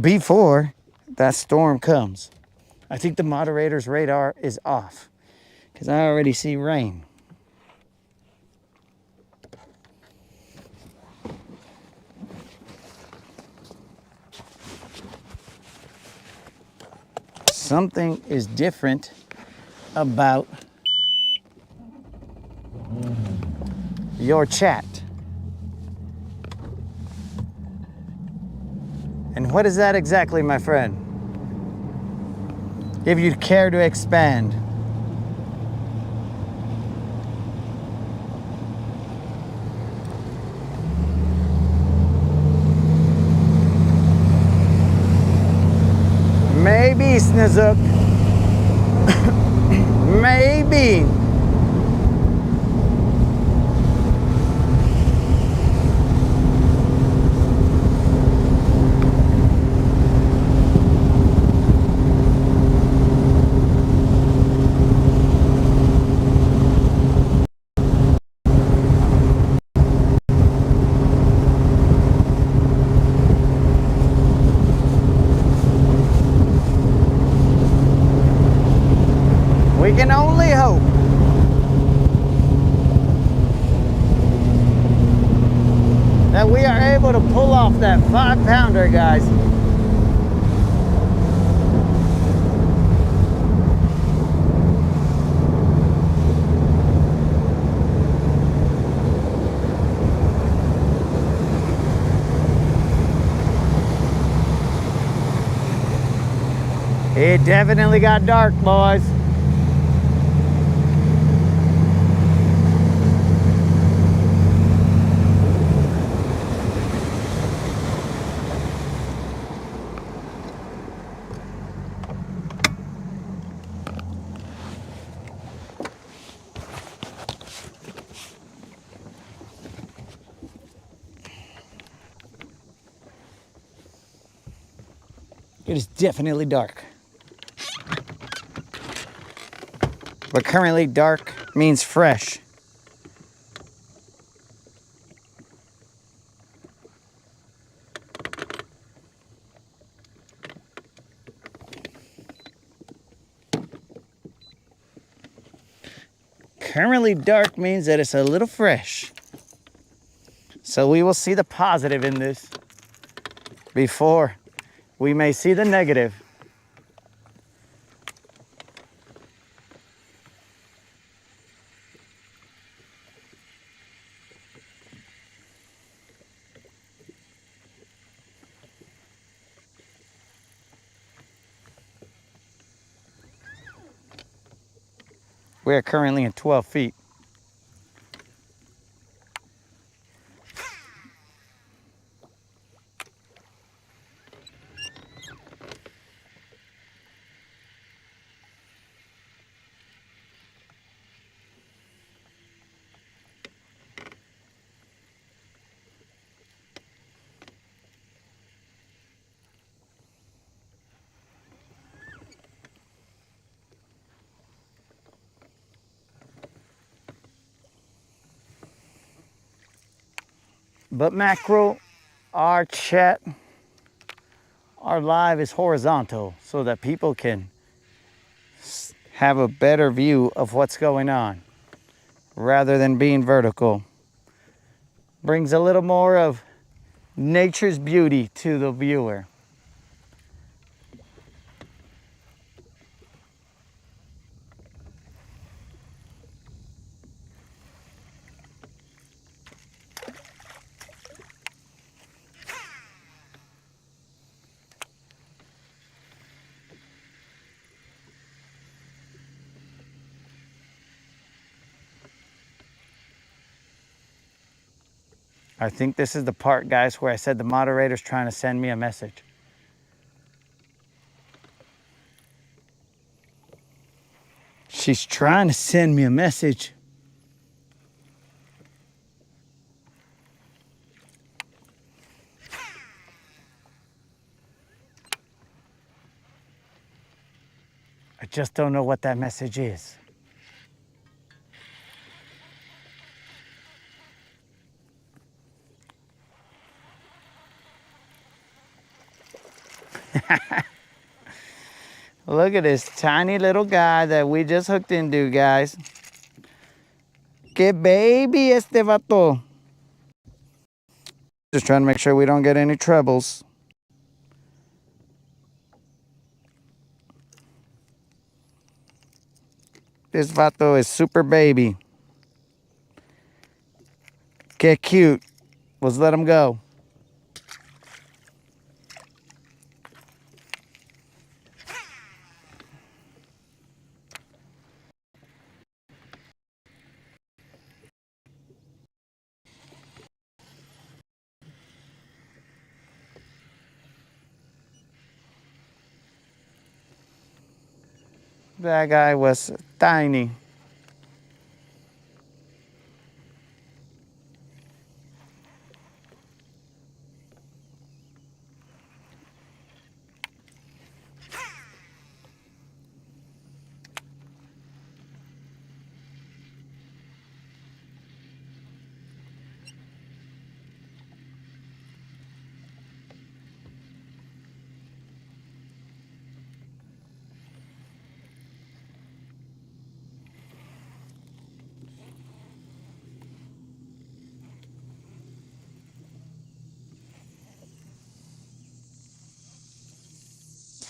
before that storm comes. I think the moderator's radar is off because I already see rain. Something is different about your chat. And what is that exactly, my friend? If you'd care to expand. Maybe, Snizook. Maybe. We can only hope. That we are able to pull off that 5-pounder, guys. It definitely got dark, boys. It is definitely dark. But currently dark means fresh. Currently dark means that it's a little fresh. So we will see the positive in this before we may see the negative. We are currently in 12 feet. But macro, our chat, our live is horizontal so that people can have a better view of what's going on rather than being vertical. Brings a little more of nature's beauty to the viewer. I think this is the part, guys, where I said the moderator's trying to send me a message. She's trying to send me a message. I just don't know what that message is. Look at this tiny little guy that we just hooked into, guys. Que baby este vato. Just trying to make sure we don't get any troubles. This vato is super baby. Que cute. Let's let him go. That guy was tiny.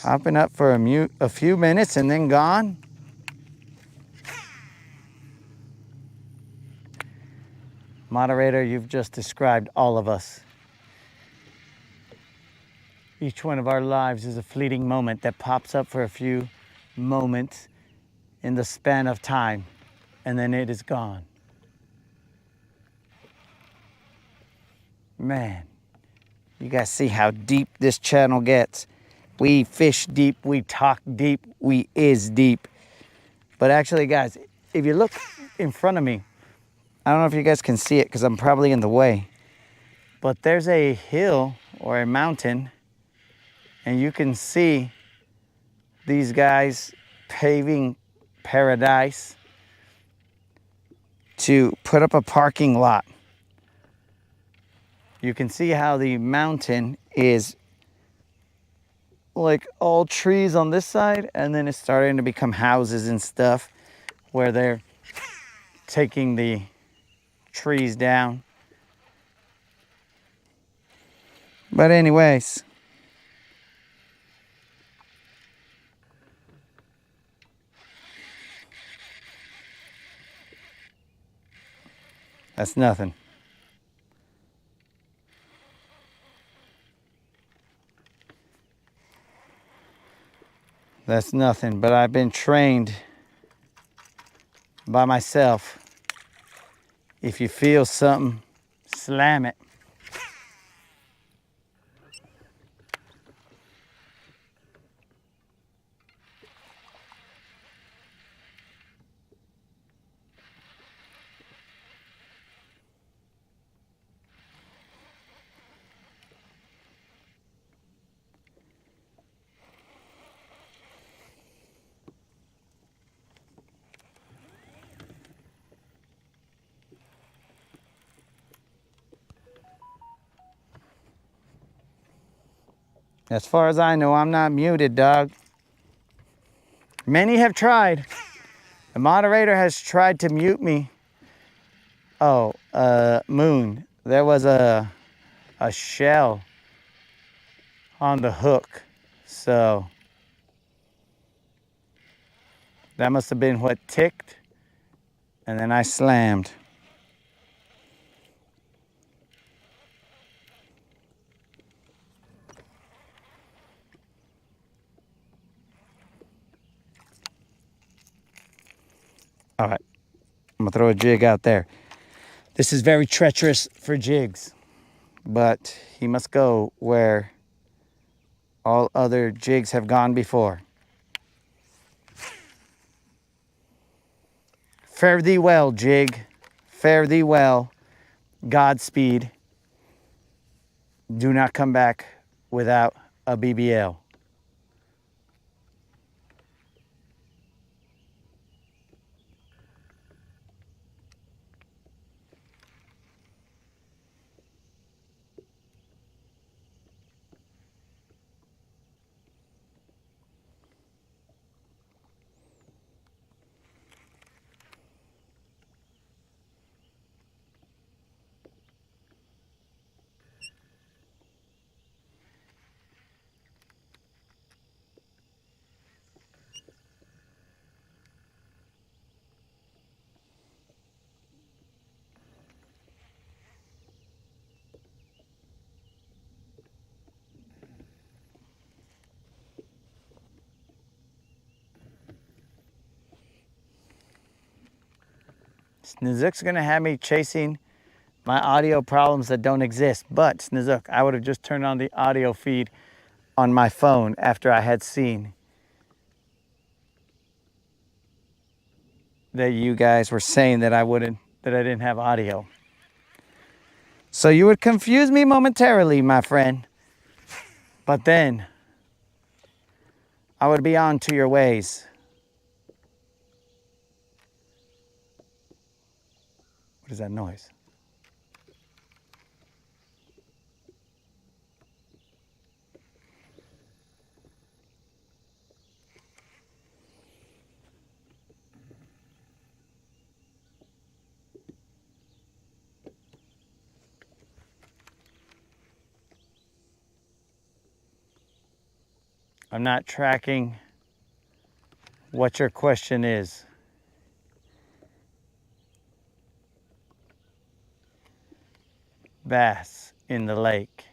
Hopping up for a few minutes and then gone. Moderator, you've just described all of us. Each one of our lives is a fleeting moment that pops up for a few moments in the span of time, and then it is gone. Man, you guys see how deep this channel gets. We fish deep, we talk deep, we is deep. But actually, guys, if you look in front of me, I don't know if you guys can see it because I'm probably in the way, but there's a hill or a mountain, and you can see these guys paving paradise to put up a parking lot. You can see how the mountain is like all trees on this side, and then it's starting to become houses and stuff where they're taking the trees down. But anyways, that's nothing. That's nothing, but I've been trained by myself. If you feel something, slam it. As far as I know, I'm not muted, dog. Many have tried. The moderator has tried to mute me. Oh, Moon, there was a shell on the hook, so that must have been what ticked, and then I slammed. All right, I'm gonna throw a jig out there. This is very treacherous for jigs, but he must go where all other jigs have gone before. Fare thee well, jig. Fare thee well. Godspeed. Do not come back without a BBL. Snizook's gonna have me chasing my audio problems that don't exist. But Snizook, I would have just turned on the audio feed on my phone after I had seen that you guys were saying that I didn't have audio. So you would confuse me momentarily, my friend. But then I would be on to your ways. What is that noise? I'm not tracking what your question is. Bass in the lake.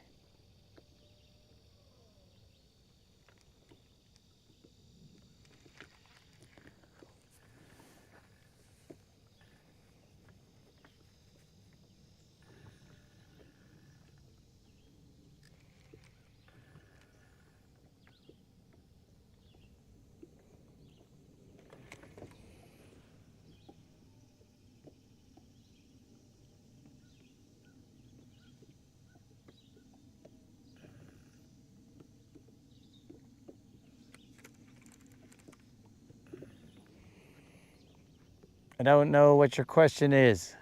I don't know what your question is.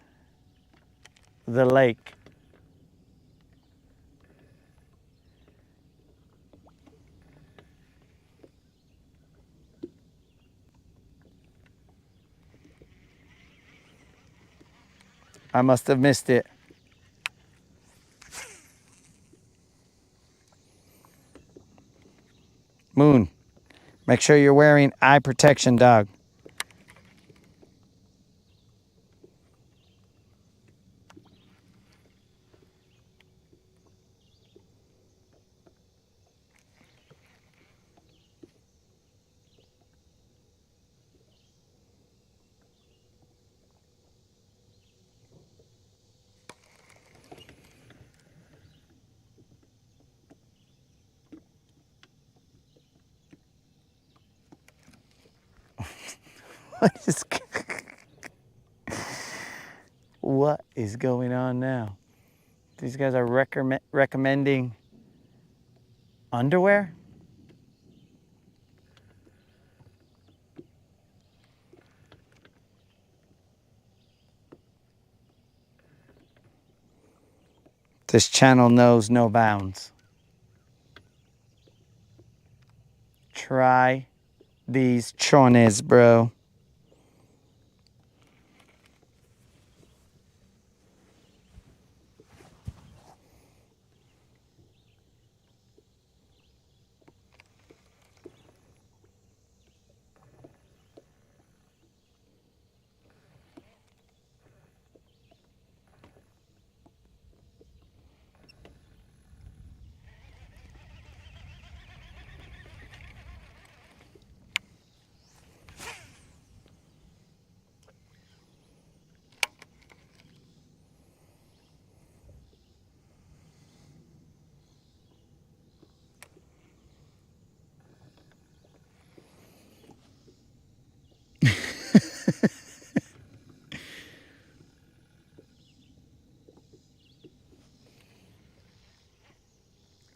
The lake. I must have missed it. Moon, make sure you're wearing eye protection, dog. What is going on now? These guys are recommending underwear? This channel knows no bounds. Try these chones, bro.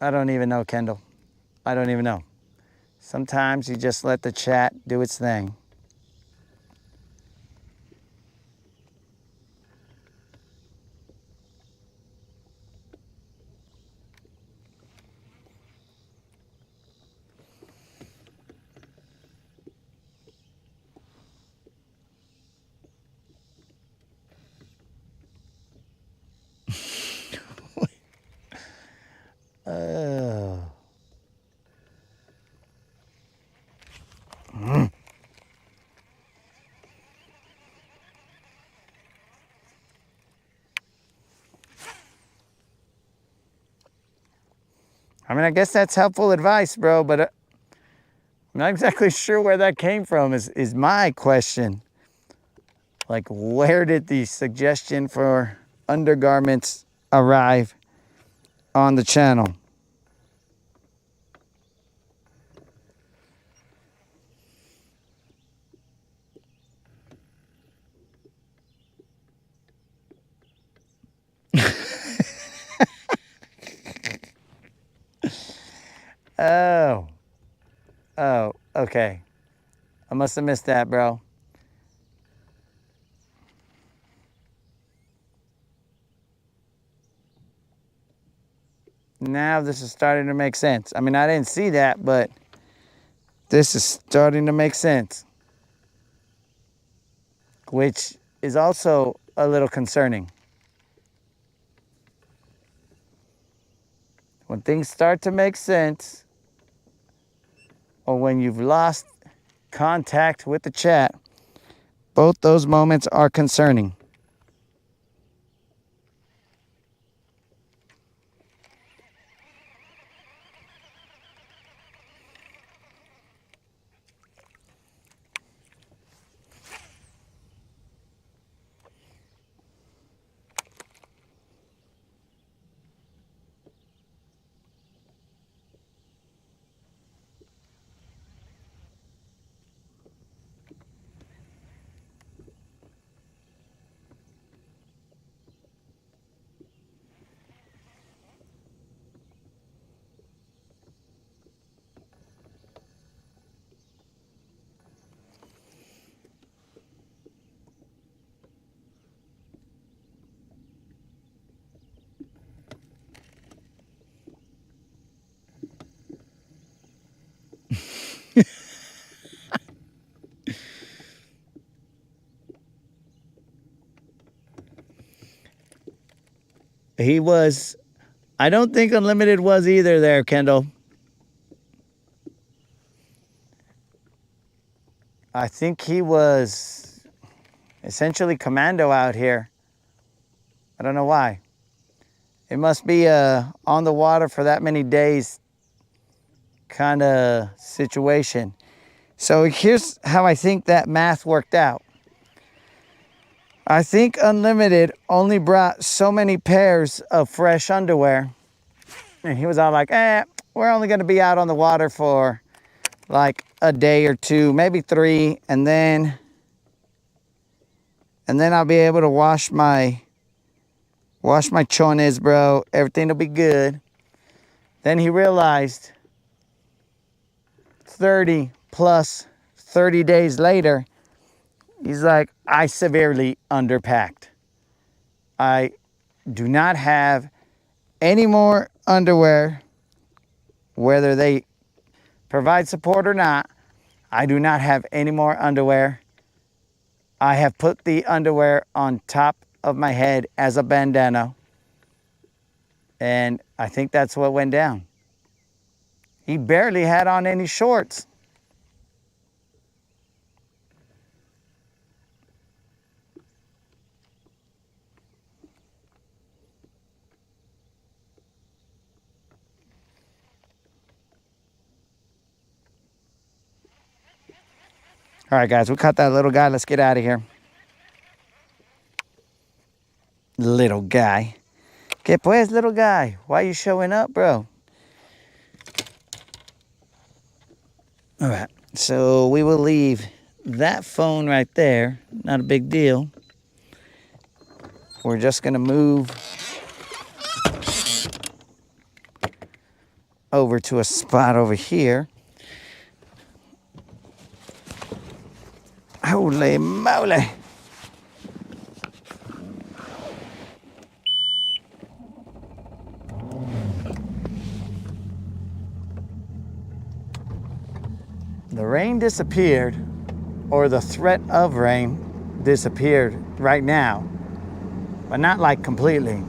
I don't even know, Kendall. I don't even know. Sometimes you just let the chat do its thing. Oh. I mean, I guess that's helpful advice, bro, but I'm not exactly sure where that came from is my question. Like, where did the suggestion for undergarments arrive on the channel? Oh. Oh, okay. I must have missed that, bro. Now this is starting to make sense. I mean, I didn't see that, but this is starting to make sense. Which is also a little concerning. When things start to make sense, or when you've lost contact with the chat, both those moments are concerning. He was, I don't think Unlimited was either there, Kendall. I think he was essentially commando out here. I don't know why. It must be a on the water for that many days kind of situation. So here's how I think that math worked out. I think Unlimited only brought so many pairs of fresh underwear. And he was all like, we're only going to be out on the water for like a day or two, maybe 3. And then I'll be able to wash my chones, bro. Everything will be good. Then he realized 30 days later, he's like, I severely underpacked. I do not have any more underwear, whether they provide support or not. I do not have any more underwear. I have put the underwear on top of my head as a bandana. And I think that's what went down. He barely had on any shorts. All right, guys, we caught that little guy. Let's get out of here. Little guy. ¿Qué pues, little guy? Why are you showing up, bro? All right, so we will leave that phone right there. Not a big deal. We're just going to move over to a spot over here. Holy moly. The rain disappeared, or the threat of rain disappeared right now, but not like completely.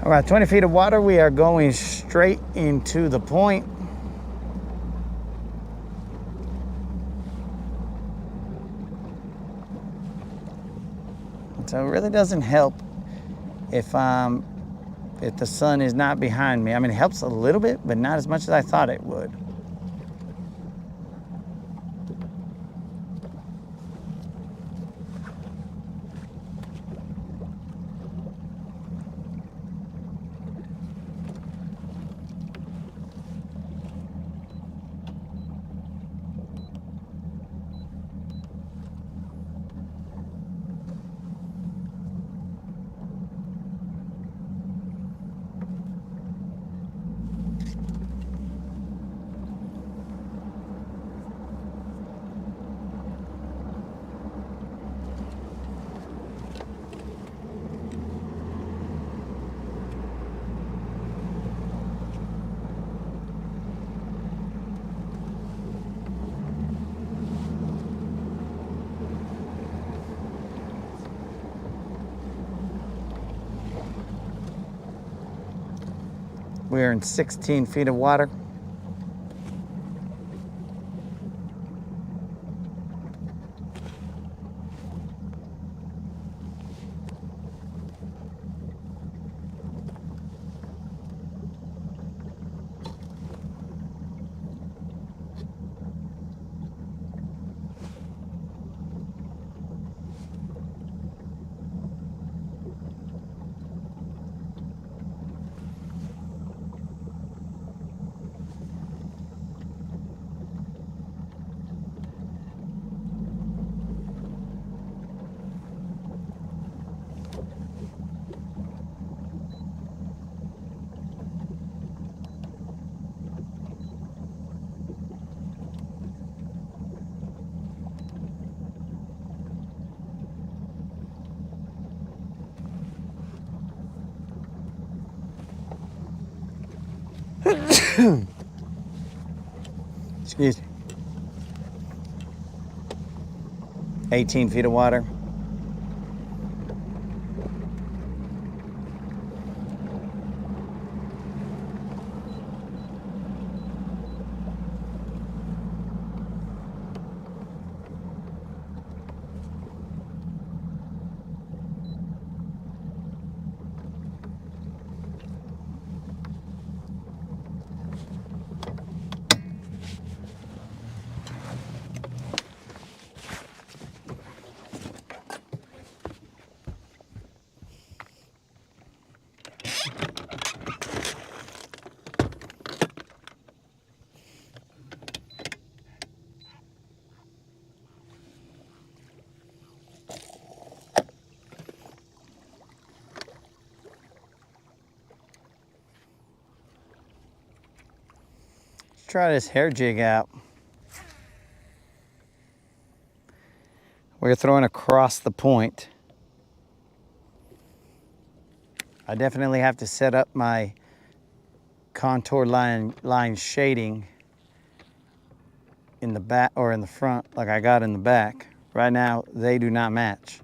All right, 20 feet of water. We are going straight into the point. So it really doesn't help if the sun is not behind me. I mean, it helps a little bit, but not as much as I thought it would. We're in 16 feet of water. Excuse me. 18 feet of water. Let's try this hair jig out. We're throwing across the point. I definitely have to set up my contour line shading in the back or in the front like I got in the back. Right now, they do not match.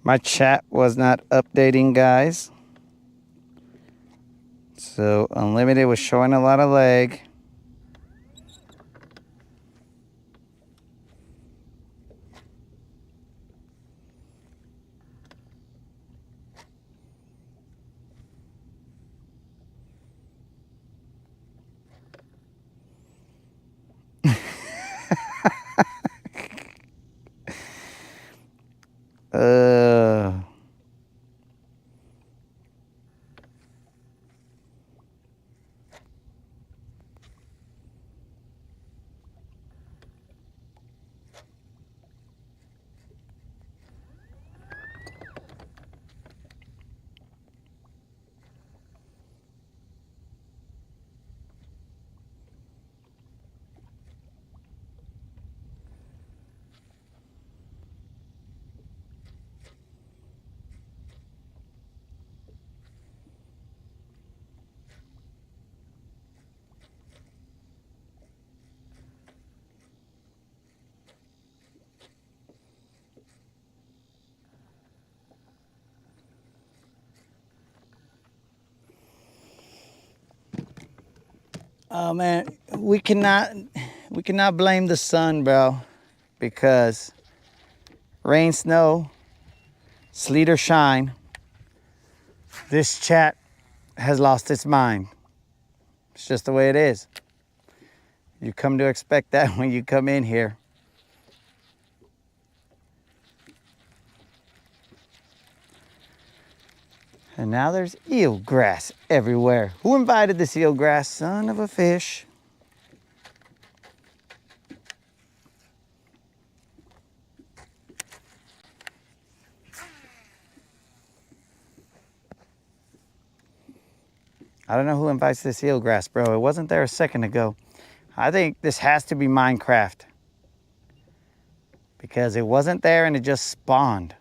My chat was not updating, guys. So Unlimited was showing a lot of lag. Oh man, we cannot blame the sun, bro, because rain, snow, sleet or shine, this chat has lost its mind. It's just the way it is. You come to expect that when you come in here. And now there's eelgrass everywhere. Who invited this eelgrass? Son of a fish. I don't know who invites this eelgrass, bro. It wasn't there a second ago. I think this has to be Minecraft, because it wasn't there and it just spawned.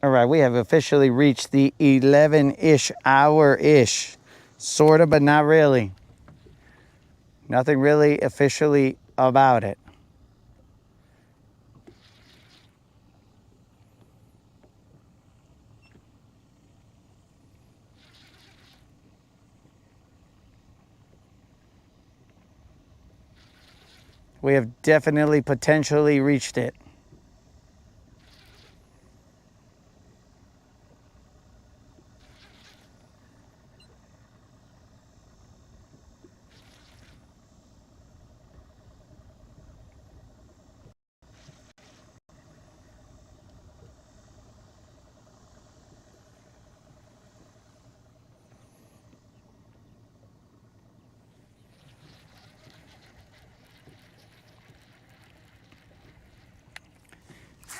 All right, we have officially reached the 11-ish hour-ish. Sort of, but not really. Nothing really officially about it. We have definitely potentially reached it.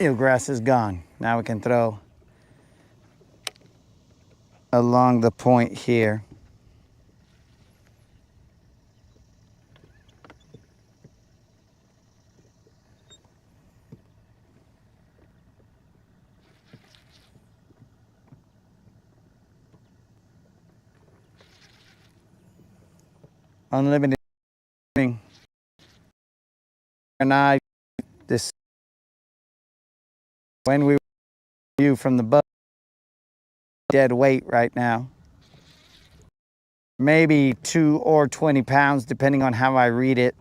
Eelgrass is gone. Now we can throw along the point here. Unlimited. And I, this, when we view from the boat, dead weight right now. Maybe 2 or 20 pounds, depending on how I read it.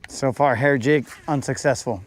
So far, hair jig unsuccessful.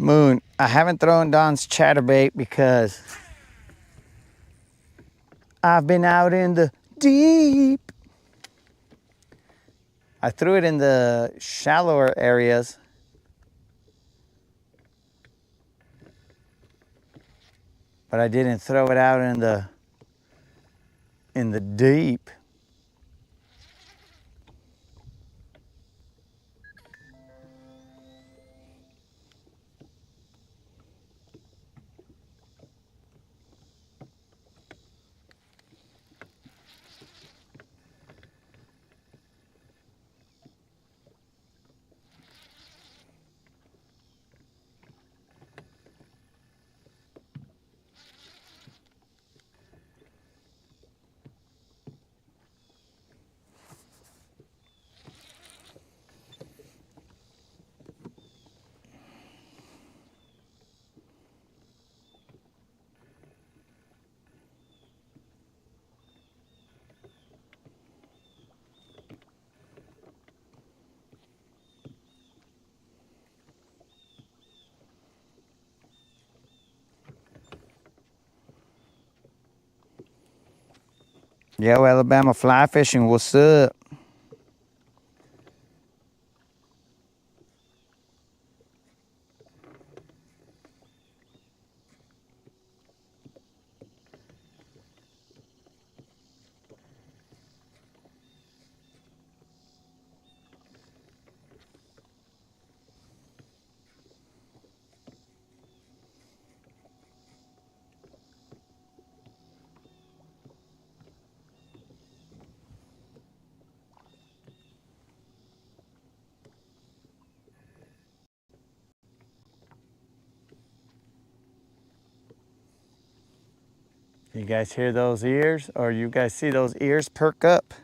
Moon, I haven't thrown Don's chatterbait because I've been out in the deep. I threw it in the shallower areas. But I didn't throw it out in the deep. Yo, Alabama fly fishing, what's up? You guys hear those ears, or you guys see those ears perk up?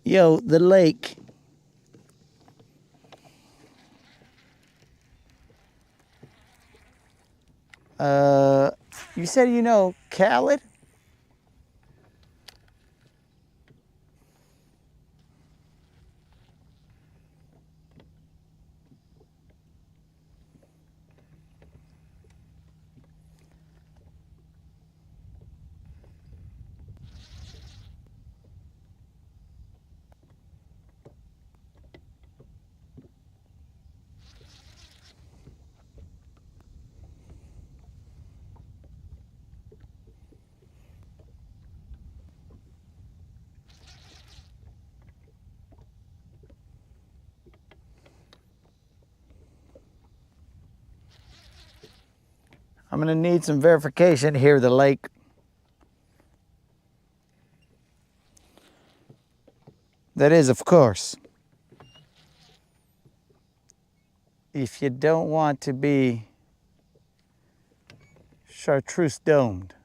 Yo, the lake. You said you know Khaled? I'm gonna need some verification here, the lake. That is, of course, if you don't want to be chartreuse domed.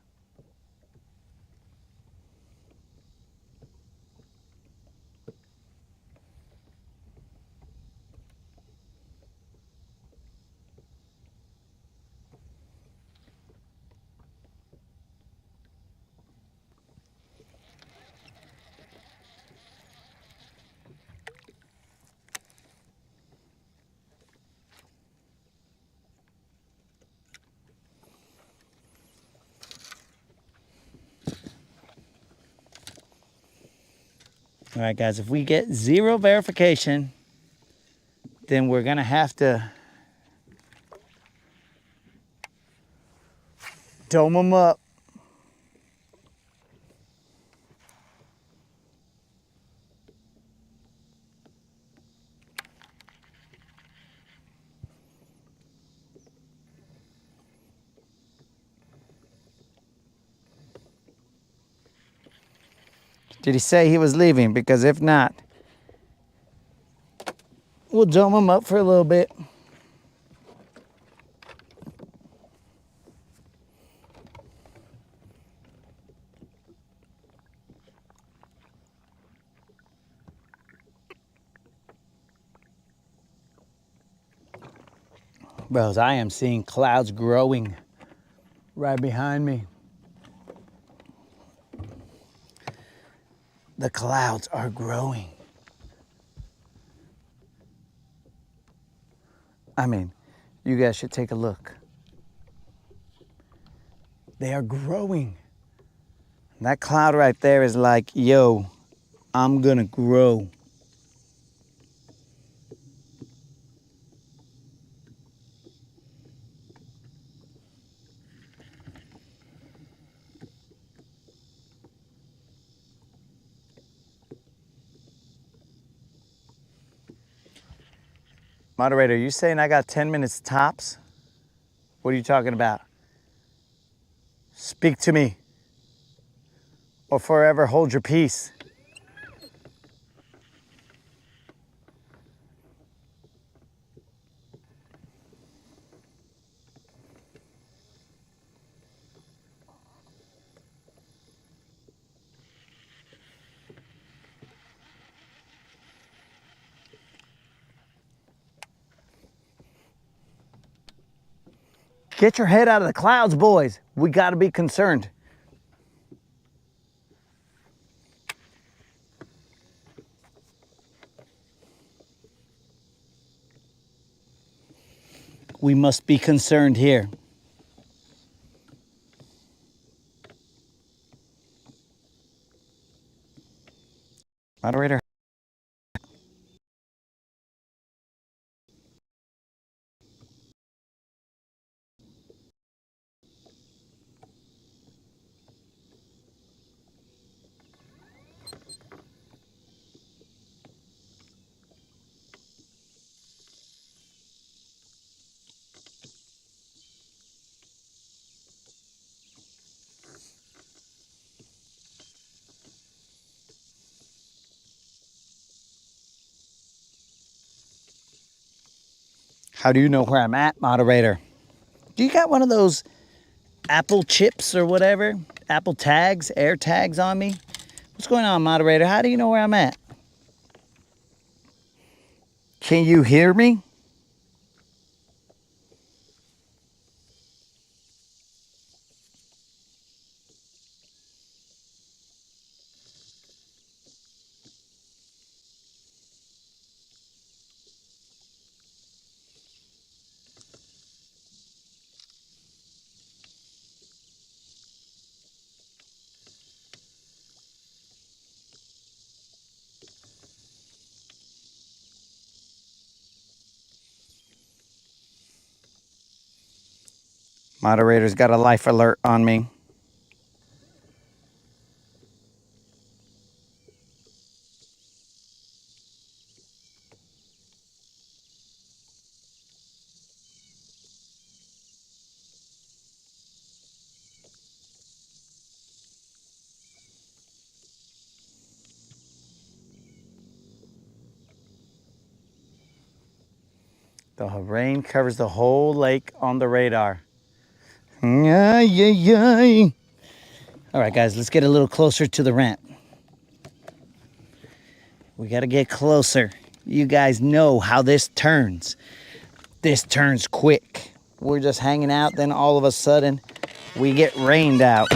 All right, guys, if we get zero verification, then we're gonna have to dome them up. Did he say he was leaving? Because if not, we'll dome him up for a little bit. Bros, I am seeing clouds growing right behind me. The clouds are growing. I mean, you guys should take a look. They are growing. And that cloud right there is like, yo, I'm gonna grow. Moderator, you saying I got 10 minutes tops? What are you talking about? Speak to me, or forever hold your peace. Get your head out of the clouds, boys. We gotta be concerned. We must be concerned here. Moderator. How do you know where I'm at, moderator? Do you got one of those Apple chips or whatever? Apple tags, air tags on me? What's going on, moderator? How do you know where I'm at? Can you hear me? Moderator's got a life alert on me. The rain covers the whole lake on the radar. All right, guys, let's get a little closer to the ramp. We got to get closer. You guys know how this turns. This turns quick. We're just hanging out, then all of a sudden, we get rained out.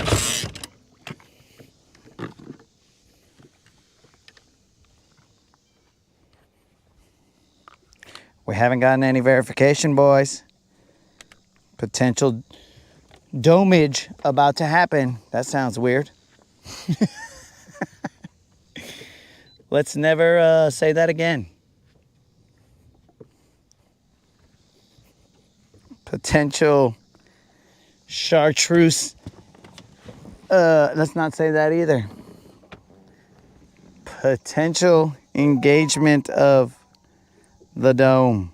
We haven't gotten any verification, boys. Potential domage about to happen. That sounds weird. Let's never say that again. Potential chartreuse. Let's not say that either. Potential engagement of the dome.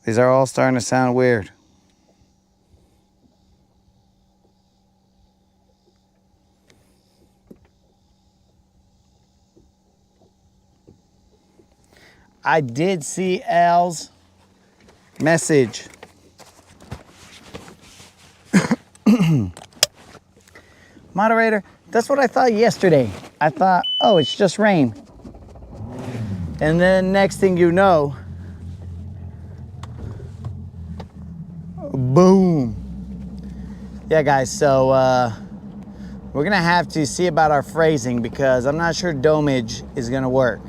These are all starting to sound weird. I did see Al's message. Moderator, that's what I thought yesterday. I thought, oh, it's just rain. And then next thing you know, Boom. Yeah, guys, so we're gonna have to see about our phrasing because I'm not sure domage is gonna work.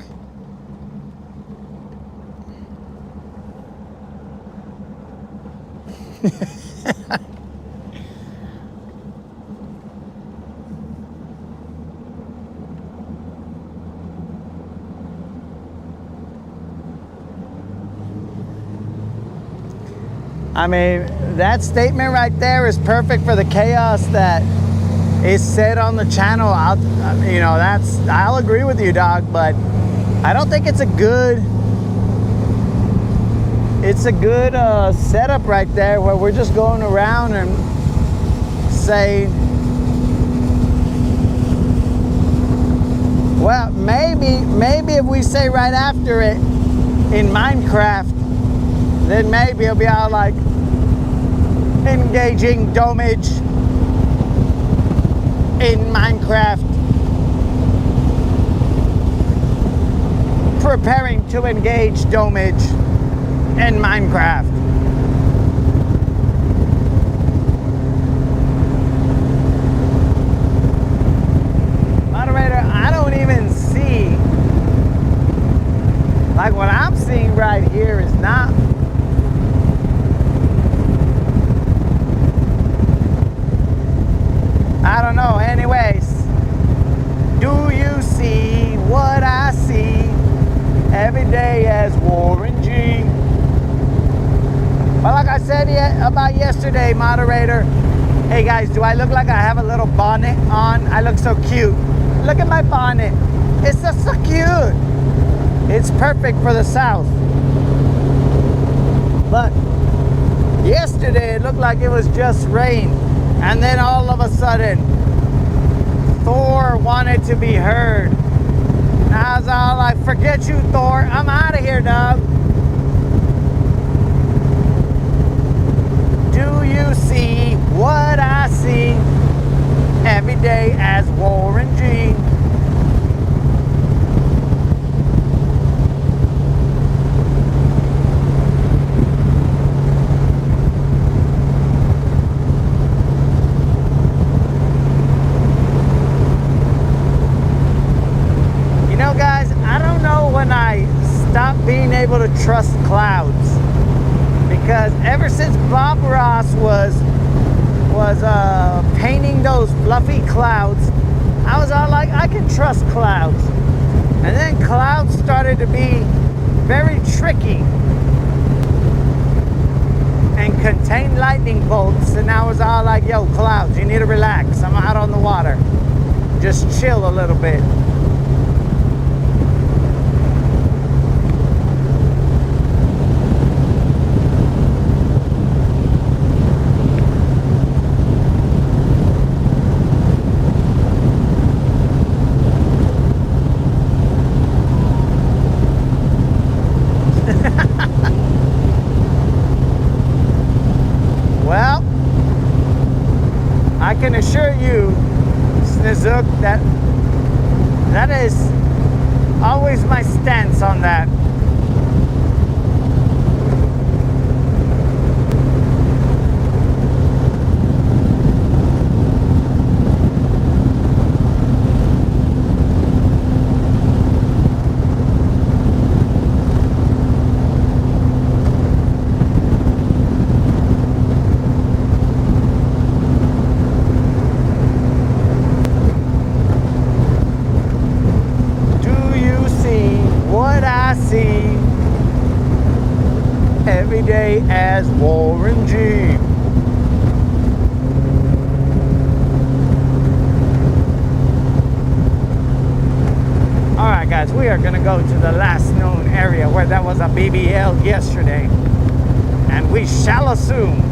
I mean, that statement right there is perfect for the chaos that is said on the channel. I'll agree with you, dog, but I don't think it's a good setup right there where we're just going around and saying, well, maybe if we say right after it in Minecraft, then maybe it'll be all like engaging domage in Minecraft, preparing to engage domage in Minecraft. Moderator, I don't even see, like what I'm seeing right here is not. I don't know. Anyways, do you see what I see every day as Warren G? Well, like I said about yesterday, moderator, hey guys, do I look like I have a little bonnet on? I look so cute. Look at my bonnet. It's just so cute. It's perfect for the South. But yesterday, it looked like it was just rain. And then all of a sudden, Thor wanted to be heard. And I was all like, forget you, Thor. I'm out of here, dog. Do you see what I see every day as Warren G? Being able to trust clouds, because ever since Bob Ross was painting those fluffy clouds, I was all like, I can trust clouds. And then clouds started to be very tricky and contain lightning bolts, and I was all like, yo, clouds, you need to relax. I'm out on the water, just chill a little bit. Well, I can assure you, Snizook, that is always my stance on that. Every day as Warren G. Alright guys, we are going to go to the last known area where there was a BBL yesterday, and we shall assume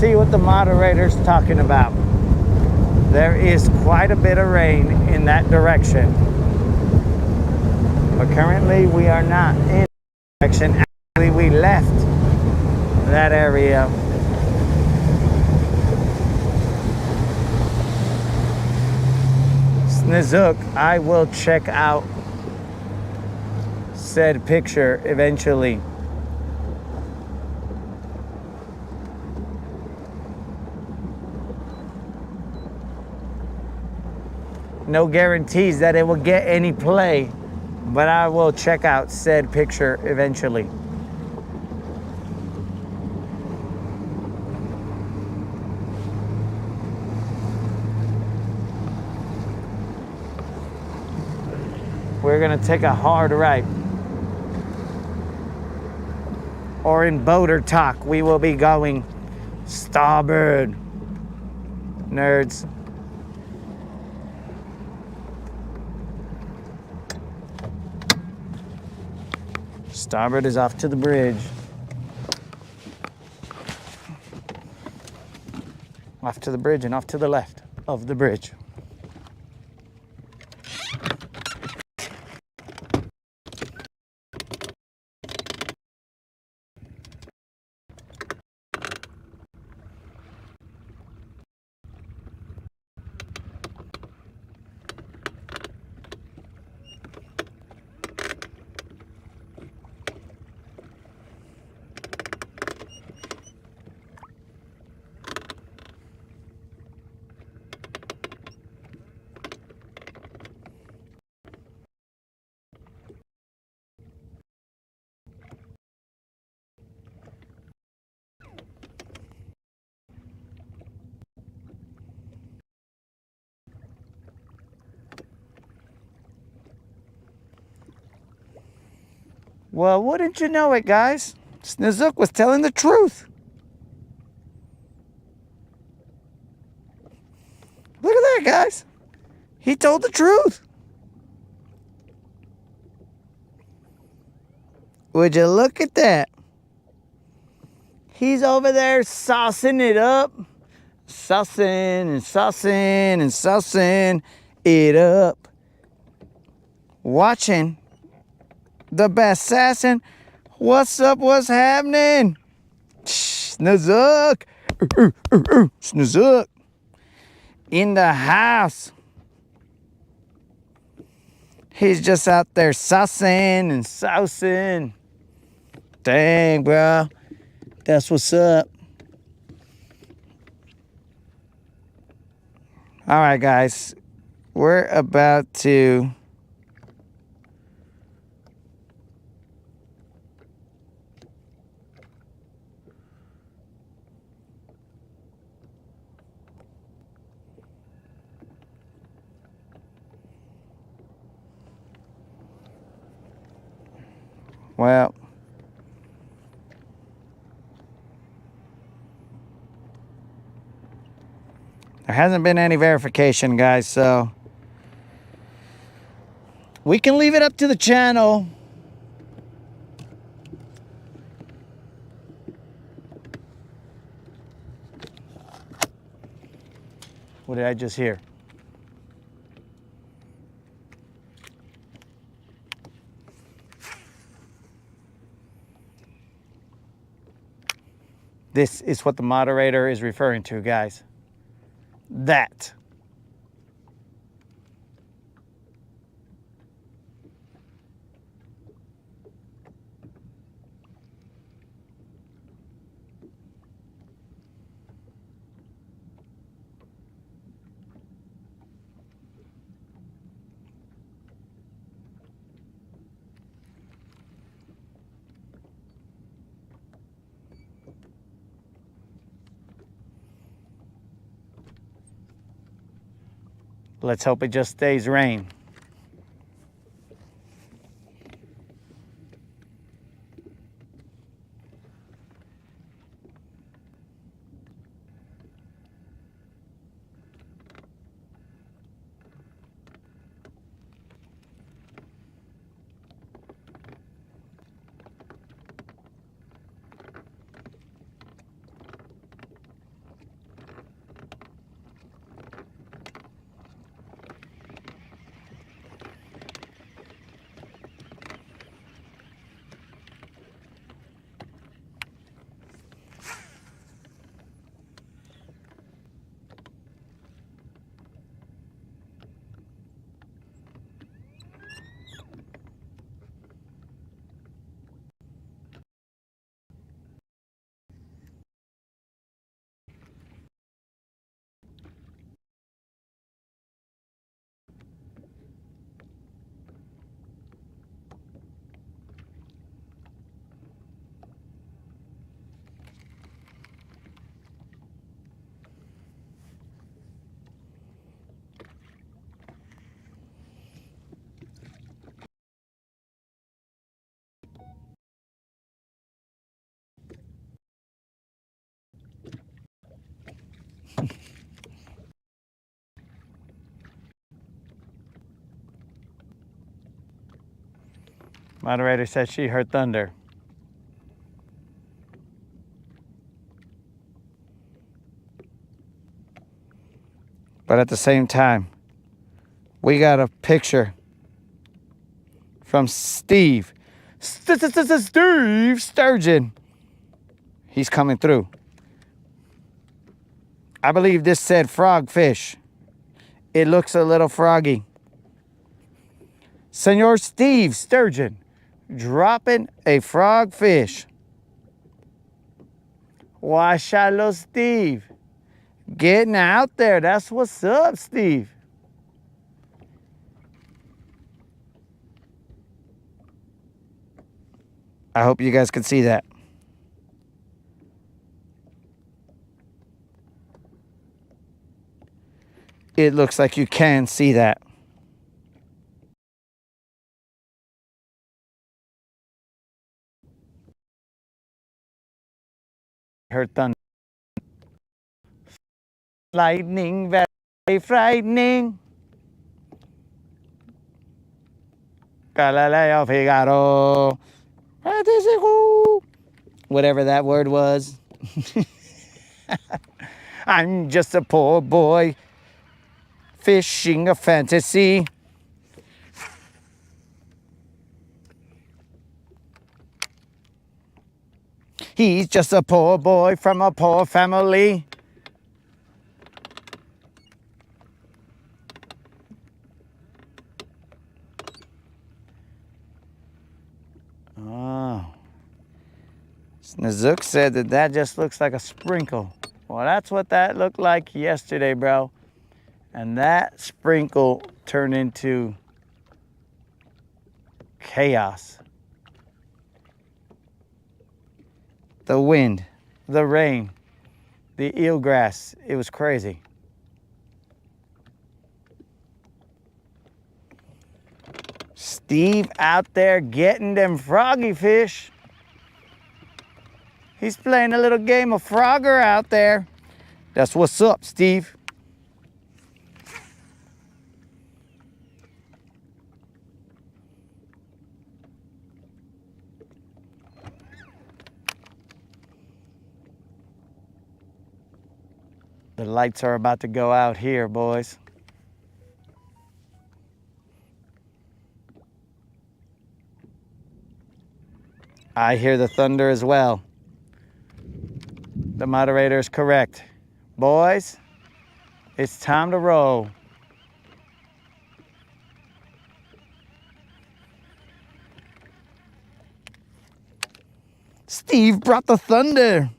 see what the moderator's talking about. There is quite a bit of rain in that direction. But currently we are not in that direction. Actually, we left that area. Snizook, I will check out said picture eventually. No guarantees that it will get any play, but I will check out said picture eventually. We're gonna take a hard right. Or in boater talk, we will be going starboard. Nerds. Starboard is off to the bridge. Off to the bridge and off to the left of the bridge. Well, wouldn't you know it, guys? Snizook was telling the truth. Look at that, guys. He told the truth. Would you look at that? He's over there saucing it up. Saucing and saucing and saucing it up. Watching the best assassin. What's up? What's happening? Snizook. Snizook. In the house. He's just out there saucing and sousing. Dang, bro. That's what's up. All right, guys. We're about to... Well, there hasn't been any verification, guys, so we can leave it up to the channel. What did I just hear? This is what the moderator is referring to, guys. That. Let's hope it just stays rain. Moderator said she heard thunder. But at the same time, we got a picture from Steve. Steve Sturgeon. He's coming through. I believe this said frogfish. It looks a little froggy. Senor Steve Sturgeon dropping a frogfish. Why, Shiloh Steve. Getting out there. That's what's up, Steve. I hope you guys can see that. It looks like you can see that. Heard thunder. Lightning, very frightening. Galileo Figaro. Whatever that word was. I'm just a poor boy fishing a fantasy. He's just a poor boy from a poor family. Oh. Nazook said that just looks like a sprinkle. Well, that's what that looked like yesterday, bro. And that sprinkle turned into chaos. The wind, the rain, the eelgrass, it was crazy. Steve out there getting them froggy fish. He's playing a little game of Frogger out there. That's what's up, Steve. The lights are about to go out here, boys. I hear the thunder as well. The moderator is correct. Boys, it's time to roll. Steve brought the thunder.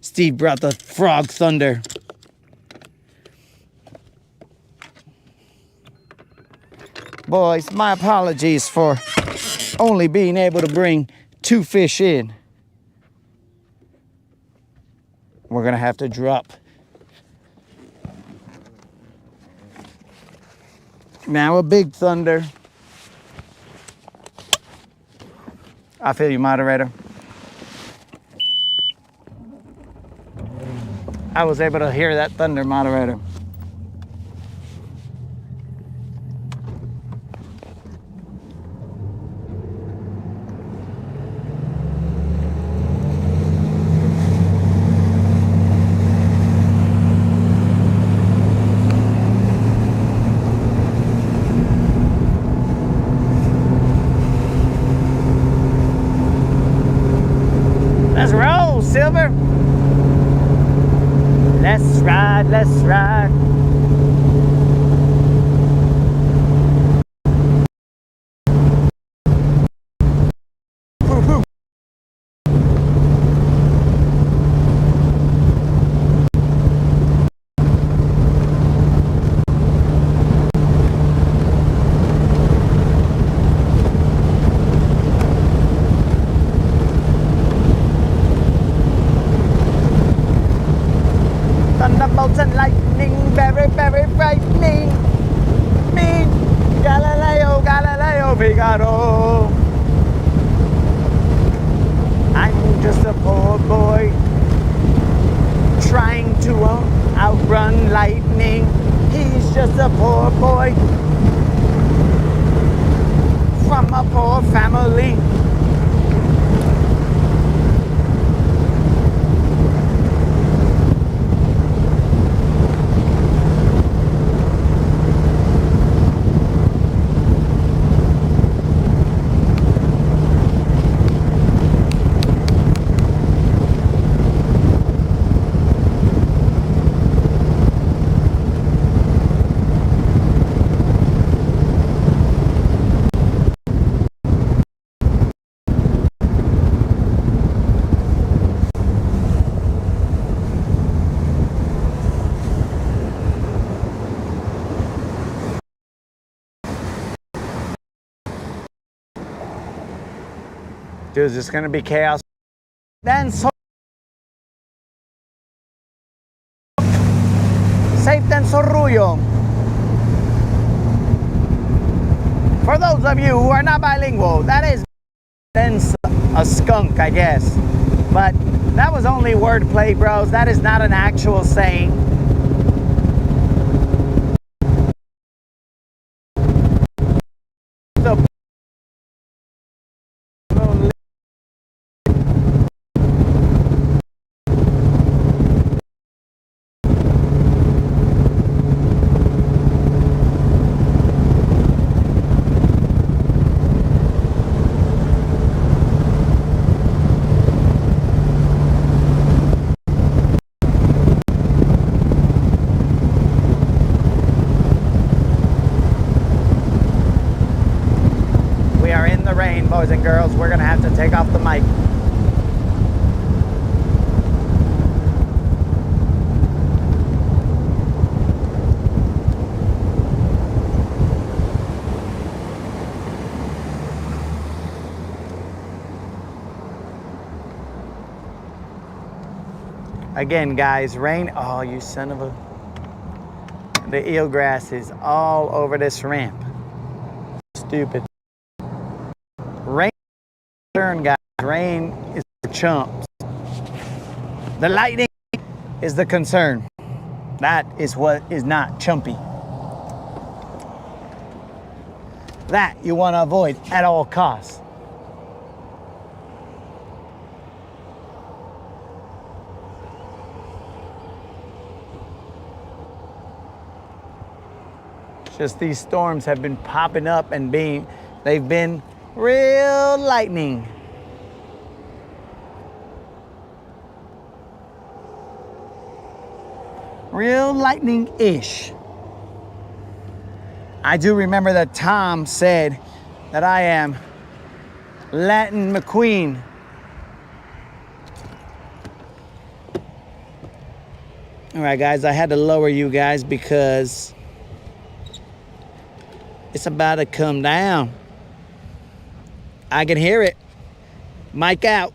Steve brought the frog thunder. Boys, my apologies for only being able to bring 2 fish in. We're gonna have to drop. Now a big thunder. I feel you, moderator. I was able to hear that thunder, moderator. Let's roll, Silver. Let's ride, let's ride. Thunderbolts and lightning, very, very frightening. Me, Galileo, Galileo Figaro. I'm just a poor boy trying to outrun lightning. He's just a poor boy from a poor family. Dude, it's gonna be chaos. Then so safe than sorullo. For those of you who are not bilingual, that is then a skunk, I guess. But that was only wordplay, bros. That is not an actual saying. The boys and girls, we're gonna have to take off the mic. Again, guys, rain. Oh, you son of a. The eelgrass is all over this ramp. Stupid. Rain, guys. Rain is for chumps. The lightning is the concern. That is what is not chumpy. That you want to avoid at all costs. Just these storms have been popping up and they've been real lightning. Real lightning-ish. I do remember that Tom said that I am Latin McQueen. All right, guys, I had to lower you guys because it's about to come down. I can hear it. Mic out.